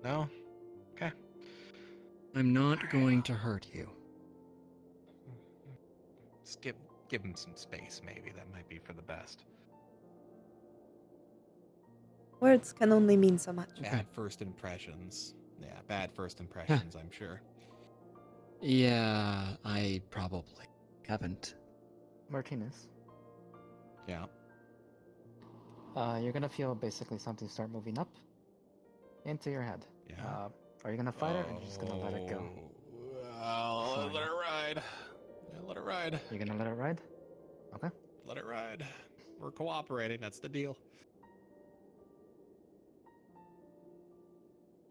[SPEAKER 8] No? Okay.
[SPEAKER 12] I'm not going to hurt you.
[SPEAKER 8] Just give him some space, maybe. That might be for the best.
[SPEAKER 1] Words can only mean so much.
[SPEAKER 8] Bad first impressions. Yeah, bad first impressions, I'm sure.
[SPEAKER 12] Yeah, I probably haven't.
[SPEAKER 13] Martinez.
[SPEAKER 8] Yeah.
[SPEAKER 13] You're gonna feel basically something start moving up into your head.
[SPEAKER 8] Yeah.
[SPEAKER 13] Are you gonna fight it or are you just gonna let it go?
[SPEAKER 8] Well, let it ride. Yeah, let it ride.
[SPEAKER 13] You're gonna let it ride? Okay.
[SPEAKER 8] Let it ride. We're cooperating. That's the deal.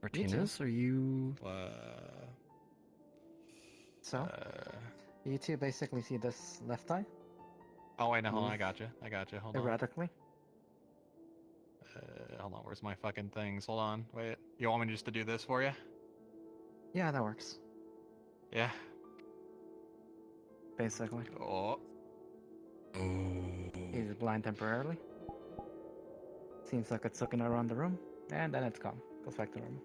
[SPEAKER 12] Martinez, are you...
[SPEAKER 13] So, you two basically see this left eye?
[SPEAKER 8] Oh, wait, no, hold on. I
[SPEAKER 13] Move
[SPEAKER 8] gotcha. Hold on.
[SPEAKER 13] erratically?
[SPEAKER 8] Hold on. Where's my fucking things? Hold on. Wait. You want me just to do this for you?
[SPEAKER 13] Yeah, that works.
[SPEAKER 8] Yeah.
[SPEAKER 13] Basically.
[SPEAKER 8] Oh.
[SPEAKER 13] He's blind temporarily. Seems like it's looking around the room, and then it's gone. Goes back to normal.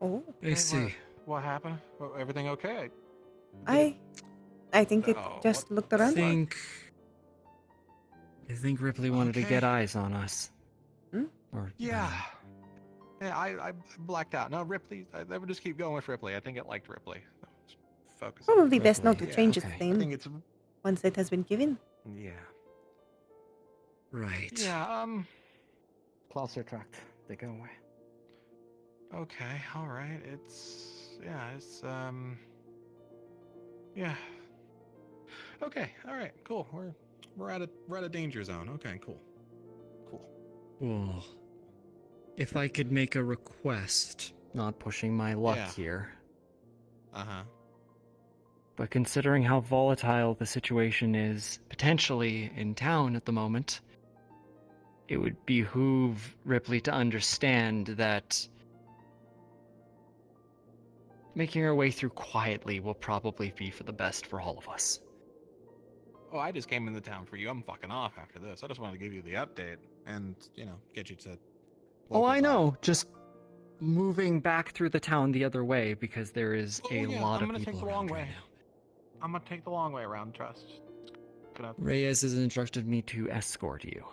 [SPEAKER 1] Oh.
[SPEAKER 12] I see.
[SPEAKER 8] What happened? Everything okay?
[SPEAKER 1] I think it just looked around.
[SPEAKER 12] I think Ripley wanted to get eyes on us.
[SPEAKER 1] Hmm?
[SPEAKER 12] Or
[SPEAKER 8] Yeah. Yeah, I blacked out. No, Ripley. I would just keep going with Ripley. I think it liked Ripley. Just focus. on
[SPEAKER 1] Probably best not to
[SPEAKER 8] Ripley.
[SPEAKER 1] change
[SPEAKER 8] Yeah.
[SPEAKER 1] its
[SPEAKER 8] I
[SPEAKER 1] name
[SPEAKER 8] think it's
[SPEAKER 1] once it has been given.
[SPEAKER 8] yeah.
[SPEAKER 12] Right.
[SPEAKER 8] Yeah.
[SPEAKER 13] Claws retract. They go away.
[SPEAKER 8] Okay. All right. It's yeah. Okay. All right. Cool. We're at a danger zone. Okay. Cool.
[SPEAKER 12] Well, if I could make a request, not pushing my luck here. But considering how volatile the situation is potentially in town at the moment, it would behoove Ripley to understand that making our way through quietly will probably be for the best for all of us.
[SPEAKER 8] Oh, I just came into town for you. I'm fucking off after this. I just wanted to give you the update and, get you to...
[SPEAKER 12] Oh, I know. Just moving back through the town the other way because there is a lot
[SPEAKER 8] I'm
[SPEAKER 12] of
[SPEAKER 8] gonna
[SPEAKER 12] people
[SPEAKER 8] take the
[SPEAKER 12] around
[SPEAKER 8] wrong
[SPEAKER 12] right
[SPEAKER 8] way.
[SPEAKER 12] now.
[SPEAKER 8] I'm gonna take the long way around. Trust.
[SPEAKER 12] Reyes has instructed me to escort you,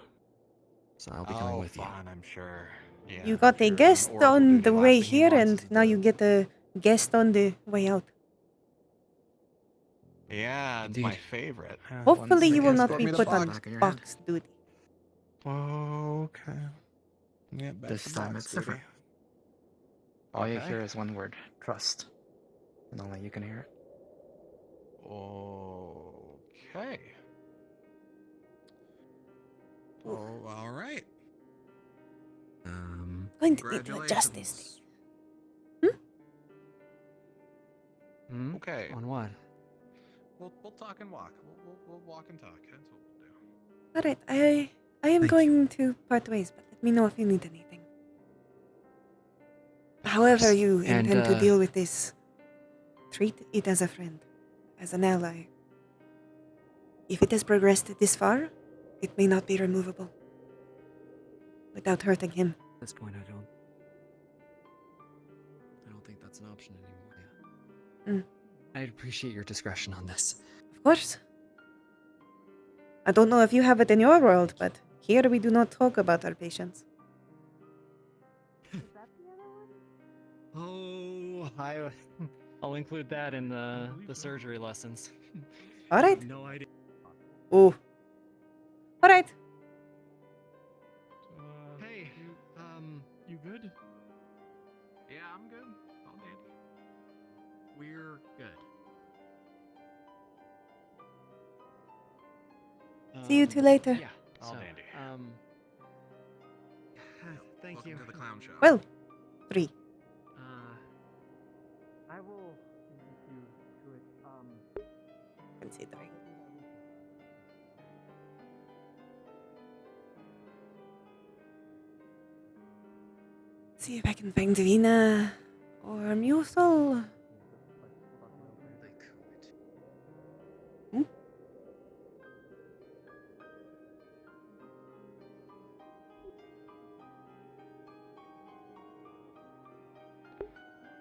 [SPEAKER 12] so I'll be coming with you.
[SPEAKER 8] Fine, I'm sure. Yeah,
[SPEAKER 1] You got a guest on the way here, and now you get a guest on the way out.
[SPEAKER 8] Yeah, it's my favorite.
[SPEAKER 1] Hopefully, you will not
[SPEAKER 8] Escort
[SPEAKER 1] be
[SPEAKER 8] me to
[SPEAKER 1] put on
[SPEAKER 8] box.
[SPEAKER 1] box duty.
[SPEAKER 8] Okay. Yeah, back
[SPEAKER 13] This
[SPEAKER 8] to
[SPEAKER 13] time
[SPEAKER 8] box
[SPEAKER 13] it's different.
[SPEAKER 8] duty.
[SPEAKER 13] All you
[SPEAKER 8] Okay.
[SPEAKER 13] hear is one word: trust, and only you can hear it.
[SPEAKER 8] Okay. Oh, all right.
[SPEAKER 1] Going to need to adjust this thing.
[SPEAKER 8] Okay.
[SPEAKER 12] On what?
[SPEAKER 8] We'll talk and walk. We'll walk and talk. That's what we'll do.
[SPEAKER 1] All right, I am going to part ways, but let me know if you need anything. However you
[SPEAKER 12] And,
[SPEAKER 1] intend to deal with this, treat it as a friend, as an ally. If it has progressed this far, it may not be removable without hurting him.
[SPEAKER 12] At this point, I don't think that's an option anymore. Yeah. I'd appreciate your discretion on this.
[SPEAKER 1] Of course. I don't know if you have it in your world, but here we do not talk about our patients.
[SPEAKER 12] Oh, I'll include that in the surgery lessons.
[SPEAKER 1] All right.
[SPEAKER 12] No idea.
[SPEAKER 1] Oh. All right.
[SPEAKER 12] Hey, you good?
[SPEAKER 8] Yeah, I'm good. All dandy.
[SPEAKER 12] We're good.
[SPEAKER 1] See you two later.
[SPEAKER 12] Yeah.
[SPEAKER 8] All
[SPEAKER 12] so,
[SPEAKER 8] dandy.
[SPEAKER 12] Thank
[SPEAKER 8] Welcome
[SPEAKER 12] you.
[SPEAKER 8] to the clown show.
[SPEAKER 1] Well, 3.
[SPEAKER 10] I will introduce you to it.
[SPEAKER 1] Considering. See if I can find Vina or Musel.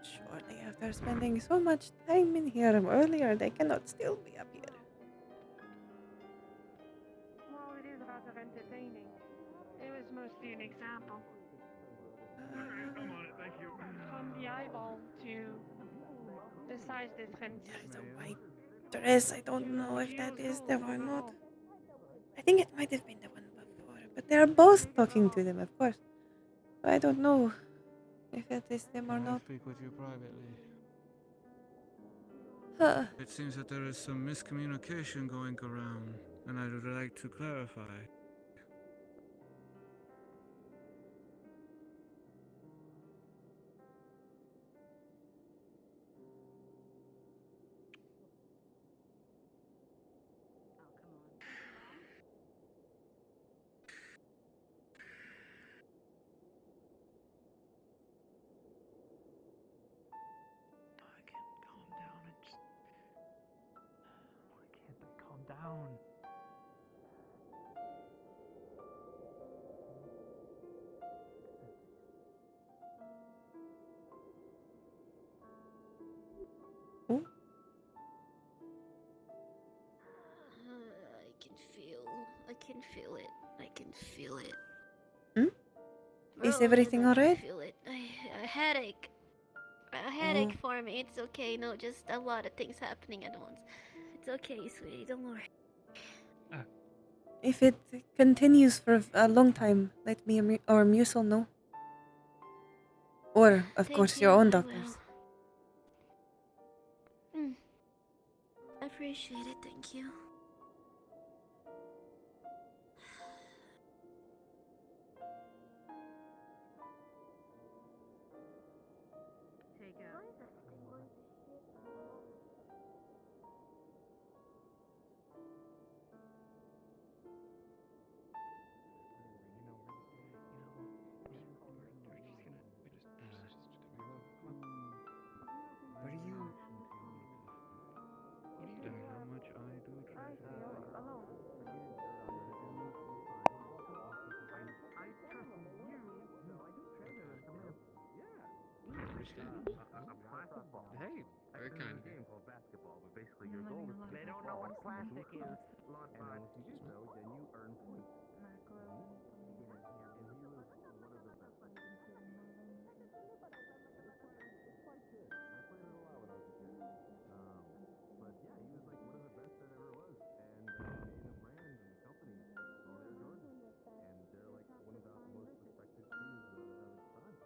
[SPEAKER 1] Surely after spending so much time in here earlier, they cannot still be up here.
[SPEAKER 4] Well, it is rather entertaining. It was mostly an example.
[SPEAKER 10] I'm on it, thank you.
[SPEAKER 4] From the eyeball to the size difference.
[SPEAKER 1] There's a white dress. I don't know if that is them or not. I think it might have been the one before, but they're both talking to them, of course. So I don't know if it is them or
[SPEAKER 3] Can I
[SPEAKER 1] not.
[SPEAKER 3] speak with you privately?
[SPEAKER 1] Huh.
[SPEAKER 3] It seems that there is some miscommunication going around, and I would like to clarify.
[SPEAKER 10] Calm down.
[SPEAKER 18] I can feel it. I can feel it.
[SPEAKER 1] Is
[SPEAKER 18] Rowan,
[SPEAKER 1] everything
[SPEAKER 18] I can
[SPEAKER 1] alright?
[SPEAKER 18] feel it. A headache. A headache for me. It's okay. No, just a lot of things happening at once. It's okay, sweetie. Don't worry.
[SPEAKER 1] If it continues for a long time, let me or Musel know. Or, of
[SPEAKER 18] Thank
[SPEAKER 1] course,
[SPEAKER 18] you,
[SPEAKER 1] your own
[SPEAKER 18] I
[SPEAKER 1] doctors.
[SPEAKER 18] will. I appreciate it. Thank you.
[SPEAKER 4] Take out.
[SPEAKER 12] What are you?
[SPEAKER 3] How much I do treasure.
[SPEAKER 14] Hey, very kind of you. Called basketball, but basically
[SPEAKER 23] your goal is to
[SPEAKER 15] They
[SPEAKER 23] don't know what plastic is, Lord Bart. And if you do so, then you earn points. And he was one of the best. It's quite good. I played it a lot when I was a kid. But yeah, he was like one of the best that ever was. And made a brand and a company called Air Jordan. And they're like one of the most respected shoes of its time. So they're named after a athlete. That's correct.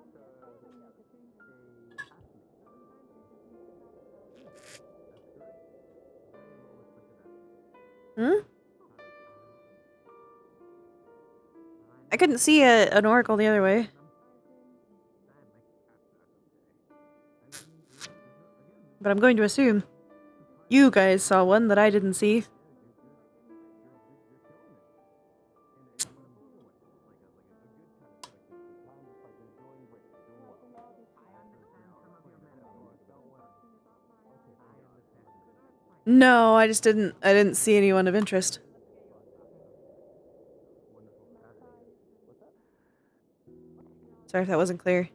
[SPEAKER 23] Very well respected athlete.
[SPEAKER 1] Hmm? I couldn't see an oracle the other way. But I'm going to assume you guys saw one that I didn't see. No, I didn't see anyone of interest. Sorry if that wasn't clear.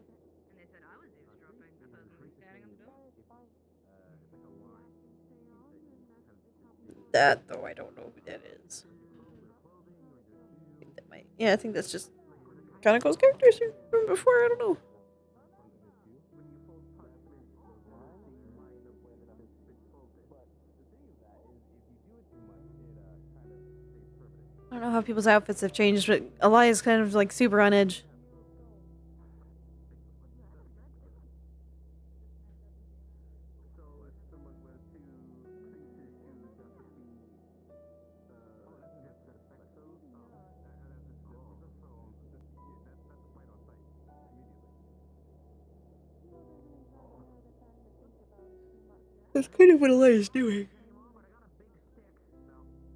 [SPEAKER 1] That, though, I don't know who that is. I think that might... Yeah, I think that's just Conoco's characters from before, I don't know. I don't know how people's outfits have changed, but Elias kind of like super on edge. That's kind of what Elias is doing.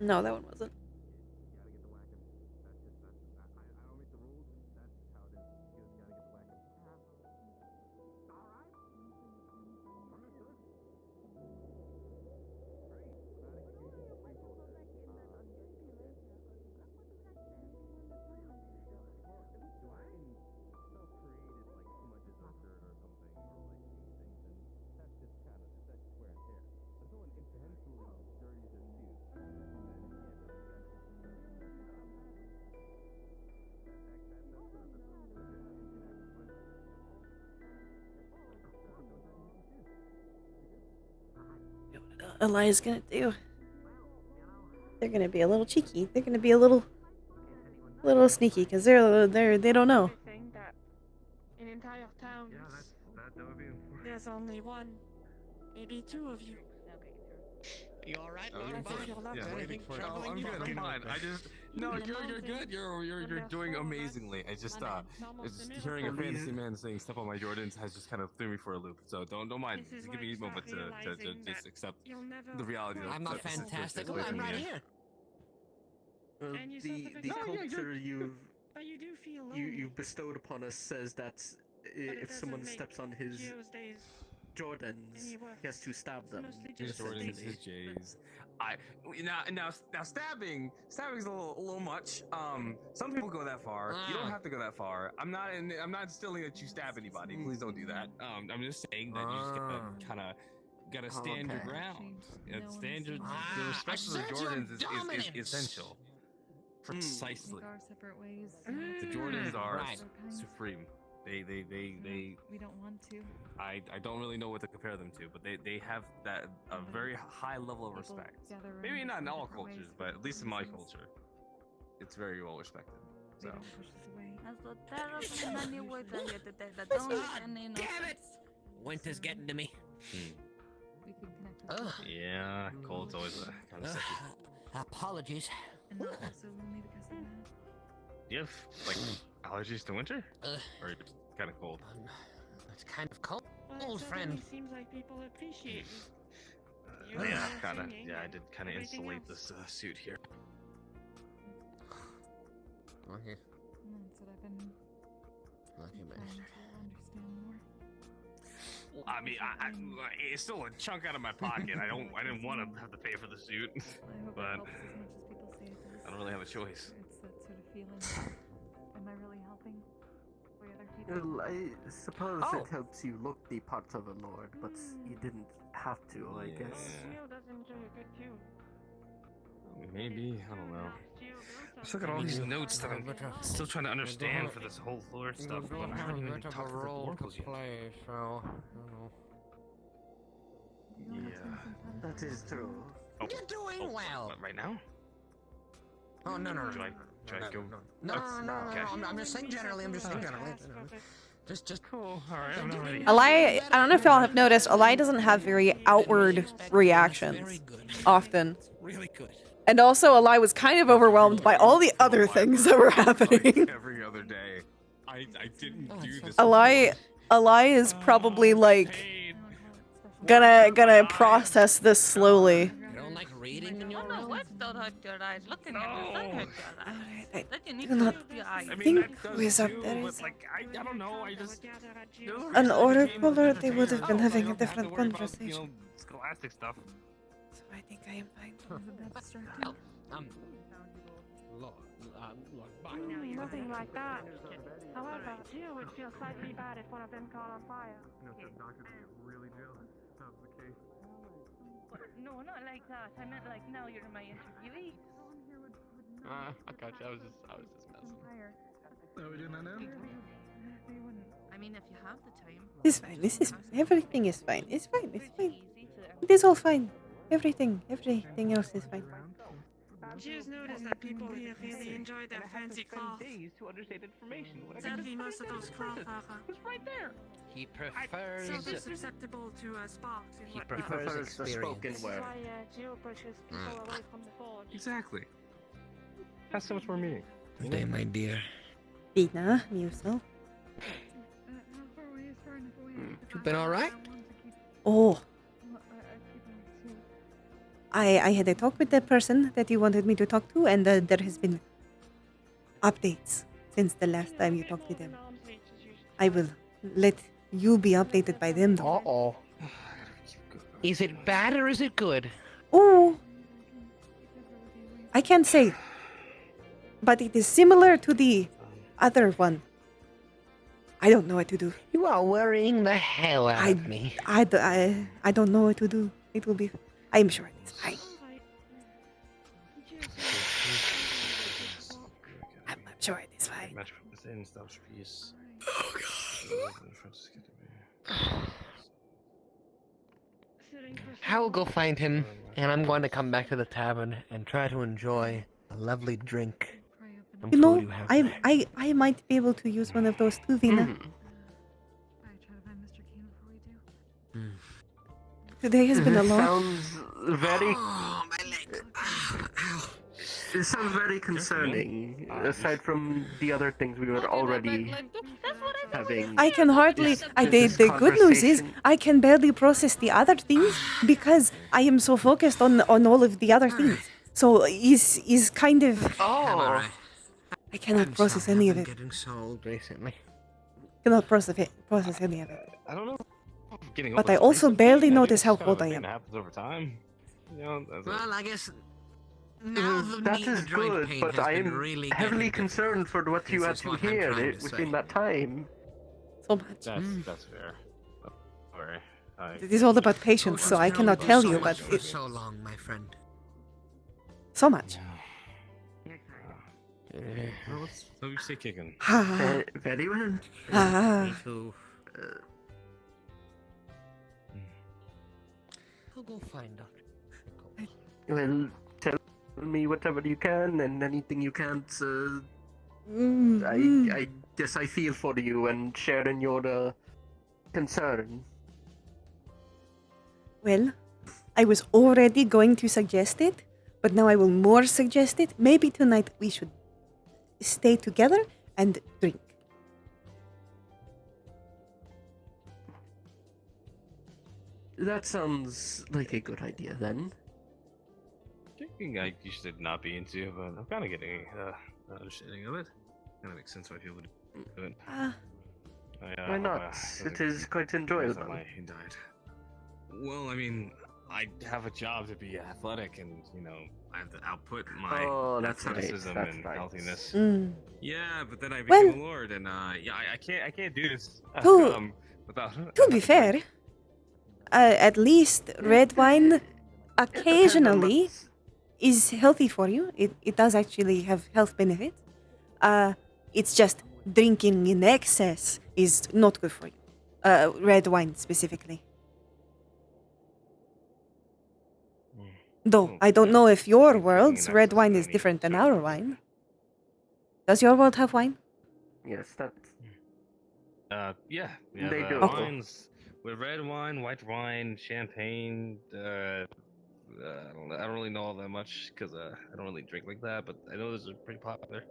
[SPEAKER 1] No, that one wasn't. Elias gonna do? They're gonna be a little cheeky. They're gonna be a little sneaky because they don't know.
[SPEAKER 4] That in entire towns, there's only one, maybe two of you.
[SPEAKER 5] You all right?
[SPEAKER 8] Yeah. Oh, I'm good. I'm fine. I just you're good. You're doing amazingly. I just hearing a fantasy man saying stuff on my Jordans has just kind of threw me for a loop. So don't mind. Just give me a moment to just accept the reality.
[SPEAKER 5] I'm not fantastic. Oh, I'm right here.
[SPEAKER 14] The culture you bestowed upon us says that if someone steps on his Jordans, he has to stab them.
[SPEAKER 8] His Jordans, his J's. Now stabbing is a little much. Some people go that far. You don't have to go that far. I'm not instilling that you stab anybody. Please don't do that. I'm just saying that you just gotta stand your ground. Stand your the respect for the Jordans is essential. Precisely.
[SPEAKER 15] Our separate ways.
[SPEAKER 8] The Jordans are supreme. They
[SPEAKER 15] We don't want to.
[SPEAKER 8] I don't really know what to compare them to, but they have that a very high level of respect. Maybe not in all cultures, but at least in my culture, it's very well respected. So.
[SPEAKER 5] Damn it! Winter's getting to me.
[SPEAKER 15] We can connect.
[SPEAKER 8] Yeah, cold's always kind of sucky.
[SPEAKER 5] Apologies.
[SPEAKER 15] And not also lonely because of that.
[SPEAKER 8] Do you have like allergies to winter, or are you just kind of cold?
[SPEAKER 5] It's kind of cold,
[SPEAKER 4] Old
[SPEAKER 5] friend.
[SPEAKER 4] Seems like people appreciate you.
[SPEAKER 8] Yeah, kind of. Yeah, I did kind of insulate this suit here.
[SPEAKER 5] Okay.
[SPEAKER 15] That's what I've been trying to understand more.
[SPEAKER 8] I mean, it's still a chunk out of my pocket. I didn't want to have to pay for the suit, but I don't really have a choice.
[SPEAKER 15] It's that sort of feeling. Am I really helping? Or
[SPEAKER 10] Well, I suppose
[SPEAKER 5] Oh.
[SPEAKER 10] it helps you look the parts of a lord, but you didn't have to, I guess.
[SPEAKER 4] Gio does enjoy a good tune.
[SPEAKER 22] Maybe, I don't know. I still got all these notes that I'm still trying to understand for this whole lore stuff, but I haven't even talked to the locals yet.
[SPEAKER 5] play, so
[SPEAKER 22] Yeah.
[SPEAKER 10] That is true.
[SPEAKER 5] You're doing well.
[SPEAKER 22] What, right now?
[SPEAKER 5] Oh no no no!
[SPEAKER 22] Should I go?
[SPEAKER 5] No,
[SPEAKER 22] Okay.
[SPEAKER 5] I'm just saying generally. I'm just saying generally. Just
[SPEAKER 22] cool. All right, I'm not ready.
[SPEAKER 1] Alai, I don't know if y'all have noticed, Alai doesn't have very outward reactions often.
[SPEAKER 5] really good.
[SPEAKER 1] And also, Alai was kind of overwhelmed by all the other things that were happening.
[SPEAKER 8] Every other day. I didn't do this.
[SPEAKER 1] Alai is probably like gonna process this slowly.
[SPEAKER 5] You don't like reading in your room?
[SPEAKER 7] What don't hurt your eyes? Looking at you don't hurt your eyes. That you need
[SPEAKER 1] do
[SPEAKER 7] to
[SPEAKER 1] not
[SPEAKER 7] use your eyes.
[SPEAKER 1] think who is up there is
[SPEAKER 22] I don't know. I just
[SPEAKER 1] an oracle, or they would have been having a different conversation.
[SPEAKER 22] Scholastic stuff.
[SPEAKER 1] So I think I am fine.
[SPEAKER 4] Nothing like that. However, Gio would feel slightly bad if one of them caught on fire.
[SPEAKER 23] Doctor would get really jealous. That's the case.
[SPEAKER 7] No, not like that. I meant like now you're my interviewee.
[SPEAKER 22] I got you. I was just messing.
[SPEAKER 23] Are we doing that now?
[SPEAKER 7] I mean, if you have the time.
[SPEAKER 1] It's fine. This is everything is fine. It's fine. It's fine. It is all fine. Everything else is fine.
[SPEAKER 4] Gio's noticed that people here really enjoy their fancy cloth.
[SPEAKER 22] To understand information.
[SPEAKER 4] Sadly, most of those cloth are
[SPEAKER 22] right there.
[SPEAKER 5] He prefers.
[SPEAKER 4] sort of susceptible to sparks and
[SPEAKER 5] He
[SPEAKER 4] whatnot.
[SPEAKER 5] prefers
[SPEAKER 10] the spoken
[SPEAKER 4] This is
[SPEAKER 10] word.
[SPEAKER 4] why Gio pushes people away from the forge.
[SPEAKER 22] Exactly. That's so much more meaning.
[SPEAKER 5] Good day, my dear.
[SPEAKER 1] Dina, Muso.
[SPEAKER 5] You been all right?
[SPEAKER 1] Oh. I had a talk with the person that you wanted me to talk to, and there has been updates since the last time you talked to them. I will let you be updated by them, though.
[SPEAKER 5] Uh-oh. Is it bad or is it good?
[SPEAKER 1] Oh, I can't say, but it is similar to the other one. I don't know what to do.
[SPEAKER 5] You are worrying the hell out of me.
[SPEAKER 1] I don't know what to do. It will be. I am sure it is fine. I'm sure it is fine.
[SPEAKER 22] Match within stops peace.
[SPEAKER 1] Oh
[SPEAKER 5] I will go find him, and I'm going to come back to the tavern and try to enjoy a lovely drink.
[SPEAKER 1] You know, I might be able to use one of those too, Vina. Today has been a long.
[SPEAKER 10] Sounds very. It sounds very concerning. Aside from the other things we were already having.
[SPEAKER 1] I can hardly. The good news is I can barely process the other things because I am so focused on all of the other things. So is kind of.
[SPEAKER 5] Oh.
[SPEAKER 1] I cannot process any of it.
[SPEAKER 5] Getting so old recently.
[SPEAKER 1] Cannot process any of it.
[SPEAKER 22] I don't know. Getting
[SPEAKER 1] But
[SPEAKER 22] older
[SPEAKER 1] I
[SPEAKER 22] is
[SPEAKER 1] also
[SPEAKER 22] crazy.
[SPEAKER 1] barely
[SPEAKER 22] I think
[SPEAKER 1] notice
[SPEAKER 22] it's
[SPEAKER 1] how
[SPEAKER 22] kind of
[SPEAKER 1] old
[SPEAKER 22] a
[SPEAKER 1] I
[SPEAKER 22] thing
[SPEAKER 1] am.
[SPEAKER 22] that happens over time. You know, that's
[SPEAKER 5] Well, I guess now
[SPEAKER 10] Well,
[SPEAKER 5] the
[SPEAKER 10] that
[SPEAKER 5] need
[SPEAKER 10] is
[SPEAKER 5] to drink
[SPEAKER 10] good,
[SPEAKER 5] pain
[SPEAKER 10] but
[SPEAKER 5] has
[SPEAKER 10] I
[SPEAKER 5] been
[SPEAKER 10] am
[SPEAKER 5] really
[SPEAKER 10] heavily
[SPEAKER 5] getting
[SPEAKER 10] concerned for what you
[SPEAKER 5] This
[SPEAKER 10] had
[SPEAKER 5] is
[SPEAKER 10] to
[SPEAKER 5] what I'm
[SPEAKER 10] hear
[SPEAKER 5] trying to
[SPEAKER 10] within
[SPEAKER 5] say.
[SPEAKER 10] that time.
[SPEAKER 1] So much.
[SPEAKER 22] That's fair. Sorry.
[SPEAKER 1] It is all about patience, so I cannot tell you, but
[SPEAKER 5] for
[SPEAKER 1] it,
[SPEAKER 5] so long, my friend.
[SPEAKER 1] so much.
[SPEAKER 22] Well, so you stay kicking.
[SPEAKER 10] Very well.
[SPEAKER 1] Ah.
[SPEAKER 5] I'll go find Doctor.
[SPEAKER 10] Well, tell me whatever you can, and anything you can't. I guess I feel for you and share in your concern.
[SPEAKER 1] Well, I was already going to suggest it, but now I will more suggest it. Maybe tonight we should stay together and drink.
[SPEAKER 10] That sounds like a good idea then.
[SPEAKER 22] Drinking I used to not be into, but I'm kind of getting understanding of it. Kind of makes sense why people would do it.
[SPEAKER 10] Why not? It is quite enjoyable.
[SPEAKER 22] My diet. Well, I mean, I have a job to be athletic, and I have to output my
[SPEAKER 12] That's right.
[SPEAKER 22] athleticism
[SPEAKER 12] That's
[SPEAKER 22] and
[SPEAKER 12] right.
[SPEAKER 22] healthiness.
[SPEAKER 1] Mm.
[SPEAKER 22] Yeah, but then I became
[SPEAKER 1] Well-
[SPEAKER 22] a lord, and I can't do this
[SPEAKER 1] To-
[SPEAKER 22] without.
[SPEAKER 1] To be fair, at least red wine occasionally is healthy for you. It does actually have health benefits. It's just drinking in excess is not good for you. Red wine specifically. Though I don't know if your world's red wine is different than our wine. Does your world have wine?
[SPEAKER 12] Yes, that's.
[SPEAKER 22] Yeah,
[SPEAKER 12] They
[SPEAKER 22] the
[SPEAKER 12] do.
[SPEAKER 22] wines with red wine, white wine, champagne. I don't really know all that much because I don't really drink like that, but I know those are pretty popular.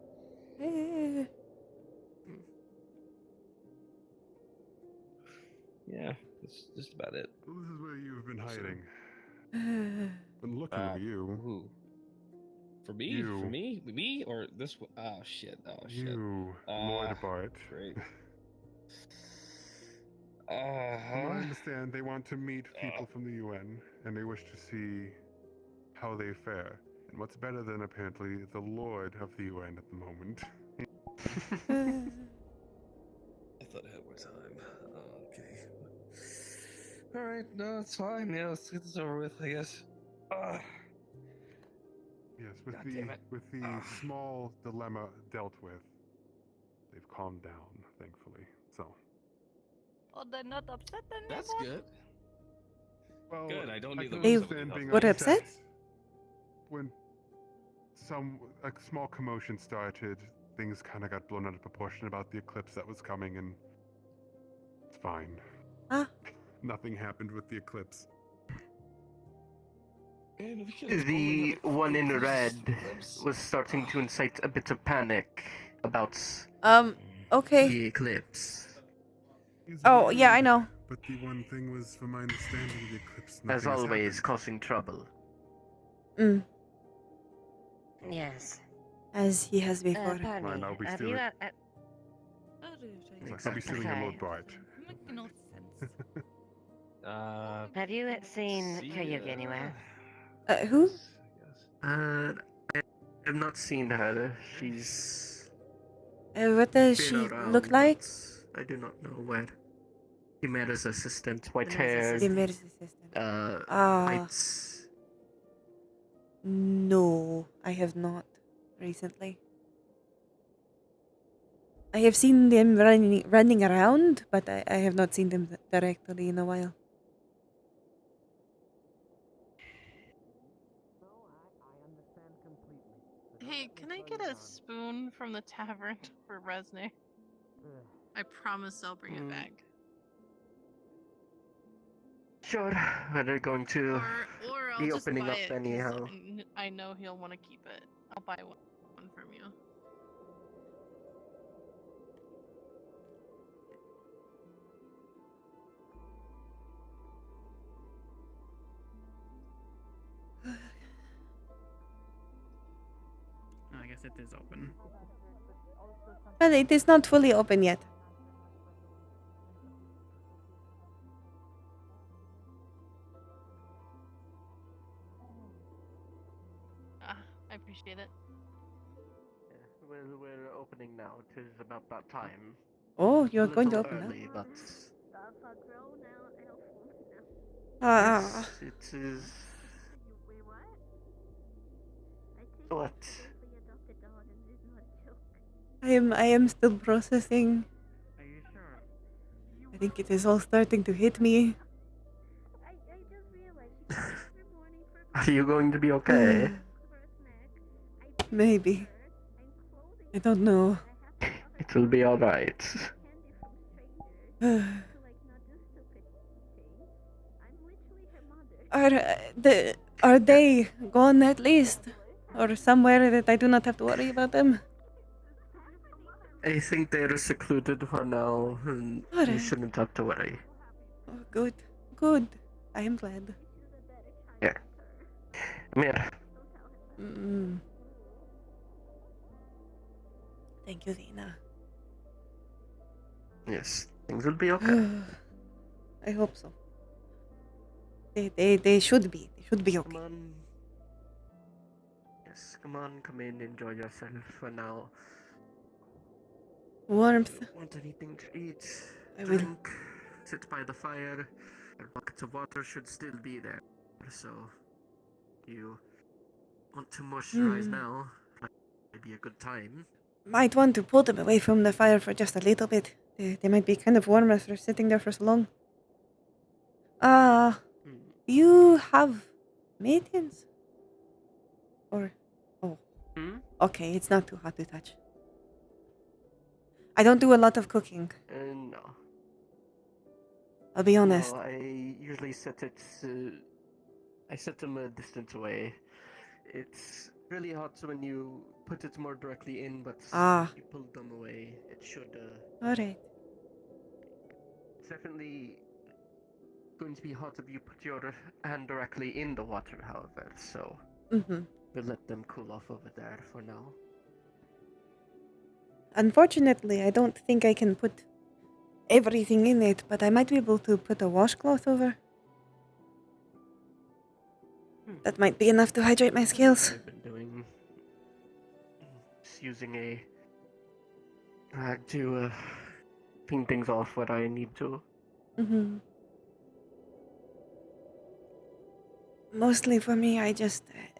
[SPEAKER 22] Yeah, that's just about it.
[SPEAKER 17] Well, this is where you've been hiding.
[SPEAKER 1] Uh,
[SPEAKER 17] Been looking for you.
[SPEAKER 22] Who? For me?
[SPEAKER 17] You.
[SPEAKER 22] For me? Me or this one? Oh shit! Oh shit!
[SPEAKER 17] You, Lord Bart.
[SPEAKER 22] Great.
[SPEAKER 17] From what I understand, they want to meet people from the UN, and they wish to see how they fare. And what's better than apparently the Lord of the UN at the moment?
[SPEAKER 22] I thought I had more time. Okay. All right, no, it's fine. Yeah, let's get this over with, I guess.
[SPEAKER 17] Yes,
[SPEAKER 22] God damn it.
[SPEAKER 17] with the small dilemma dealt with, they've calmed down, thankfully. So.
[SPEAKER 7] Oh, they're not upset anymore?
[SPEAKER 22] That's good.
[SPEAKER 17] Well,
[SPEAKER 22] Good, I don't need
[SPEAKER 17] can
[SPEAKER 22] them
[SPEAKER 17] understand being
[SPEAKER 1] What upset?
[SPEAKER 17] When a small commotion started, things kind of got blown out of proportion about the eclipse that was coming, and it's fine. Nothing happened with the eclipse.
[SPEAKER 12] The one in red was starting to incite a bit of panic about
[SPEAKER 1] okay.
[SPEAKER 12] the eclipse.
[SPEAKER 1] Oh, yeah, I know.
[SPEAKER 17] But the one thing was, from my understanding, the eclipse.
[SPEAKER 12] As
[SPEAKER 17] nothing has
[SPEAKER 12] always,
[SPEAKER 17] happened.
[SPEAKER 12] causing trouble.
[SPEAKER 1] Mm.
[SPEAKER 9] Yes.
[SPEAKER 1] As he has before.
[SPEAKER 17] Fine, I'll be
[SPEAKER 9] Have you
[SPEAKER 17] stealing. I'll be stealing your Lord Bart.
[SPEAKER 9] Have you seen Kayuki anywhere?
[SPEAKER 1] Who?
[SPEAKER 12] I have not seen her. She's.
[SPEAKER 1] What does
[SPEAKER 12] been
[SPEAKER 1] she
[SPEAKER 12] around,
[SPEAKER 1] look like?
[SPEAKER 12] but I do not know where. Chimera's assistant, white
[SPEAKER 1] Chimera's
[SPEAKER 12] hair.
[SPEAKER 1] assistant.
[SPEAKER 12] Heights.
[SPEAKER 1] No, I have not recently. I have seen them running around, but I have not seen them directly in a while.
[SPEAKER 19] Hey, can I get a spoon from the tavern for Resne? I promise I'll bring it back.
[SPEAKER 12] Sure, but they're going to
[SPEAKER 19] Or I'll
[SPEAKER 12] be
[SPEAKER 19] just
[SPEAKER 12] opening
[SPEAKER 19] buy
[SPEAKER 12] up
[SPEAKER 19] it 'cause
[SPEAKER 12] anyhow.
[SPEAKER 19] I know he'll want to keep it. I'll buy one from you.
[SPEAKER 2] I guess it is open.
[SPEAKER 1] Well, it is not fully open yet.
[SPEAKER 19] I appreciate it.
[SPEAKER 12] We're opening now. It is about that time.
[SPEAKER 1] Oh, you're
[SPEAKER 12] A
[SPEAKER 1] going to
[SPEAKER 12] little
[SPEAKER 1] open
[SPEAKER 12] early,
[SPEAKER 1] now?
[SPEAKER 12] but
[SPEAKER 1] Ah.
[SPEAKER 12] yes, it is. What?
[SPEAKER 1] I am still processing.
[SPEAKER 2] Are you sure?
[SPEAKER 1] I think it is all starting to hit me.
[SPEAKER 12] Are you going to be okay?
[SPEAKER 1] Maybe. I don't know.
[SPEAKER 12] It will be alright.
[SPEAKER 1] Are they gone at least? Or somewhere that I do not have to worry about them?
[SPEAKER 12] I think they're secluded for now, and you
[SPEAKER 1] Alright.
[SPEAKER 12] shouldn't have to worry.
[SPEAKER 1] Oh, good. Good. I am glad.
[SPEAKER 12] Yeah. Come here.
[SPEAKER 1] Mm. Thank you, Vina.
[SPEAKER 12] Yes, things will be okay.
[SPEAKER 1] I hope so. They should be. They should be okay.
[SPEAKER 16] Come on. Yes, come on, come in, enjoy yourself for now.
[SPEAKER 1] Warmth.
[SPEAKER 16] Want anything to eat?
[SPEAKER 1] I will.
[SPEAKER 16] Drink? Sit by the fire. A bucket of water should still be there. So, you want to moisturize now? Might be a good time.
[SPEAKER 1] Might want to pull them away from the fire for just a little bit. They might be kind of warm after sitting there for so long. You have maidens? Or, okay, it's not too hot to touch. I don't do a lot of cooking.
[SPEAKER 16] No.
[SPEAKER 1] I'll be honest.
[SPEAKER 16] No, I usually set it. I set them a distance away. It's really hot when you put it more directly in, but you pull them away. It should.
[SPEAKER 1] Alright.
[SPEAKER 16] It's definitely going to be hot if you put your hand directly in the water, however. So we'll let them cool off over there for now.
[SPEAKER 1] Unfortunately, I don't think I can put everything in it, but I might be able to put a washcloth over. That might be enough to hydrate my scales.
[SPEAKER 16] I've been doing just using a rag to clean things off where I need to.
[SPEAKER 1] Mostly for me, I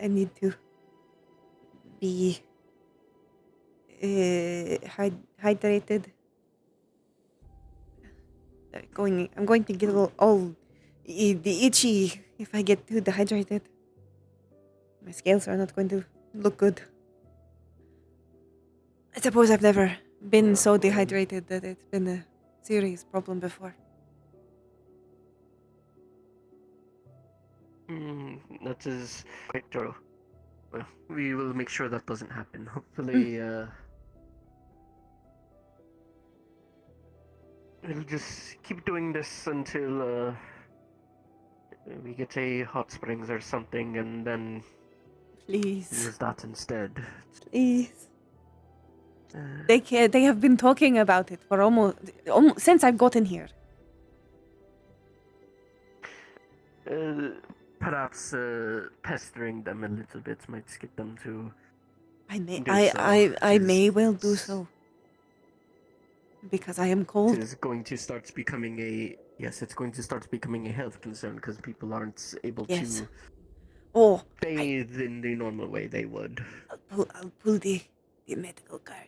[SPEAKER 1] need to be hydrated. I'm going to get all itchy if I get too dehydrated. My scales are not going to look good. I suppose I've never been so dehydrated that it's been a serious problem before.
[SPEAKER 16] That is quite true. Well, we will make sure that doesn't happen. Hopefully, we'll just keep doing this until we get a hot springs or something, and then
[SPEAKER 1] please
[SPEAKER 16] use that instead.
[SPEAKER 1] Please. They have been talking about it for almost since I've gotten here.
[SPEAKER 16] Perhaps pestering them a little bit might get them to.
[SPEAKER 1] I may well do so. Because I am cold.
[SPEAKER 16] It is going to start becoming a it's going to start becoming a health concern because people aren't able to bathe in the normal way they would.
[SPEAKER 1] I'll pull the medical card.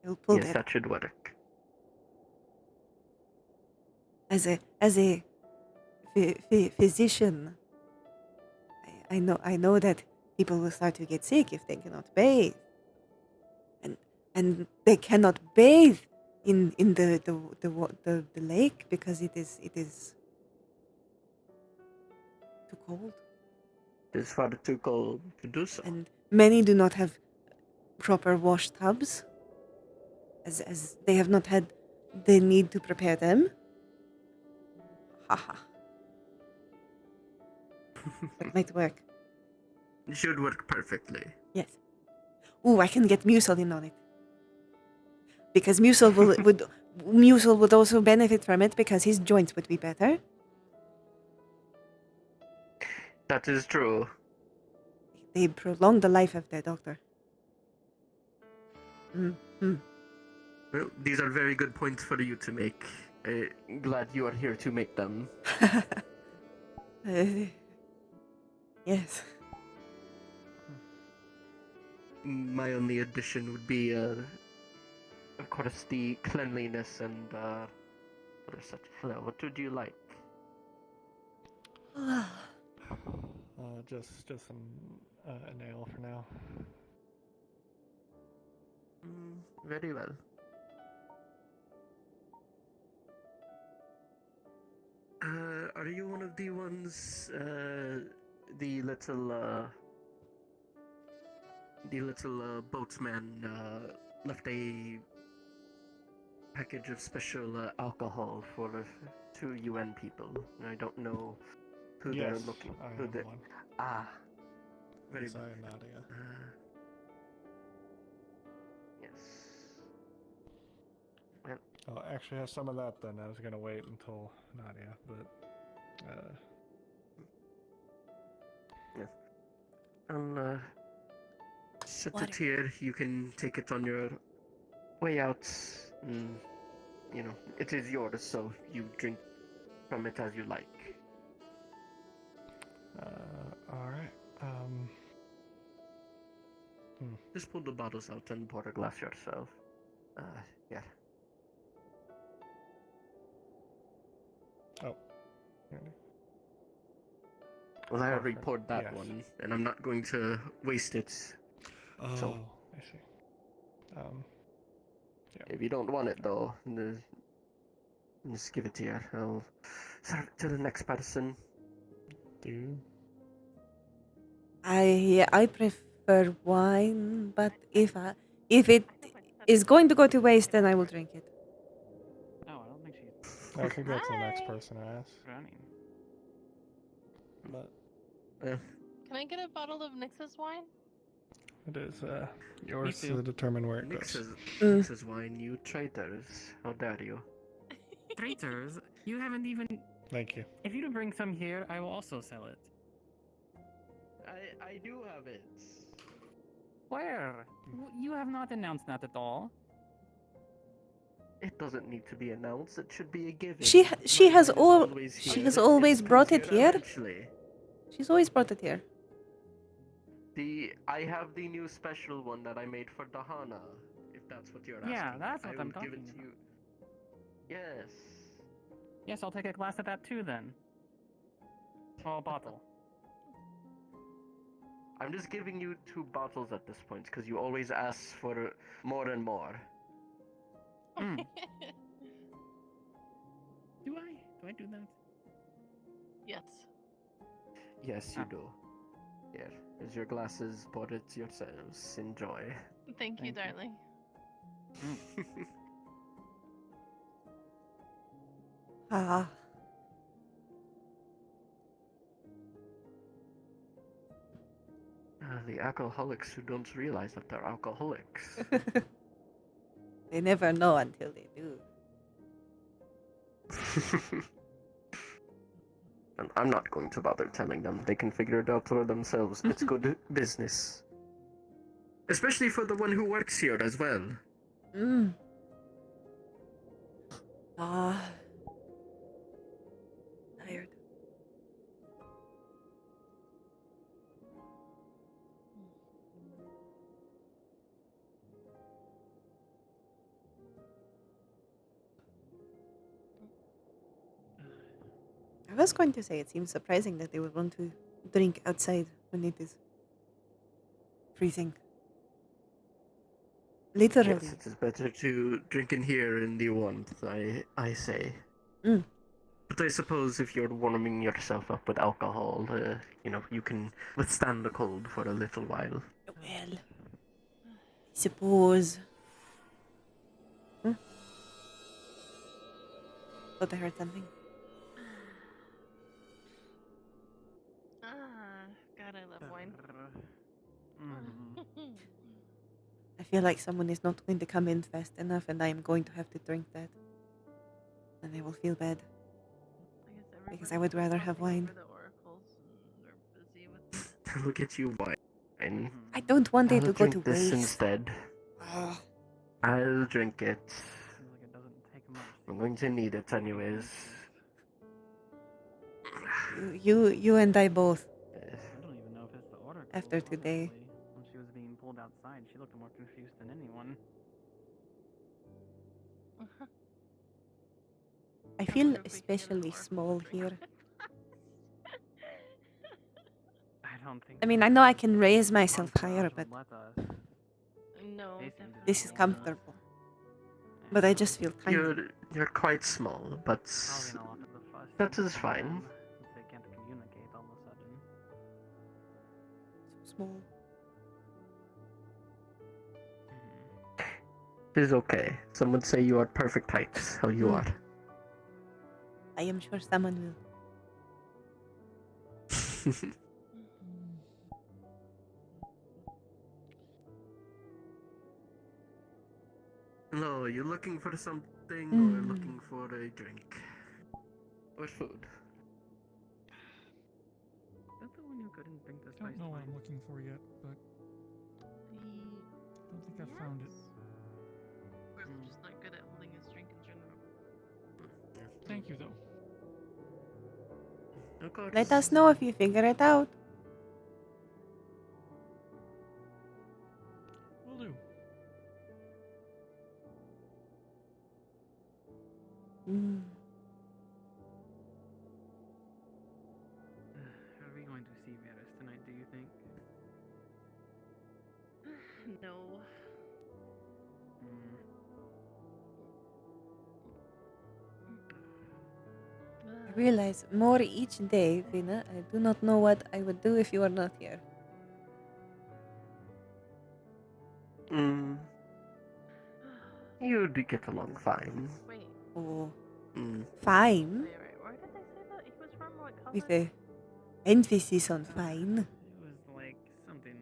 [SPEAKER 1] I'll pull
[SPEAKER 16] yes, that should work.
[SPEAKER 1] As a physician, I know that people will start to get sick if they cannot bathe, and they cannot bathe in the lake because it is too cold.
[SPEAKER 16] It's far too cold to do so.
[SPEAKER 1] And many do not have proper wash tubs, as they have not had the need to prepare them. Haha. That might work.
[SPEAKER 16] It should work perfectly.
[SPEAKER 1] Yes. Ooh, I can get Musil in on it. Because Musil would also benefit from it because his joints would be better.
[SPEAKER 16] That is true.
[SPEAKER 1] They prolong the life of their doctor.
[SPEAKER 16] Well, these are very good points for you to make. Glad you are here to make them.
[SPEAKER 1] Yes.
[SPEAKER 16] My only addition would be, of course, the cleanliness and such. Hello, what would you like?
[SPEAKER 13] Just some a nail for now.
[SPEAKER 16] Very well. Are you one of the ones, the little boatman left a package of special alcohol for 2 UN people? I don't know who they're looking. Who they? Very
[SPEAKER 13] yes,
[SPEAKER 16] good.
[SPEAKER 13] I am Nadia.
[SPEAKER 16] Yes. Well,
[SPEAKER 11] I'll actually have some of that then. I was gonna wait until Nadia, but
[SPEAKER 16] Yeah. And set it here. You can take it on your way out. And, you know, it is yours, so you drink from it as you like.
[SPEAKER 11] all right.
[SPEAKER 16] Just pull the bottles out and pour a glass yourself. Yeah.
[SPEAKER 11] Oh.
[SPEAKER 16] Well, I already poured that one, and I'm not going to waste it.
[SPEAKER 11] Oh,
[SPEAKER 16] So,
[SPEAKER 11] I see.
[SPEAKER 16] if you don't want it, though, just give it here. I'll serve it to the next person.
[SPEAKER 1] I prefer wine, but if it is going to go to waste, then I will drink it.
[SPEAKER 2] No, I don't think she's.
[SPEAKER 11] I could go to the next person who asks.
[SPEAKER 2] Running.
[SPEAKER 11] But
[SPEAKER 19] Can I get a bottle of Nix's wine?
[SPEAKER 11] it is yours
[SPEAKER 16] too.
[SPEAKER 11] to determine where it goes.
[SPEAKER 16] Nix's wine, you traitors. How dare you?
[SPEAKER 22] Traitors? You haven't even.
[SPEAKER 11] Thank you.
[SPEAKER 22] If you bring some here, I will also sell it.
[SPEAKER 16] I do have it.
[SPEAKER 22] Where? You have not announced that at all.
[SPEAKER 16] It doesn't need to be announced. It should be a given.
[SPEAKER 1] She has
[SPEAKER 16] She
[SPEAKER 1] has always brought it here.
[SPEAKER 16] Eventually.
[SPEAKER 1] She's always brought it here.
[SPEAKER 16] I have the new special one that I made for Dahana. If that's what you're asking.
[SPEAKER 22] Yeah, that's what
[SPEAKER 16] I
[SPEAKER 22] I'm
[SPEAKER 16] will give
[SPEAKER 22] talking
[SPEAKER 16] it to
[SPEAKER 22] about.
[SPEAKER 16] you. Yes.
[SPEAKER 22] Yes, I'll take a glass of that too then. Or a bottle.
[SPEAKER 16] I'm just giving you 2 bottles at this point because you always ask for more and more.
[SPEAKER 22] Do I do that?
[SPEAKER 19] Yes.
[SPEAKER 16] Yes, you do. Here, here's your glasses. Pour it yourselves. Enjoy.
[SPEAKER 19] Thank you, darling.
[SPEAKER 1] Ah.
[SPEAKER 16] The alcoholics who don't realize that they're alcoholics.
[SPEAKER 1] They never know until they do.
[SPEAKER 16] And I'm not going to bother telling them. They can figure it out for themselves. It's good business. Especially for the one who works here as well.
[SPEAKER 1] Tired. I was going to say it seems surprising that they would want to drink outside when it is freezing. Literally.
[SPEAKER 16] Yes, it is better to drink in here in the warmth, I say. But I suppose if you're warming yourself up with alcohol, you know, you can withstand the cold for a little while.
[SPEAKER 1] Well, I suppose. Thought I heard something.
[SPEAKER 19] God, I love wine.
[SPEAKER 1] I feel like someone is not going to come in fast enough and I am going to have to drink that. And I will feel bad. Because I would rather have wine.
[SPEAKER 16] Look at you, wine.
[SPEAKER 1] I don't want it to
[SPEAKER 16] I'll
[SPEAKER 1] go
[SPEAKER 16] drink
[SPEAKER 1] to
[SPEAKER 16] this
[SPEAKER 1] waste.
[SPEAKER 16] instead. I'll drink it. I'm going to need it anyways.
[SPEAKER 1] You and I both.
[SPEAKER 2] I don't even know if it's the order.
[SPEAKER 1] After today.
[SPEAKER 2] When she was being pulled outside, she looked more confused than anyone.
[SPEAKER 1] I feel especially small here.
[SPEAKER 2] I don't think.
[SPEAKER 1] I mean, I know I can raise myself higher, but
[SPEAKER 19] No.
[SPEAKER 1] this is comfortable. But I just feel tiny.
[SPEAKER 16] You're quite small, but that is fine.
[SPEAKER 2] Since they can't communicate all of a sudden.
[SPEAKER 1] So small.
[SPEAKER 16] It is okay. Some would say you are perfect height, how you are.
[SPEAKER 1] I am sure someone will.
[SPEAKER 16] Hello, you looking for something something or looking for a drink? Or food?
[SPEAKER 2] Is that the one who couldn't drink the
[SPEAKER 6] I don't
[SPEAKER 2] spiced
[SPEAKER 6] know what
[SPEAKER 2] wine?
[SPEAKER 6] I'm looking for yet, but I don't think I've found it.
[SPEAKER 19] We're just not good at holding his drink in general.
[SPEAKER 6] Thank you, though.
[SPEAKER 16] Of course.
[SPEAKER 1] Let us know if you figure it out.
[SPEAKER 6] Will do.
[SPEAKER 2] Are we going to see Varys tonight, do you think?
[SPEAKER 19] No.
[SPEAKER 1] I realize more each day, Vina. I do not know what I would do if you were not here.
[SPEAKER 16] You'd get along fine.
[SPEAKER 19] Wait.
[SPEAKER 1] Oh.
[SPEAKER 16] Mm.
[SPEAKER 1] Fine.
[SPEAKER 19] Wait, where did they say that? He was from what color?
[SPEAKER 1] With a emphasis on fine.
[SPEAKER 2] It was like something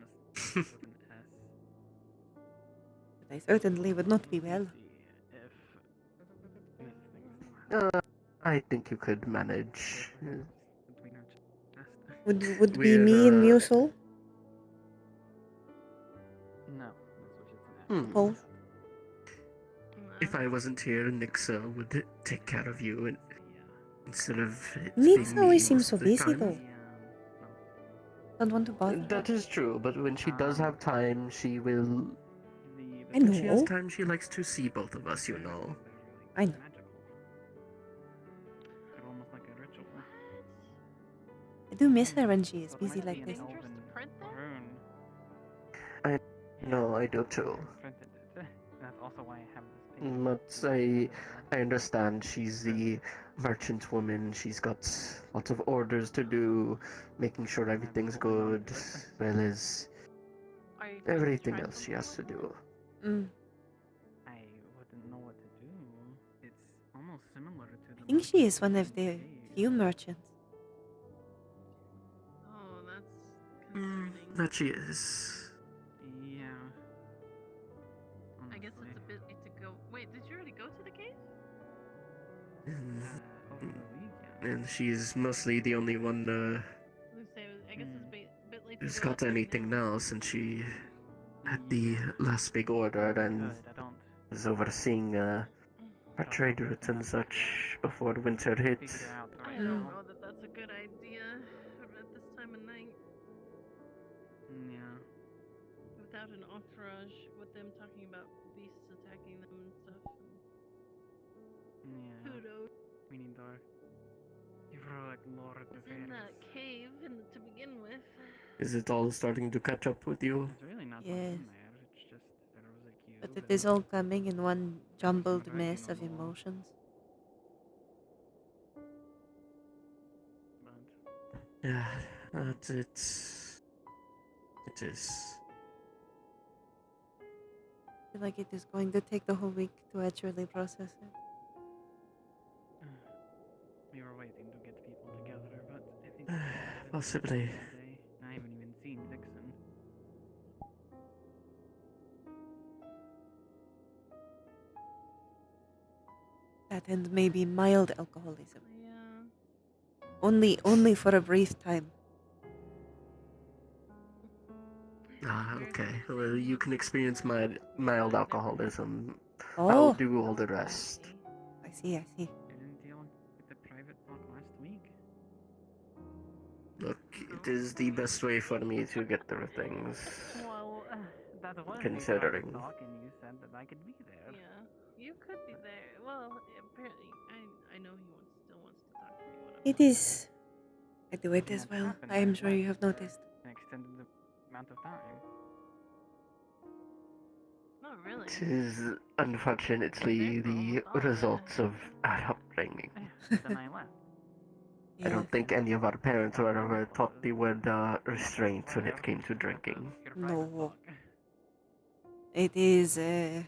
[SPEAKER 2] with an S.
[SPEAKER 1] But I certainly would not be well.
[SPEAKER 16] I think you could manage.
[SPEAKER 1] Would be me and Musil?
[SPEAKER 2] No, that's what it's an
[SPEAKER 1] Suppose.
[SPEAKER 16] If I wasn't here, Nixa would take care of you and instead of it
[SPEAKER 1] Nixa
[SPEAKER 16] being
[SPEAKER 1] always
[SPEAKER 16] me
[SPEAKER 1] seems
[SPEAKER 16] most
[SPEAKER 1] so
[SPEAKER 16] of the
[SPEAKER 1] busy
[SPEAKER 16] time.
[SPEAKER 1] though. Don't want to bother her.
[SPEAKER 16] That is true, but when she does have time, she will.
[SPEAKER 1] I
[SPEAKER 16] When she has
[SPEAKER 1] know.
[SPEAKER 16] time, she likes to see both of us, you know.
[SPEAKER 1] I know.
[SPEAKER 2] They're almost like a ritual.
[SPEAKER 1] I do miss her when she is busy like this.
[SPEAKER 16] No, I do too.
[SPEAKER 2] That's also why I have this painting.
[SPEAKER 16] But I understand she's the merchant woman. She's got lots of orders to do, making sure everything's good, as well as everything else she has to do.
[SPEAKER 2] I wouldn't know what to do. It's almost similar to the
[SPEAKER 1] I think she is one of the few merchants.
[SPEAKER 19] Oh, that's concerning.
[SPEAKER 16] That she is.
[SPEAKER 2] Yeah.
[SPEAKER 19] I guess it's a bit late to go. Wait, did you already go to the cave?
[SPEAKER 16] And she's mostly the only one
[SPEAKER 19] I guess it's a bit late to
[SPEAKER 16] who's
[SPEAKER 19] go.
[SPEAKER 16] got anything now since she had the last big order and was overseeing her trade routes and such before the winter hit.
[SPEAKER 19] I don't know that that's a good idea at this time of night.
[SPEAKER 2] Yeah.
[SPEAKER 19] Without an entourage, with them talking about beasts attacking them and stuff.
[SPEAKER 2] Yeah.
[SPEAKER 19] Who knows?
[SPEAKER 2] We need our heroic Lord of
[SPEAKER 19] It's in that cave to begin with.
[SPEAKER 16] Is it all starting to catch up with you?
[SPEAKER 2] There's really not much
[SPEAKER 1] Yes.
[SPEAKER 2] in there. It's just there was a cube.
[SPEAKER 1] But it is all coming in one jumbled mess of emotions.
[SPEAKER 16] Yeah, it is.
[SPEAKER 1] I feel like it is going to take the whole week to actually process it.
[SPEAKER 2] We were waiting to get people together, but I think
[SPEAKER 16] Possibly.
[SPEAKER 2] I haven't even seen Vixen.
[SPEAKER 1] That and maybe mild alcoholism.
[SPEAKER 19] Yeah.
[SPEAKER 1] Only for a brief time.
[SPEAKER 16] Ah, okay. Well, you can experience mild alcoholism.
[SPEAKER 1] Oh.
[SPEAKER 16] I'll do all the rest.
[SPEAKER 1] I see.
[SPEAKER 2] Didn't deal with the private talk last week.
[SPEAKER 16] Look, it is the best way for me to get through things.
[SPEAKER 2] Well, that was
[SPEAKER 16] Considering.
[SPEAKER 2] the talk, and you said that I could be there.
[SPEAKER 19] Yeah, you could be there. Well, apparently, I know he still wants to talk to me. Whatever.
[SPEAKER 1] It is. I do it as
[SPEAKER 2] That
[SPEAKER 1] well.
[SPEAKER 2] happened
[SPEAKER 1] I am
[SPEAKER 2] right
[SPEAKER 1] sure you
[SPEAKER 2] away
[SPEAKER 1] have noticed.
[SPEAKER 2] and extended the amount of time.
[SPEAKER 19] Not really.
[SPEAKER 16] It is unfortunately the results of our upbringing.
[SPEAKER 2] Then I left.
[SPEAKER 16] I don't think any of our parents were ever taught the word restraint when it came to drinking.
[SPEAKER 1] No. It is a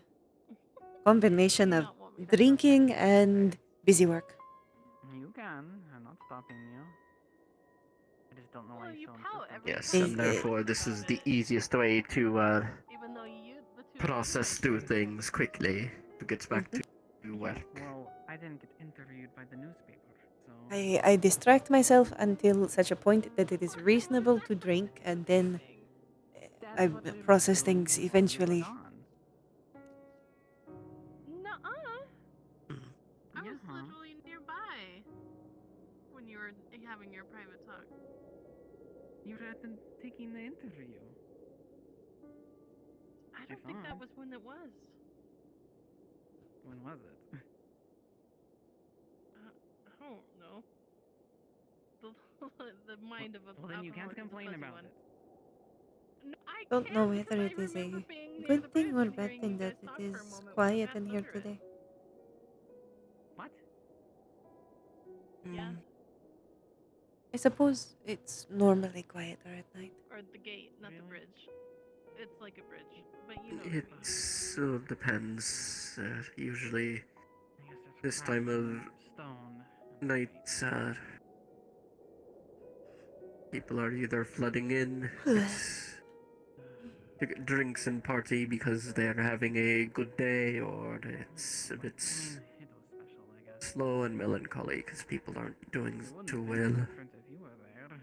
[SPEAKER 1] combination of drinking and busy work.
[SPEAKER 2] You can. I'm not stopping you. I just don't know why you so
[SPEAKER 16] Yes, and therefore this is the easiest way to
[SPEAKER 19] Even though the two
[SPEAKER 16] process through things quickly. To get back to You work.
[SPEAKER 2] Well, I didn't get interviewed by the newspaper, so.
[SPEAKER 1] I distract myself until such a point that it is reasonable to drink, and then I process things eventually.
[SPEAKER 19] Nuh-uh. I was literally nearby when you were having your private talk.
[SPEAKER 2] You were taking the interview.
[SPEAKER 19] I don't think that was when it was.
[SPEAKER 2] When was it?
[SPEAKER 19] I don't know. The mind of a
[SPEAKER 2] Well, then you can't complain about
[SPEAKER 19] one.
[SPEAKER 2] it.
[SPEAKER 19] No, I
[SPEAKER 1] Don't know
[SPEAKER 19] can't
[SPEAKER 1] whether
[SPEAKER 19] because
[SPEAKER 1] it is
[SPEAKER 19] I
[SPEAKER 1] a
[SPEAKER 19] remember being near
[SPEAKER 1] good
[SPEAKER 19] the
[SPEAKER 1] thing
[SPEAKER 19] bridge
[SPEAKER 1] or
[SPEAKER 19] and
[SPEAKER 1] bad
[SPEAKER 19] hearing
[SPEAKER 1] thing
[SPEAKER 19] you
[SPEAKER 1] that
[SPEAKER 19] guys
[SPEAKER 1] it
[SPEAKER 19] talk for a
[SPEAKER 1] is
[SPEAKER 19] moment when
[SPEAKER 1] quiet
[SPEAKER 19] we
[SPEAKER 1] in
[SPEAKER 19] passed
[SPEAKER 1] here
[SPEAKER 19] under it.
[SPEAKER 1] today.
[SPEAKER 2] What?
[SPEAKER 19] Yeah.
[SPEAKER 1] I suppose it's normally quieter at night.
[SPEAKER 19] Or the gate, not the bridge. It's like a bridge, but you know
[SPEAKER 16] It
[SPEAKER 19] what
[SPEAKER 16] so depends. Usually, this time of night, people are either flooding in to get drinks and party because they're having a good day, or it's a bit slow and melancholy because people aren't doing too well.
[SPEAKER 2] If you were there,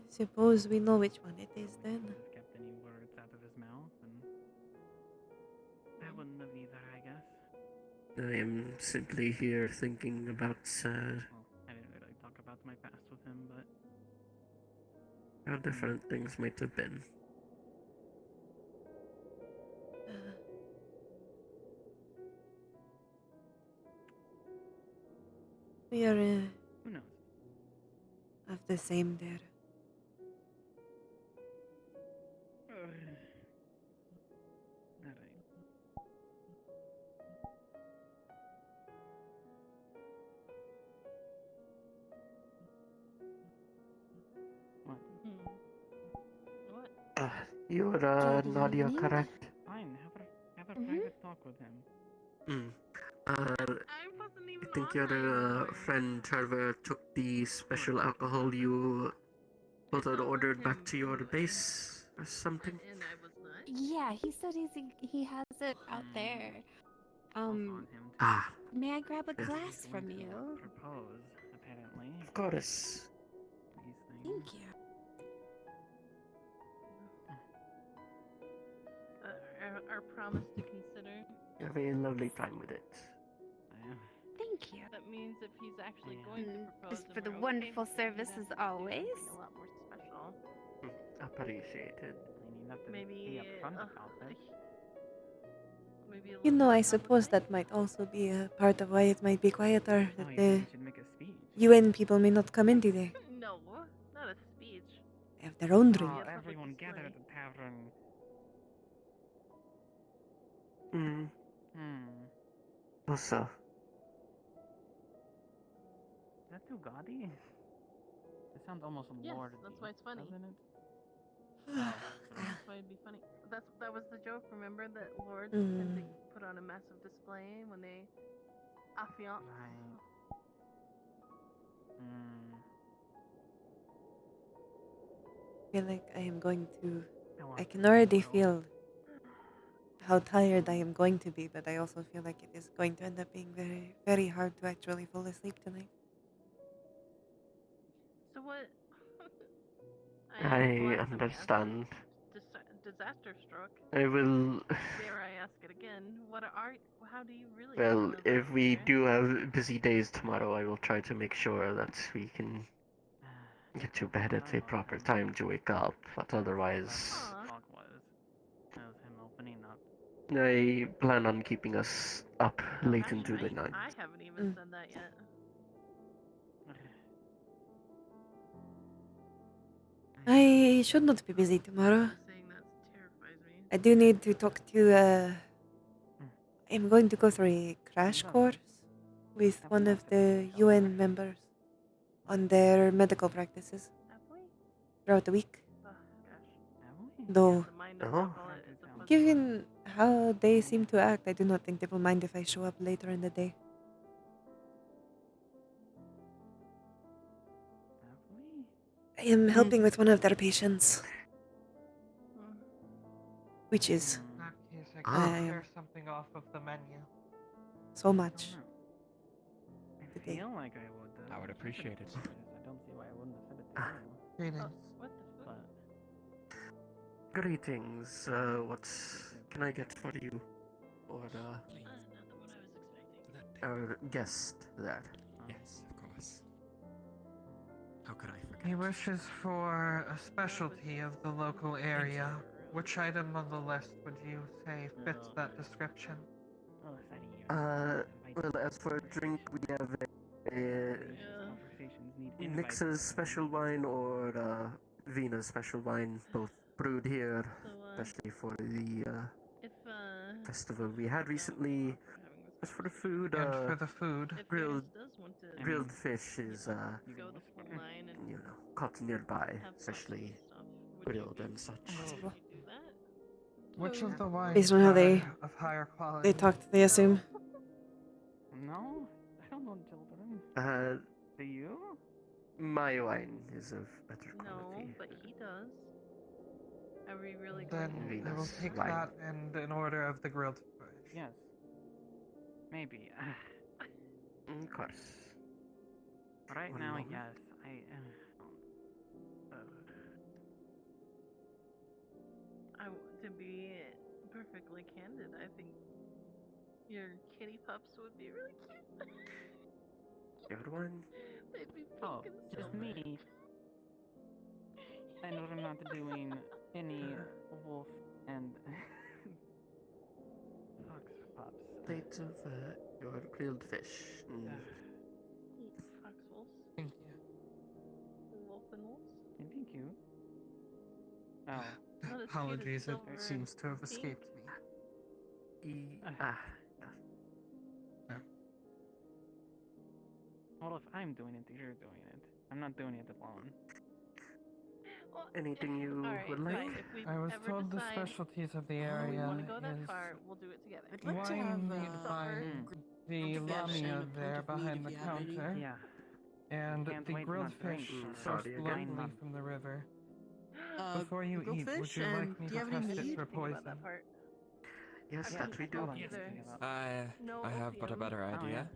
[SPEAKER 1] Suppose we know which one it is then.
[SPEAKER 2] have kept any words out of his mouth, and I wouldn't have either, I guess.
[SPEAKER 16] I am simply here thinking about
[SPEAKER 2] Well, I didn't really talk about my past with him, but
[SPEAKER 16] how different things might have been.
[SPEAKER 1] We are
[SPEAKER 2] who knows?
[SPEAKER 1] of the same there.
[SPEAKER 19] What?
[SPEAKER 16] You're Nadia, correct?
[SPEAKER 2] Fine, have a
[SPEAKER 19] Mm-hmm.
[SPEAKER 2] private talk with him.
[SPEAKER 16] I think your friend Trevor took the special alcohol you both had ordered back to your base or something.
[SPEAKER 19] And I was not.
[SPEAKER 18] Yeah, he said he has it out there. May I grab a glass from you?
[SPEAKER 2] Propose, apparently.
[SPEAKER 16] Of course.
[SPEAKER 2] These things.
[SPEAKER 18] Thank you.
[SPEAKER 19] Our promise to consider.
[SPEAKER 16] You have a lovely time with it.
[SPEAKER 18] Thank you.
[SPEAKER 19] That means if he's actually going to propose,
[SPEAKER 18] Just for
[SPEAKER 19] then
[SPEAKER 18] the
[SPEAKER 19] we're
[SPEAKER 18] wonderful
[SPEAKER 19] okay, but
[SPEAKER 18] service
[SPEAKER 19] we
[SPEAKER 18] as
[SPEAKER 19] have to do
[SPEAKER 18] always.
[SPEAKER 19] something a lot more special.
[SPEAKER 16] Appreciated.
[SPEAKER 19] Maybe maybe a
[SPEAKER 1] You
[SPEAKER 19] little
[SPEAKER 1] know,
[SPEAKER 19] more
[SPEAKER 1] I suppose
[SPEAKER 19] complicated.
[SPEAKER 1] that might also be a part of why it might be quieter.
[SPEAKER 2] Oh,
[SPEAKER 1] That
[SPEAKER 2] you
[SPEAKER 1] the
[SPEAKER 2] think we should make a speech?
[SPEAKER 1] UN people may not come in today.
[SPEAKER 19] No, not a speech.
[SPEAKER 1] They have their own
[SPEAKER 2] Oh,
[SPEAKER 1] drink.
[SPEAKER 2] everyone gather at the tavern.
[SPEAKER 16] Also,
[SPEAKER 2] Is that too gaudy? It sounds almost
[SPEAKER 19] Yes,
[SPEAKER 2] lordly,
[SPEAKER 19] that's why it's funny.
[SPEAKER 2] doesn't it?
[SPEAKER 19] That's why it'd be funny. That was the joke. Remember that lords tend to put on a massive display when they affiance.
[SPEAKER 2] Right.
[SPEAKER 1] I feel like I am going to. I can already feel how tired I am going to be, but I also feel like it is going to end up being very, very hard to actually fall asleep tonight.
[SPEAKER 19] So what?
[SPEAKER 16] I understand.
[SPEAKER 19] Disaster struck.
[SPEAKER 16] I will.
[SPEAKER 19] Dare I ask it again? How do you really
[SPEAKER 16] Well,
[SPEAKER 19] feel about
[SPEAKER 16] if we
[SPEAKER 19] this?
[SPEAKER 16] do have busy days tomorrow, I will try to make sure that we can get to bed at a proper time to wake up. But otherwise,
[SPEAKER 2] Talk was him opening up.
[SPEAKER 16] I plan on keeping us up late into the night.
[SPEAKER 19] I haven't even said that yet.
[SPEAKER 1] I should not be busy tomorrow.
[SPEAKER 19] Saying that terrifies me.
[SPEAKER 1] I do need to talk to. I'm going to go through a crash course with one of the UN members on their medical practices throughout the week. Though, given how they seem to act, I do not think they will mind if I show up later in the day. I am helping with one of their patients. Which is...
[SPEAKER 5] In that case, I can prepare something off of the menu.
[SPEAKER 1] so much.
[SPEAKER 13] I feel like I would.
[SPEAKER 22] I would appreciate it.
[SPEAKER 13] I don't see why I wouldn't have said it to you.
[SPEAKER 16] Greetings.
[SPEAKER 19] What the fuck?
[SPEAKER 16] But greetings. What can I get for you? Or
[SPEAKER 19] Not what I was expecting.
[SPEAKER 16] our guest there?
[SPEAKER 14] Yes, of course. How could I forget?
[SPEAKER 6] He wishes for a specialty of the local area. Which item on the list would you say fits that description?
[SPEAKER 16] Well, as for a drink, we have a Nix's special wine or Vina's special wine, both brewed here, especially for the festival we had recently. As for the food,
[SPEAKER 6] And for the food,
[SPEAKER 16] grilled fish is you know, caught nearby, especially grilled and such.
[SPEAKER 6] which of the wines
[SPEAKER 1] Based on how they
[SPEAKER 6] are of higher quality?
[SPEAKER 1] they assume.
[SPEAKER 13] No, I don't know children. Do you?
[SPEAKER 16] My wine is of better
[SPEAKER 19] No,
[SPEAKER 16] quality.
[SPEAKER 19] but he does. Are we really
[SPEAKER 6] Then
[SPEAKER 19] going to...
[SPEAKER 6] I will take
[SPEAKER 16] wine.
[SPEAKER 6] that and an order of the grilled fish.
[SPEAKER 13] Yes. Maybe.
[SPEAKER 16] Of course.
[SPEAKER 13] Right
[SPEAKER 16] One
[SPEAKER 13] now,
[SPEAKER 16] moment.
[SPEAKER 13] yes.
[SPEAKER 19] To be perfectly candid, I think your kitty pups would be really cute.
[SPEAKER 16] Your one?
[SPEAKER 19] They'd be pink
[SPEAKER 13] Oh,
[SPEAKER 19] and
[SPEAKER 13] just
[SPEAKER 19] silver.
[SPEAKER 13] me. And we're not doing any wolf and fox pups.
[SPEAKER 16] Plate of your grilled fish.
[SPEAKER 19] Fox wolves.
[SPEAKER 6] Thank you.
[SPEAKER 19] Wolf and wolves.
[SPEAKER 13] It'd be cute. Oh.
[SPEAKER 19] Not as cute as
[SPEAKER 6] Apologies, it
[SPEAKER 19] silver
[SPEAKER 6] seems to have
[SPEAKER 19] and pink.
[SPEAKER 6] escaped me.
[SPEAKER 13] Well, if I'm doing it, you're doing it. I'm not doing it alone.
[SPEAKER 19] Well,
[SPEAKER 16] Anything you
[SPEAKER 19] alright,
[SPEAKER 16] would like?
[SPEAKER 19] fine. If we
[SPEAKER 6] I was
[SPEAKER 19] ever
[SPEAKER 6] told the
[SPEAKER 19] decide
[SPEAKER 6] specialties of the
[SPEAKER 19] we
[SPEAKER 6] area
[SPEAKER 19] want to go that
[SPEAKER 6] is
[SPEAKER 19] far, we'll do it together.
[SPEAKER 3] I'd like to
[SPEAKER 6] wine
[SPEAKER 3] have
[SPEAKER 6] made by the
[SPEAKER 3] fish and
[SPEAKER 6] lamia
[SPEAKER 3] a pint
[SPEAKER 6] there
[SPEAKER 3] of meat
[SPEAKER 6] behind
[SPEAKER 3] if
[SPEAKER 6] the
[SPEAKER 3] you have any.
[SPEAKER 6] counter.
[SPEAKER 13] Yeah.
[SPEAKER 6] And
[SPEAKER 13] Can't
[SPEAKER 6] the
[SPEAKER 13] wait
[SPEAKER 6] grilled
[SPEAKER 13] not drink.
[SPEAKER 6] fish
[SPEAKER 16] Sorry,
[SPEAKER 6] sourced
[SPEAKER 16] again?
[SPEAKER 6] locally from the river.
[SPEAKER 3] Before
[SPEAKER 6] you
[SPEAKER 3] grilled
[SPEAKER 6] eat, would
[SPEAKER 3] fish
[SPEAKER 6] you
[SPEAKER 3] and
[SPEAKER 6] like me
[SPEAKER 3] do you
[SPEAKER 6] to
[SPEAKER 3] have any
[SPEAKER 6] test it
[SPEAKER 3] meat?
[SPEAKER 6] for
[SPEAKER 19] Think about
[SPEAKER 6] poison?
[SPEAKER 19] that part.
[SPEAKER 16] Yes,
[SPEAKER 19] I
[SPEAKER 16] that
[SPEAKER 19] mean,
[SPEAKER 16] we do.
[SPEAKER 19] hold on, either. No
[SPEAKER 22] I have but a
[SPEAKER 19] opium.
[SPEAKER 22] better idea.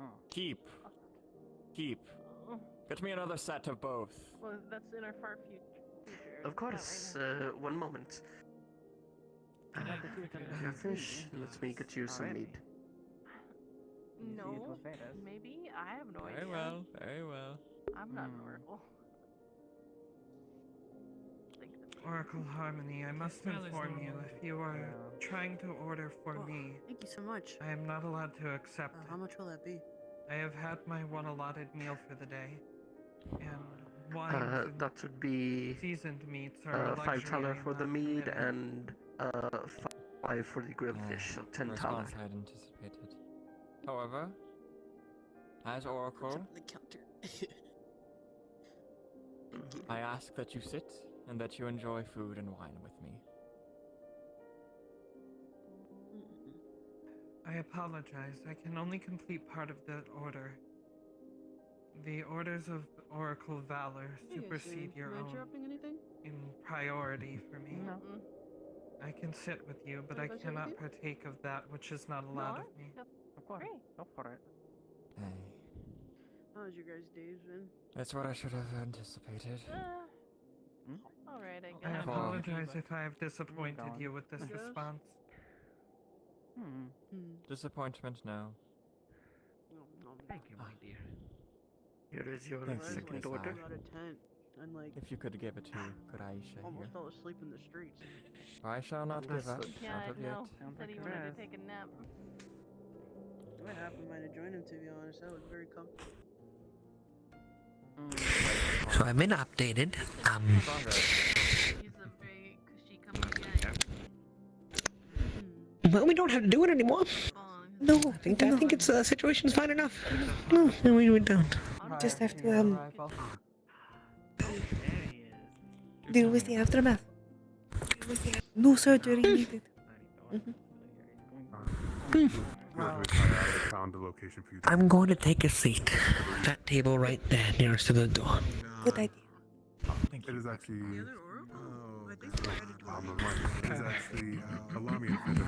[SPEAKER 13] Oh.
[SPEAKER 22] Keep.
[SPEAKER 19] Oh.
[SPEAKER 22] Get me another set of both.
[SPEAKER 19] Well, that's in our far future.
[SPEAKER 16] Of course. One moment. Your fish. Let me get you some meat.
[SPEAKER 19] No, maybe? I have no idea.
[SPEAKER 22] Very well.
[SPEAKER 19] I'm not an oracle.
[SPEAKER 6] Oracle Harmony, I must inform you, if you are trying to order for me,
[SPEAKER 3] Thank you so much.
[SPEAKER 6] I am not allowed to accept
[SPEAKER 3] How much will that be?
[SPEAKER 6] it. I have had my one allotted meal for the day, and wines and
[SPEAKER 16] That would be
[SPEAKER 6] seasoned meats are a luxury I
[SPEAKER 16] $5
[SPEAKER 6] am
[SPEAKER 16] for the
[SPEAKER 6] not
[SPEAKER 16] meat
[SPEAKER 6] permitted.
[SPEAKER 16] and 5 for the grilled fish, so $10.
[SPEAKER 22] Response I had anticipated. However, as Oracle,
[SPEAKER 3] The counter.
[SPEAKER 22] I ask that you sit and that you enjoy food and wine with me.
[SPEAKER 6] I apologize, I can only complete part of the order. The orders of Oracle Valor supersede your
[SPEAKER 3] Am I
[SPEAKER 6] own
[SPEAKER 3] interrupting anything?
[SPEAKER 6] in priority for me.
[SPEAKER 13] No.
[SPEAKER 6] I can sit with you, but I
[SPEAKER 3] Am I
[SPEAKER 6] cannot
[SPEAKER 3] with you?
[SPEAKER 6] partake of that which is not allowed of me.
[SPEAKER 13] Of course. Go for it.
[SPEAKER 22] Hey,
[SPEAKER 3] How's your guys' days been?
[SPEAKER 22] that's what I should have anticipated.
[SPEAKER 19] Alright, I
[SPEAKER 6] I
[SPEAKER 19] guess.
[SPEAKER 6] apologize if I have disappointed
[SPEAKER 13] going.
[SPEAKER 6] you with this
[SPEAKER 3] Yes.
[SPEAKER 6] response.
[SPEAKER 22] Disappointment now.
[SPEAKER 13] Thank you, my dear.
[SPEAKER 16] Here is your
[SPEAKER 22] Thank you,
[SPEAKER 16] second
[SPEAKER 22] Miss
[SPEAKER 16] order.
[SPEAKER 3] Got a tent and like
[SPEAKER 22] If you could give it to good Aisha
[SPEAKER 3] almost
[SPEAKER 22] here.
[SPEAKER 3] fell asleep in the streets.
[SPEAKER 22] I shall not give up.
[SPEAKER 19] Yeah,
[SPEAKER 22] Not
[SPEAKER 19] I
[SPEAKER 22] of
[SPEAKER 19] know.
[SPEAKER 22] yet.
[SPEAKER 19] Said he wanted to take a nap.
[SPEAKER 3] What happened? Might have joined him, to be honest. That was very comfortable.
[SPEAKER 5] So I've been updated.
[SPEAKER 19] He's a very cushy comfy guy.
[SPEAKER 5] Well, we don't have to do it anymore. No, I think it's situation's fine enough. No, we don't.
[SPEAKER 1] Just have to deal with the aftermath. No surgery needed.
[SPEAKER 17] I found the location for you.
[SPEAKER 5] I'm going to take a seat. That table right there, nearest to the door.
[SPEAKER 1] Good idea.
[SPEAKER 17] It is actually. It is actually a Lamia fish.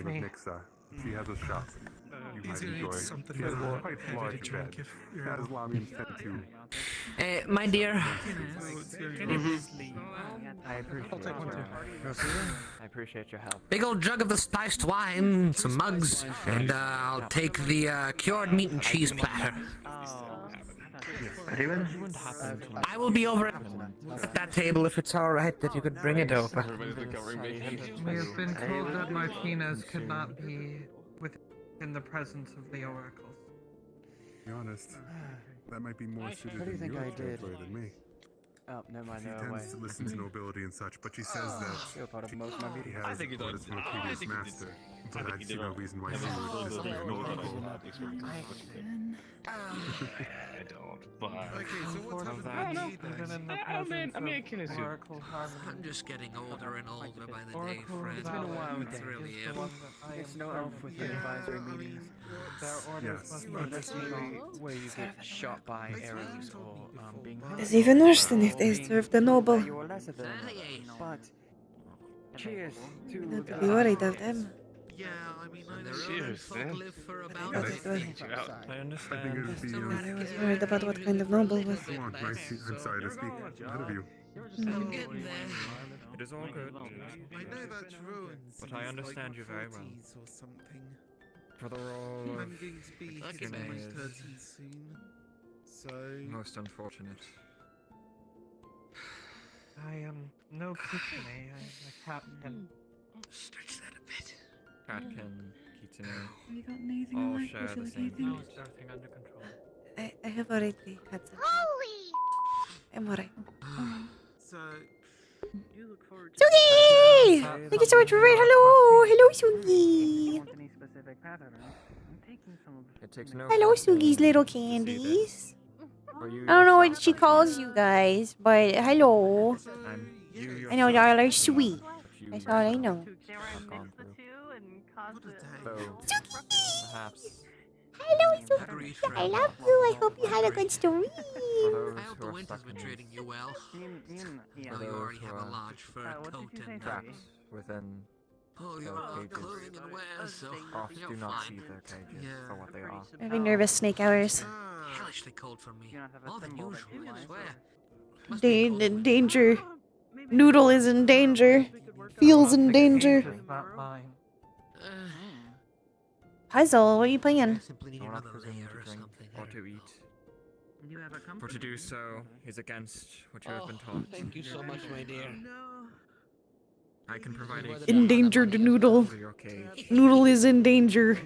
[SPEAKER 17] The name of Nixa. She has a shop. You might enjoy. She has a quite large bed. As Lamian said too.
[SPEAKER 5] My dear.
[SPEAKER 13] I appreciate your help.
[SPEAKER 5] Big old jug of the spiced wine, some mugs, and I'll take the cured meat and cheese platter.
[SPEAKER 16] Very well.
[SPEAKER 5] I will be over at that table if it's alright that you could bring it over.
[SPEAKER 6] We have been told that Martinez could not be within the presence of the oracles.
[SPEAKER 17] To be honest, that might be more suited
[SPEAKER 13] What do you
[SPEAKER 17] in
[SPEAKER 13] think
[SPEAKER 17] your
[SPEAKER 13] I did?
[SPEAKER 17] territory than me.
[SPEAKER 13] Oh, never mind.
[SPEAKER 17] She tends to listen to nobility and such, but she says
[SPEAKER 13] You're part of most of my
[SPEAKER 17] she
[SPEAKER 13] meetings.
[SPEAKER 17] has orders from a previous master. But I see no reason why she would disobey an oracle.
[SPEAKER 22] I don't, but...
[SPEAKER 3] Okay, so what's happening?
[SPEAKER 14] I'm just getting older and older by the day,
[SPEAKER 13] Oracle
[SPEAKER 14] friend.
[SPEAKER 13] It's been a while with
[SPEAKER 14] It really is.
[SPEAKER 13] It's no elf with the advisory meetings. Their orders must be investigating where you get shot by arrows or being...
[SPEAKER 1] It's even worse than if they serve the noble.
[SPEAKER 13] You were less of them, but cheers to
[SPEAKER 1] You have to be worried of them.
[SPEAKER 14] Yeah, I mean, I know
[SPEAKER 22] Cheers,
[SPEAKER 14] folk
[SPEAKER 22] man.
[SPEAKER 14] live for about
[SPEAKER 1] Okay, good.
[SPEAKER 22] I
[SPEAKER 17] I think it
[SPEAKER 22] understand.
[SPEAKER 17] would be.
[SPEAKER 1] I was worried about what kind of noble was.
[SPEAKER 17] Go on, I'm sorry to speak ahead of you.
[SPEAKER 14] I'm getting there.
[SPEAKER 22] It is all good.
[SPEAKER 3] I know that's ruins.
[SPEAKER 22] But I understand you very well.
[SPEAKER 3] Or something.
[SPEAKER 22] For the role
[SPEAKER 3] I'm going to be hitting my
[SPEAKER 22] is
[SPEAKER 3] 30s soon. So.
[SPEAKER 22] most unfortunate.
[SPEAKER 6] I am no Kitsune. I'm a captain.
[SPEAKER 14] Stretch that a bit.
[SPEAKER 22] Katkin, Kitsune,
[SPEAKER 18] Have you gotten anything
[SPEAKER 22] all
[SPEAKER 18] on life?
[SPEAKER 22] share
[SPEAKER 18] Would you
[SPEAKER 22] the
[SPEAKER 18] like
[SPEAKER 22] same
[SPEAKER 18] anything?
[SPEAKER 22] views.
[SPEAKER 6] Everything under control.
[SPEAKER 1] I have already had some. I'm alright.
[SPEAKER 3] So. You look forward to.
[SPEAKER 1] Sugi! Thank you so much for it. Hello! Hello, Sugi!
[SPEAKER 13] any specific pattern, I'm taking some of
[SPEAKER 22] It takes no
[SPEAKER 1] Hello,
[SPEAKER 22] effort to
[SPEAKER 1] Sugi's little
[SPEAKER 22] see this.
[SPEAKER 1] candies.
[SPEAKER 22] For you
[SPEAKER 1] I don't know what
[SPEAKER 22] yourself,
[SPEAKER 1] she calls you guys, but hello.
[SPEAKER 22] you
[SPEAKER 1] I know
[SPEAKER 22] yourself
[SPEAKER 1] y'all are
[SPEAKER 22] have
[SPEAKER 1] sweet.
[SPEAKER 22] you
[SPEAKER 1] That's all I know.
[SPEAKER 19] They were
[SPEAKER 22] gone
[SPEAKER 19] mix the
[SPEAKER 22] through.
[SPEAKER 19] two and cause
[SPEAKER 22] So, perhaps
[SPEAKER 1] Hello,
[SPEAKER 14] Agreed,
[SPEAKER 1] Sugi. I
[SPEAKER 14] friend.
[SPEAKER 1] love you. I hope you had a good story.
[SPEAKER 22] for those
[SPEAKER 14] I hope
[SPEAKER 22] who
[SPEAKER 14] the
[SPEAKER 22] are
[SPEAKER 14] winter's
[SPEAKER 22] stuck
[SPEAKER 14] been
[SPEAKER 22] in
[SPEAKER 14] treating you well.
[SPEAKER 22] For
[SPEAKER 14] Well, you
[SPEAKER 22] those
[SPEAKER 14] already
[SPEAKER 22] who
[SPEAKER 14] have a
[SPEAKER 22] are
[SPEAKER 14] large fur coat and
[SPEAKER 22] trapped within
[SPEAKER 14] all your
[SPEAKER 22] cages.
[SPEAKER 14] clothing and wear, so
[SPEAKER 22] Offs
[SPEAKER 14] you're
[SPEAKER 22] do not
[SPEAKER 14] fine.
[SPEAKER 22] see their cages
[SPEAKER 14] Yeah.
[SPEAKER 22] for what they are.
[SPEAKER 1] Very nervous snake hours.
[SPEAKER 14] Hellishly cold for me.
[SPEAKER 13] have a
[SPEAKER 14] More than
[SPEAKER 13] symbol that
[SPEAKER 14] usual,
[SPEAKER 13] you
[SPEAKER 14] I
[SPEAKER 13] like.
[SPEAKER 14] swear.
[SPEAKER 1] Danger. Noodle is in danger. Feels in danger.
[SPEAKER 6] It's not mine.
[SPEAKER 1] Puzzle, what are you playing?
[SPEAKER 14] Simply need
[SPEAKER 22] I will not
[SPEAKER 14] another
[SPEAKER 22] presume
[SPEAKER 14] layer
[SPEAKER 22] to
[SPEAKER 14] or
[SPEAKER 22] drink
[SPEAKER 14] something.
[SPEAKER 22] or to eat.
[SPEAKER 3] You have a company.
[SPEAKER 22] For to do so is against what you have been taught.
[SPEAKER 5] Thank you so much, my dear.
[SPEAKER 3] No.
[SPEAKER 22] I can provide a
[SPEAKER 1] Endangered noodle.
[SPEAKER 22] for your cage.
[SPEAKER 1] Noodle is in danger.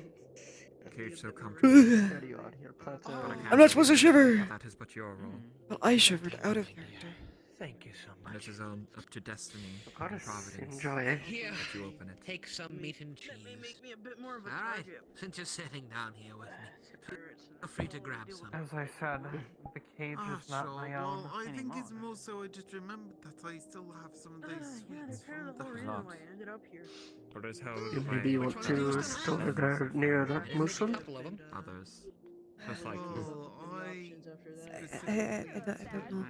[SPEAKER 22] A cage so comfortable.
[SPEAKER 16] There you are, here,
[SPEAKER 22] but I
[SPEAKER 16] Plato.
[SPEAKER 22] can't
[SPEAKER 1] I'm not supposed to
[SPEAKER 22] believe
[SPEAKER 1] shiver.
[SPEAKER 22] That is but your role.
[SPEAKER 1] Well, I shivered out of character.
[SPEAKER 5] Thank you so
[SPEAKER 22] And
[SPEAKER 5] much.
[SPEAKER 22] it is up to destiny
[SPEAKER 16] Of
[SPEAKER 22] and
[SPEAKER 16] course,
[SPEAKER 22] providence
[SPEAKER 16] enjoy it.
[SPEAKER 5] Here,
[SPEAKER 22] that you open it.
[SPEAKER 5] take some meat and cheese.
[SPEAKER 3] That may make me a bit more of a
[SPEAKER 14] Alright,
[SPEAKER 3] target.
[SPEAKER 14] since you're sitting down here with me, feel free to grab some.
[SPEAKER 6] As I said, the cage is not
[SPEAKER 3] sure.
[SPEAKER 6] my own.
[SPEAKER 3] Well, I think it's more so I just remembered that I still have some of those sweets from the
[SPEAKER 22] reason why
[SPEAKER 3] I ended up here.
[SPEAKER 22] But it is held
[SPEAKER 16] Maybe you want to sit over there near the Muslim?
[SPEAKER 22] others. Just like you.
[SPEAKER 3] Well,
[SPEAKER 1] I don't know.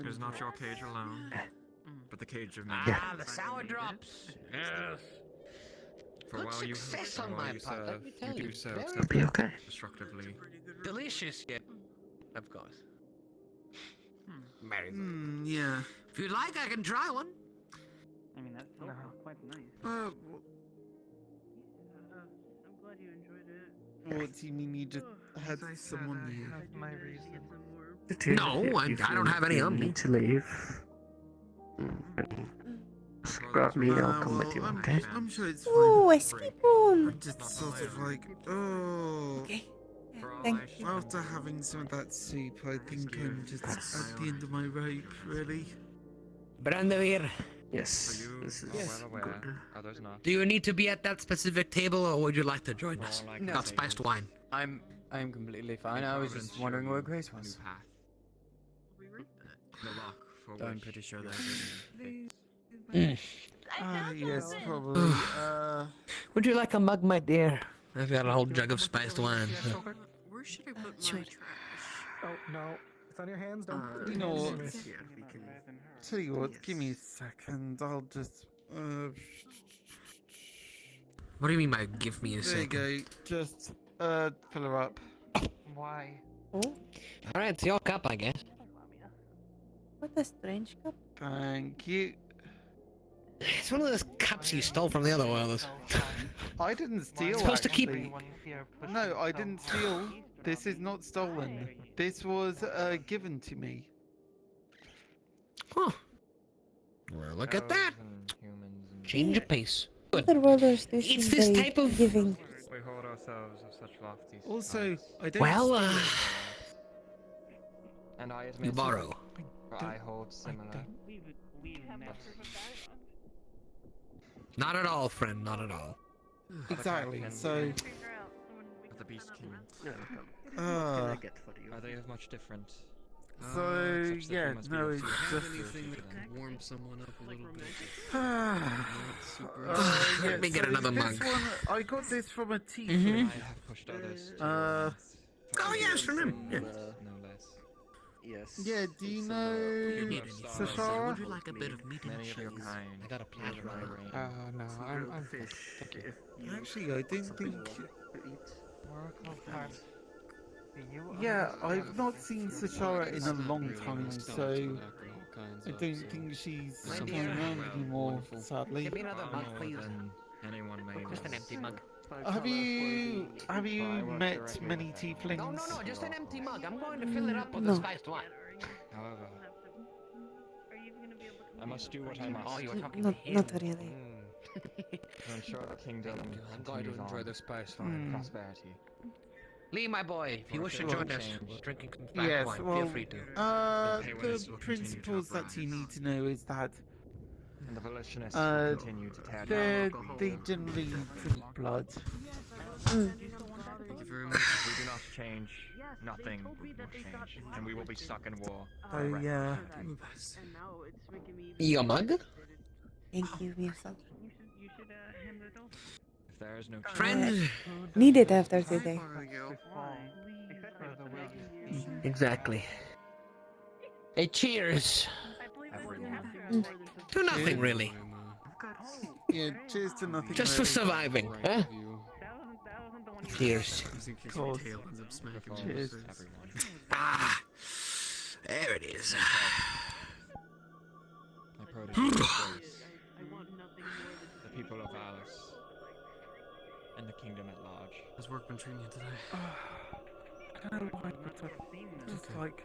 [SPEAKER 22] It is not your cage alone, but the cage of many.
[SPEAKER 5] Ah, the sour drops. Yes.
[SPEAKER 22] For
[SPEAKER 5] Good
[SPEAKER 22] while you,
[SPEAKER 5] success
[SPEAKER 22] for
[SPEAKER 5] on
[SPEAKER 22] while
[SPEAKER 5] my
[SPEAKER 22] you
[SPEAKER 5] part, let
[SPEAKER 22] serve,
[SPEAKER 5] me tell
[SPEAKER 22] you do
[SPEAKER 5] you.
[SPEAKER 22] so
[SPEAKER 5] Very
[SPEAKER 22] except
[SPEAKER 16] Be okay.
[SPEAKER 22] destructively.
[SPEAKER 5] Delicious yet, of course. Very good.
[SPEAKER 3] Yeah.
[SPEAKER 14] If you'd like, I can try one.
[SPEAKER 13] I mean, that's still quite nice.
[SPEAKER 3] Well,
[SPEAKER 19] I'm glad you enjoyed it.
[SPEAKER 3] what do you mean you just had someone
[SPEAKER 6] I
[SPEAKER 3] here?
[SPEAKER 6] have my reasons.
[SPEAKER 14] No, I don't have any on me.
[SPEAKER 16] Need to leave. Just grab me, I'll come with you, okay?
[SPEAKER 3] I'm sure it's fine.
[SPEAKER 1] Ooh, escape room.
[SPEAKER 3] I'm just sort of like, oh.
[SPEAKER 1] Okay.
[SPEAKER 22] For all
[SPEAKER 1] Thank
[SPEAKER 22] I
[SPEAKER 1] you.
[SPEAKER 3] After having some of that soup, I think I'm just at the end of my rope, really.
[SPEAKER 5] Brandevir,
[SPEAKER 16] Yes,
[SPEAKER 22] For you
[SPEAKER 16] this is
[SPEAKER 22] are well aware,
[SPEAKER 16] good.
[SPEAKER 22] others not.
[SPEAKER 5] do you need to be at that specific table, or would you like to join
[SPEAKER 22] More
[SPEAKER 5] us?
[SPEAKER 22] like
[SPEAKER 5] Got
[SPEAKER 22] a
[SPEAKER 5] spiced wine.
[SPEAKER 12] I'm completely fine. I was just wondering where Grace was.
[SPEAKER 22] New path. The rock for
[SPEAKER 12] I'm
[SPEAKER 22] which
[SPEAKER 12] pretty sure
[SPEAKER 22] you
[SPEAKER 12] there's
[SPEAKER 22] are
[SPEAKER 3] Yes, probably.
[SPEAKER 5] Would you like a mug, my dear? I've got a whole jug of spiced wine.
[SPEAKER 3] Where should I put
[SPEAKER 1] Sure.
[SPEAKER 3] my trash?
[SPEAKER 11] Oh, no. It's on your hands. Don't put it
[SPEAKER 3] You
[SPEAKER 11] in
[SPEAKER 3] know
[SPEAKER 11] your
[SPEAKER 3] what?
[SPEAKER 11] hands.
[SPEAKER 3] Tell you what, give me a second. I'll just.
[SPEAKER 5] What do you mean by give me a
[SPEAKER 6] There you
[SPEAKER 5] second?
[SPEAKER 6] go. Just fill her up.
[SPEAKER 2] Why?
[SPEAKER 5] Alright, it's your cup, I guess.
[SPEAKER 1] What a strange cup.
[SPEAKER 6] Thank you.
[SPEAKER 5] It's one of those cups you stole from the other world.
[SPEAKER 6] I didn't steal.
[SPEAKER 5] Supposed to keep-
[SPEAKER 6] actually. No, I didn't steal. This is not stolen. This was given to me.
[SPEAKER 5] Huh. Well, look at that. Change of pace.
[SPEAKER 1] Other worlders do
[SPEAKER 5] It's
[SPEAKER 1] seem
[SPEAKER 5] this
[SPEAKER 1] very
[SPEAKER 5] type of-
[SPEAKER 1] giving.
[SPEAKER 22] We hold ourselves of such lofty
[SPEAKER 6] Also, I don't
[SPEAKER 5] Well,
[SPEAKER 6] steal.
[SPEAKER 22] And I
[SPEAKER 5] You
[SPEAKER 22] admit
[SPEAKER 5] borrow.
[SPEAKER 22] I hold similar.
[SPEAKER 5] Not at all, friend, not at all.
[SPEAKER 6] Exactly. So.
[SPEAKER 22] The Beast King.
[SPEAKER 6] Uh,
[SPEAKER 22] Are they of much different?
[SPEAKER 6] So
[SPEAKER 22] such that we
[SPEAKER 6] yeah,
[SPEAKER 22] must be
[SPEAKER 6] no,
[SPEAKER 22] able
[SPEAKER 6] it's
[SPEAKER 22] to
[SPEAKER 6] just
[SPEAKER 22] anything that
[SPEAKER 6] can
[SPEAKER 22] warm someone up a little bit.
[SPEAKER 5] Let me get another
[SPEAKER 6] this
[SPEAKER 5] mug.
[SPEAKER 6] one, I got this from a tea.
[SPEAKER 5] Mhm.
[SPEAKER 22] I have pushed others to
[SPEAKER 5] Oh yes, from him. Yeah.
[SPEAKER 22] no less.
[SPEAKER 16] Yes.
[SPEAKER 6] Yeah, do you know Sashara?
[SPEAKER 5] Would you like a bit of meat and
[SPEAKER 22] Many of your
[SPEAKER 5] cheese?
[SPEAKER 22] kind.
[SPEAKER 5] I got a platter
[SPEAKER 22] my
[SPEAKER 5] of
[SPEAKER 22] brain.
[SPEAKER 6] No, I'm
[SPEAKER 16] fish.
[SPEAKER 6] actually, I don't think.
[SPEAKER 2] Oracle card.
[SPEAKER 6] Yeah, I've not seen Sashara in a long time, so I don't think she's coming around anymore, sadly.
[SPEAKER 5] Give me another mug, please.
[SPEAKER 22] Anyone may.
[SPEAKER 5] Just an empty mug.
[SPEAKER 6] Have you met many tieflings?
[SPEAKER 5] No, just an empty mug. I'm going to fill it up with
[SPEAKER 1] No.
[SPEAKER 5] a spiced wine.
[SPEAKER 22] However, I must do what I must.
[SPEAKER 5] Oh, you were talking
[SPEAKER 1] Not,
[SPEAKER 5] to him.
[SPEAKER 1] not really.
[SPEAKER 22] to ensure the kingdom
[SPEAKER 5] I'm going to
[SPEAKER 22] continues
[SPEAKER 5] enjoy
[SPEAKER 22] on
[SPEAKER 5] the spice
[SPEAKER 22] in
[SPEAKER 5] wine.
[SPEAKER 22] prosperity.
[SPEAKER 5] Lee, my boy, if you wish to join us, we're drinking some spiced
[SPEAKER 6] Yes,
[SPEAKER 5] wine.
[SPEAKER 6] well,
[SPEAKER 5] Feel free to.
[SPEAKER 6] the principles that you need to know is that
[SPEAKER 22] And the abolitionists will continue to tear down.
[SPEAKER 6] they generally drink blood.
[SPEAKER 22] Thank you very much. If we do not change, nothing will change, and we will be stuck in war.
[SPEAKER 6] So yeah.
[SPEAKER 5] Your mug?
[SPEAKER 1] Thank you, Miyasa.
[SPEAKER 22] If there is no change,
[SPEAKER 5] Friend?
[SPEAKER 1] Need it after today.
[SPEAKER 5] Exactly. Hey, cheers. To nothing, really.
[SPEAKER 6] Yeah, cheers to nothing.
[SPEAKER 5] Just for
[SPEAKER 6] really.
[SPEAKER 5] surviving, huh? Cheers.
[SPEAKER 6] Cheers.
[SPEAKER 5] Ah, there it is.
[SPEAKER 22] my protege disgrace, the people of Alice, and the kingdom at large.
[SPEAKER 14] Has work been treating you today?
[SPEAKER 6] I don't know why, but I'm just like,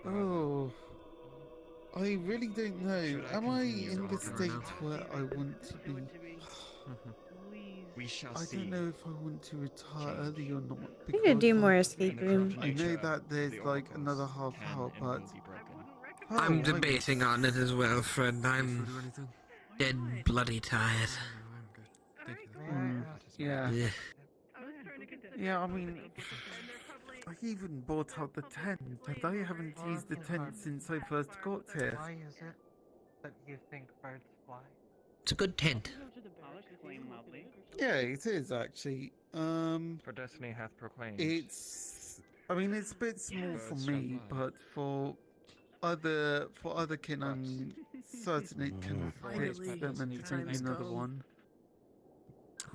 [SPEAKER 6] oh, I really don't know. Am I in the state where I want to be?
[SPEAKER 22] We shall
[SPEAKER 6] I
[SPEAKER 22] see.
[SPEAKER 6] don't know if I want to retire early or not.
[SPEAKER 1] We could do
[SPEAKER 6] because
[SPEAKER 1] more escape room.
[SPEAKER 6] I know that there's like another half hour, but
[SPEAKER 5] I'm debating on it as well, friend. I'm
[SPEAKER 14] Do anything?
[SPEAKER 5] dead bloody tired.
[SPEAKER 14] I'm good. Thank you.
[SPEAKER 6] Yeah. Yeah, I mean, I even bought out the tent, and I haven't used the tent since I first got here.
[SPEAKER 2] Why is it that you think birds fly?
[SPEAKER 5] It's a good tent.
[SPEAKER 6] Yeah, it is actually.
[SPEAKER 22] For destiny hath proclaimed.
[SPEAKER 6] I mean, it's a bit small for me, but for other kin, I'm certain it can fit them and maybe another one.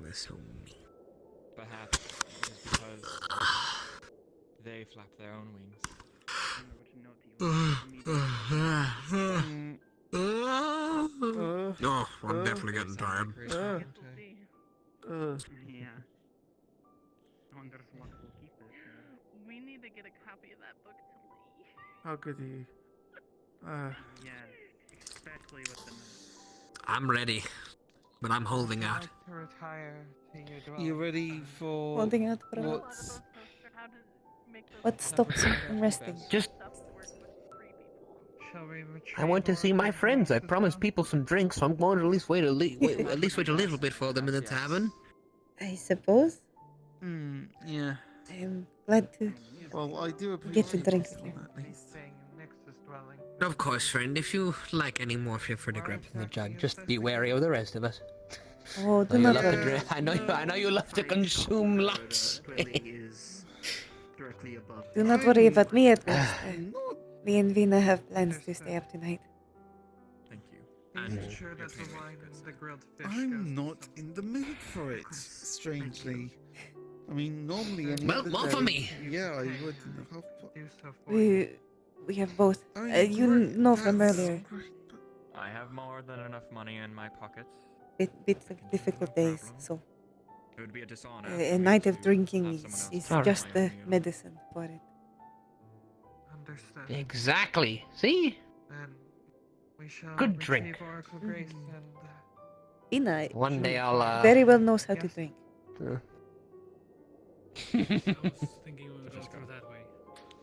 [SPEAKER 5] They're so mean.
[SPEAKER 22] Perhaps it is because they flap their own wings.
[SPEAKER 5] Oh, I'm definitely getting tired.
[SPEAKER 19] Yeah. I wonder if Luck will keep it. We need to get a copy of that book to Lee.
[SPEAKER 6] How could he?
[SPEAKER 19] Yeah, especially with the notes.
[SPEAKER 5] I'm ready, but I'm holding out.
[SPEAKER 2] To retire to your dwelling.
[SPEAKER 6] You ready for
[SPEAKER 1] Holding out for
[SPEAKER 6] what's?
[SPEAKER 1] What stops you from resting?
[SPEAKER 5] Just,
[SPEAKER 2] Shall we
[SPEAKER 5] I want to see my friends. I promised people some drinks, so I'm going to at least wait a little bit for them in the tavern.
[SPEAKER 1] I suppose.
[SPEAKER 6] Yeah.
[SPEAKER 1] I'm glad to
[SPEAKER 6] Well, I do
[SPEAKER 1] get to
[SPEAKER 6] appreciate
[SPEAKER 1] drink
[SPEAKER 6] it,
[SPEAKER 1] here.
[SPEAKER 6] at least.
[SPEAKER 5] Of course, friend. If you like any more, feel free to grab from the jug. Just be wary of the rest of us.
[SPEAKER 1] Oh, do
[SPEAKER 5] you
[SPEAKER 1] not
[SPEAKER 5] love to
[SPEAKER 1] worry.
[SPEAKER 5] drink. I know you love to consume lots.
[SPEAKER 1] Do not worry about me at least. Me and Vina have plans to stay up tonight.
[SPEAKER 22] Thank you.
[SPEAKER 14] I'm sure that the wine and the grilled fish
[SPEAKER 6] I'm not in the mood for it, strangely. I mean, normally any
[SPEAKER 5] Well,
[SPEAKER 6] other
[SPEAKER 5] more
[SPEAKER 6] day,
[SPEAKER 5] for me.
[SPEAKER 6] Yeah, I would have.
[SPEAKER 1] We have both.
[SPEAKER 6] I mean,
[SPEAKER 1] You know from earlier.
[SPEAKER 15] I have more than enough money in my pockets.
[SPEAKER 1] Bit of difficult days, so
[SPEAKER 15] It would be a dishonor.
[SPEAKER 1] a night of drinking
[SPEAKER 15] have someone
[SPEAKER 1] is
[SPEAKER 15] else
[SPEAKER 1] just
[SPEAKER 15] rely
[SPEAKER 1] the
[SPEAKER 15] on me, you know?
[SPEAKER 1] medicine for it.
[SPEAKER 14] Understood.
[SPEAKER 5] Exactly. See?
[SPEAKER 14] Then we shall
[SPEAKER 5] Good
[SPEAKER 14] receive
[SPEAKER 5] drink.
[SPEAKER 14] Oracle Grace and
[SPEAKER 1] Ina
[SPEAKER 5] One day I'll
[SPEAKER 1] very well knows how to drink.
[SPEAKER 22] I was thinking we would all go that way.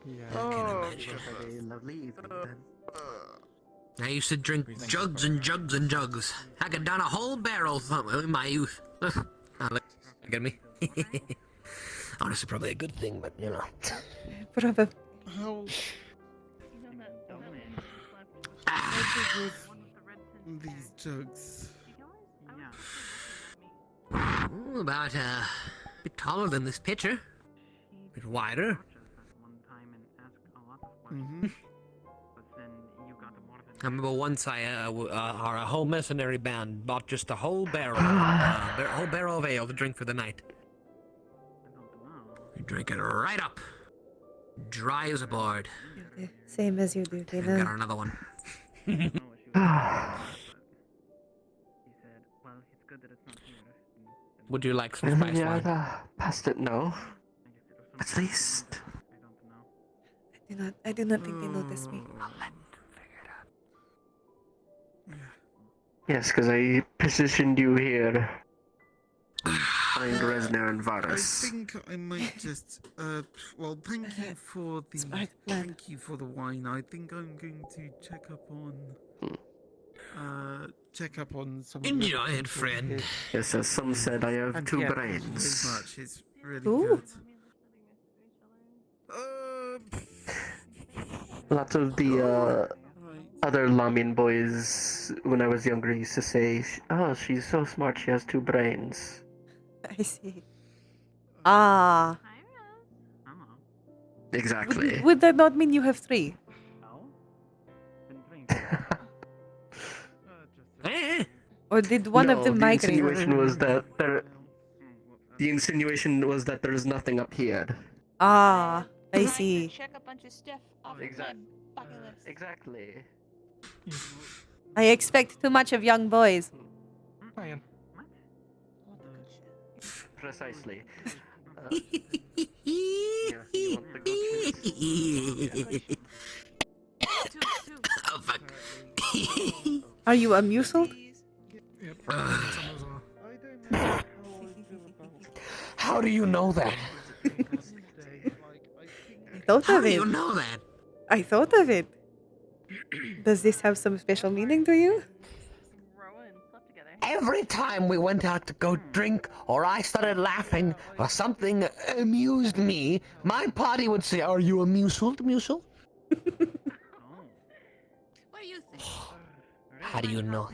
[SPEAKER 16] Yeah.
[SPEAKER 3] Oh,
[SPEAKER 16] Have a lovely evening then.
[SPEAKER 5] I used to drink jugs and jugs and jugs. I could down a whole barrel in my youth. Look at me. Honestly, probably a good thing, but you know.
[SPEAKER 1] Probably.
[SPEAKER 6] How big was these jugs?
[SPEAKER 5] About a bit taller than this picture. A bit wider.
[SPEAKER 6] Mm-hmm.
[SPEAKER 5] I remember once our whole mercenary band bought just a whole barrel, whole barrel of ale to drink for the night. We drank it right up, dry as a board.
[SPEAKER 1] Same as you do,
[SPEAKER 5] And
[SPEAKER 1] Tina.
[SPEAKER 5] got another one. Would you like some spice wine?
[SPEAKER 16] Past it now. At least.
[SPEAKER 1] I do not think they notice me.
[SPEAKER 16] Yes, because I positioned you here. Behind Resner and
[SPEAKER 6] I
[SPEAKER 16] Varus.
[SPEAKER 6] think I might just. Well, thank you for the. Thank you for the wine. I think I'm going to check up on. Check up on some.
[SPEAKER 5] Enjoy it, friend.
[SPEAKER 16] Yes, as some said, I have
[SPEAKER 6] And
[SPEAKER 16] two
[SPEAKER 6] yeah,
[SPEAKER 16] brains.
[SPEAKER 6] thank you very much. It's really
[SPEAKER 1] Ooh.
[SPEAKER 6] good.
[SPEAKER 16] A lot of the other Lamin boys, when I was younger, used to say, "Oh, she's so smart. She has two brains."
[SPEAKER 1] I see. Ah.
[SPEAKER 16] Exactly.
[SPEAKER 1] Would that not mean you have three? Or did one of them
[SPEAKER 16] the
[SPEAKER 1] migrate?
[SPEAKER 16] insinuation was that the insinuation was that there's nothing up here.
[SPEAKER 1] Ah, I see.
[SPEAKER 18] Check a bunch of stuff off
[SPEAKER 16] Exact-
[SPEAKER 18] my bucket list.
[SPEAKER 16] Exactly.
[SPEAKER 1] I expect too much of young boys.
[SPEAKER 16] Precisely. Yeah, you want the good shit?
[SPEAKER 5] Oh, fuck.
[SPEAKER 1] Are you a mussel?
[SPEAKER 5] How do you know that?
[SPEAKER 1] I thought
[SPEAKER 5] How
[SPEAKER 1] of
[SPEAKER 5] do
[SPEAKER 1] it.
[SPEAKER 5] you know that?
[SPEAKER 1] I thought of it. Does this have some special meaning to you?
[SPEAKER 5] Every time we went out to go drink, or I started laughing, or something amused me, my party would say, "Are you a mussel, mussel?"
[SPEAKER 18] What do you think?
[SPEAKER 5] How do you know?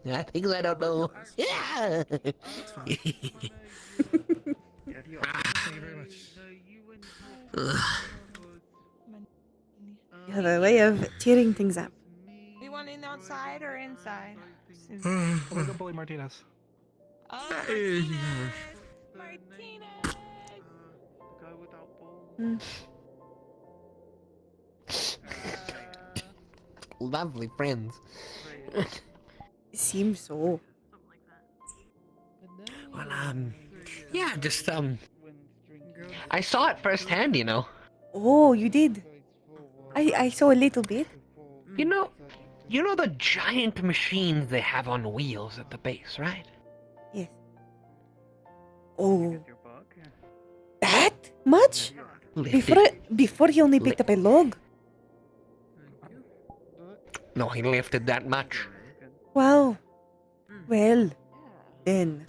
[SPEAKER 5] I think I don't know. Yeah.
[SPEAKER 22] Thank you very much.
[SPEAKER 1] You have a way of tearing things up.
[SPEAKER 4] We want in outside or inside?
[SPEAKER 11] We go bully Martinez.
[SPEAKER 4] Oh, Martinez! Martinez!
[SPEAKER 3] The guy without balls.
[SPEAKER 1] Mm.
[SPEAKER 5] Lovely friends.
[SPEAKER 1] Seems so.
[SPEAKER 5] Well, yeah, just, I saw it firsthand, you know.
[SPEAKER 1] Oh, you did? I saw a little bit.
[SPEAKER 5] You know the giant machines they have on wheels at the base, right?
[SPEAKER 1] Yes. Oh. That much? Before he only picked up a log?
[SPEAKER 5] No, he lifted that much.
[SPEAKER 1] Wow. Well, then.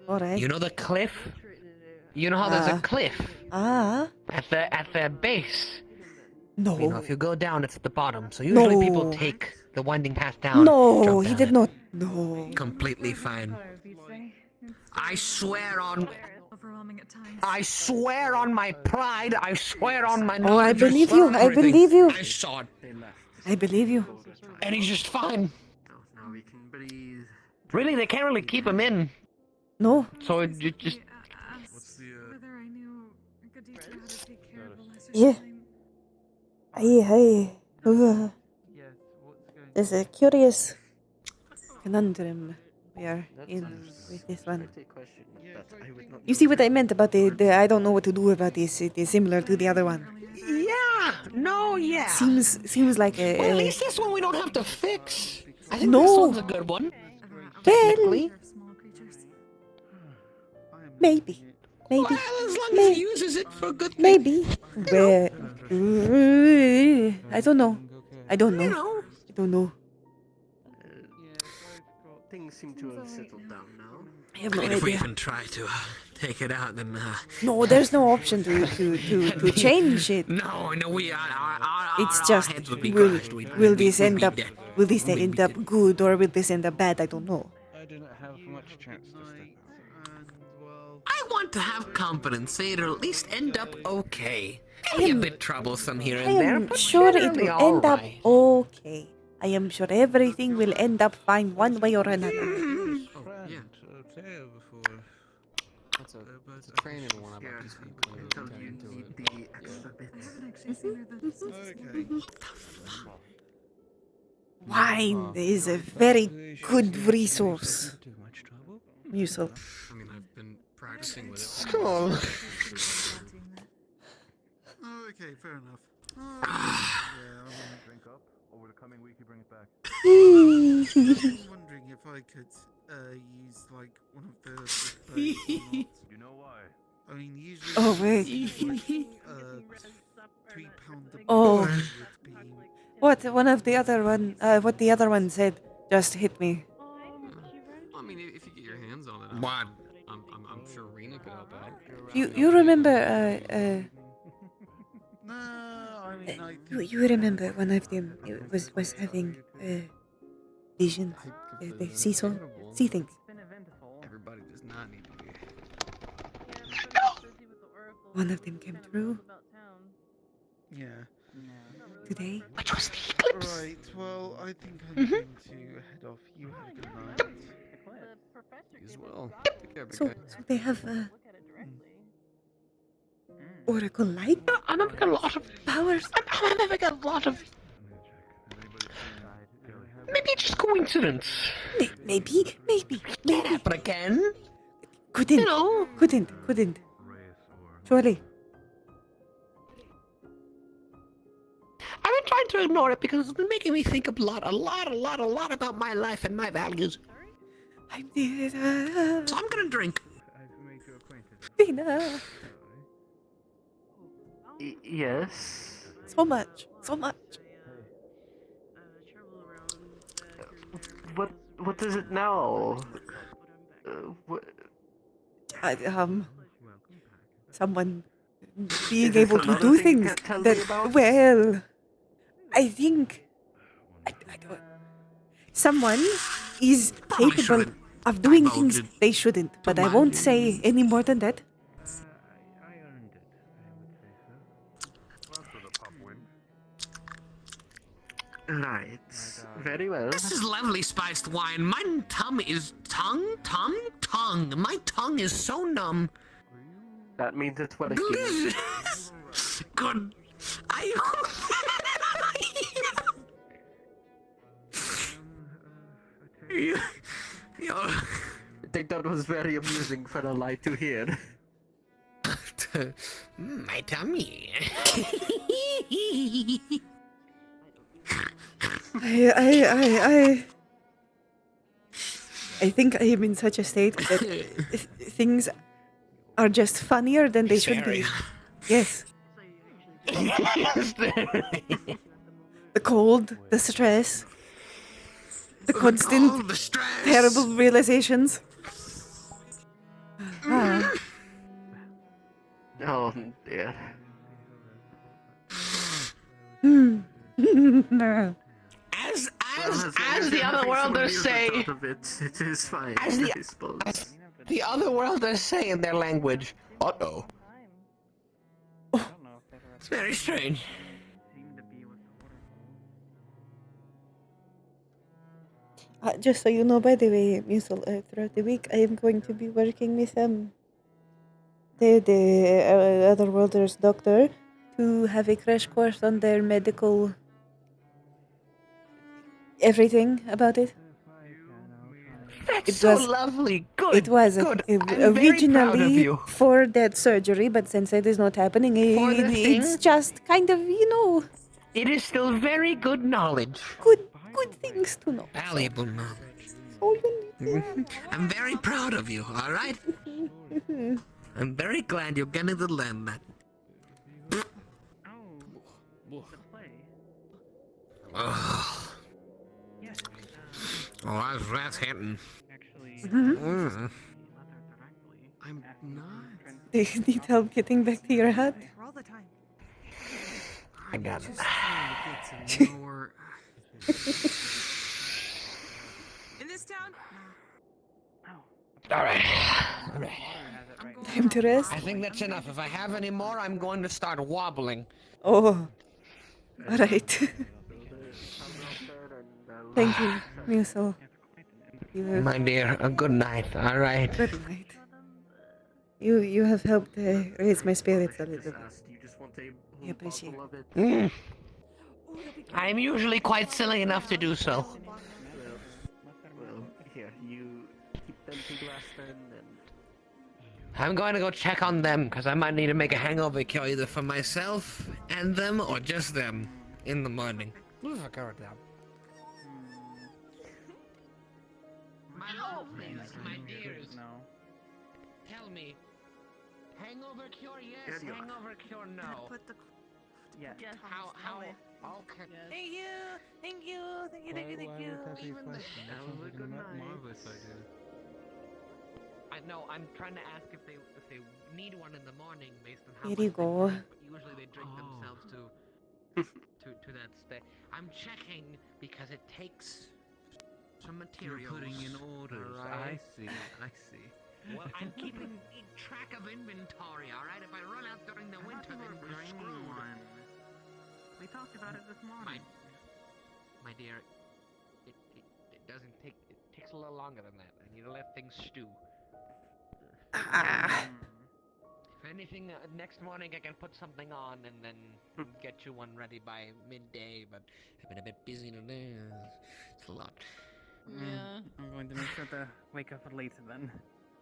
[SPEAKER 1] Alright.
[SPEAKER 5] You know the cliff? You know how there's a cliff? At the base?
[SPEAKER 1] No.
[SPEAKER 5] You know, if you go down, it's at the bottom. So usually people take the winding path down.
[SPEAKER 1] No,
[SPEAKER 5] jump
[SPEAKER 1] he
[SPEAKER 5] down
[SPEAKER 1] did
[SPEAKER 5] it.
[SPEAKER 1] not. No.
[SPEAKER 5] Completely fine. I swear on... I swear on my pride. I swear on my
[SPEAKER 1] Oh, I
[SPEAKER 5] knowledge of
[SPEAKER 1] believe you. I
[SPEAKER 5] everything.
[SPEAKER 1] believe you.
[SPEAKER 5] I saw it.
[SPEAKER 1] I believe you.
[SPEAKER 5] And he's just fine.
[SPEAKER 16] Now we can breathe.
[SPEAKER 5] Really, they can't really keep him in.
[SPEAKER 1] No.
[SPEAKER 5] So it just.
[SPEAKER 22] What's the
[SPEAKER 4] Whether I knew a good teacher how to take care of a lesser
[SPEAKER 1] Yeah.
[SPEAKER 4] slime.
[SPEAKER 1] There's a curious conundrum we are in with this one. You see what I meant about the I don't know what to do about this. It is similar to the other one.
[SPEAKER 5] Yeah. No. Yeah.
[SPEAKER 1] Seems like a.
[SPEAKER 5] Well, at least this one we don't have to fix. I think
[SPEAKER 1] No.
[SPEAKER 5] this one's a good one.
[SPEAKER 1] Well,
[SPEAKER 5] Technically.
[SPEAKER 1] maybe.
[SPEAKER 5] Well, as long as he uses it for good things.
[SPEAKER 1] Maybe. Well, I don't know. I don't know. I don't know.
[SPEAKER 16] Things seem to have settled down now.
[SPEAKER 1] I have no
[SPEAKER 5] If we
[SPEAKER 1] idea.
[SPEAKER 5] even try to take it out, then.
[SPEAKER 1] No, there's no option to change it.
[SPEAKER 5] No, we are.
[SPEAKER 1] It's just will this end up good or will this end up bad? I don't know.
[SPEAKER 6] I do not have much chance to step out.
[SPEAKER 5] I want to have confidence, say it'll at least end up okay. Maybe a bit troublesome here and
[SPEAKER 1] I
[SPEAKER 5] there,
[SPEAKER 1] am
[SPEAKER 5] but
[SPEAKER 1] sure it
[SPEAKER 5] generally
[SPEAKER 1] will end up
[SPEAKER 5] alright.
[SPEAKER 1] okay. I am sure everything will end up fine one way or another.
[SPEAKER 22] yeah. Before.
[SPEAKER 12] That's a training one about these people.
[SPEAKER 16] Until you need the extra bit.
[SPEAKER 6] Okay.
[SPEAKER 1] Wine is a very good resource. Musel.
[SPEAKER 22] I mean, I've been practicing with it.
[SPEAKER 5] Skull.
[SPEAKER 6] Okay, fair enough.
[SPEAKER 23] Yeah, I'm gonna drink up. Over the coming week, you bring it back.
[SPEAKER 6] I'm wondering if I could use like one of the birds or not.
[SPEAKER 23] You know why?
[SPEAKER 6] I mean, usually.
[SPEAKER 1] Oh, wait.
[SPEAKER 6] £3
[SPEAKER 1] Oh.
[SPEAKER 6] would be.
[SPEAKER 1] What the other one said just hit me.
[SPEAKER 22] I mean, if you get your hands on it,
[SPEAKER 5] What?
[SPEAKER 22] I'm sure Rena could help out.
[SPEAKER 1] You remember
[SPEAKER 6] No, I mean, I
[SPEAKER 1] you remember one of them was having visions, the see things.
[SPEAKER 22] Everybody does not need to be.
[SPEAKER 1] One of them came true
[SPEAKER 6] Yeah.
[SPEAKER 1] today.
[SPEAKER 5] Which was the eclipse?
[SPEAKER 6] Right, well, I think I'm going to head off. You have a good night.
[SPEAKER 22] You as well. Take care, big
[SPEAKER 1] So
[SPEAKER 22] guy.
[SPEAKER 1] they have oracle light.
[SPEAKER 5] I'm having a lot of
[SPEAKER 1] powers.
[SPEAKER 5] I'm having a lot of. Maybe it's just coincidence.
[SPEAKER 1] Maybe.
[SPEAKER 5] Can't happen again.
[SPEAKER 1] Couldn't.
[SPEAKER 5] You know.
[SPEAKER 1] Couldn't. Surely.
[SPEAKER 5] I've been trying to ignore it because it's been making me think a lot about my life and my values. So I'm gonna drink.
[SPEAKER 1] Dina.
[SPEAKER 16] Yes.
[SPEAKER 1] So much.
[SPEAKER 16] What is it now? What?
[SPEAKER 1] Someone being
[SPEAKER 16] Is it
[SPEAKER 1] able to
[SPEAKER 16] another
[SPEAKER 1] do
[SPEAKER 16] thing
[SPEAKER 1] things
[SPEAKER 16] you can't tell me
[SPEAKER 1] that
[SPEAKER 16] about?
[SPEAKER 1] well, I think I don't, someone is
[SPEAKER 5] Probably
[SPEAKER 1] capable
[SPEAKER 5] shouldn't
[SPEAKER 1] of doing
[SPEAKER 5] divulge
[SPEAKER 1] things
[SPEAKER 5] it.
[SPEAKER 1] they shouldn't, but I
[SPEAKER 5] mind
[SPEAKER 1] won't
[SPEAKER 5] you.
[SPEAKER 1] say any more than that.
[SPEAKER 16] Right. Very well.
[SPEAKER 5] This is lovely spiced wine. My tongue is tongue. My tongue is so numb.
[SPEAKER 16] That means it's working.
[SPEAKER 5] Good.
[SPEAKER 16] I think that was very amusing for a lie to hear.
[SPEAKER 5] My tummy.
[SPEAKER 1] I think I am in such a state that things are just funnier than they should be. Yes. The cold, the stress, the constant terrible realizations.
[SPEAKER 16] Oh dear.
[SPEAKER 5] As the other worlders say,
[SPEAKER 16] It is fine,
[SPEAKER 5] as the,
[SPEAKER 16] I suppose.
[SPEAKER 5] as the other worlders say in their language, uh-oh. It's very strange.
[SPEAKER 1] Just so you know, by the way, Musil, throughout the week, I am going to be working with the Otherworlders doctor to have a crash course on their medical everything about it.
[SPEAKER 5] That's
[SPEAKER 1] It
[SPEAKER 5] so
[SPEAKER 1] was
[SPEAKER 5] lovely. Good.
[SPEAKER 1] It was
[SPEAKER 5] good. I'm very proud of
[SPEAKER 1] originally
[SPEAKER 5] you.
[SPEAKER 1] for that surgery, but since it is not happening,
[SPEAKER 5] For the
[SPEAKER 1] it's
[SPEAKER 5] thing?
[SPEAKER 1] just kind of, you know,
[SPEAKER 5] It is still very good knowledge.
[SPEAKER 1] good things to know.
[SPEAKER 5] Valuable knowledge.
[SPEAKER 1] So you
[SPEAKER 5] I'm very proud of you, alright? I'm very glad you're getting to learn that. Oh, that's hitting.
[SPEAKER 14] I'm not.
[SPEAKER 1] Do you need help getting back to your hut?
[SPEAKER 3] All the time.
[SPEAKER 5] I got it.
[SPEAKER 14] Just trying to get some more.
[SPEAKER 3] In this town?
[SPEAKER 5] Alright.
[SPEAKER 1] Time to rest?
[SPEAKER 5] I think that's enough. If I have any more, I'm going to start wobbling.
[SPEAKER 1] Oh. Alright. Thank you, Musil.
[SPEAKER 5] My dear, a good night, alright?
[SPEAKER 1] Good night. You have helped raise my spirits a little bit. I appreciate it.
[SPEAKER 5] Mm. I'm usually quite silly enough to do so.
[SPEAKER 16] Well, here, you keep them to glass then, and...
[SPEAKER 5] I'm going to go check on them, because I might need to make a hangover cure either for myself and them, or just them, in the morning.
[SPEAKER 2] My dears, tell me. Hangover cure, yes. Hangover cure, no.
[SPEAKER 19] Yes.
[SPEAKER 2] How, okay.
[SPEAKER 19] Thank you. Thank you. Thank you. Thank you. Thank you.
[SPEAKER 2] Even the shower, good night.
[SPEAKER 22] Marvelous idea.
[SPEAKER 5] I know, I'm trying to ask if they need one in the morning based on how
[SPEAKER 1] Here you
[SPEAKER 5] much they
[SPEAKER 1] go.
[SPEAKER 5] drink, but usually they drink themselves to that state. I'm checking because it takes some materials.
[SPEAKER 22] You're putting in orders.
[SPEAKER 5] Alright.
[SPEAKER 22] I see. I see.
[SPEAKER 5] Well, I'm keeping track of inventory, alright? If I run out during the winter, then we're screwed.
[SPEAKER 2] We talked about it this morning.
[SPEAKER 5] My dear, it doesn't take, it takes a little longer than that. I need to let things stew. If anything, next morning I can put something on and then get you one ready by midday, but I've been a bit busy today. It's a lot.
[SPEAKER 2] Yeah. I'm going to make sure to wake up later then.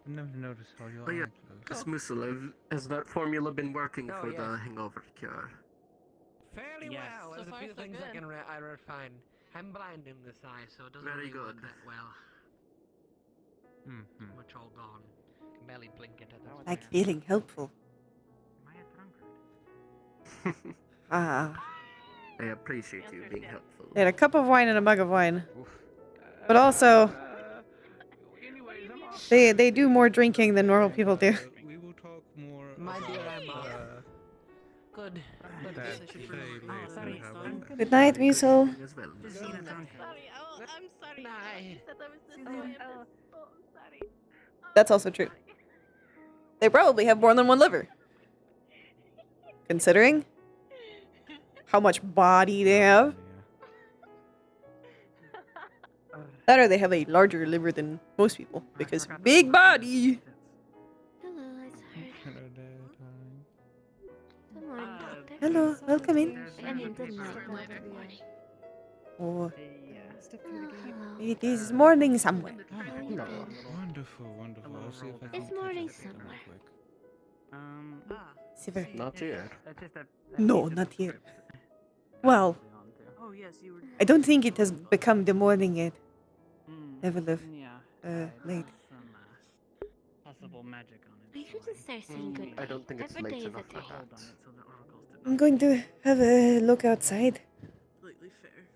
[SPEAKER 22] I never noticed how your
[SPEAKER 16] Oh yeah,
[SPEAKER 22] eyes
[SPEAKER 16] Musil, has that formula been working
[SPEAKER 5] Oh,
[SPEAKER 16] for
[SPEAKER 5] yes.
[SPEAKER 16] the hangover cure?
[SPEAKER 5] Fairly
[SPEAKER 2] Yes.
[SPEAKER 5] well.
[SPEAKER 19] So
[SPEAKER 5] There's
[SPEAKER 19] far,
[SPEAKER 5] a few
[SPEAKER 19] so
[SPEAKER 5] things I
[SPEAKER 19] good.
[SPEAKER 5] can refine. I'm blind in this eye, so it doesn't
[SPEAKER 16] Very
[SPEAKER 5] really work
[SPEAKER 16] good.
[SPEAKER 5] that well.
[SPEAKER 22] Mm-hmm.
[SPEAKER 5] Much all gone. Can barely blink it at this
[SPEAKER 1] Like feeling helpful. Ah.
[SPEAKER 16] I appreciate you being helpful.
[SPEAKER 1] They had a cup of wine and a mug of wine. But also, they do more drinking than normal people do.
[SPEAKER 22] We will talk more.
[SPEAKER 5] My dear, I'm off.
[SPEAKER 19] Good.
[SPEAKER 1] Good night, Musil.
[SPEAKER 16] As well.
[SPEAKER 19] Sorry. Oh, I'm sorry. You said that was this way. Oh, sorry.
[SPEAKER 1] That's also true. They probably have more than one liver. Considering how much body they have. That or they have a larger liver than most people, because big body!
[SPEAKER 18] Hello, it's hard. Good morning, Doctor.
[SPEAKER 1] Hello, welcome in.
[SPEAKER 18] I mean, good night, not good morning.
[SPEAKER 1] Oh,
[SPEAKER 18] Hello.
[SPEAKER 1] it is morning somewhere.
[SPEAKER 18] How have you been?
[SPEAKER 22] Wonderful, wonderful. I'll see if I can
[SPEAKER 18] It's
[SPEAKER 22] catch
[SPEAKER 18] morning
[SPEAKER 22] up with them real
[SPEAKER 18] somewhere.
[SPEAKER 22] quick.
[SPEAKER 1] Silver.
[SPEAKER 16] Not here.
[SPEAKER 1] No, not here. Well,
[SPEAKER 3] Oh yes, you were.
[SPEAKER 1] I don't think it has become the morning yet. Level of late.
[SPEAKER 2] Possible magic on it.
[SPEAKER 18] I shouldn't start saying goodbye.
[SPEAKER 16] I don't think it's
[SPEAKER 18] Every
[SPEAKER 16] late
[SPEAKER 18] day is a
[SPEAKER 16] enough for
[SPEAKER 18] day.
[SPEAKER 16] that.
[SPEAKER 1] I'm going to have a look outside.
[SPEAKER 3] Completely fair.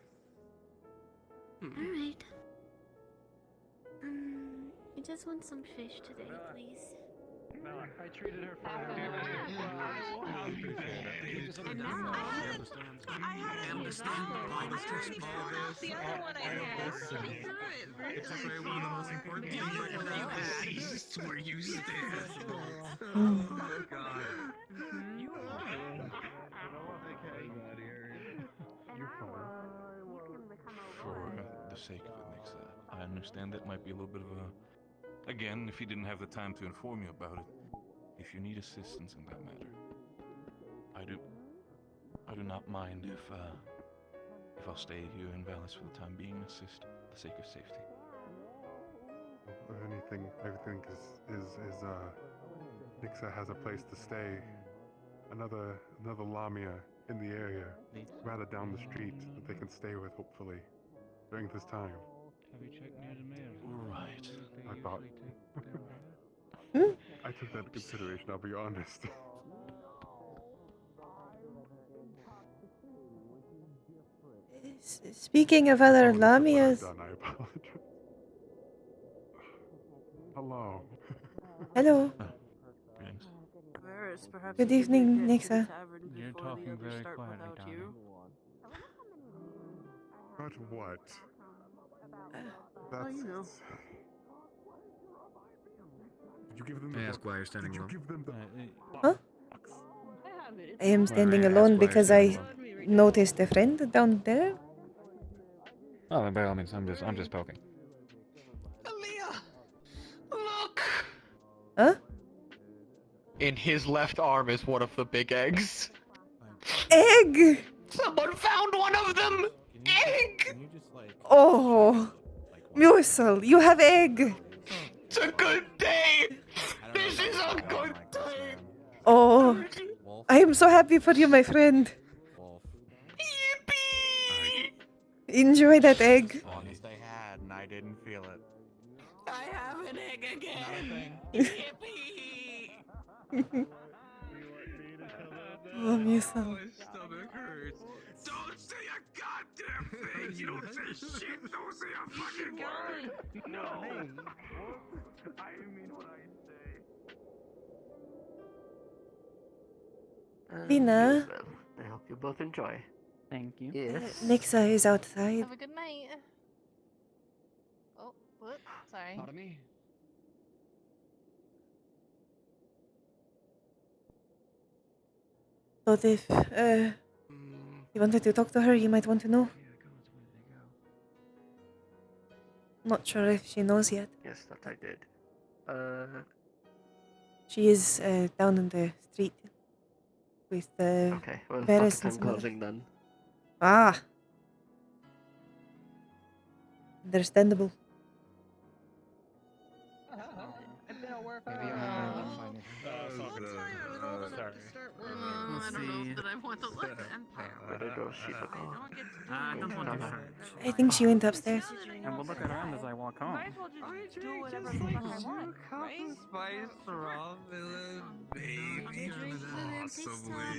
[SPEAKER 18] Alright. I just want some fish today, please.
[SPEAKER 22] I treated her fine.
[SPEAKER 14] I understand the point is just
[SPEAKER 19] The other one I had.
[SPEAKER 14] It's actually one of the most important things that you had. Where you stand.
[SPEAKER 1] Oh.
[SPEAKER 14] Oh god.
[SPEAKER 22] For the sake of it, Nixa, I understand that might be a little bit of a... Again, if he didn't have the time to inform you about it, if you need assistance in that matter, I do not mind if I'll stay here in Vallis for the time being and assist for the sake of safety.
[SPEAKER 17] If anything, everything is Nixa has a place to stay. Another Lamia in the area, rather down the street, that they can stay with, hopefully, during this time.
[SPEAKER 2] Have you checked near the mayor's?
[SPEAKER 22] Right.
[SPEAKER 17] I thought. I took that into consideration, I'll be honest.
[SPEAKER 1] Speaking of other Lamias.
[SPEAKER 17] I apologize. Hello.
[SPEAKER 1] Hello.
[SPEAKER 3] Varys, perhaps
[SPEAKER 1] Good
[SPEAKER 3] you could
[SPEAKER 1] evening,
[SPEAKER 3] get to the
[SPEAKER 1] Nixa.
[SPEAKER 3] tavern
[SPEAKER 2] You're
[SPEAKER 3] before the
[SPEAKER 2] talking
[SPEAKER 3] others
[SPEAKER 2] very
[SPEAKER 3] start
[SPEAKER 2] quietly,
[SPEAKER 3] without
[SPEAKER 2] darling.
[SPEAKER 3] you.
[SPEAKER 17] But what?
[SPEAKER 3] Oh, you know.
[SPEAKER 17] Did you give them
[SPEAKER 5] I ask why you're standing alone.
[SPEAKER 17] give them the
[SPEAKER 1] Huh? I am standing alone because I noticed a friend down there.
[SPEAKER 11] Oh, by all means, I'm just poking.
[SPEAKER 5] Look!
[SPEAKER 1] Huh?
[SPEAKER 5] In his left arm is one of the big eggs.
[SPEAKER 1] Egg!
[SPEAKER 5] Someone found one of them! Egg!
[SPEAKER 1] Oh, Musel, you have egg.
[SPEAKER 5] It's a good day! This is a good day!
[SPEAKER 1] Oh, I am so happy for you, my friend. Enjoy that egg.
[SPEAKER 8] Honest, I had, and I didn't feel it.
[SPEAKER 5] I have an egg again!
[SPEAKER 1] Oh, Musel.
[SPEAKER 22] My stomach hurts. Don't say a goddamn thing! You don't say shit! Don't say a fucking word! No! I mean what I say.
[SPEAKER 1] Lina.
[SPEAKER 16] Well, I hope you both enjoy.
[SPEAKER 2] Thank you.
[SPEAKER 16] Yes.
[SPEAKER 1] Nixa is outside.
[SPEAKER 18] Have a good night. Oh, what? Sorry.
[SPEAKER 22] Pardon me?
[SPEAKER 1] But if you wanted to talk to her, you might want to know. Not sure if she knows yet.
[SPEAKER 16] Yes, that I did.
[SPEAKER 1] She is down in the street with
[SPEAKER 16] Okay, well,
[SPEAKER 1] Varys
[SPEAKER 16] fuck
[SPEAKER 1] and
[SPEAKER 16] time
[SPEAKER 1] some other-
[SPEAKER 16] closing then.
[SPEAKER 1] Ah. Understandable.
[SPEAKER 2] Maybe you'll have to find it.
[SPEAKER 19] I don't know that I want to look at.
[SPEAKER 16] Where did Roshiba go?
[SPEAKER 19] I don't want to.
[SPEAKER 1] I think she went upstairs.
[SPEAKER 2] And we'll look around as I walk home.
[SPEAKER 7] Might as well just do whatever the fuck I want, right?
[SPEAKER 22] Spice ramen, baby, possibly.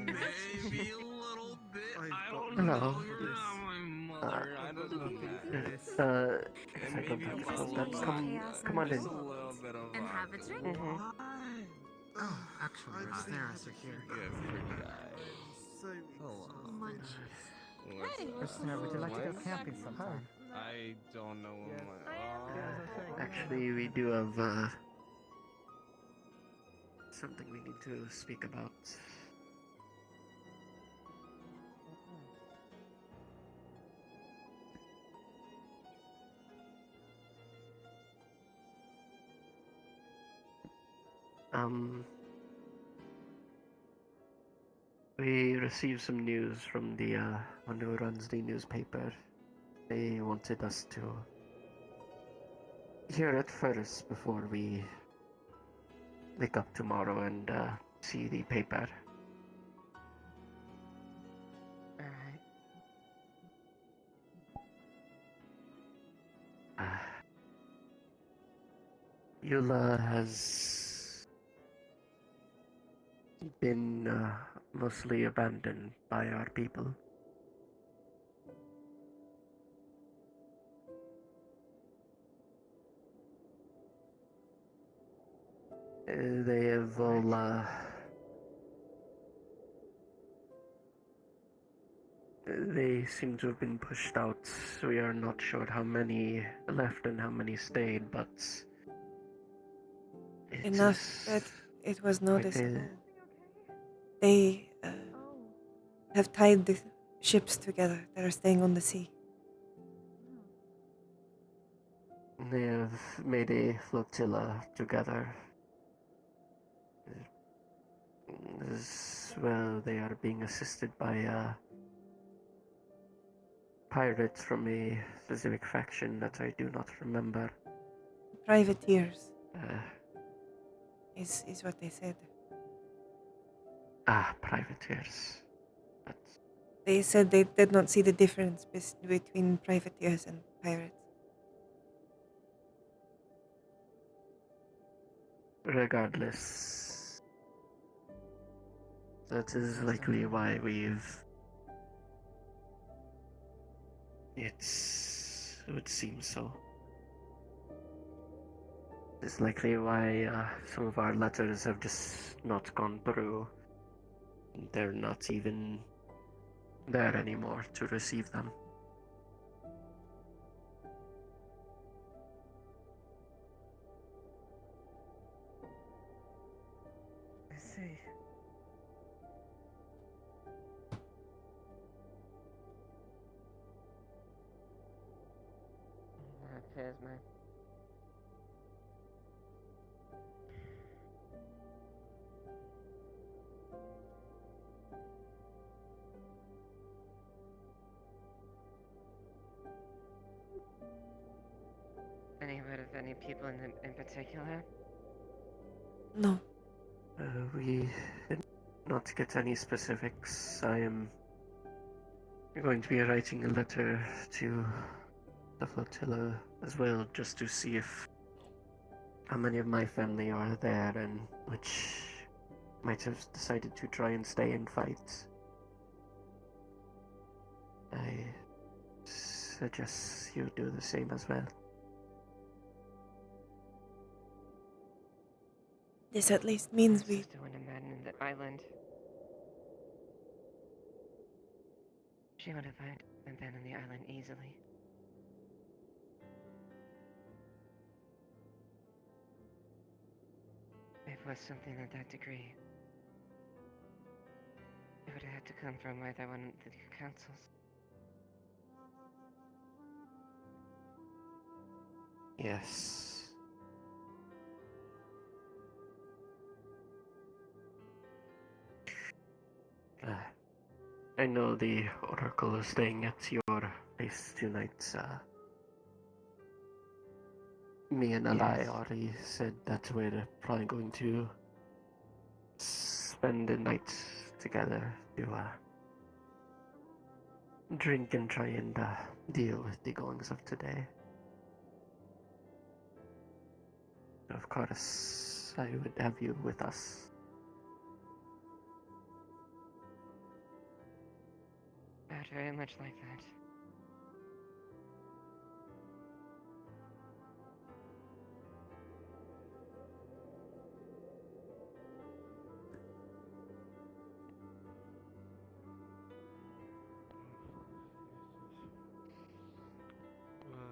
[SPEAKER 22] Maybe a little bit. I don't
[SPEAKER 16] Hello.
[SPEAKER 22] know. You're not my mother. I don't know.
[SPEAKER 16] If I don't have to close that, come on in.
[SPEAKER 22] Just a little bit of
[SPEAKER 18] And have a drink.
[SPEAKER 8] Oh, actually, upstairs are here.
[SPEAKER 22] Christina,
[SPEAKER 4] would you like to go camping sometime?
[SPEAKER 22] I don't know.
[SPEAKER 16] Actually, we do have something we need to speak about. We received some news from the one who runs the newspaper. They wanted us to hear it first before we wake up tomorrow and see the paper. Eula has been mostly abandoned by our people. They have all they seem to have been pushed out. We are not sure how many left and how many stayed, but
[SPEAKER 1] Enough that it was
[SPEAKER 16] quite
[SPEAKER 1] noticeable. They have tied the ships together that are staying on the sea.
[SPEAKER 16] They have made a flotilla together. As well, they are being assisted by pirates from a specific faction that I do not remember.
[SPEAKER 1] Privateers. Is what they said.
[SPEAKER 16] Privateers.
[SPEAKER 1] They said they did not see the difference between privateers and pirates.
[SPEAKER 16] Regardless, that is likely why it would seem so. It's likely why some of our letters have just not gone through. They're not even there anymore to receive them.
[SPEAKER 9] I see. Cheers, man. Any word of any people in particular?
[SPEAKER 1] No.
[SPEAKER 16] We did not get any specifics. I am going to be writing a letter to the flotilla as well, just to see if how many of my family are there and which might have decided to try and stay and fight. I suggest you do the same as well.
[SPEAKER 1] This at least means we...
[SPEAKER 9] Sister wouldn't abandon the island. She would have abandoned the island easily. If it was something of that degree, it would have had to come from either one of the councils.
[SPEAKER 16] Yes. I know the Oracle is staying at your place tonight. Me and Eli already said that we're probably going to spend the night together to drink and try and deal with the goings of today. Of course, I would have you with us.
[SPEAKER 9] I'd very much like that.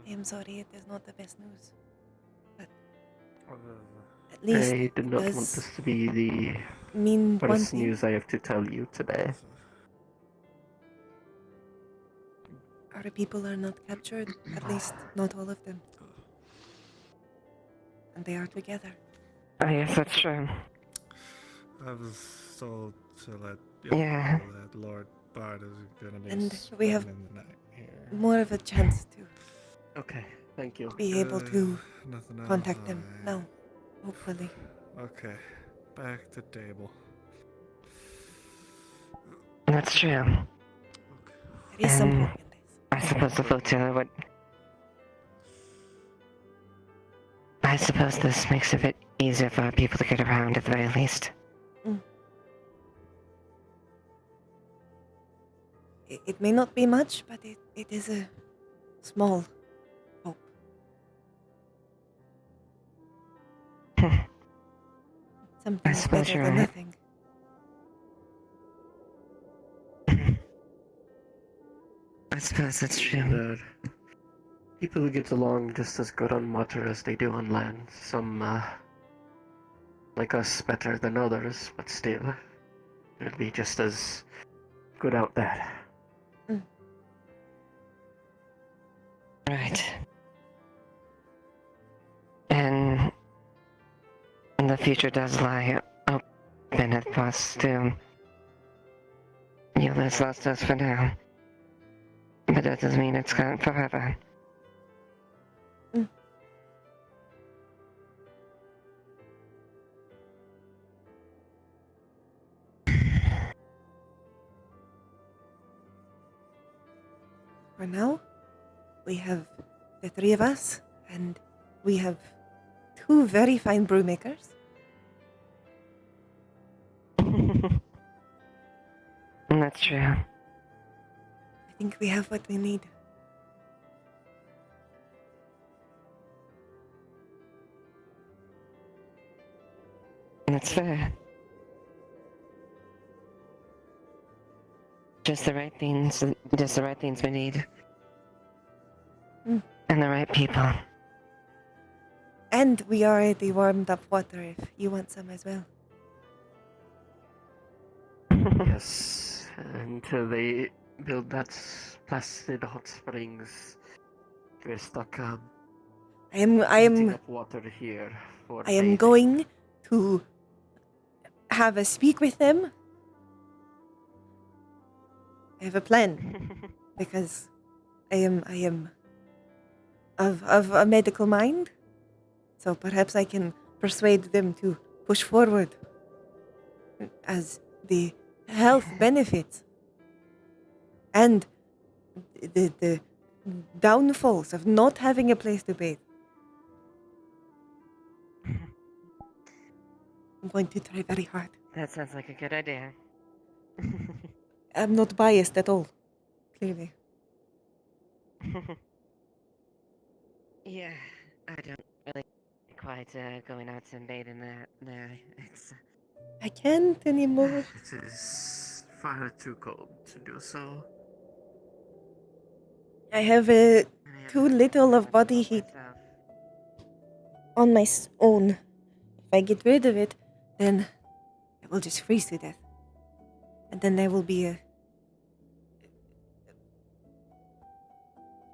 [SPEAKER 1] I am sorry, it is not the best news. But at least
[SPEAKER 16] I did not
[SPEAKER 1] it
[SPEAKER 16] want
[SPEAKER 1] does
[SPEAKER 16] this to be the
[SPEAKER 1] mean one
[SPEAKER 16] worst
[SPEAKER 1] thing.
[SPEAKER 16] news I have to tell you today.
[SPEAKER 1] Our people are not captured, at least not all of them. And they are together.
[SPEAKER 9] Oh, yes, that's true.
[SPEAKER 11] I was told to let
[SPEAKER 9] Yeah.
[SPEAKER 11] know that Lord Bard is gonna be
[SPEAKER 1] And we have
[SPEAKER 11] spending the night here.
[SPEAKER 1] more of a chance to
[SPEAKER 16] Okay, thank you.
[SPEAKER 1] be able to
[SPEAKER 11] Nothing else?
[SPEAKER 1] contact them
[SPEAKER 11] Alright.
[SPEAKER 1] now, hopefully.
[SPEAKER 11] Okay, back to table.
[SPEAKER 9] That's true.
[SPEAKER 1] There is some
[SPEAKER 9] And
[SPEAKER 1] hope in this.
[SPEAKER 9] I suppose the flotilla would... I suppose this makes it a bit easier for our people to get around at the very least.
[SPEAKER 1] It may not be much, but it is a small hope. Something's
[SPEAKER 9] suppose
[SPEAKER 1] better
[SPEAKER 9] you're
[SPEAKER 1] than
[SPEAKER 9] right.
[SPEAKER 1] nothing.
[SPEAKER 9] I suppose that's true.
[SPEAKER 16] People who get along just as good on water as they do on land. Some like us better than others, but still, it'd be just as good out there.
[SPEAKER 9] Right. And the future does lie open at us to you lose lost us for now. But that doesn't mean it's gone forever.
[SPEAKER 1] For now, we have the three of us, and we have 2 very fine brewmakers.
[SPEAKER 9] That's true.
[SPEAKER 1] I think we have what we need.
[SPEAKER 9] That's fair. Just the right things we need.
[SPEAKER 1] Mm.
[SPEAKER 9] And the right people.
[SPEAKER 1] And we already warmed up water if you want some as well.
[SPEAKER 16] Yes, until they build that placid hot springs, we're stuck
[SPEAKER 1] I am
[SPEAKER 16] heating up water here for
[SPEAKER 1] I am
[SPEAKER 16] bathing.
[SPEAKER 1] going to have a speak with them. I have a plan because I am of a medical mind, so perhaps I can persuade them to push forward as the health benefits and the downfalls of not having a place to bathe. I'm going to try very hard.
[SPEAKER 9] That sounds like a good idea.
[SPEAKER 1] I'm not biased at all, clearly.
[SPEAKER 9] Yeah, I don't really quite going out and bathing there. It's
[SPEAKER 1] I can't anymore.
[SPEAKER 16] It is far too cold to do so.
[SPEAKER 1] I have too little of body heat on my own. If I get rid of it, then I will just freeze to death. And then there will be a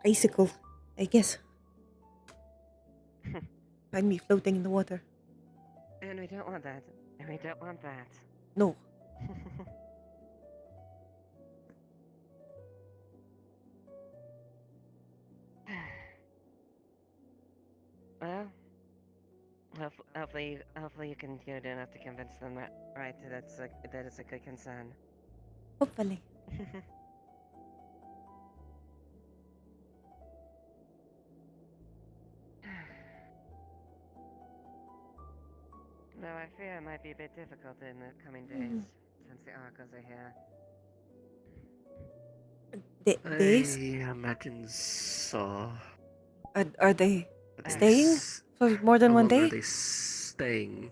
[SPEAKER 1] icicle, I guess. Find me floating in the water.
[SPEAKER 9] And we don't want that. And we don't want that.
[SPEAKER 1] No.
[SPEAKER 9] Well, hopefully you can do enough to convince them that that is a good concern.
[SPEAKER 1] Hopefully.
[SPEAKER 9] Though I fear it might be a bit difficult in the coming days, since the oracles are here.
[SPEAKER 1] Days?
[SPEAKER 16] I imagine so.
[SPEAKER 1] Are they staying for more than
[SPEAKER 16] How
[SPEAKER 1] one
[SPEAKER 16] long
[SPEAKER 1] day?
[SPEAKER 16] Are they staying?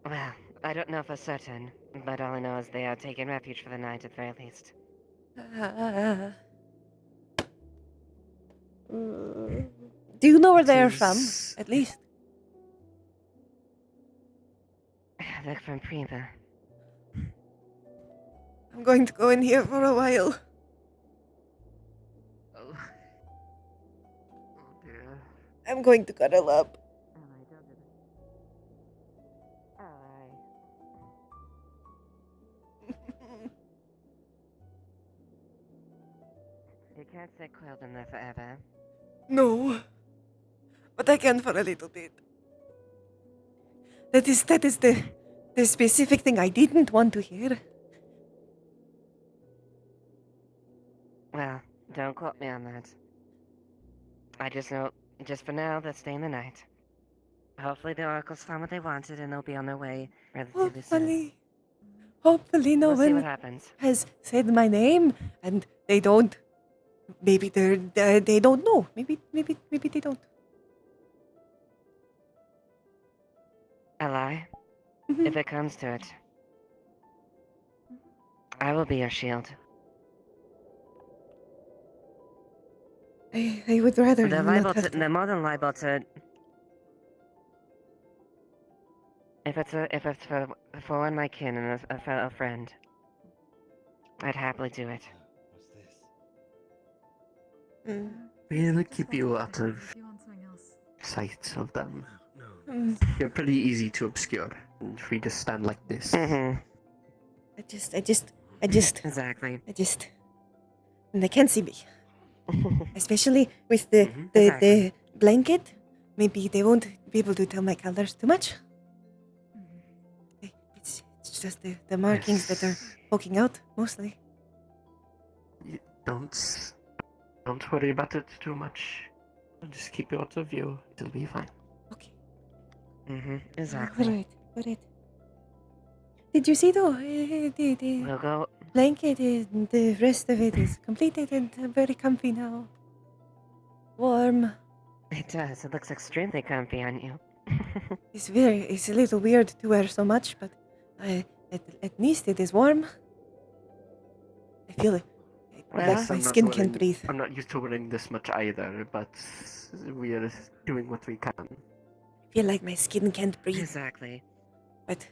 [SPEAKER 9] Well, I don't know for certain, but all I know is they are taking refuge for the night at the very least.
[SPEAKER 1] Do you know where they're from, at least?
[SPEAKER 9] They're from Prima.
[SPEAKER 1] I'm going to go in here for a while.
[SPEAKER 16] Oh dear.
[SPEAKER 1] I'm going to cuddle up.
[SPEAKER 9] You can't stay coiled in there forever.
[SPEAKER 1] No. But I can for a little bit. That is the specific thing I didn't want to hear.
[SPEAKER 9] Well, don't quote me on that. I just know, just for now, they're staying the night. Hopefully the oracles found what they wanted and they'll be on their way relatively soon.
[SPEAKER 1] Hopefully no
[SPEAKER 9] We'll see what
[SPEAKER 1] one
[SPEAKER 9] happens.
[SPEAKER 1] has said my name and they don't. Maybe they don't know. Maybe they don't.
[SPEAKER 9] A lie? If it comes to it, I will be your shield.
[SPEAKER 1] I would rather
[SPEAKER 9] They're
[SPEAKER 1] not
[SPEAKER 9] liable
[SPEAKER 1] have
[SPEAKER 9] to. They're more than liable to. If it's for one of my kin and a fellow friend, I'd happily do it.
[SPEAKER 16] We'll keep you out of sight of them.
[SPEAKER 1] Mm.
[SPEAKER 16] They're pretty easy to obscure if we just stand like this.
[SPEAKER 1] I just.
[SPEAKER 9] Exactly.
[SPEAKER 1] And they can't see me. Especially with the
[SPEAKER 9] Exactly.
[SPEAKER 1] blanket. Maybe they won't be able to tell my colors too much. It's just the markings that are poking out, mostly.
[SPEAKER 16] Don't worry about it too much. Just keep it out of view. It'll be fine.
[SPEAKER 9] Exactly.
[SPEAKER 1] Alright. Did you see though? The
[SPEAKER 9] We'll go.
[SPEAKER 1] blanket and the rest of it is completed and very comfy now. Warm.
[SPEAKER 9] It does. It looks extremely comfy on you.
[SPEAKER 1] It's a little weird to wear so much, but at least it is warm. I feel it. Like my skin can't breathe.
[SPEAKER 16] I'm not used to wearing this much either, but we are doing what we can.
[SPEAKER 1] I feel like my skin can't breathe.
[SPEAKER 9] Exactly.
[SPEAKER 1] But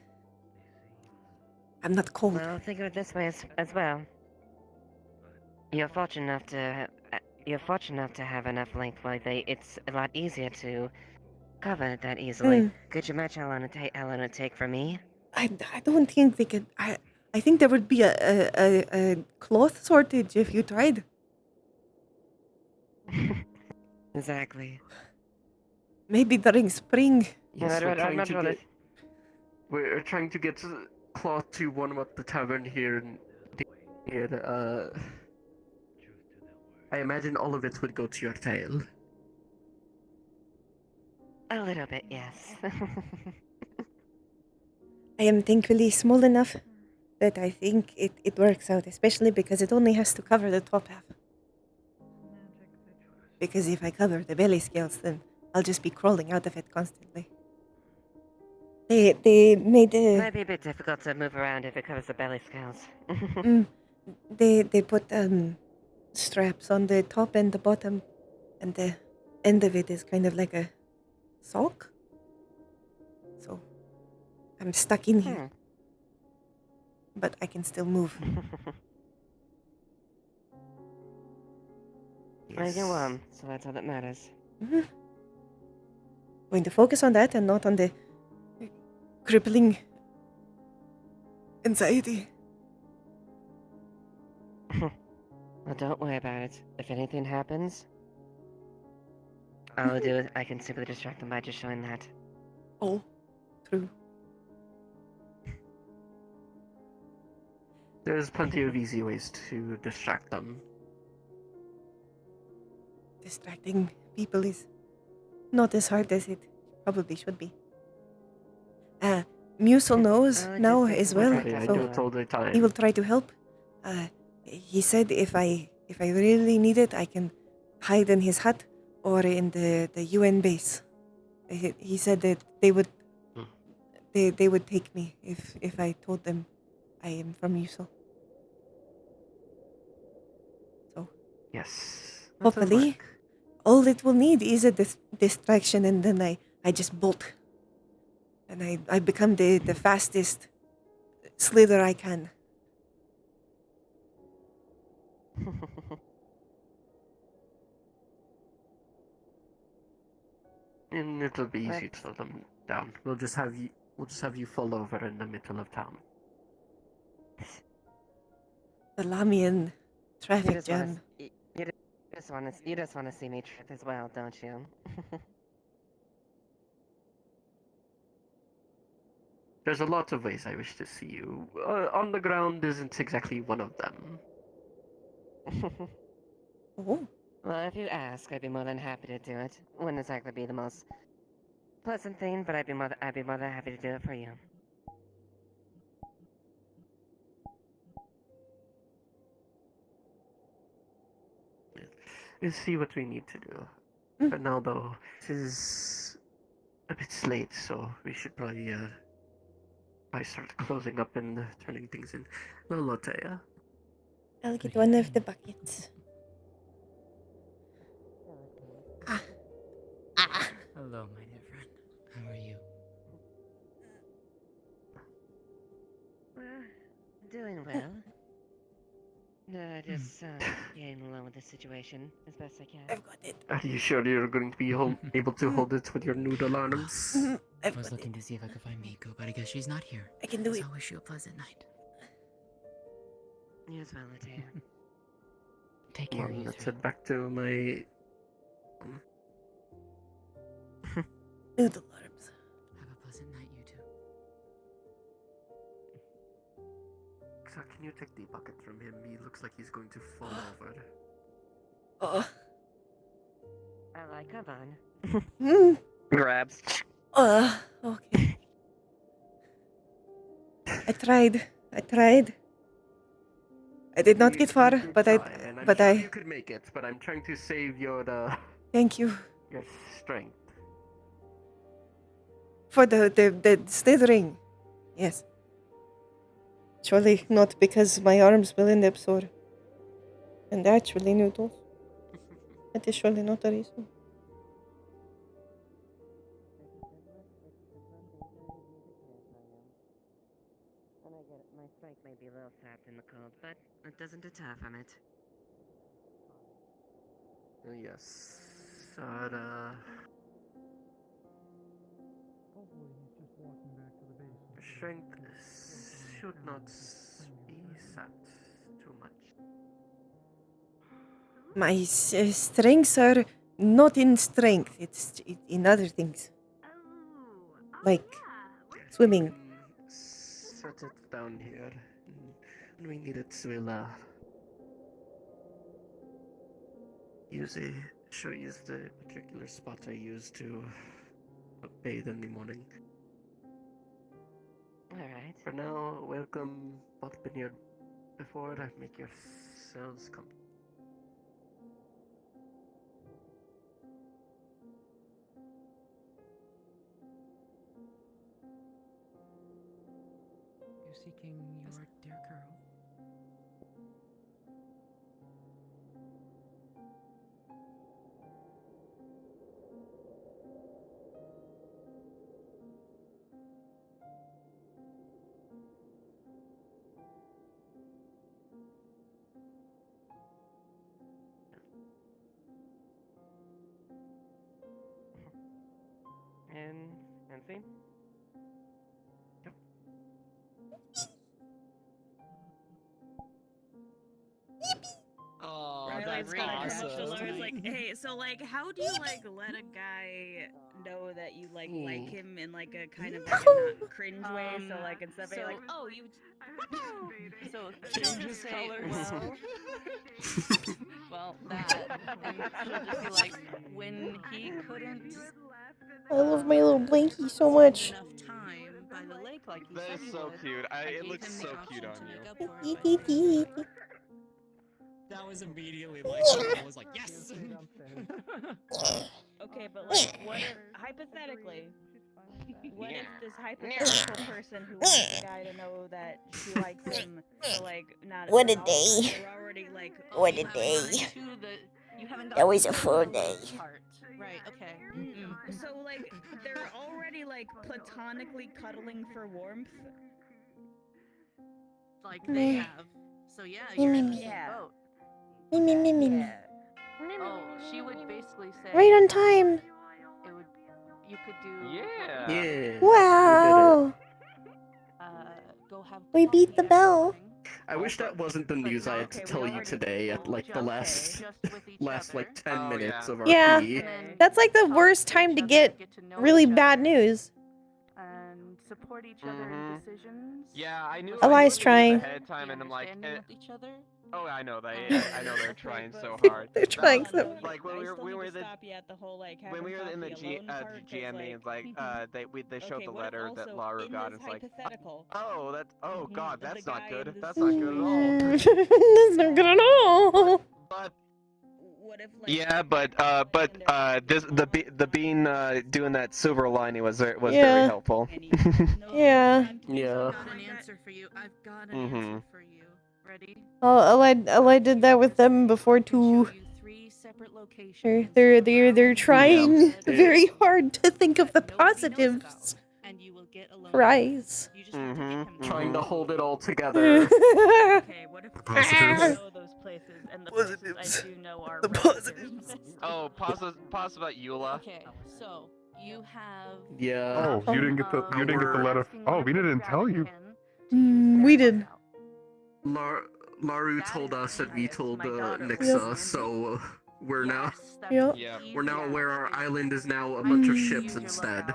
[SPEAKER 1] I'm not cold.
[SPEAKER 9] Well, think of it this way as well. You're fortunate enough to have enough length where it's a lot easier to cover that easily. Could you imagine how long it'd take for me?
[SPEAKER 1] I don't think they could. I think there would be a cloth shortage if you tried.
[SPEAKER 9] Exactly.
[SPEAKER 1] Maybe during spring.
[SPEAKER 16] Yes, we're trying to get cloth to warm up the tavern here. I imagine all of it would go to your tail.
[SPEAKER 9] A little bit, yes.
[SPEAKER 1] I am thankfully small enough that I think it works out, especially because it only has to cover the top half. Because if I cover the belly scales, then I'll just be crawling out of it constantly. They made
[SPEAKER 9] It might be a bit difficult to move around if it covers the belly scales.
[SPEAKER 1] They put straps on the top and the bottom, and the end of it is kind of like a sock. So I'm stuck in here, but I can still move.
[SPEAKER 9] Well, you're warm, so that's all that matters.
[SPEAKER 1] Going to focus on that and not on the crippling anxiety.
[SPEAKER 9] Well, don't worry about it. If anything happens, all I'll do is I can simply distract them by just showing that.
[SPEAKER 1] Oh, true.
[SPEAKER 16] There's plenty of easy ways to distract them.
[SPEAKER 1] Distracting people is not as hard as it probably should be. Musil knows now as well, so he will try to help. He said if I really need it, I can hide in his hut or in the UN base. He said that they would take me if I told them I am from Musil. So
[SPEAKER 16] yes,
[SPEAKER 1] hopefully, all it will need is a distraction, and then I just bolt, and I become the fastest slither I can.
[SPEAKER 16] And it'll be easy to slow them down. We'll just have you fall over in the middle of town.
[SPEAKER 1] The Lamian traffic jam.
[SPEAKER 9] You just want to see me trip as well, don't you?
[SPEAKER 16] There's a lot of ways I wish to see you. On the ground isn't exactly one of them.
[SPEAKER 1] Oh.
[SPEAKER 9] Well, if you ask, I'd be more than happy to do it. Wouldn't exactly be the most pleasant thing, but I'd be more than happy to do it for you.
[SPEAKER 16] We'll see what we need to do. For now, though, it is a bit late, so we should probably start closing up and turning things in. No latte, yeah?
[SPEAKER 1] I'll get one of the buckets.
[SPEAKER 13] Hello, my dear friend. How are you?
[SPEAKER 9] Doing well. Just getting along with the situation as best I can.
[SPEAKER 1] I've got it.
[SPEAKER 16] Are you sure you're going to be able to hold it with your noodle arms?
[SPEAKER 2] I was looking to see if I could find Miko, but I guess she's not here.
[SPEAKER 1] I can do it.
[SPEAKER 2] So I wish you a pleasant night.
[SPEAKER 9] You as well, Atea.
[SPEAKER 2] Take care, you
[SPEAKER 16] Let's
[SPEAKER 2] two.
[SPEAKER 16] head back to my...
[SPEAKER 1] Noodle arms.
[SPEAKER 2] Have a pleasant night, you two.
[SPEAKER 16] So can you take the bucket from him? He looks like he's going to fall over.
[SPEAKER 1] Oh.
[SPEAKER 9] I like a bun.
[SPEAKER 1] Mm.
[SPEAKER 16] Grabs.
[SPEAKER 1] Okay. I tried. I did not get far, but
[SPEAKER 16] I'm sure you could make it, but I'm trying to save your
[SPEAKER 1] Thank you
[SPEAKER 16] your strength.
[SPEAKER 1] for the slithering. Yes. Surely not because my arms will end up sore. And actually noodles. That is surely not the reason.
[SPEAKER 9] And I get it, my strength may be a little sapped in the cold, but it doesn't deter from it.
[SPEAKER 16] Yes. Strength should not be sapped too much.
[SPEAKER 1] My strengths are not in strength. It's in other things. Like swimming.
[SPEAKER 16] Set it down here. When we need it, we'll use the particular spot I use to bathe in the morning.
[SPEAKER 9] Alright.
[SPEAKER 16] For now, welcome up in here before I make yourselves comfortable.
[SPEAKER 2] You're seeking your dear girl.
[SPEAKER 16] And scene? Yep.
[SPEAKER 12] Oh,
[SPEAKER 10] Riley's
[SPEAKER 12] that's
[SPEAKER 10] gonna come up to
[SPEAKER 12] awesome.
[SPEAKER 10] Laura's like, hey, so like, how do you like let a guy know that you like him in like a kind of like a not cringe way? So like instead of being like, oh, you. So she'll just say, well, that, and she'll just be like, when he couldn't.
[SPEAKER 1] I love my little blankie so much.
[SPEAKER 10] Enough time by the lake, like you
[SPEAKER 20] That
[SPEAKER 10] said
[SPEAKER 20] is
[SPEAKER 10] he
[SPEAKER 20] so
[SPEAKER 10] would.
[SPEAKER 20] cute.
[SPEAKER 10] I
[SPEAKER 20] It
[SPEAKER 10] gave
[SPEAKER 20] looks
[SPEAKER 10] him the
[SPEAKER 20] so
[SPEAKER 10] option
[SPEAKER 20] cute on
[SPEAKER 10] to make
[SPEAKER 20] you.
[SPEAKER 10] up for it by
[SPEAKER 12] That was immediately like, I was like, yes!
[SPEAKER 10] Okay, but like, what if, hypothetically, what if this hypothetical person who wants the guy to know that she likes him, so like, not
[SPEAKER 1] What a
[SPEAKER 10] all the time,
[SPEAKER 1] day.
[SPEAKER 10] they're already like,
[SPEAKER 1] What a day.
[SPEAKER 10] You haven't
[SPEAKER 1] That
[SPEAKER 10] gotten
[SPEAKER 1] was
[SPEAKER 10] to
[SPEAKER 1] a
[SPEAKER 10] the
[SPEAKER 1] full
[SPEAKER 10] know
[SPEAKER 1] day.
[SPEAKER 10] part. Right, okay. So like, they're already like platonically cuddling for warmth. Like they
[SPEAKER 1] Meh.
[SPEAKER 10] have. So yeah,
[SPEAKER 1] Me,
[SPEAKER 10] you're
[SPEAKER 1] me,
[SPEAKER 10] in the
[SPEAKER 1] me.
[SPEAKER 10] same boat.
[SPEAKER 1] Me.
[SPEAKER 10] Oh, she would basically say.
[SPEAKER 1] Right on time.
[SPEAKER 10] It would. You could do.
[SPEAKER 20] Yeah.
[SPEAKER 1] Wow.
[SPEAKER 10] Go have.
[SPEAKER 1] We beat the bell.
[SPEAKER 16] I wish that wasn't the news I had to tell you today at like the last like 10 minutes of
[SPEAKER 1] Yeah.
[SPEAKER 16] RP.
[SPEAKER 1] That's like the worst time to get really bad news.
[SPEAKER 10] And support each other in decisions.
[SPEAKER 20] Yeah, I knew.
[SPEAKER 1] Eli's trying.
[SPEAKER 20] Ahead of time, and I'm like,
[SPEAKER 10] with each other.
[SPEAKER 20] oh, I know they're trying so hard.
[SPEAKER 1] They're trying so.
[SPEAKER 20] Like when we were the
[SPEAKER 10] stop you at the whole like
[SPEAKER 20] when we were in the GM meetings, like they showed the letter that Laura got, and it's like, oh god, that's not good. That's not good at all.
[SPEAKER 1] That's not good at all.
[SPEAKER 20] But
[SPEAKER 10] what if like
[SPEAKER 20] yeah, but the bean doing that silver lining was
[SPEAKER 1] Yeah.
[SPEAKER 20] very helpful.
[SPEAKER 1] Yeah.
[SPEAKER 16] Yeah.
[SPEAKER 10] I've got an answer for you. I've got an answer for you. Ready?
[SPEAKER 1] Oh, Eli did that with them before too. They're trying very hard to think of the positives.
[SPEAKER 16] Trying to hold it all together.
[SPEAKER 10] Okay, what if
[SPEAKER 1] Positives.
[SPEAKER 10] places, and the places I do know are
[SPEAKER 1] The
[SPEAKER 10] positives.
[SPEAKER 20] Oh, pause about Eula.
[SPEAKER 10] Okay, so you have.
[SPEAKER 16] Yeah.
[SPEAKER 17] Oh, you didn't get the letter. Oh, we didn't tell you.
[SPEAKER 1] We did.
[SPEAKER 16] Laru told us that we told Nixa, so we're now we're now aware our island is now a bunch of ships instead.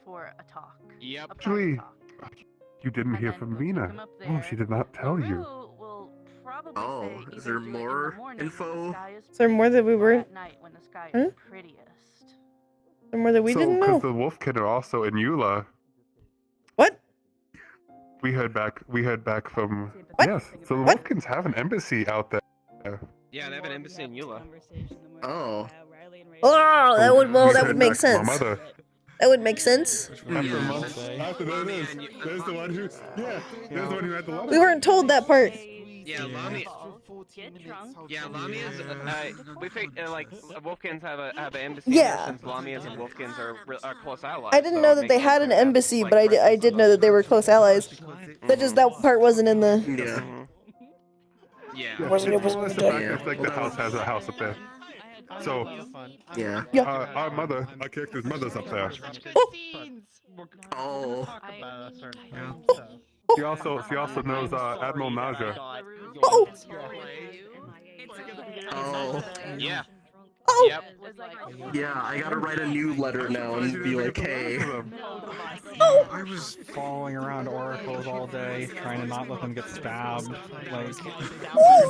[SPEAKER 10] For a talk.
[SPEAKER 20] Yep.
[SPEAKER 17] Actually, you didn't hear from Vina. Oh, she did not tell you.
[SPEAKER 16] Oh, is there more info?
[SPEAKER 1] Is there more that we weren't? Huh? Is there more that we didn't know?
[SPEAKER 17] Because the Wolfkin are also in Eula.
[SPEAKER 1] What?
[SPEAKER 17] We heard back from. What? Yes. So the Wolfkins have an embassy out there.
[SPEAKER 20] Yeah, they have an embassy in Eula.
[SPEAKER 16] Oh.
[SPEAKER 1] Oh, that would make
[SPEAKER 17] back from our
[SPEAKER 1] sense.
[SPEAKER 17] mother.
[SPEAKER 1] That would make sense.
[SPEAKER 17] After there's the one who. Yeah, there's the one who had the letter.
[SPEAKER 1] We weren't told that part.
[SPEAKER 20] Yeah, Lamia. Yeah, Lamia's. We think like Wolfkins have an embassy.
[SPEAKER 1] Yeah.
[SPEAKER 20] Since Lamia's and Wolfkins are close allies.
[SPEAKER 1] I didn't know that they had an embassy, but I did know that they were close allies. That part wasn't in the.
[SPEAKER 20] Yeah.
[SPEAKER 1] It wasn't
[SPEAKER 17] It's like the house has a house up there. So.
[SPEAKER 16] Yeah.
[SPEAKER 17] Our character's mother's up there.
[SPEAKER 16] Oh.
[SPEAKER 17] She also knows Admiral Naja.
[SPEAKER 1] Oh.
[SPEAKER 16] Oh.
[SPEAKER 20] Yeah.
[SPEAKER 1] Oh.
[SPEAKER 20] Yep.
[SPEAKER 16] Yeah, I gotta write a new letter now and be like, hey.
[SPEAKER 1] Oh.
[SPEAKER 11] I was following around oracles all day, trying to not let them get stabbed. Like,
[SPEAKER 6] you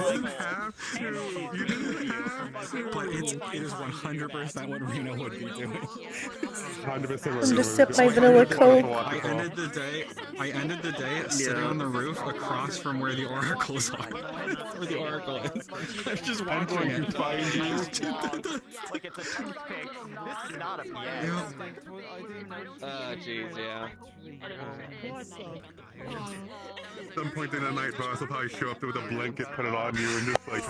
[SPEAKER 6] didn't have to, but it is 100% what Reno would be doing.
[SPEAKER 17] 100%
[SPEAKER 1] I'm just sip my vanilla coke.
[SPEAKER 6] I ended the day sitting on the roof across from where the oracles are. Where the oracle is. I was just watching it.
[SPEAKER 20] Find you. Like it's a toothpick. This is not a piano. Jeez, yeah.
[SPEAKER 17] At some point in the night, boss will probably show up there with a blanket, put it on you, and just like,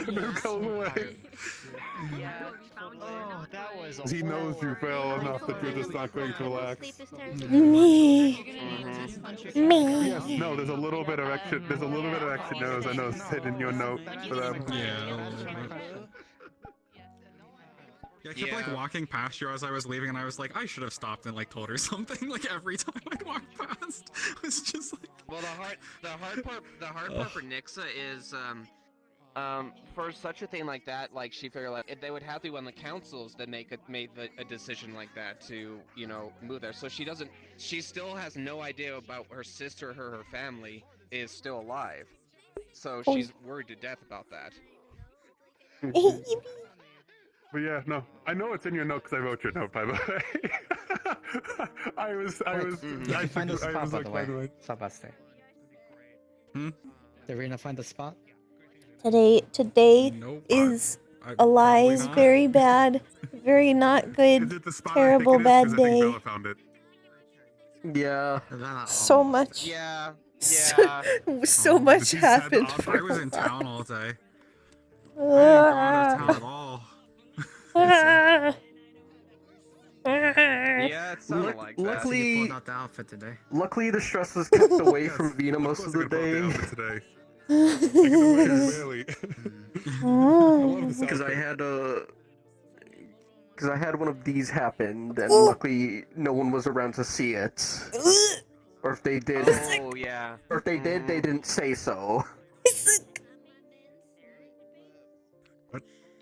[SPEAKER 17] no, go away.
[SPEAKER 13] Oh, that was.
[SPEAKER 17] He knows you fell enough that you're just not going to relax.
[SPEAKER 1] Me.
[SPEAKER 17] Yes, no, there's a little bit of extra. There's a little bit of extra nose. I know it's hidden in your note for them.
[SPEAKER 6] Yeah. Yeah, I kept like walking past you as I was leaving, and I was like, I should have stopped and like told her something. Like every time I'd walk past, it was just like.
[SPEAKER 20] Well, the hard part for Nixa is for such a thing like that, like she figured like they would have to be on the councils that made a decision like that to move there. So she still has no idea about her sister, her family is still alive. So she's worried to death about that.
[SPEAKER 17] But yeah, no, I know it's in your note because I wrote your note, by the way. I was
[SPEAKER 13] find the spot, by the way.
[SPEAKER 12] Sabaste.
[SPEAKER 13] Did Rena find the spot?
[SPEAKER 1] Today
[SPEAKER 6] Nope,
[SPEAKER 1] is a lie's very bad, very not good, terrible bad day.
[SPEAKER 17] Bella found it.
[SPEAKER 16] Yeah.
[SPEAKER 1] So much.
[SPEAKER 20] Yeah.
[SPEAKER 1] So much happened.
[SPEAKER 6] I was in town all day. I didn't go out of town at all.
[SPEAKER 20] Yeah, it sounded like that.
[SPEAKER 16] Luckily,
[SPEAKER 13] Out the outfit today.
[SPEAKER 16] luckily the stress was kept away from Vina most of the day. Because I had one of these happen, and luckily no one was around to see it. Or if they did,
[SPEAKER 20] oh yeah.
[SPEAKER 16] Or if they did, they didn't say so.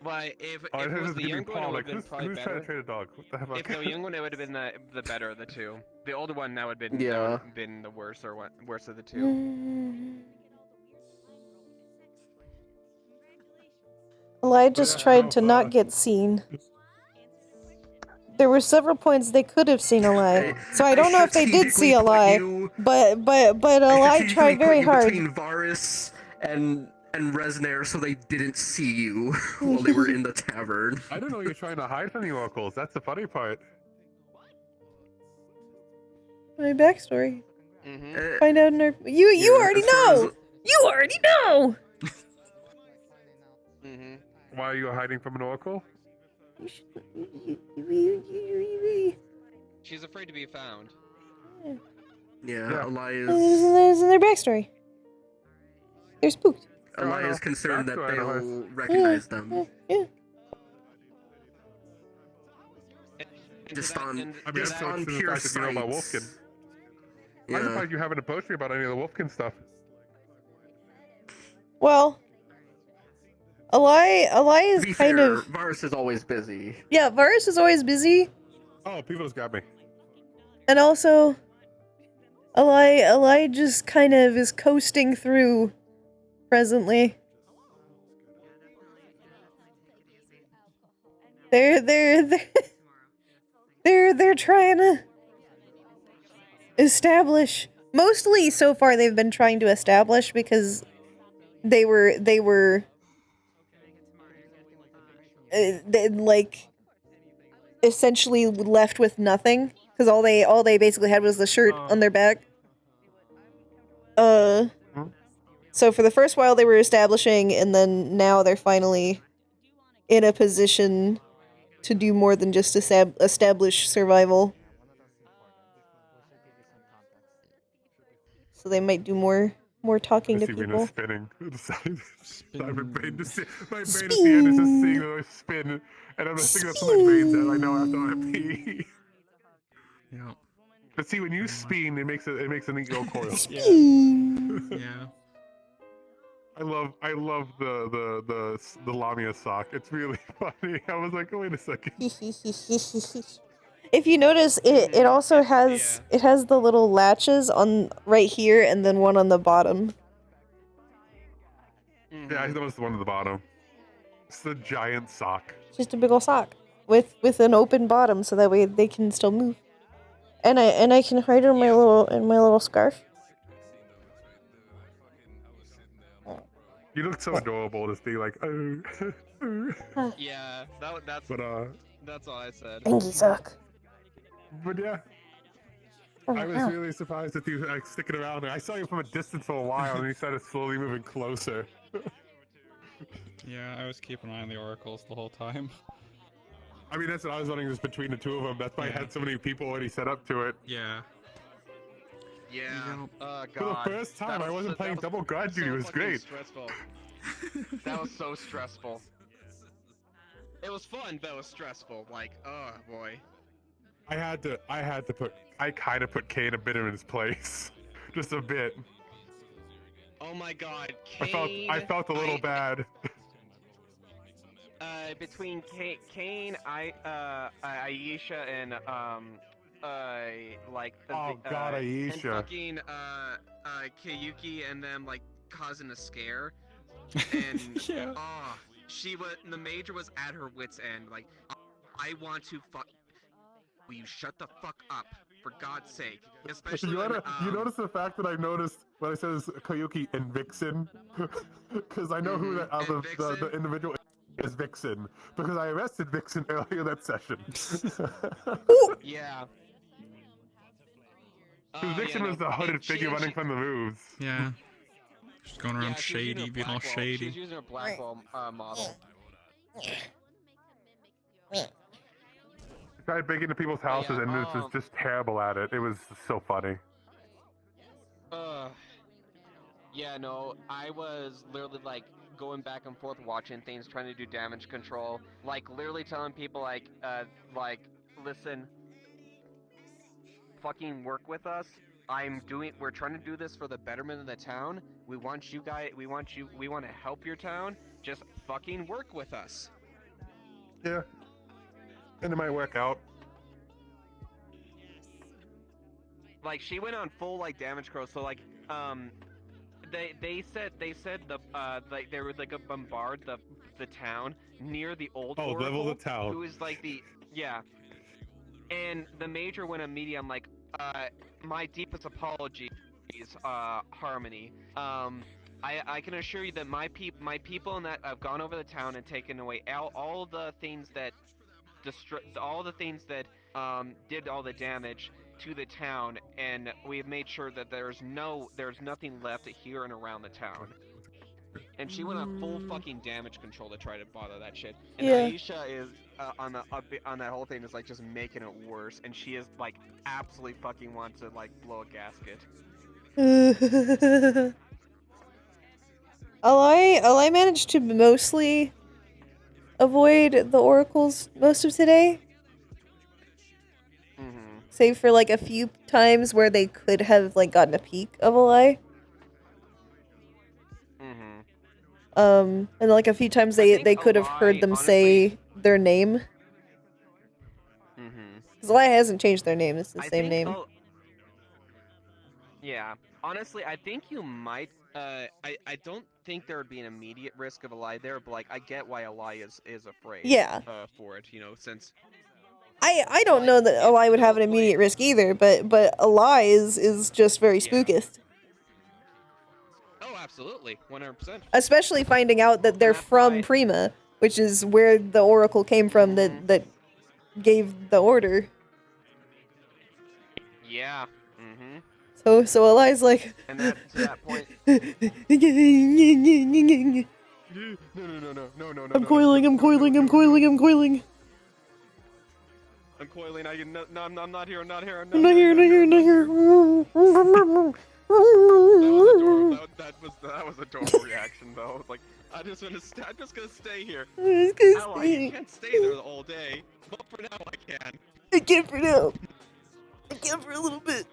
[SPEAKER 20] But if it was the young one, it would have been probably
[SPEAKER 17] who's
[SPEAKER 20] better.
[SPEAKER 17] trying to trade a dog? What the heck?
[SPEAKER 20] If the young one, it would have been the better of the two. The older one, that would have been the worse worse of the two.
[SPEAKER 1] Well, I just tried to not get seen. There were several points they could have seen a lie, so I don't know if they did see a lie. But a lie tried very hard.
[SPEAKER 16] Between Varus and Resnair, so they didn't see you while they were in the tavern.
[SPEAKER 17] I don't know you're trying to hide from the oracles. That's the funny part.
[SPEAKER 1] My backstory. Find out in our... You already know. You already know.
[SPEAKER 17] Why are you hiding from an oracle?
[SPEAKER 20] She's afraid to be found.
[SPEAKER 16] Yeah, Elias.
[SPEAKER 1] There's in their backstory. They're spooked.
[SPEAKER 17] I know.
[SPEAKER 16] is concerned
[SPEAKER 17] That's
[SPEAKER 16] that
[SPEAKER 17] what I know.
[SPEAKER 16] they'll recognize them.
[SPEAKER 1] Yeah.
[SPEAKER 16] Just on,
[SPEAKER 17] I mean,
[SPEAKER 16] just
[SPEAKER 17] I'm so
[SPEAKER 16] on
[SPEAKER 17] interested in the
[SPEAKER 16] pure
[SPEAKER 17] fact that you know about
[SPEAKER 16] sight.
[SPEAKER 17] Wolfkin. I'm surprised you haven't approached me about any of the Wolfkin stuff.
[SPEAKER 1] Well, Eli is
[SPEAKER 16] To be
[SPEAKER 1] kind
[SPEAKER 16] fair,
[SPEAKER 1] of
[SPEAKER 16] Varus is always busy.
[SPEAKER 1] yeah. Varus is always busy,
[SPEAKER 17] Oh, people just got me.
[SPEAKER 1] and also Eli just kind of is coasting through presently. They're trying to establish. Mostly so far they've been trying to establish because they were like essentially left with nothing because all they basically had was the shirt on their back. So for the first while they were establishing, and then now they're finally in a position to do more than just establish survival. So they might do more talking to people.
[SPEAKER 17] Spinning. My brain at the end is just seeing the spin, and I'm just thinking that's what my brain's at right now after I pee.
[SPEAKER 22] Yeah.
[SPEAKER 17] But see, when you spin, it makes a neat little coil.
[SPEAKER 22] Yeah.
[SPEAKER 17] I love the Lamia sock. It's really funny. I was like, oh, wait a second.
[SPEAKER 1] If you notice, it also has it has the little latches on right here, and then one on the bottom.
[SPEAKER 17] Yeah, I noticed the one at the bottom. It's the giant sock.
[SPEAKER 1] It's just a big ol' sock with an open bottom, so that way they can still move. And I can hide in my little scarf.
[SPEAKER 17] You look so adorable, just being like, oh.
[SPEAKER 20] Yeah, that's.
[SPEAKER 17] But
[SPEAKER 20] that's all I said.
[SPEAKER 1] Thank you, suck.
[SPEAKER 17] But yeah. I was really surprised at you like sticking around. I saw you from a distance for a while, and you started slowly moving closer.
[SPEAKER 11] Yeah, I was keeping an eye on the oracles the whole time.
[SPEAKER 17] I mean, that's what I was wondering, just between the two of them. That's why I had so many people already set up to it.
[SPEAKER 11] Yeah.
[SPEAKER 20] Yeah. Oh god.
[SPEAKER 17] For the first time, I wasn't playing double guard duty. It was great.
[SPEAKER 20] Stressful. That was so stressful. It was fun, but it was stressful. Like, oh boy.
[SPEAKER 17] I kind of put Kane a bit in his place, just a bit.
[SPEAKER 20] Oh my god, Kane.
[SPEAKER 17] I felt a little bad.
[SPEAKER 20] Between Kane, Aisha, and like
[SPEAKER 17] Aisha.
[SPEAKER 20] and fucking Kayuki, and them like causing a scare, and
[SPEAKER 11] yeah.
[SPEAKER 20] The major was at her wit's end. Like, I want to fuck. Will you shut the fuck up, for God's sake? Especially
[SPEAKER 17] you notice the fact that I noticed when I says Kayuki and Vixen, because I know who that the individual is Vixen, because I arrested Vixen earlier that session.
[SPEAKER 20] Yeah.
[SPEAKER 17] Because Vixen was the hooded figure running from the moves.
[SPEAKER 11] Yeah. She's going around shady, being all shady.
[SPEAKER 20] She's using her Blackwell model.
[SPEAKER 17] She tried breaking into people's houses and this was just terrible at it. It was so funny.
[SPEAKER 20] Yeah, no, I was literally like going back and forth watching things, trying to do damage control, like literally telling people like, listen, fucking work with us. We're trying to do this for the betterment of the town. We want to help your town. Just fucking work with us.
[SPEAKER 17] Yeah. And it might work out.
[SPEAKER 20] Like, she went on full like damage control, so like they said the like they were like a bombard the town near the old Oracle,
[SPEAKER 17] level the town.
[SPEAKER 20] who is like and the major went immediately. I'm like, my deepest apologies, Harmony. I can assure you that my people in that have gone over the town and taken away all the things that did all the damage to the town, and we have made sure that there's nothing left here and around the town. And she went on full fucking damage control to try to bother that shit. And Aisha is on that whole thing is like just making it worse, and she is like absolutely fucking wants to like blow a gasket.
[SPEAKER 1] I managed to mostly avoid the oracles most of today. Save for like a few times where they could have like gotten a peek of a lie. And like a few times they could have heard them say their name. Because Lie hasn't changed their name, it's the same name.
[SPEAKER 20] Yeah, honestly, I think you might. I don't think there would be an immediate risk of a lie there, but like I get why a lie is afraid.
[SPEAKER 1] Yeah.
[SPEAKER 20] For it, you know, since.
[SPEAKER 1] I don't know that a lie would have an immediate risk either, but a lie is just very spookist.
[SPEAKER 20] Oh, absolutely, 100%.
[SPEAKER 1] Especially finding out that they're from Prima, which is where the oracle came from that gave the order.
[SPEAKER 20] Yeah.
[SPEAKER 1] So Eli's like.
[SPEAKER 20] And that to that point. No.
[SPEAKER 1] I'm coiling.
[SPEAKER 20] I'm coiling. I'm not here. I'm not here. That was a adorable reaction, though. Like, I'm just gonna stay here. Ally, you can't stay there all day. But for now, I can.
[SPEAKER 1] I can for now. I can for a little bit.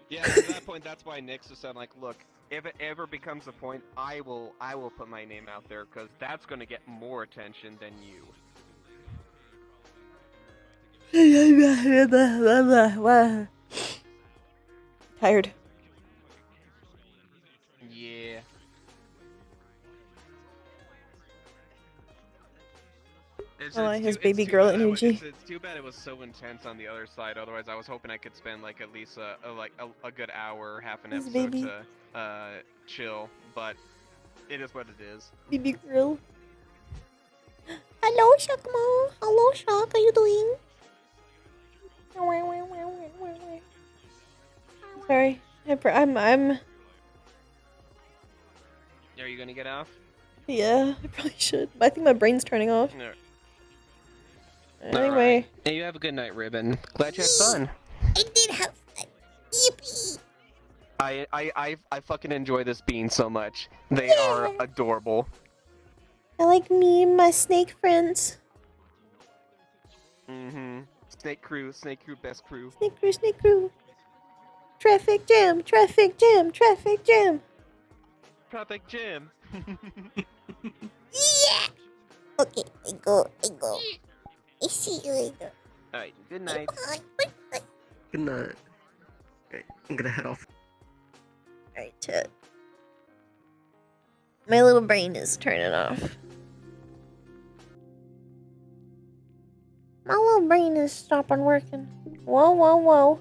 [SPEAKER 20] Yeah, at that point, that's why Nyx was saying, like, look, if it ever becomes a point, I will put my name out there, because that's going to get more attention than you.
[SPEAKER 1] Tired.
[SPEAKER 20] Yeah.
[SPEAKER 1] His baby girl energy.
[SPEAKER 20] It's too bad it was so intense on the other side. Otherwise, I was hoping I could spend like at least a good hour, half an
[SPEAKER 1] His
[SPEAKER 20] episode
[SPEAKER 1] baby.
[SPEAKER 20] to chill. But it is what it is.
[SPEAKER 1] Baby girl. Hello, Shakmo. Hello, Shak. How you doing? Sorry, I'm.
[SPEAKER 20] Are you gonna get off?
[SPEAKER 1] Yeah, I probably should. I think my brain's turning off.
[SPEAKER 20] No.
[SPEAKER 1] Anyway.
[SPEAKER 20] Right. Hey, you have a good night, Ribbon. Glad you had fun.
[SPEAKER 1] I did have fun. Yippee.
[SPEAKER 20] I fucking enjoy this bean so much. They are adorable.
[SPEAKER 1] I like me and my snake friends.
[SPEAKER 20] Snake crew, best crew.
[SPEAKER 1] Snake crew. Traffic jam.
[SPEAKER 20] Traffic jam.
[SPEAKER 1] Yeah. Okay, I go. I see you later.
[SPEAKER 20] Alright, good night.
[SPEAKER 16] Good night. Okay, I'm gonna head off.
[SPEAKER 1] Alright, my little brain is turning off. My little brain is stopping working. Whoa.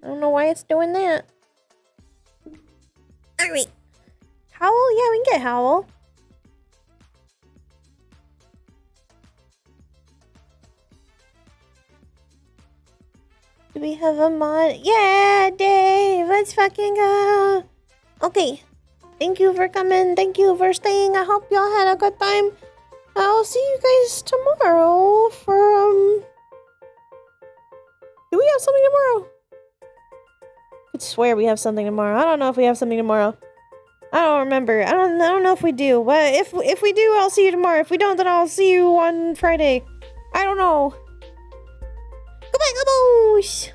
[SPEAKER 1] I don't know why it's doing that. Alright. Howl? Yeah, we can get Howl. Do we have a mod? Yeah, Dave! Let's fucking go! Okay. Thank you for coming. Thank you for staying. I hope y'all had a good time. I'll see you guys tomorrow for, Do we have something tomorrow? I could swear we have something tomorrow. I don't know if we have something tomorrow. I don't remember. I don't know if we do. But if we do, I'll see you tomorrow. If we don't, then I'll see you on Friday. I don't know. Goodbye, Gaboosh!